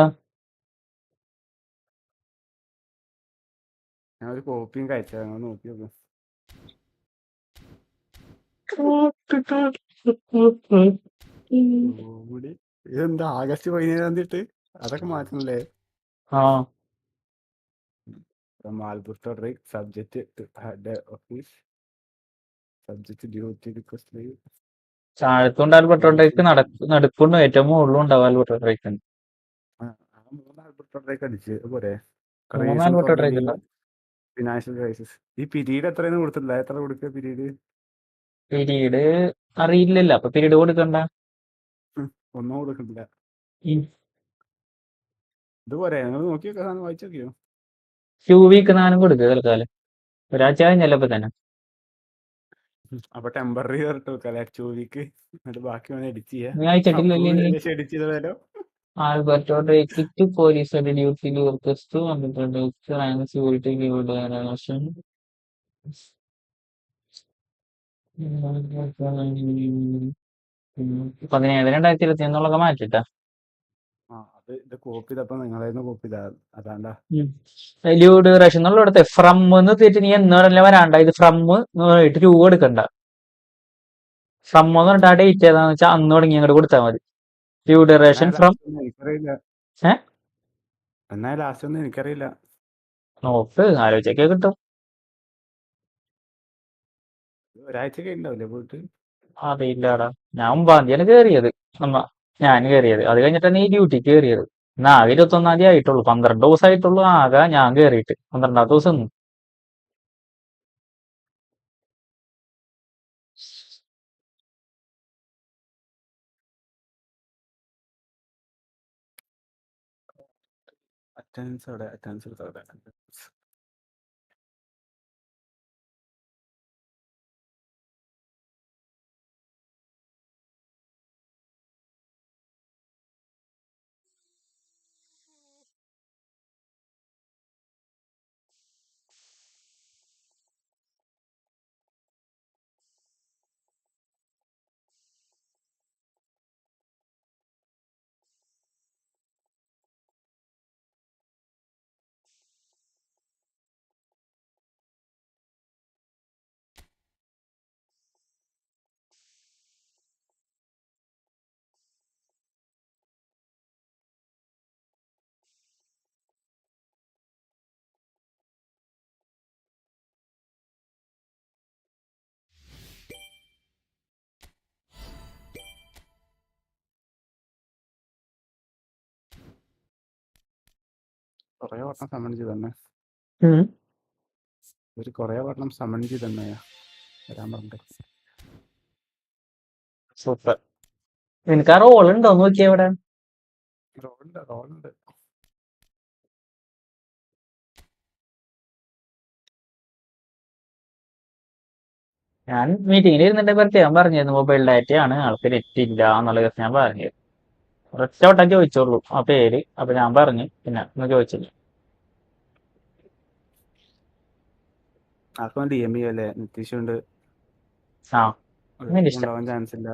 Speaker 8: ഞാൻ ഒരു കോപ്പിയും കഴിച്ചാൽ നോക്കി നോക്കും. ഇതെന്താ ആഗസ്റ്റ് 17 തീയതി അതൊക്കെ മാറ്റണല്ലേ? Alberto subject head office subject duty request leave.
Speaker 1: താഴത്തുണ്ട് ആൽബർട്ടോട്ടേക്ക് നടക്കുന്നു. ഏറ്റവും മുകളിലും ഉണ്ടാവും ആൽബർട്ടോട്ടേക്ക്.
Speaker 8: 3 ആൽബർട്ടോ അടിച്ച് പോരെ.
Speaker 1: 3 ആൽബർട്ടോട്ടേക്ക് ഉണ്ടാവും.
Speaker 8: Financial crisis. ഈ പീരീഡ് എത്രയെന്ന് കൊടുത്തിട്ടില്ല. എത്ര കൊടുക്കുക പീരീഡ്?
Speaker 1: പീരീഡ് അറിയില്ലല്ലോ. അപ്പൊ പീരീഡ് കൊടുക്കണ്ട.
Speaker 8: ഒന്നും കൊടുക്കണ്ടില്ല. ഇതുപോലെ നിങ്ങൾ നോക്കി നോക്കുക. സാധനം വായിച്ചു നോക്കിയോ?
Speaker 1: 2 വീക്ക് നാനും കൊടുക്കുക തൽക്കാലം. ഒരാഴ്ച കഴിഞ്ഞല്ലോ ഇപ്പൊ തന്നെ.
Speaker 8: അപ്പൊ ടെമ്പററി കയറിട്ട് വെക്കാം 2 വീക്ക്. എന്നിട്ട് ബാക്കി വേണം എഡിറ്റ് ചെയ്യാം.
Speaker 1: നീ അയച്ചിട്ടില്ലല്ലോ ഇനി.
Speaker 8: എഡിറ്റ് ചെയ്തോ?
Speaker 1: ആൽബർട്ടോട്ടേക്ക് ടു പോലീസ് ഡ്യൂട്ടി റിക്വസ്റ്റ് വന്നിട്ടുണ്ട്. സിക്യൂരിറ്റി ലീവ് ഡയറക്ഷൻ 17/2021 മാറ്റിട്ടാ.
Speaker 8: ഇത് കോപ്പി ചെയ്തപ്പോ നിങ്ങളായിരുന്നു കോപ്പി ചെയ്ത അതാണ്ടാ.
Speaker 1: ലീവ് ഡ്യൂറേഷൻ എന്നുള്ളടത്ത് ഫ്രം എന്ന് തീറ്റ് നീ എന്നോടല്ലേ വരാണ്ട. ഇത് ഫ്രം എന്ന് 2 എടുക്കണ്ട. ഫ്രം എന്ന് പറഞ്ഞിട്ട് ആ ഡേറ്റ് ഏതാന്ന് വെച്ചാൽ അന്ന് തുടങ്ങി അങ്ങോട്ട് കൊടുത്താൽ മതി. ലീവ് ഡ്യൂറേഷൻ ഫ്രം
Speaker 8: എന്നാ ലാസ്റ്റ് ഒന്നും എനിക്കറിയില്ല.
Speaker 1: നോക്ക് ആലോചിച്ചൊക്കെ കിട്ടും.
Speaker 8: ഒരാഴ്ച കഴിഞ്ഞിണ്ടാവില്ലേ പോയിട്ട്?
Speaker 1: അറിയില്ലടാ. ഞാൻ 9 തീയതിയാണ് കയറിയത്. ഞാൻ കയറിയത് അത് കഴിഞ്ഞിട്ടാണ് ഈ ഡ്യൂട്ടിക്ക് കയറിയത്. ഇന്ന് ആകെ 21 തീയതി ആയിട്ടുള്ളൂ. 12 ദിവസം ആയിട്ടുള്ളൂ ആകെ ഞാൻ കയറിയിട്ട്. 12ാമത്തെ ദിവസം ഒന്നും
Speaker 8: അറ്റൻഡൻസ് അവിടെ. കൊറേ വട്ടം സമൺ ചെയ്തന്നെ. കൊറേ വട്ടം സമൺ ചെയ്തന്നെ വരാൻ പറഞ്ഞിട്ട്.
Speaker 1: സൂപ്പർ. നിനക്ക് ആ റോൾ ഉണ്ടോ നോക്കിയ ഇവിടെ?
Speaker 8: റോളുണ്ട്.
Speaker 1: ഞാൻ മീറ്റിംഗിൽ ഇരുന്നിട്ട് പ്രത്യേകം പറഞ്ഞിരുന്നു മൊബൈൽ ഡാറ്റയാണ്, ആൾക്ക് നെറ്റ് ഇല്ല എന്നുള്ള ദിവസം ഞാൻ പറഞ്ഞു. ഒരൊറ്റ വട്ടം ചോദിച്ചോളൂ ആ പേര്. അപ്പൊ ഞാൻ പറഞ്ഞു, പിന്നെ ഒന്നും ചോദിച്ചില്ല.
Speaker 8: ആർക്കും DM അല്ലേ നിതീഷുണ്ട്
Speaker 1: ആ ഇഷ്ടം.
Speaker 8: ഉണ്ടാവാൻ ചാൻസ് ഇല്ല.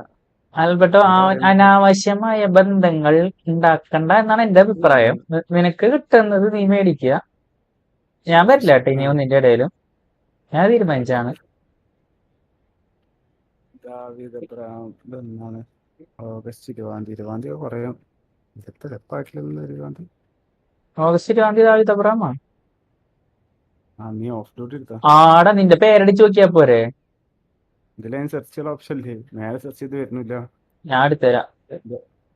Speaker 1: ആൽബർട്ടോ,
Speaker 8: എന്താ പറയുന്നത്?
Speaker 1: അനാവശ്യമായ ബന്ധങ്ങൾ ഉണ്ടാക്കണ്ട എന്നാണ് എന്റെ അഭിപ്രായം. നിനക്ക് കിട്ടുന്നത് നീ മേടിക്കുക. ഞാൻ വരില്ല കേട്ടോ ഇനി ഒന്നിന്റെ ഇടയിലും. ഞാൻ തീരുമാനിച്ചാണ്.
Speaker 8: ദാവീദ് അബ്രഹാം എന്നാണ് ഓഗസ്റ്റ് 20 കുറയും. ഇതൊക്കെ എപ്പായിട്ടില്ല 20.
Speaker 1: ഓഗസ്റ്റ് 20 ദാവീദ് അബ്രഹാമാണ്.
Speaker 8: നീ ഓഫ് ഡ്യൂട്ടി എടുത്താ?
Speaker 1: ആടാ നിന്റെ പേരടിച്ച് നോക്കിയാ പോരെ?
Speaker 8: ഇതിലെ സെർച്ച് ചെയ്യാൻ ഓപ്ഷൻ ഇല്ലേ? നേരെ സെർച്ച് ചെയ്ത് വരുന്നില്ല.
Speaker 1: ഞാൻ എടുത്തുതരാം.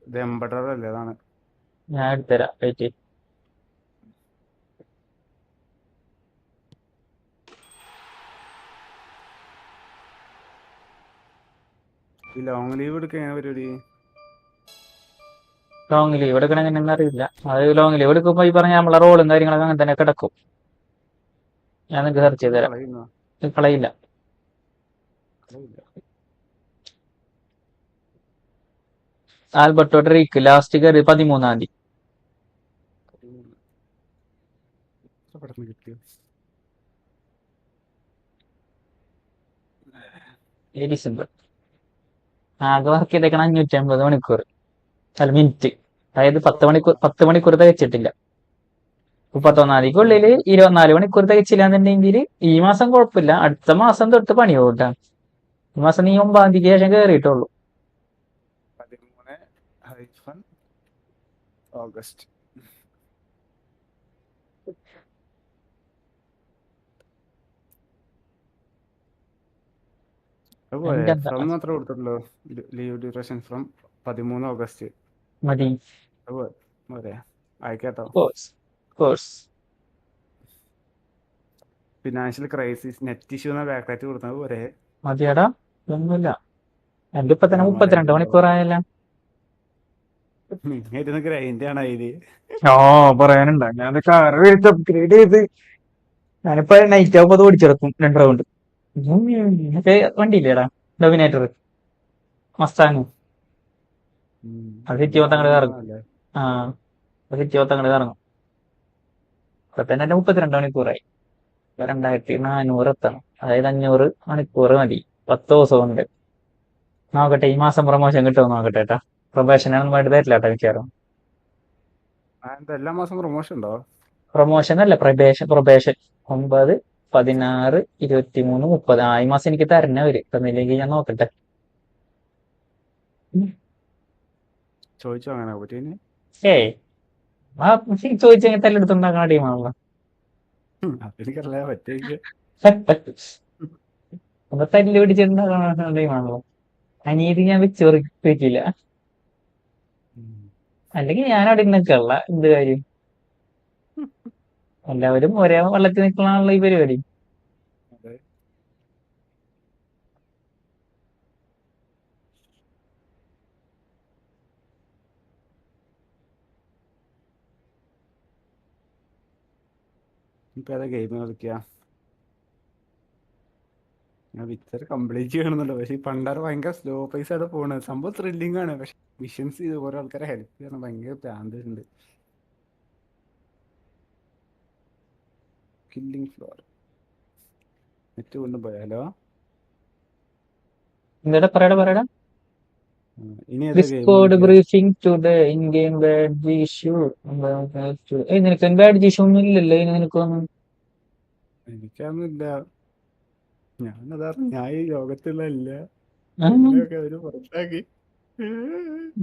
Speaker 8: ഇത് എംബഡർ അല്ലേ? അതാണ്.
Speaker 1: ഞാൻ എടുത്തുതരാം, വെയിറ്റ്.
Speaker 8: ഈ ലോങ് ലീവ് എടുക്കുക എങ്ങനെ പരിപാടി?
Speaker 1: ലോങ് ലീവ് എടുക്കണ എങ്ങനെയെന്ന് അറിയില്ല. അത് ലോങ് ലീവ് എടുക്കുമ്പോൾ ഈ പറഞ്ഞ നമ്മളെ റോളും കാര്യങ്ങളൊക്കെ അങ്ങനെ തന്നെ കിടക്കും. ഞാൻ നിങ്ങൾക്ക് സെർച്ച് ചെയ്ത് തരാം.
Speaker 8: കളയുന്നോ?
Speaker 1: കളയില്ല. ആൽബർട്ടോ ഡ്രീക്ക് ലാസ്റ്റ് കയറി 13-ാം തീയതി.
Speaker 8: കിട്ടിയോ?
Speaker 1: ഡിസംബർ. ആകെ വർക്ക് ചെയ്തേക്കണം 550 മണിക്കൂർ, അല്ല മിനിറ്റ്. അതായത് 10 മണിക്കൂർ തികച്ചിട്ടില്ല. 31-ാം തീയതിക്കുള്ളിൽ 24 മണിക്കൂർ തികച്ചില്ല എന്നുണ്ടെങ്കിൽ ഈ മാസം കുഴപ്പമില്ല, അടുത്ത മാസം തൊട്ട് പണി പോകട്ടാ. ഈ മാസം നീ 9-ാം തീയതിക്ക് ശേഷം കയറിയിട്ടുള്ളൂ.
Speaker 8: 13-August. ഫ്രം മാത്രമേ കൊടുത്തിട്ടുള്ളൂ. ലീവ് ഡ്യൂറേഷൻ ഫ്രം 13 ഓഗസ്റ്റ്
Speaker 1: മതി.
Speaker 8: അയക്കാട്ടോ. ഫിനാൻഷ്യൽ ക്രൈസിസ് നെറ്റ് ഇഷ്യൂ എന്ന ബാക്കാറ്റ് കൊടുത്തത് പോരെ?
Speaker 1: മതിയാടാ, ഒന്നുമില്ല. എന്റെ ഇപ്പൊ തന്നെ 32 മണിക്കൂറായല്ല.
Speaker 8: ഗ്രൈൻഡ് ആണ് അതില്.
Speaker 1: പറയാനുണ്ടോ? ഞാൻ കാർ അപ്ഗ്രേഡ് ചെയ്ത് ഞാനിപ്പോ നൈറ്റ് ആവുമ്പോ അത് ഓടിച്ചെടുക്കും 2 റൗണ്ട്. വണ്ടിയില്ലേടാ, ഡൊമിനേറ്റർ മസ്താങ്. അത് സിറ്റി മൊത്തം കറങ്ങും. അത് സിറ്റി മൊത്തം കറങ്ങും. ഇപ്പൊ തന്നെ 32 മണിക്കൂറായി. 2400 എത്തണം. അതായത് 500 മണിക്കൂർ മതി 10 ദിവസം കൊണ്ട്. നോക്കട്ടെ ഈ മാസം പ്രൊമോഷൻ കിട്ടുമോ നോക്കട്ടെ കേട്ടാ. പ്രൊബേഷനൊന്നും വേണ്ടി തരില്ല കേട്ടോ മിക്കവാറും.
Speaker 8: എല്ലാ മാസം പ്രൊമോഷൻ ഉണ്ടോ?
Speaker 1: പ്രൊമോഷൻ അല്ല, പ്രൊബേഷൻ. 9, 16, 23, 30. ഈ മാസം എനിക്ക് തരണവര്. തന്നില്ലെങ്കിൽ ഞാൻ നോക്കട്ടെ.
Speaker 8: ചോദിച്ചോ അങ്ങനെ പറ്റീന്?
Speaker 1: ചോദിച്ചെങ്കിൽ തല്ലെടുത്തുണ്ടാക്കണ ടീമാണല്ലോ.
Speaker 8: എനിക്കറിയാ പറ്റേക്ക്.
Speaker 1: അപ്പൊ തല്ല് പിടിച്ചിട്ടുണ്ടാക്കണ ടീമാണല്ലോ. അനീതി ഞാൻ വെച്ചില്ല. അല്ലെങ്കിൽ ഞാൻ അവിടെ നിൽക്കല്ല. എന്ത് കാര്യം? എല്ലാവരും ഒരേ വള്ളത്തിൽ നിൽക്കണാണല്ലോ ഈ പരിപാടി.
Speaker 8: ഇപ്പൊ ഏതാ ഗെയിം കളിക്കുക? ഞാൻ വിച്ചർ കംപ്ലീറ്റ് ചെയ്യണമെന്നുണ്ട്. പക്ഷെ ഈ പണ്ടാറ് ഭയങ്കര സ്ലോ പൈസ ആണ് പോണത്. സംഭവം ത്രില്ലിംഗ് ആണ്. പക്ഷെ മിഷൻസ് ചെയ്ത് ഓരോ ആൾക്കാരെ ഹെൽപ്പ് ചെയ്യണം. ഭയങ്കര പ്രാന്തുണ്ട്. കില്ലിംഗ് ഫ്ലോർ നെറ്റ് കൊണ്ടും പോയാലോ?
Speaker 1: എന്താ പറയടാ.
Speaker 8: ഇനി
Speaker 1: Discord briefing today in game badge issue. നിനക്ക് ബാഡ്ജ് ഇഷ്യൂ ഒന്നും ഇല്ലല്ലോ നിനക്കൊന്നും?
Speaker 8: എനിക്കൊന്നുമില്ല. ഞാനതാ ഞാൻ ഈ ലോകത്തുള്ള ഇല്ല അവര് പുറത്താക്കി.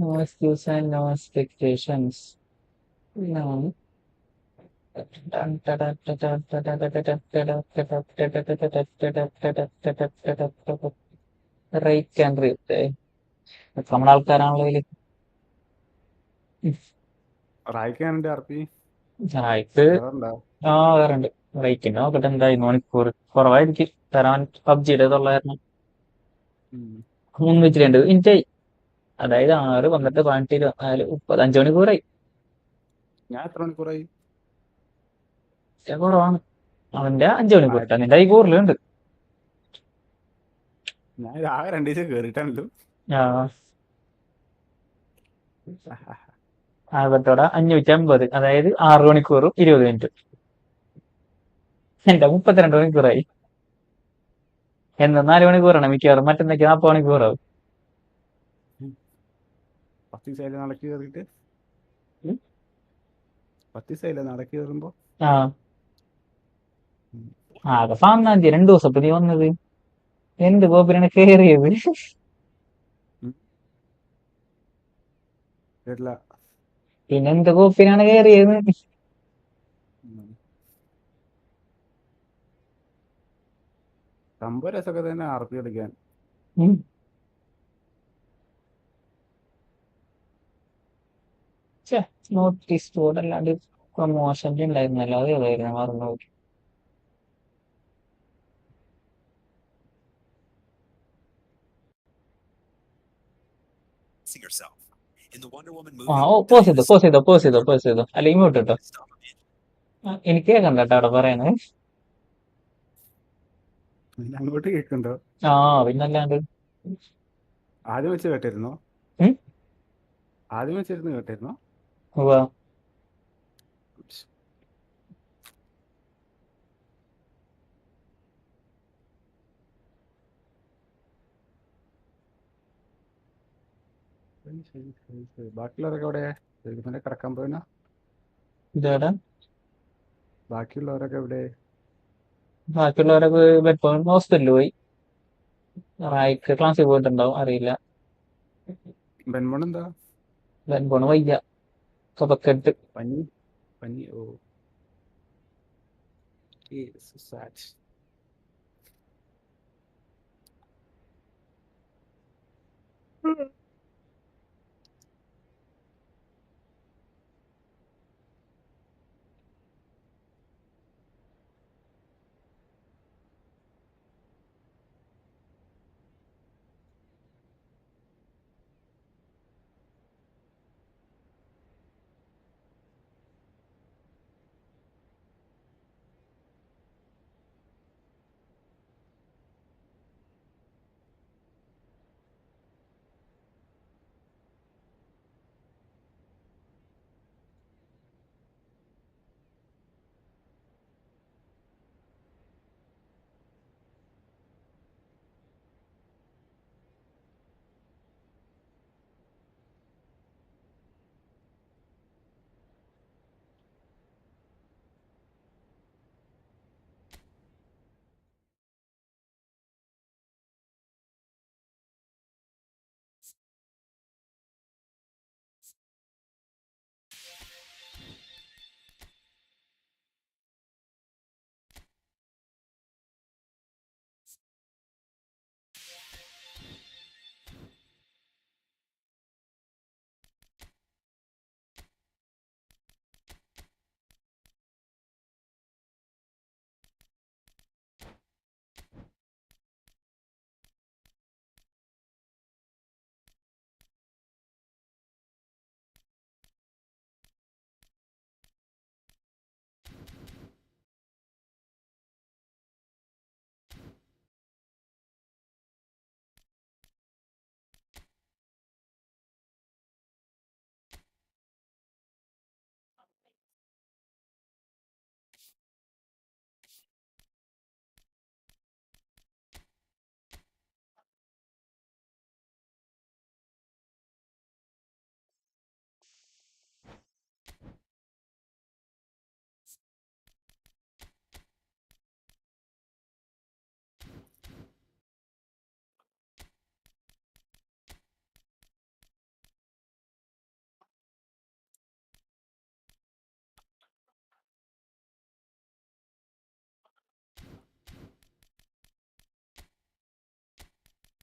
Speaker 1: No excuse and no expectations. No. Right and Reeth നമ്മുടെ ആൾക്കാരാണല്ലോ ഇതില്.
Speaker 8: റായിക്കാനുണ്ട് RP.
Speaker 1: റായ്ക്ക് വേറുണ്ട്. റൈറ്റിന്റെ നോക്കട്ടെ എന്തായി. മണിക്കൂർ കുറവായിരിക്കും തരാൻ. PUBG 902 302 minute. അതായത് 6, 12, 18, 24, 30, 5 മണിക്കൂറായി.
Speaker 8: ഞാൻ എത്ര മണിക്കൂറായി?
Speaker 1: കുറവാണ്. അവന്റെ 5 മണിക്കൂർ,
Speaker 8: ആയിരത്തി
Speaker 1: നിന്റെ കൈ കൂടുതലുണ്ട്.
Speaker 8: ഞാൻ ആകെ 2 ദിവസം കയറിയിട്ടാണല്ലോ.
Speaker 1: ആ ആകത്തോടെ 550, അതായത് 6 മണിക്കൂറും 20 മിനിറ്റും. എന്റെ 32 മണിക്കൂറായി. എന്ന് 4 മണിക്കൂറാണ് മിക്കവാറും, മറ്റന്നേക്ക് 40 മണിക്കൂറാവും.
Speaker 8: 10 ദിവസമായില്ലേ നടക്ക് കയറിയിട്ട്?
Speaker 1: ഉം.
Speaker 8: 10 ദിവസമായില്ലേ നടക്ക് കയറുമ്പോ?
Speaker 1: ആ ആകെ 11 2 ദിവസം ഇപ്പൊ നീ വന്നത്. എന്ത് കോപ്പിനാണ് കേറിയത്?
Speaker 8: കേട്ടില്ല.
Speaker 1: പിന്നെന്ത് കോപ്പിനാണ് കേറിയത്?
Speaker 8: സംഭവം രസമൊക്കെ തന്നെ RP കളിക്കാൻ.
Speaker 1: നോട്ടീസ് ബോർഡ് അല്ലാണ്ട് പ്രൊമോഷന്റെ ഉണ്ടായിരുന്നല്ലോ, അത് ഏതായിരുന്നു മറന്നു പോയി. പോസ് ചെയ്തോ അല്ലെങ്കിൽ ഇങ്ങോട്ട് കേട്ടോ. എനിക്ക് കേൾക്കണ്ട കേട്ടോ അവിടെ പറയണത്.
Speaker 8: പിന്നെ അങ്ങോട്ട് കേൾക്കുന്നുണ്ടോ?
Speaker 1: ആ പിന്നല്ലാണ്ട്.
Speaker 8: ആദ്യം വെച്ച് കേട്ടിരുന്നോ?
Speaker 1: ഉം?
Speaker 8: ആദ്യം വെച്ചിരുന്ന് കേട്ടിരുന്നോ?
Speaker 1: ഉവ്വ.
Speaker 8: ശരി. ബാക്കിയുള്ളവരൊക്കെ എവിടെ? പിന്നെ കിടക്കാൻ പോയിനാ?
Speaker 1: ഇതേടാ
Speaker 8: ബാക്കിയുള്ളവരൊക്കെ എവിടെ?
Speaker 1: ബാക്കിയുള്ളവരൊക്കെ ഹോസ്പിറ്റലിൽ പോയി. റായിക്ക് ക്ലാസ്സിൽ പോയിട്ടുണ്ടാവും, അറിയില്ല.
Speaker 8: ബെൻമോൺ എന്താ?
Speaker 1: ബെൻപോണ് വയ്യ, കഫക്കെട്ട്.
Speaker 8: പനി? ഓ സാറ്റ്.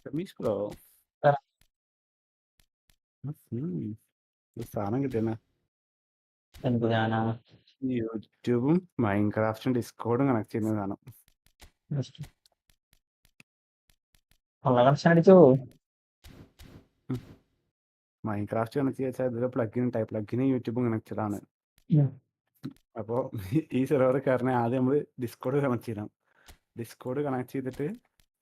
Speaker 8: രമേശ് ബ്രോ, സാധനം കിട്ടിയെന്നാ.
Speaker 1: എന്ത് ഞാനാ
Speaker 8: യൂട്യൂബും മൈൻക്രാഫ്റ്റും ഡിസ്കോഡും കണക്ട് ചെയ്യുന്നത് കാണാം.
Speaker 1: ഉള്ള കണക്ഷൻ അടിച്ചോ?
Speaker 8: മൈൻക്രാഫ്റ്റ് കണക്ട് വെച്ചാൽ ഇതിൽ പ്ലഗിൻ ഉണ്ടായി. പ്ലഗിന് യൂട്യൂബും കണക്റ്റഡ് ആണ്. അപ്പോൾ ഈ സെർവർ കയറണേ ആദ്യം നമ്മൾ ഡിസ്കോഡ് കണക്ട് ചെയ്യണം. ഡിസ്കോഡ് കണക്ട് ചെയ്തിട്ട്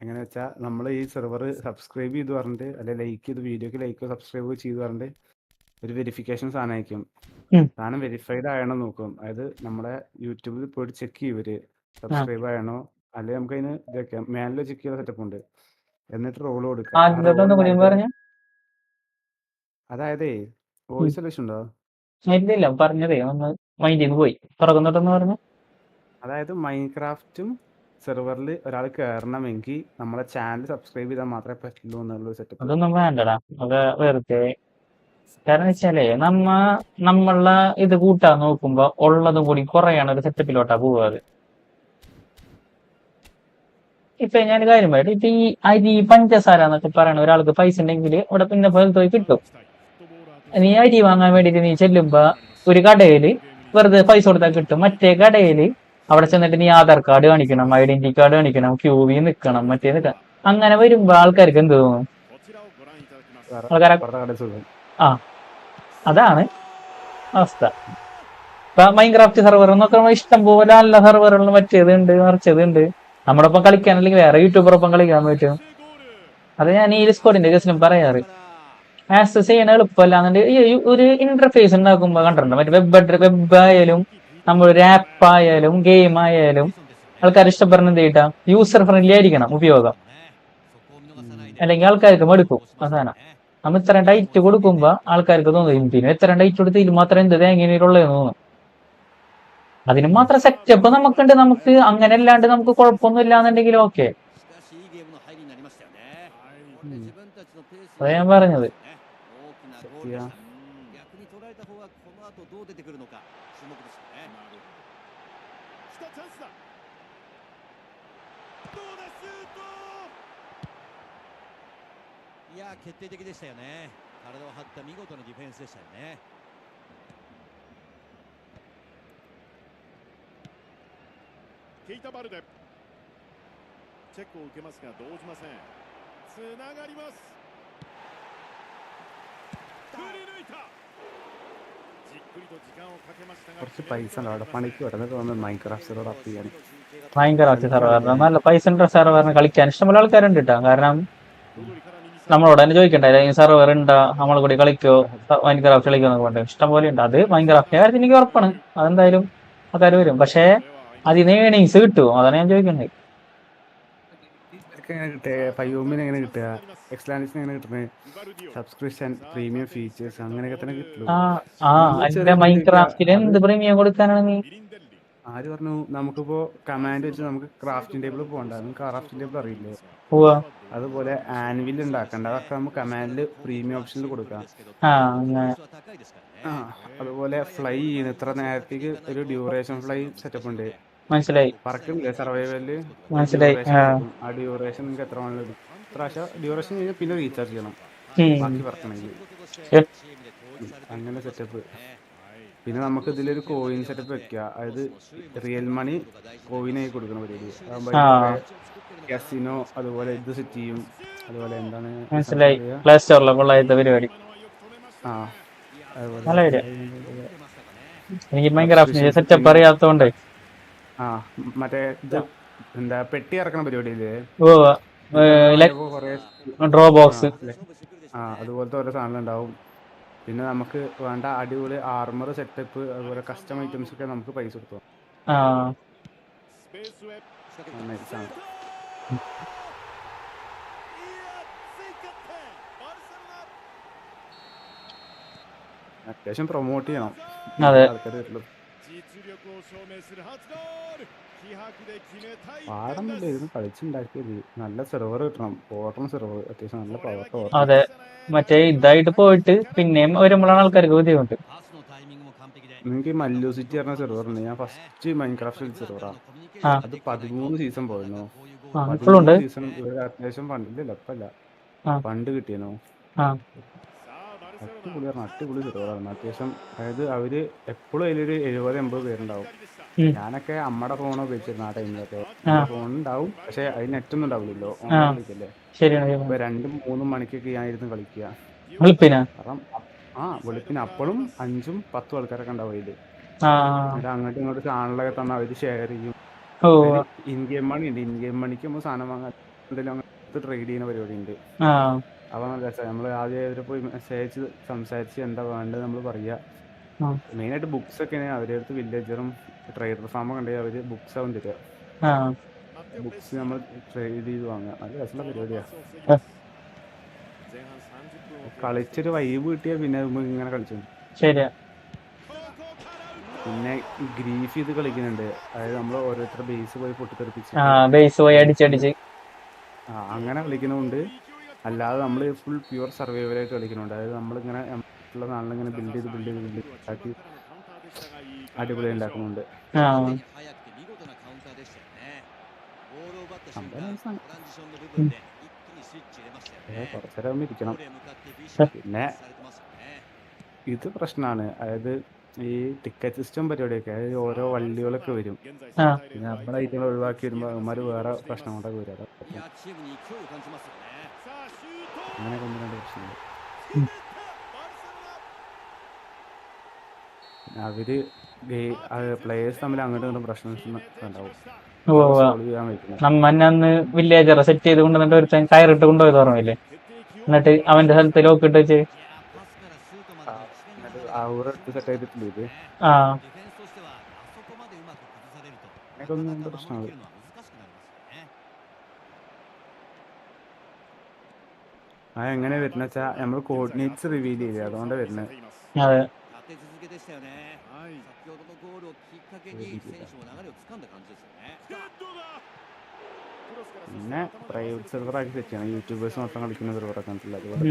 Speaker 8: എങ്ങനെ വെച്ചാൽ നമ്മൾ ഈ സെർവർ സബ്സ്ക്രൈബ് ചെയ്ത് പറഞ്ഞിട്ട് അല്ലെങ്കിൽ ലൈക്ക് ചെയ്ത് വീഡിയോക്ക് ലൈക്കോ സബ്സ്ക്രൈബോ ചെയ്ത് പറഞ്ഞിട്ട് ഒരു വെരിഫിക്കേഷൻ സാധനം അയക്കും. സാധനം വെരിഫൈഡ് ആയണോ നോക്കും. അതായത് നമ്മളെ യൂട്യൂബിൽ പോയിട്ട് ചെക്ക് ചെയ്യും ഇവര് സബ്സ്ക്രൈബ് ആയണോ. അല്ലെങ്കിൽ നമുക്ക് അതിന് ഇതൊക്കെ മേലിൽ ചെക്ക് ചെയ്യുന്ന സെറ്റപ്പ് ഉണ്ട്. എന്നിട്ട് റോൾ കൊടുക്കുക. അതായത് വോയിസ് സെലക്ഷൻ ഉണ്ടോ?
Speaker 1: ഇല്ല പറഞ്ഞതേ ഒന്ന് മൈൻഡിന്ന് പോയി. തുറക്കുന്നുണ്ടെന്ന് പറഞ്ഞു.
Speaker 8: അതായത് മൈൻക്രാഫ്റ്റും സെർവറിൽ ഒരാൾ കയറണമെങ്കിൽ നമ്മളെ ചാനൽ സബ്സ്ക്രൈബ് ചെയ്താൽ മാത്രമേ പറ്റുള്ളൂ എന്നുള്ള സെറ്റപ്പ്.
Speaker 1: അതൊന്നും വേണ്ടടാ, അത് വെറുതെ. കാരണം വെച്ചാലേ നമ്മളെ ഇത് കൂട്ടാൻ നോക്കുമ്പോ ഉള്ളതും കൂടി കുറയാണ് ഒരു സെറ്റപ്പിലോട്ടാ പോവാത്. ഇപ്പൊ ഞാൻ കാര്യം പറയട്ടെ, ഇപ്പൊ ഈ അരി പഞ്ചസാര എന്നൊക്കെ പറയണ ഒരാൾക്ക് പൈസ ഉണ്ടെങ്കിൽ അവിടെ പിന്നെ പോയി കിട്ടും. നീ അരി വാങ്ങാൻ വേണ്ടിട്ട് നീ ചെല്ലുമ്പോ ഒരു കടയില് വെറുതെ പൈസ കൊടുത്താൽ കിട്ടും. മറ്റേ കടയില് അവിടെ ചെന്നിട്ട് നീ ആധാർ കാർഡ് കാണിക്കണം, ഐഡന്റിറ്റി കാർഡ് കാണിക്കണം, ക്യൂവിൽ നിൽക്കണം, മറ്റേ നിൽക്കണം. അങ്ങനെ വരുമ്പോ ആൾക്കാർക്ക് എന്ത് തോന്നും? അതാണ് അവസ്ഥ. ഇപ്പൊ മൈൻക്രാഫ്റ്റ് സെർവർ എന്നൊക്കെ ഇഷ്ടം പോലെ നല്ല സെർവറുകൾ മറ്റേതുണ്ട് മറിച്ചതുണ്ട്. നമ്മളിപ്പം കളിക്കാൻ അല്ലെങ്കിൽ വേറെ യൂട്യൂബറൊപ്പം കളിക്കാൻ പറ്റും. അത് ഞാൻ ഈ ഡിസ്കോഡിന്റെ കേസിലും പറയാറ്. ആക്സസ് ചെയ്യണ എളുപ്പമല്ലാന്നുണ്ട്. ഒരു ഇന്റർഫേസ് ഉണ്ടാക്കുമ്പോ കണ്ടിട്ടുണ്ട്, മറ്റേ വെബ് ആയാലും നമ്മളൊരു ആപ്പ് ആയാലും ഗെയിം ആയാലും ആൾക്കാർ ഇഷ്ടപ്പെടുന്ന എന്ത് ചെയ്യട്ടാ, യൂസർ ഫ്രണ്ട്ലി ആയിരിക്കണം ഉപയോഗം, അല്ലെങ്കിൽ ആൾക്കാർക്ക് മടുക്കും. അവസാനം നമ്മൾ ഇത്ര ഡൈറ്റ് കൊടുക്കുമ്പോ ആൾക്കാർക്ക് തോന്നും പിന്നെ ഇത്ര ഡൈറ്റ് കൊടുത്ത് ഇതിൽ മാത്രം എന്ത് തേങ്ങയുള്ളതെന്ന് തോന്നും. അതിന് മാത്രം സെറ്റപ്പ് നമുക്കുണ്ട്. നമുക്ക് അങ്ങനെ അല്ലാണ്ട് നമുക്ക് കുഴപ്പമൊന്നും ഇല്ലാന്നുണ്ടെങ്കിൽ ഓക്കെ. അതാ ഞാൻ പറഞ്ഞത്.
Speaker 3: ケイタバルデチェックを受けますが動じません。つながります。振り抜いた。じっくりと時間をかけましたが
Speaker 8: കുറച്ച് പൈസ ഉണ്ട് അവിടെ പണിക്ക് വരുന്നത് തോന്നുന്നു മൈൻക്രാഫ്റ്റ് സെർവർ അപ്പ് ചെയ്യാൻ.
Speaker 1: മൈൻക്രാഫ്റ്റ് സെർവറിന് നല്ല പൈസ ഉണ്ട്. സെർവറിന് കളിക്കാൻ ഇഷ്ടംപോലെ ആൾക്കാരുണ്ട് കേട്ടോ. കാരണം നമ്മളോട് തന്നെ ചോദിക്കണ്ടേ ഈ സെർവർ ഉണ്ടാ, നമ്മൾ കൂടി കളിക്കോ, മൈൻക്രാഫ്റ്റ് കളിക്കോ എന്നൊക്കെ പറഞ്ഞിട്ട് ഇഷ്ടം പോലെ ഉണ്ട്. അത് മൈൻക്രാഫ്റ്റിന്റെ കാര്യത്തിൽ എനിക്ക് ഉറപ്പാണ്, അതെന്തായാലും ആൾക്കാർ വരും. പക്ഷേ അതിന് ഏണിങ്സ് കിട്ടുമോ, അതാണ് ഞാൻ ചോദിക്കുന്നത്.
Speaker 8: എങ്ങനെ കിട്ടുക? ഫൈവോമിന് എങ്ങനെ കിട്ടുക? എക്സ്ലാൻഡിസിന് എങ്ങനെ കിട്ടുന്നത്? സബ്സ്ക്രിപ്ഷൻ, പ്രീമിയം ഫീച്ചേഴ്സ് അങ്ങനെയൊക്കെ തന്നെ കിട്ടുള്ളൂ.
Speaker 1: മൈൻക്രാഫ്റ്റിൽ എന്ത് പ്രീമിയം കൊടുക്കാനാണ് നീ?
Speaker 8: ആര് പറഞ്ഞു? നമുക്കിപ്പോ കമാൻഡ് വെച്ച് നമുക്ക് ക്രാഫ്റ്റിംഗ് ടേബിൾ പോകണ്ട. നമുക്ക് ക്രാഫ്റ്റിംഗ് ടേബിൾ അറിയില്ലേ? അതുപോലെ ആൻവിൽ ഉണ്ടാക്കണ്ട, അതൊക്കെ നമുക്ക് കമാൻഡിൽ പ്രീമിയം ഓപ്ഷനിൽ കൊടുക്കാം. അതുപോലെ ഫ്ലൈ ചെയ്യുന്ന ഇത്ര നേരത്തേക്ക് ഒരു ഡ്യൂറേഷൻ ഫ്ലൈ സെറ്റപ്പ് ഉണ്ട്.
Speaker 1: മനസ്സിലായി.
Speaker 8: പറക്കില്ലേ സർവൈവലില്
Speaker 1: മനസ്സിലായി.
Speaker 8: ആ ഡ്യൂറേഷൻ നിങ്ങൾക്ക് എത്ര വേണമെങ്കിലും ഇപ്രാവശ്യം ഡ്യൂറേഷൻ കഴിഞ്ഞാൽ പിന്നെ റീചാർജ് ചെയ്യണം ബാക്കി പറക്കണമെങ്കിൽ. അങ്ങനെ സെറ്റപ്പ്. പിന്നെ നമുക്ക് ഇതിലൊരു കോയിൻ സെറ്റപ്പ് വെക്കുക. അതായത് റിയൽ മണി കോയിനായി കൊടുക്കുന്ന പരിപാടി. കസിനോ അതുപോലെ ഇത് സെറ്റ് ചെയ്യും. അതുപോലെ എന്താണ്
Speaker 1: മനസ്സിലായി, പ്ലേ സ്റ്റോറിലെ പരിപാടി. നല്ല ഐഡിയ. എനിക്ക് മൈൻക്രാഫ്റ്റ് സെറ്റപ്പ് അറിയാത്തോണ്ട്
Speaker 8: മറ്റേ ഇത് എന്താ പെട്ടി ഇറക്കണ പരിപാടിയില്ലേ,
Speaker 1: ഡ്രോ ബോക്സ്,
Speaker 8: അതുപോലത്തെ ഓരോ സാധനം ഉണ്ടാവും. പിന്നെ നമുക്ക് വേണ്ട അടിപൊളി ആർമർ സെറ്റപ്പ് അതുപോലെ കസ്റ്റം ഐറ്റംസ് ഒക്കെ നമുക്ക് പൈസ കൊടുത്തു. അത്യാവശ്യം പ്രൊമോട്ട് ചെയ്യണം, ആൾക്കാർ വരുള്ളൂ. പാടൊന്നുമില്ല, ഇരുന്ന് കളിച്ചുണ്ടാക്കിയത്. നല്ല സെർവർ കിട്ടണം, പോട്ടണം സെർവർ, അത്യാവശ്യം നല്ല പവർ.
Speaker 1: അതെ, മറ്റേ ഇതായിട്ട് പോയിട്ട് പിന്നെയും വരുമ്പോഴാണ് ആൾക്കാർക്ക് ബുദ്ധിമുട്ട്.
Speaker 8: നിങ്ങൾക്ക് ഈ മല്ലു സിറ്റി പറഞ്ഞ സെർവർ ഉണ്ട്. ഞാൻ ഫസ്റ്റ് മൈൻക്രാഫ്റ്റ് സെർവറാണ്. അത് 13 സീസൺ പോയിരുന്നു. 13 സീസൺ അത്യാവശ്യം ഫണ്ടില്ല, ഇപ്പല്ല ഫണ്ട് കിട്ടിയെന്നോ. അടിപൊളി സെർവറാണ് അത്യാവശ്യം. അതായത് അവര് എപ്പോഴും അതിലൊരു 70-80 പേരുണ്ടാവും. ഞാനൊക്കെ അമ്മയുടെ ഫോൺ ഉപയോഗിച്ചിരുന്നു ആ ടൈമിലൊക്കെ. ഫോൺ ഉണ്ടാവും, പക്ഷെ അതിന് നെറ്റൊന്നും ഉണ്ടാവില്ലല്ലോ, ഓൺലൈൻ കളിക്കല്ലേ.
Speaker 1: 2-3
Speaker 8: മണിക്കൊക്കെ ഞാൻ ഇരുന്ന് കളിക്കുക.
Speaker 1: വെളുപ്പിനാ?
Speaker 8: കാരണം വെളുപ്പിന് അപ്പോഴും 5ഉം 10ഉം ആൾക്കാരൊക്കെ ഉണ്ടാവും അതിൽ.
Speaker 1: ആ
Speaker 8: എന്നിട്ട് അങ്ങോട്ടും ഇങ്ങോട്ടും സാധനങ്ങളൊക്കെ തന്നെ അവർ ഷെയർ ചെയ്യും.
Speaker 1: ഓ
Speaker 8: അതിൽ ഇൻ ഗെയിം മണി ഉണ്ട്. ഇൻ ഗെയിം മണിക്ക് നമ്മൾ സാധനം വാങ്ങാൻ എന്തെങ്കിലും അങ്ങനത്തെ ട്രേഡ് ചെയ്യുന്ന പരിപാടി ഉണ്ട്.
Speaker 1: ആ
Speaker 8: അപ്പോൾ നല്ല രസമാണ്. നമ്മൾ ആദ്യം അവരെ പോയി മെസ്സേജ് സംസാരിച്ച് എന്താ വേണ്ടത് നമ്മൾ പറയുക.
Speaker 1: ആ
Speaker 8: മെയിനായിട്ട് ബുക്സ് ഒക്കെയാണ് അവരുടെ അടുത്ത്. വില്ലേജറും ട്രേഡർ ഫാമൊക്കെ ഉണ്ടെങ്കിൽ അവർ ബുക്സ് ആവും തരിക.
Speaker 1: ആ
Speaker 8: ബുക്സ് നമ്മൾ ട്രേഡ് ചെയ്ത് വാങ്ങുക. നല്ല രസമുള്ള പരിപാടിയാണ്. കളിച്ചൊരു വൈബ് കിട്ടിയാൽ പിന്നെ ഇങ്ങനെ കളിച്ചു.
Speaker 1: ശരിയാ.
Speaker 8: പിന്നെ ഗ്രീഫ് ചെയ്ത് കളിക്കുന്നുണ്ട്. അതായത് നമ്മൾ ഓരോരുത്തരുടെ ബേസ് പോയി
Speaker 1: ആ
Speaker 8: പൊട്ടിത്തെറിപ്പിച്ചിട്ട്
Speaker 1: ബേസ് പോയി അടിച്ചടിച്ച്.
Speaker 8: അങ്ങനെ കളിക്കുന്നുണ്ട്. അല്ലാതെ നമ്മൾ ഫുൾ പ്യുവർ സർവൈവലായിട്ട് കളിക്കുന്നുണ്ട്. അതായത് നമ്മളിങ്ങനെ ഉള്ള നാളിലിങ്ങനെ ബിൽഡ് ആക്കി അടിപൊളി ഉണ്ടാക്കുന്നുണ്ട്.
Speaker 1: ആ
Speaker 8: സംഭവം നൈസാണ്. കുറച്ചു നേരം ഇരിക്കണം. പിന്നെ ഇത് പ്രശ്നമാണ്. അതായത് ഈ ടിക്കറ്റ് സിസ്റ്റം പരിപാടിയൊക്കെ, അതായത് ഓരോ വള്ളികളൊക്കെ വരും.
Speaker 1: ആ
Speaker 8: പിന്നെ നമ്മുടെ ഐറ്റങ്ങൾ ഒഴിവാക്കി വരുമ്പോൾ അവന്മാർ വേറെ പ്രശ്നം കൊണ്ടൊക്കെ വരും. അങ്ങനെ ഒന്ന് രണ്ട് പ്രശ്നമുണ്ട്. പിന്നെ അവര് പ്ലേയേഴ്സ് തമ്മിൽ അങ്ങോട്ടും ഇങ്ങോട്ടും പ്രശ്നം ഉണ്ടാവും.
Speaker 1: ഓ
Speaker 8: സോൾവ് ചെയ്യാൻ പറ്റുന്നത്.
Speaker 1: നമ്മന്നെ അന്ന് വില്ലേജറെ സെറ്റ് ചെയ്ത് കൊണ്ടുവന്നിട്ട് ഒരുത്തൻ കയറിട്ട് കൊണ്ടുപോയത് ഓർമ്മയില്ലേ? എന്നിട്ട് അവന്റെ സ്ഥലത്ത് ലോക്ക് ഇട്ട് വെച്ച്.
Speaker 8: എന്നിട്ട് അവരെടുത്ത് സെറ്റ് ചെയ്തിട്ടില്ല ഇത്.
Speaker 1: ആ
Speaker 8: അങ്ങനെയൊക്കെ ഒന്ന് രണ്ട് പ്രശ്നങ്ങൾ. എങ്ങനെ വരുന്ന വെച്ചാൽ നമ്മൾ കോർഡിനേറ്റ്സ് റിവീൽ ചെയ്യില്ല, അതുകൊണ്ടാണ് വരുന്നത്.
Speaker 1: അതെ.
Speaker 8: പിന്നെ പ്രൈവറ്റ് സെർവറാക്കി സെറ്റ് ചെയ്യണം. യൂട്യൂബേഴ്സ് മാത്രം കളിക്കുന്ന സെർവറൊക്കെ ഉണ്ടല്ലോ, അതുപോലെ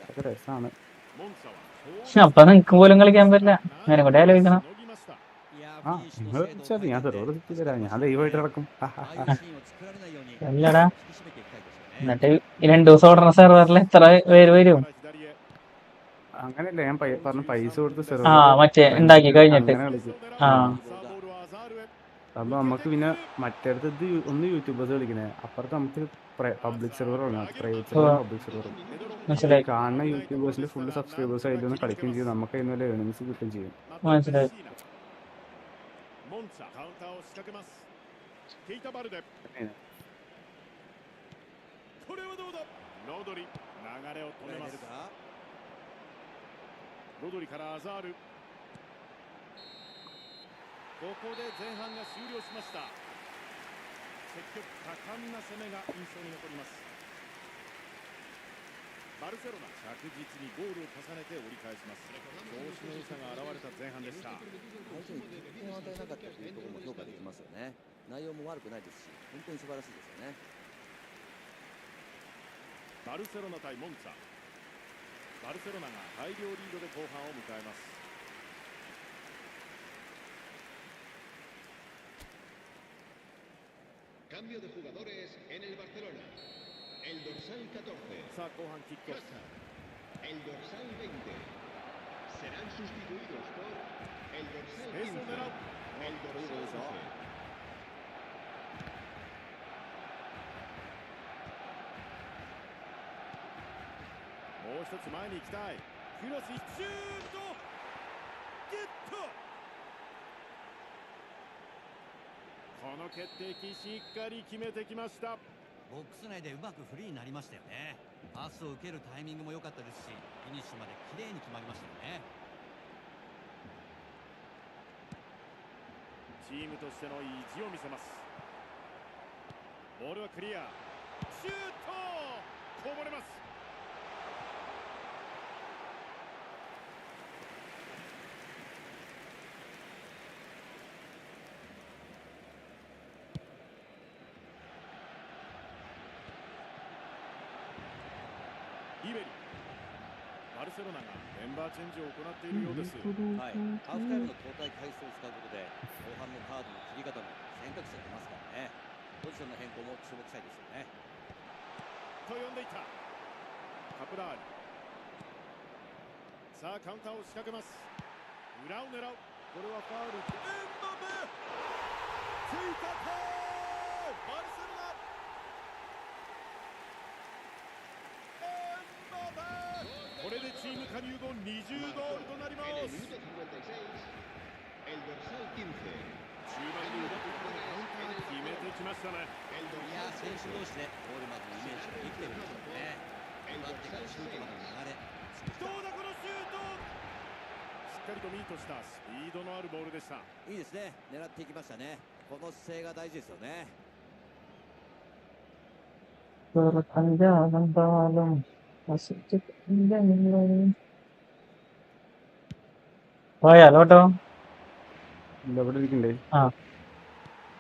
Speaker 8: അതൊക്കെ രസമാണ്.
Speaker 1: അപ്പൊ നിങ്ങക്ക് പോലും കളിക്കാൻ പറ്റില്ല. അങ്ങനെ കൂടെ ആലോചിക്കണം.
Speaker 8: നിങ്ങൾ വിളിച്ചാൽ ഞാൻ സെർവർ സെറ്റ് തരാം. ഞാൻ ദൈവമായിട്ട് നടക്കും.
Speaker 1: അല്ലടാ, എന്നിട്ട് 2 ദിവസം ഓടുന്ന സെർവറിൽ എത്ര പേര് വരും?
Speaker 8: അങ്ങനെയല്ല ഞാൻ പറഞ്ഞ, പൈസ കൊടുത്ത്
Speaker 1: ആ
Speaker 8: സെർവർ
Speaker 1: മറ്റേ ഉണ്ടാക്കി കഴിഞ്ഞിട്ട്.
Speaker 8: അങ്ങനെ കളിക്കും.
Speaker 1: ആ
Speaker 8: അപ്പൊ നമുക്ക് പിന്നെ മറ്റേടത്ത് ഒന്ന് യൂട്യൂബേഴ്സ് കളിക്കണേ, അപ്പുറത്ത് നമുക്ക് പബ്ലിക് സെർവർ ആണ്. പ്രൈവറ്റ് സെർവറും പബ്ലിക് സെർവറും.
Speaker 1: മനസ്സിലായി
Speaker 8: കാണുന്ന യൂട്യൂബേഴ്സിന്റെ ഫുള്ള് സബ്സ്ക്രൈബേഴ്സ് അതിലൊന്ന് കളിക്കുകയും ചെയ്യും. നമുക്ക് അതിന് വല്ല ഏർണിങ്സ് കിട്ടുകയും ചെയ്യും.
Speaker 1: മനസ്സിലായി.
Speaker 9: バルセロナ着実にゴールを重ねて折り返します。調子の良さが現れた前半でした。
Speaker 10: 相手に得点を与えなかったというところも評価できますよね。内容も悪くないですし、本当に素晴らしいですよね。
Speaker 9: バルセロナ対モンツァ。バルセロナが大量リードで後半を迎えます。
Speaker 5: Cambio de jugadores en el Barcelona. El dorsal 14.
Speaker 9: さあ後半キックオフ。
Speaker 5: El dorsal 20. Serán sustituidos por el dorsal 15. El dorsal 12.
Speaker 9: もう一つ前に行きたい。クロスシュート。ゲット。この決定機しっかり決めてきました。
Speaker 10: ボックス内でうまくフリーになりましたよね。パスを受けるタイミングも良かったですし、フィニッシュまで綺麗に決まりましたよね。
Speaker 9: チームとしての意地を見せます。ボールはクリア。シュート。こぼれます。リベリ。バルセロナがメンバーチェンジを行っているようです。
Speaker 10: はい、ハーフタイムの交代回数を使うことで、後半のカードの切り方も選択肢が出ますからね。ポジションの変更も注目したいですよね。
Speaker 9: と呼んでいた。カプラーリ。さあカウンターを仕掛けます。裏を狙う。これはファウル。エンバペ。追加点。バルセロナ。エチーム加入後20ゴールとなりま
Speaker 5: En el
Speaker 9: す。
Speaker 5: minuto 56, el dorsal 15.
Speaker 9: 中盤に戻ってカウンター決めてきましたね。
Speaker 5: El
Speaker 10: いや
Speaker 5: dorsal
Speaker 10: 選手同士でゴールまでのイメージができてるんでしょうね。奪ってからシュートまでの流れ。
Speaker 9: どうだこのシュート。しっかりとミートしたスピードのあるボールでした。
Speaker 10: いいですね。狙っていきましたね。この姿勢が大事ですよね。
Speaker 1: പോയാലോട്ടോ?
Speaker 8: എവിടെ ഇരിക്കണ്ടേ?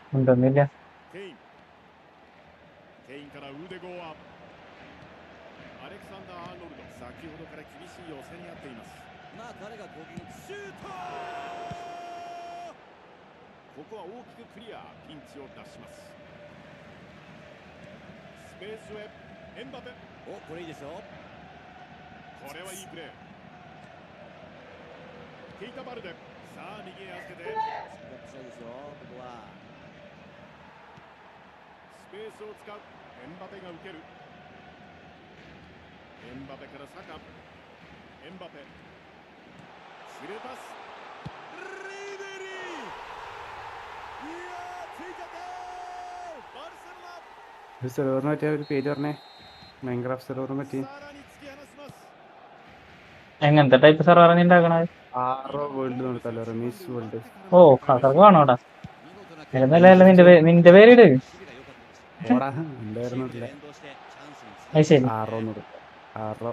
Speaker 1: ഉണ്ടോന്നില്ല.
Speaker 9: ケインから腕ゴーアップ。アレクサンダー・アーノルド、先ほどから厳しい寄せにあっています。
Speaker 10: まあ彼が攻撃
Speaker 9: シュート。ここは大きくクリア、ピンチを脱します。スペースへエンバペ。
Speaker 10: お、これいいですよ。
Speaker 9: これはいいプレー。ケイタバルデ、さあ右へ預けて。
Speaker 10: しっかりしたいですよ。ここは
Speaker 9: スペースを使う。エンバペが受ける。エンバペからサカ。エンバペ。スルーパス。リベリー。いやー、ついちゃったー。バルセロナ。
Speaker 8: ഒരു സെർവറിനെ പറ്റിയ ഒരു പേര് പറഞ്ഞേ. മൈൻക്രാഫ്റ്റ് സെർവറിനെ പറ്റി.
Speaker 9: さらに突き放します。
Speaker 1: എങ്ങനത്തെ ടൈപ്പ് സെർവർ നീ ഉണ്ടാക്കണത്?
Speaker 8: RO വേൾഡ് നോക്കാലോ. റമീസ് വേൾഡ്.
Speaker 1: ഓ അതൊക്കെ വേണോടാ. എന്നല്ല നിന്റെ പേരിട്.
Speaker 8: ഓടാ എന്തായിരുന്നില്ല.
Speaker 1: അത് ശരി.
Speaker 8: RO കൊടുക്കാം. RO.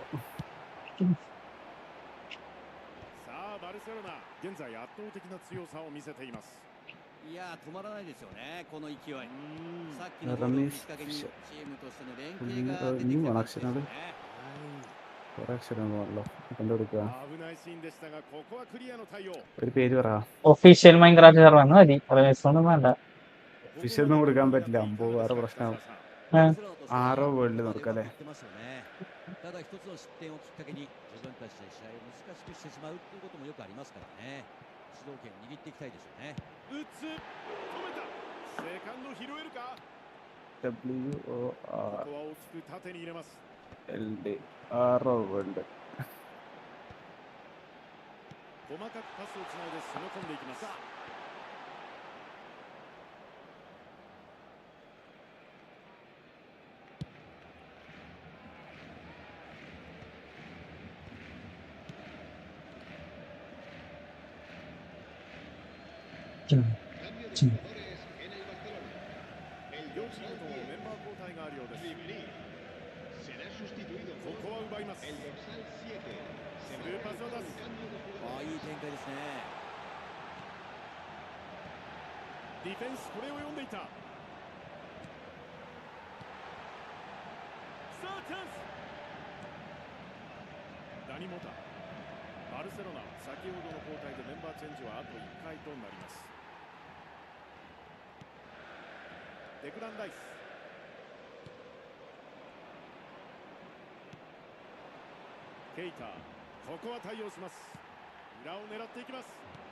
Speaker 9: さあバルセロナ、現在圧倒的な強さを見せています。
Speaker 10: いや止まらないですよね。この勢い。さっきのゴールをきっかけにチームとしての連携が出てきてますね。
Speaker 8: കുറെ അക്ഷരങ്ങളല്ലോ കണ്ടുപിടിക്കുക.
Speaker 9: 危ないシーンでしたが、ここはクリアの対応。
Speaker 8: ഒരു പേര് പറ.
Speaker 1: ഒഫീഷ്യൽ മൈൻക്രാഫ്റ്റ് സെർവർ എന്ന് മതി. ഒന്നും വേണ്ട.
Speaker 8: ഫിഷ് ഒന്നും കൊടുക്കാൻ പറ്റില്ല. അമ്പോ വേറെ പ്രശ്നമാവും. RO വേൾഡ് നോക്കാം അല്ലേ?
Speaker 10: ただ一つの失点をきっかけに自分たちで試合を難しくしてしまうということもよくありますからね。主導権を握っていきたいでしょうね。
Speaker 9: 打つ、止めた。セカンド拾えるか。
Speaker 8: WORLD
Speaker 9: ここは大きく縦に入れます。
Speaker 8: RO world.
Speaker 9: 細かくパスをつないで攻め込んでいきます。
Speaker 5: Cambio de jugadores en el Barcelona. El
Speaker 9: 両チー
Speaker 5: dorsal
Speaker 9: ムともメンバー交代があるようです。
Speaker 5: Ribery será sustituido
Speaker 9: こ
Speaker 5: por
Speaker 9: こは奪います。
Speaker 5: el dorsal 7. Se va a
Speaker 9: Sube paso
Speaker 5: realizar
Speaker 9: das.
Speaker 5: un cambio de
Speaker 10: ああいい
Speaker 5: jugadores.
Speaker 10: 展開ですね。
Speaker 9: ディフェンスこれを読んでいた。さあチャンス。ダニモタ。バルセロナ、先ほどの交代でメンバーチェンジはあと1回となります。デクラン・ライス。ケイター、ここは対応します。裏を狙っていきます。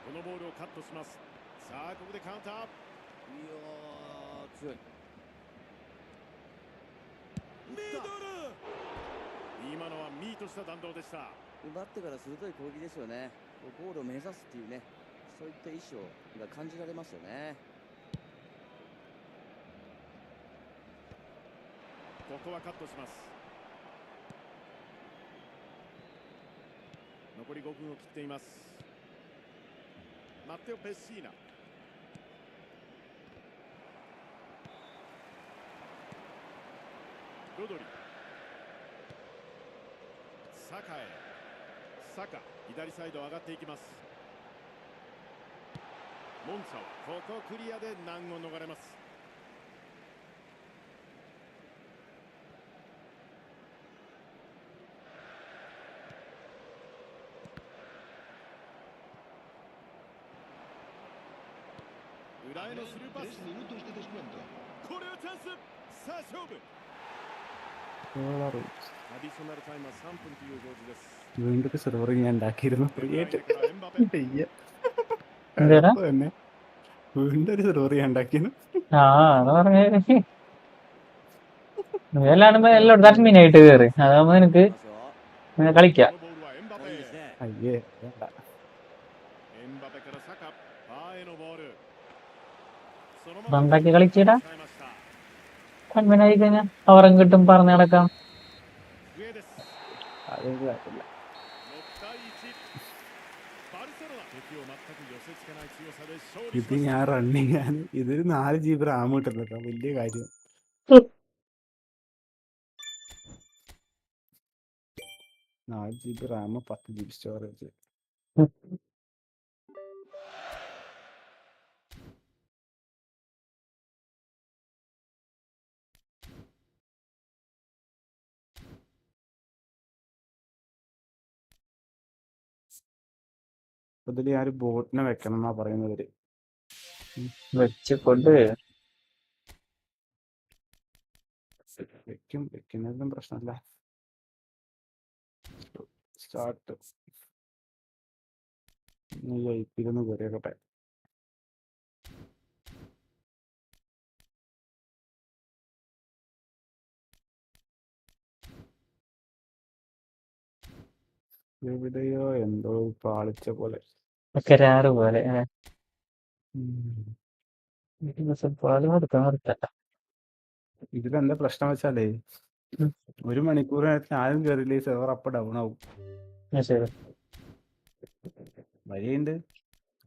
Speaker 9: このボールをカットします。さあここでカウンター。
Speaker 10: いや強い。
Speaker 9: ミドル。今のはミートした弾道でした。
Speaker 10: 奪ってから鋭い攻撃ですよね。ゴールを目指すっていうね、そういった意思が感じられますよね。
Speaker 9: ここはカットします。残り5分を切っています。マッテオ・ペッシーナ。ロドリ。サカへ。サカ、左サイド上がっていきます。モンツァはここクリアで難を逃れます。裏へのスルーパス。
Speaker 5: 3 minutos de descuento.
Speaker 9: これはチャンス。さあ勝負。
Speaker 8: Solar
Speaker 9: アディショナルタイムは3分という表示です。
Speaker 8: വീണ്ടും server ഞാൻ ഉണ്ടാക്കിയിരുന്നു. Create
Speaker 1: എന്താ
Speaker 8: തന്നെ വീണ്ടും ഒരു server ഞാൻ ഉണ്ടാക്കിയിരുന്നു.
Speaker 1: അത് പറഞ്ഞ എല്ലാടുമ്പോ എല്ലായിടത്തും അഡ്മിനായിട്ട് കയറി. അതാകുമ്പോ നിനക്ക് കളിക്കാം.
Speaker 9: このボールはエンバ
Speaker 8: അയ്യേ വേണ്ട.
Speaker 9: エムバペからサカ、バーへのボール。そのまま
Speaker 1: പണ്ടൊക്കെ കളിച്ചിടാ
Speaker 9: 使いました。
Speaker 1: കൺവനായി കഴിഞ്ഞാൽ അവറും കിട്ടും പറഞ്ഞു നടക്കാം.
Speaker 9: 上です。
Speaker 8: അതൊന്നും കാര്യമില്ല.
Speaker 9: 6対1。バルセロナ敵を全く寄せ付けない強さで勝利し
Speaker 8: ഇത്
Speaker 9: ました。
Speaker 8: ഞാൻ റണ്ണിങ് ആണ്. ഇതൊരു 4 GB റാം കിട്ടുന്നത് വലിയ കാര്യം. 4 GB റാം 10 GB സ്റ്റോറേജ്. അതിൽ ഞാൻ ഒരു ബോട്ടിനെ വെക്കണം എന്നാ പറയുന്നവര്.
Speaker 1: വെച്ചുകൊണ്ട്
Speaker 8: വെക്കുന്നതിലും പ്രശ്നമില്ല. സ്റ്റാർട്ട് ഇതൊന്ന് കയറിയോട്ടെ. എവിടെയോ എന്തോ പാളിച്ച പോലെ.
Speaker 1: കരാറ് പോലെ നിർത്തണ്ട.
Speaker 8: ഇതിലെന്താ പ്രശ്നം വെച്ചാലേ
Speaker 1: ഉം.
Speaker 8: 1 മണിക്കൂറിനകത്ത് ആരും കയറിയില്ലേ സെർവർ അപ്പൊ ഡൗൺ ആവും.
Speaker 1: ശരി.
Speaker 8: വഴിയുണ്ട്,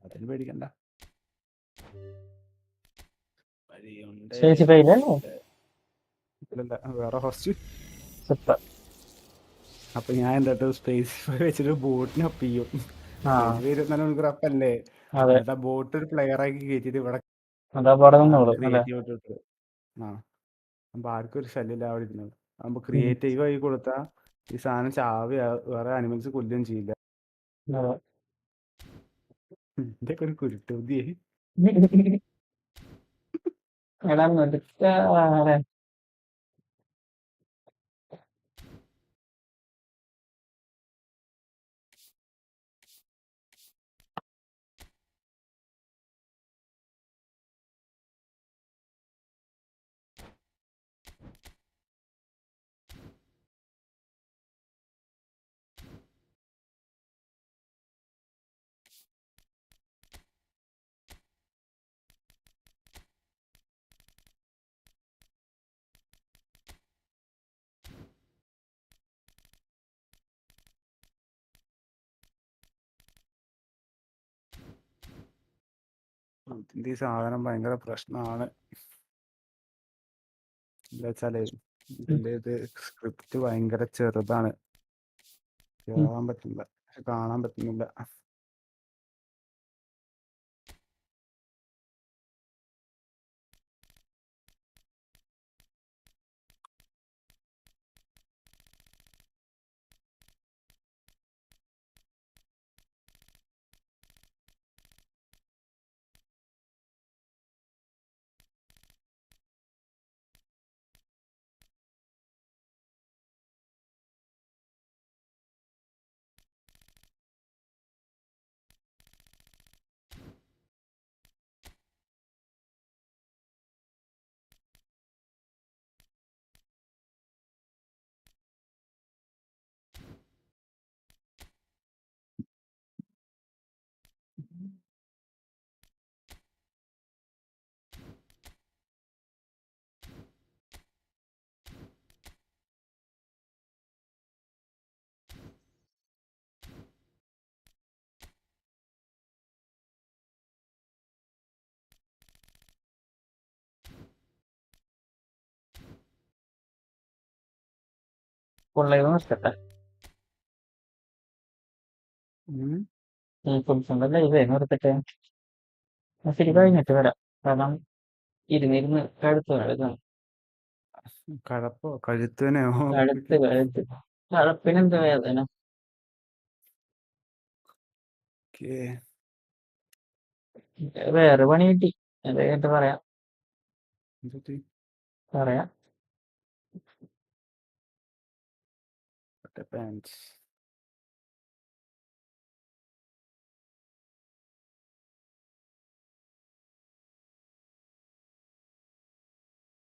Speaker 8: അതിന് പേടിക്കണ്ട. വഴിയുണ്ട്.
Speaker 1: ശേഷിപ്പയില്ലല്ലേ?
Speaker 8: ഇല്ലല്ല, വേറെ ഹോസ്റ്റ്.
Speaker 1: സൂപ്പർ.
Speaker 8: അപ്പൊ ഞാൻ എന്താ സ്പേസ് വെച്ചിട്ട് ബോട്ടിനെ അപ്പ് ചെയ്യും.
Speaker 1: ആ
Speaker 8: 24 മണിക്കൂർ അപ്പല്ലേ.
Speaker 1: അതെ,
Speaker 8: എന്നിട്ട് ആ ബോട്ട് ഒരു പ്ലെയർ ആക്കി കയറ്റിട്ട് ഇവിടെ
Speaker 1: അതാ പടം നിന്നോളും അല്ലേ?
Speaker 8: ക്രിയേറ്റീവ് ഇട്ടിട്ട് അപ്പൊ ആർക്കും ഒരു ശല്യമില്ല അവിടെ ഇരുന്നത്. അപ്പൊ ക്രിയേറ്റീവ് ആയി കൊടുത്താൽ ഈ സാധനം ചാവി വേറെ അനിമൽസ് കൊല്ലുകയും ചെയ്യില്ല. ഇതൊക്കെ ഒരു കുരുട്ടുബുദ്ധിയെ.
Speaker 1: എടാ നിർത്താ.
Speaker 8: ഇതിന്റെ ഈ സാധനം ഭയങ്കര പ്രശ്നമാണ്. എന്താ വെച്ചാലേ ഇതിന്റെ ഇത് സ്ക്രിപ്റ്റ് ഭയങ്കര ചെറുതാണ്. കേറാൻ പറ്റില്ല, പക്ഷെ കാണാൻ പറ്റുന്നില്ല.
Speaker 1: കൊള്ളയത് നിർത്തട്ടെ.
Speaker 8: ഉം.
Speaker 1: ഈ ഫുൾഫുണ്ട് ലൈവേ നിർത്തട്ടെ. ശരി, കഴിഞ്ഞിട്ട് വരാം. കാരണം ഇരുന്നിരുന്ന് കഴുത്ത് വേദന.
Speaker 8: കഴപ്പോ കഴുത്തനെയോ?
Speaker 1: കഴുത്ത് കഴപ്പിനെന്ത് വേദന? വേറെ പണി കിട്ടി, അത് കഴിഞ്ഞിട്ട് പറയാം. പറയാം.
Speaker 8: പാൻസ്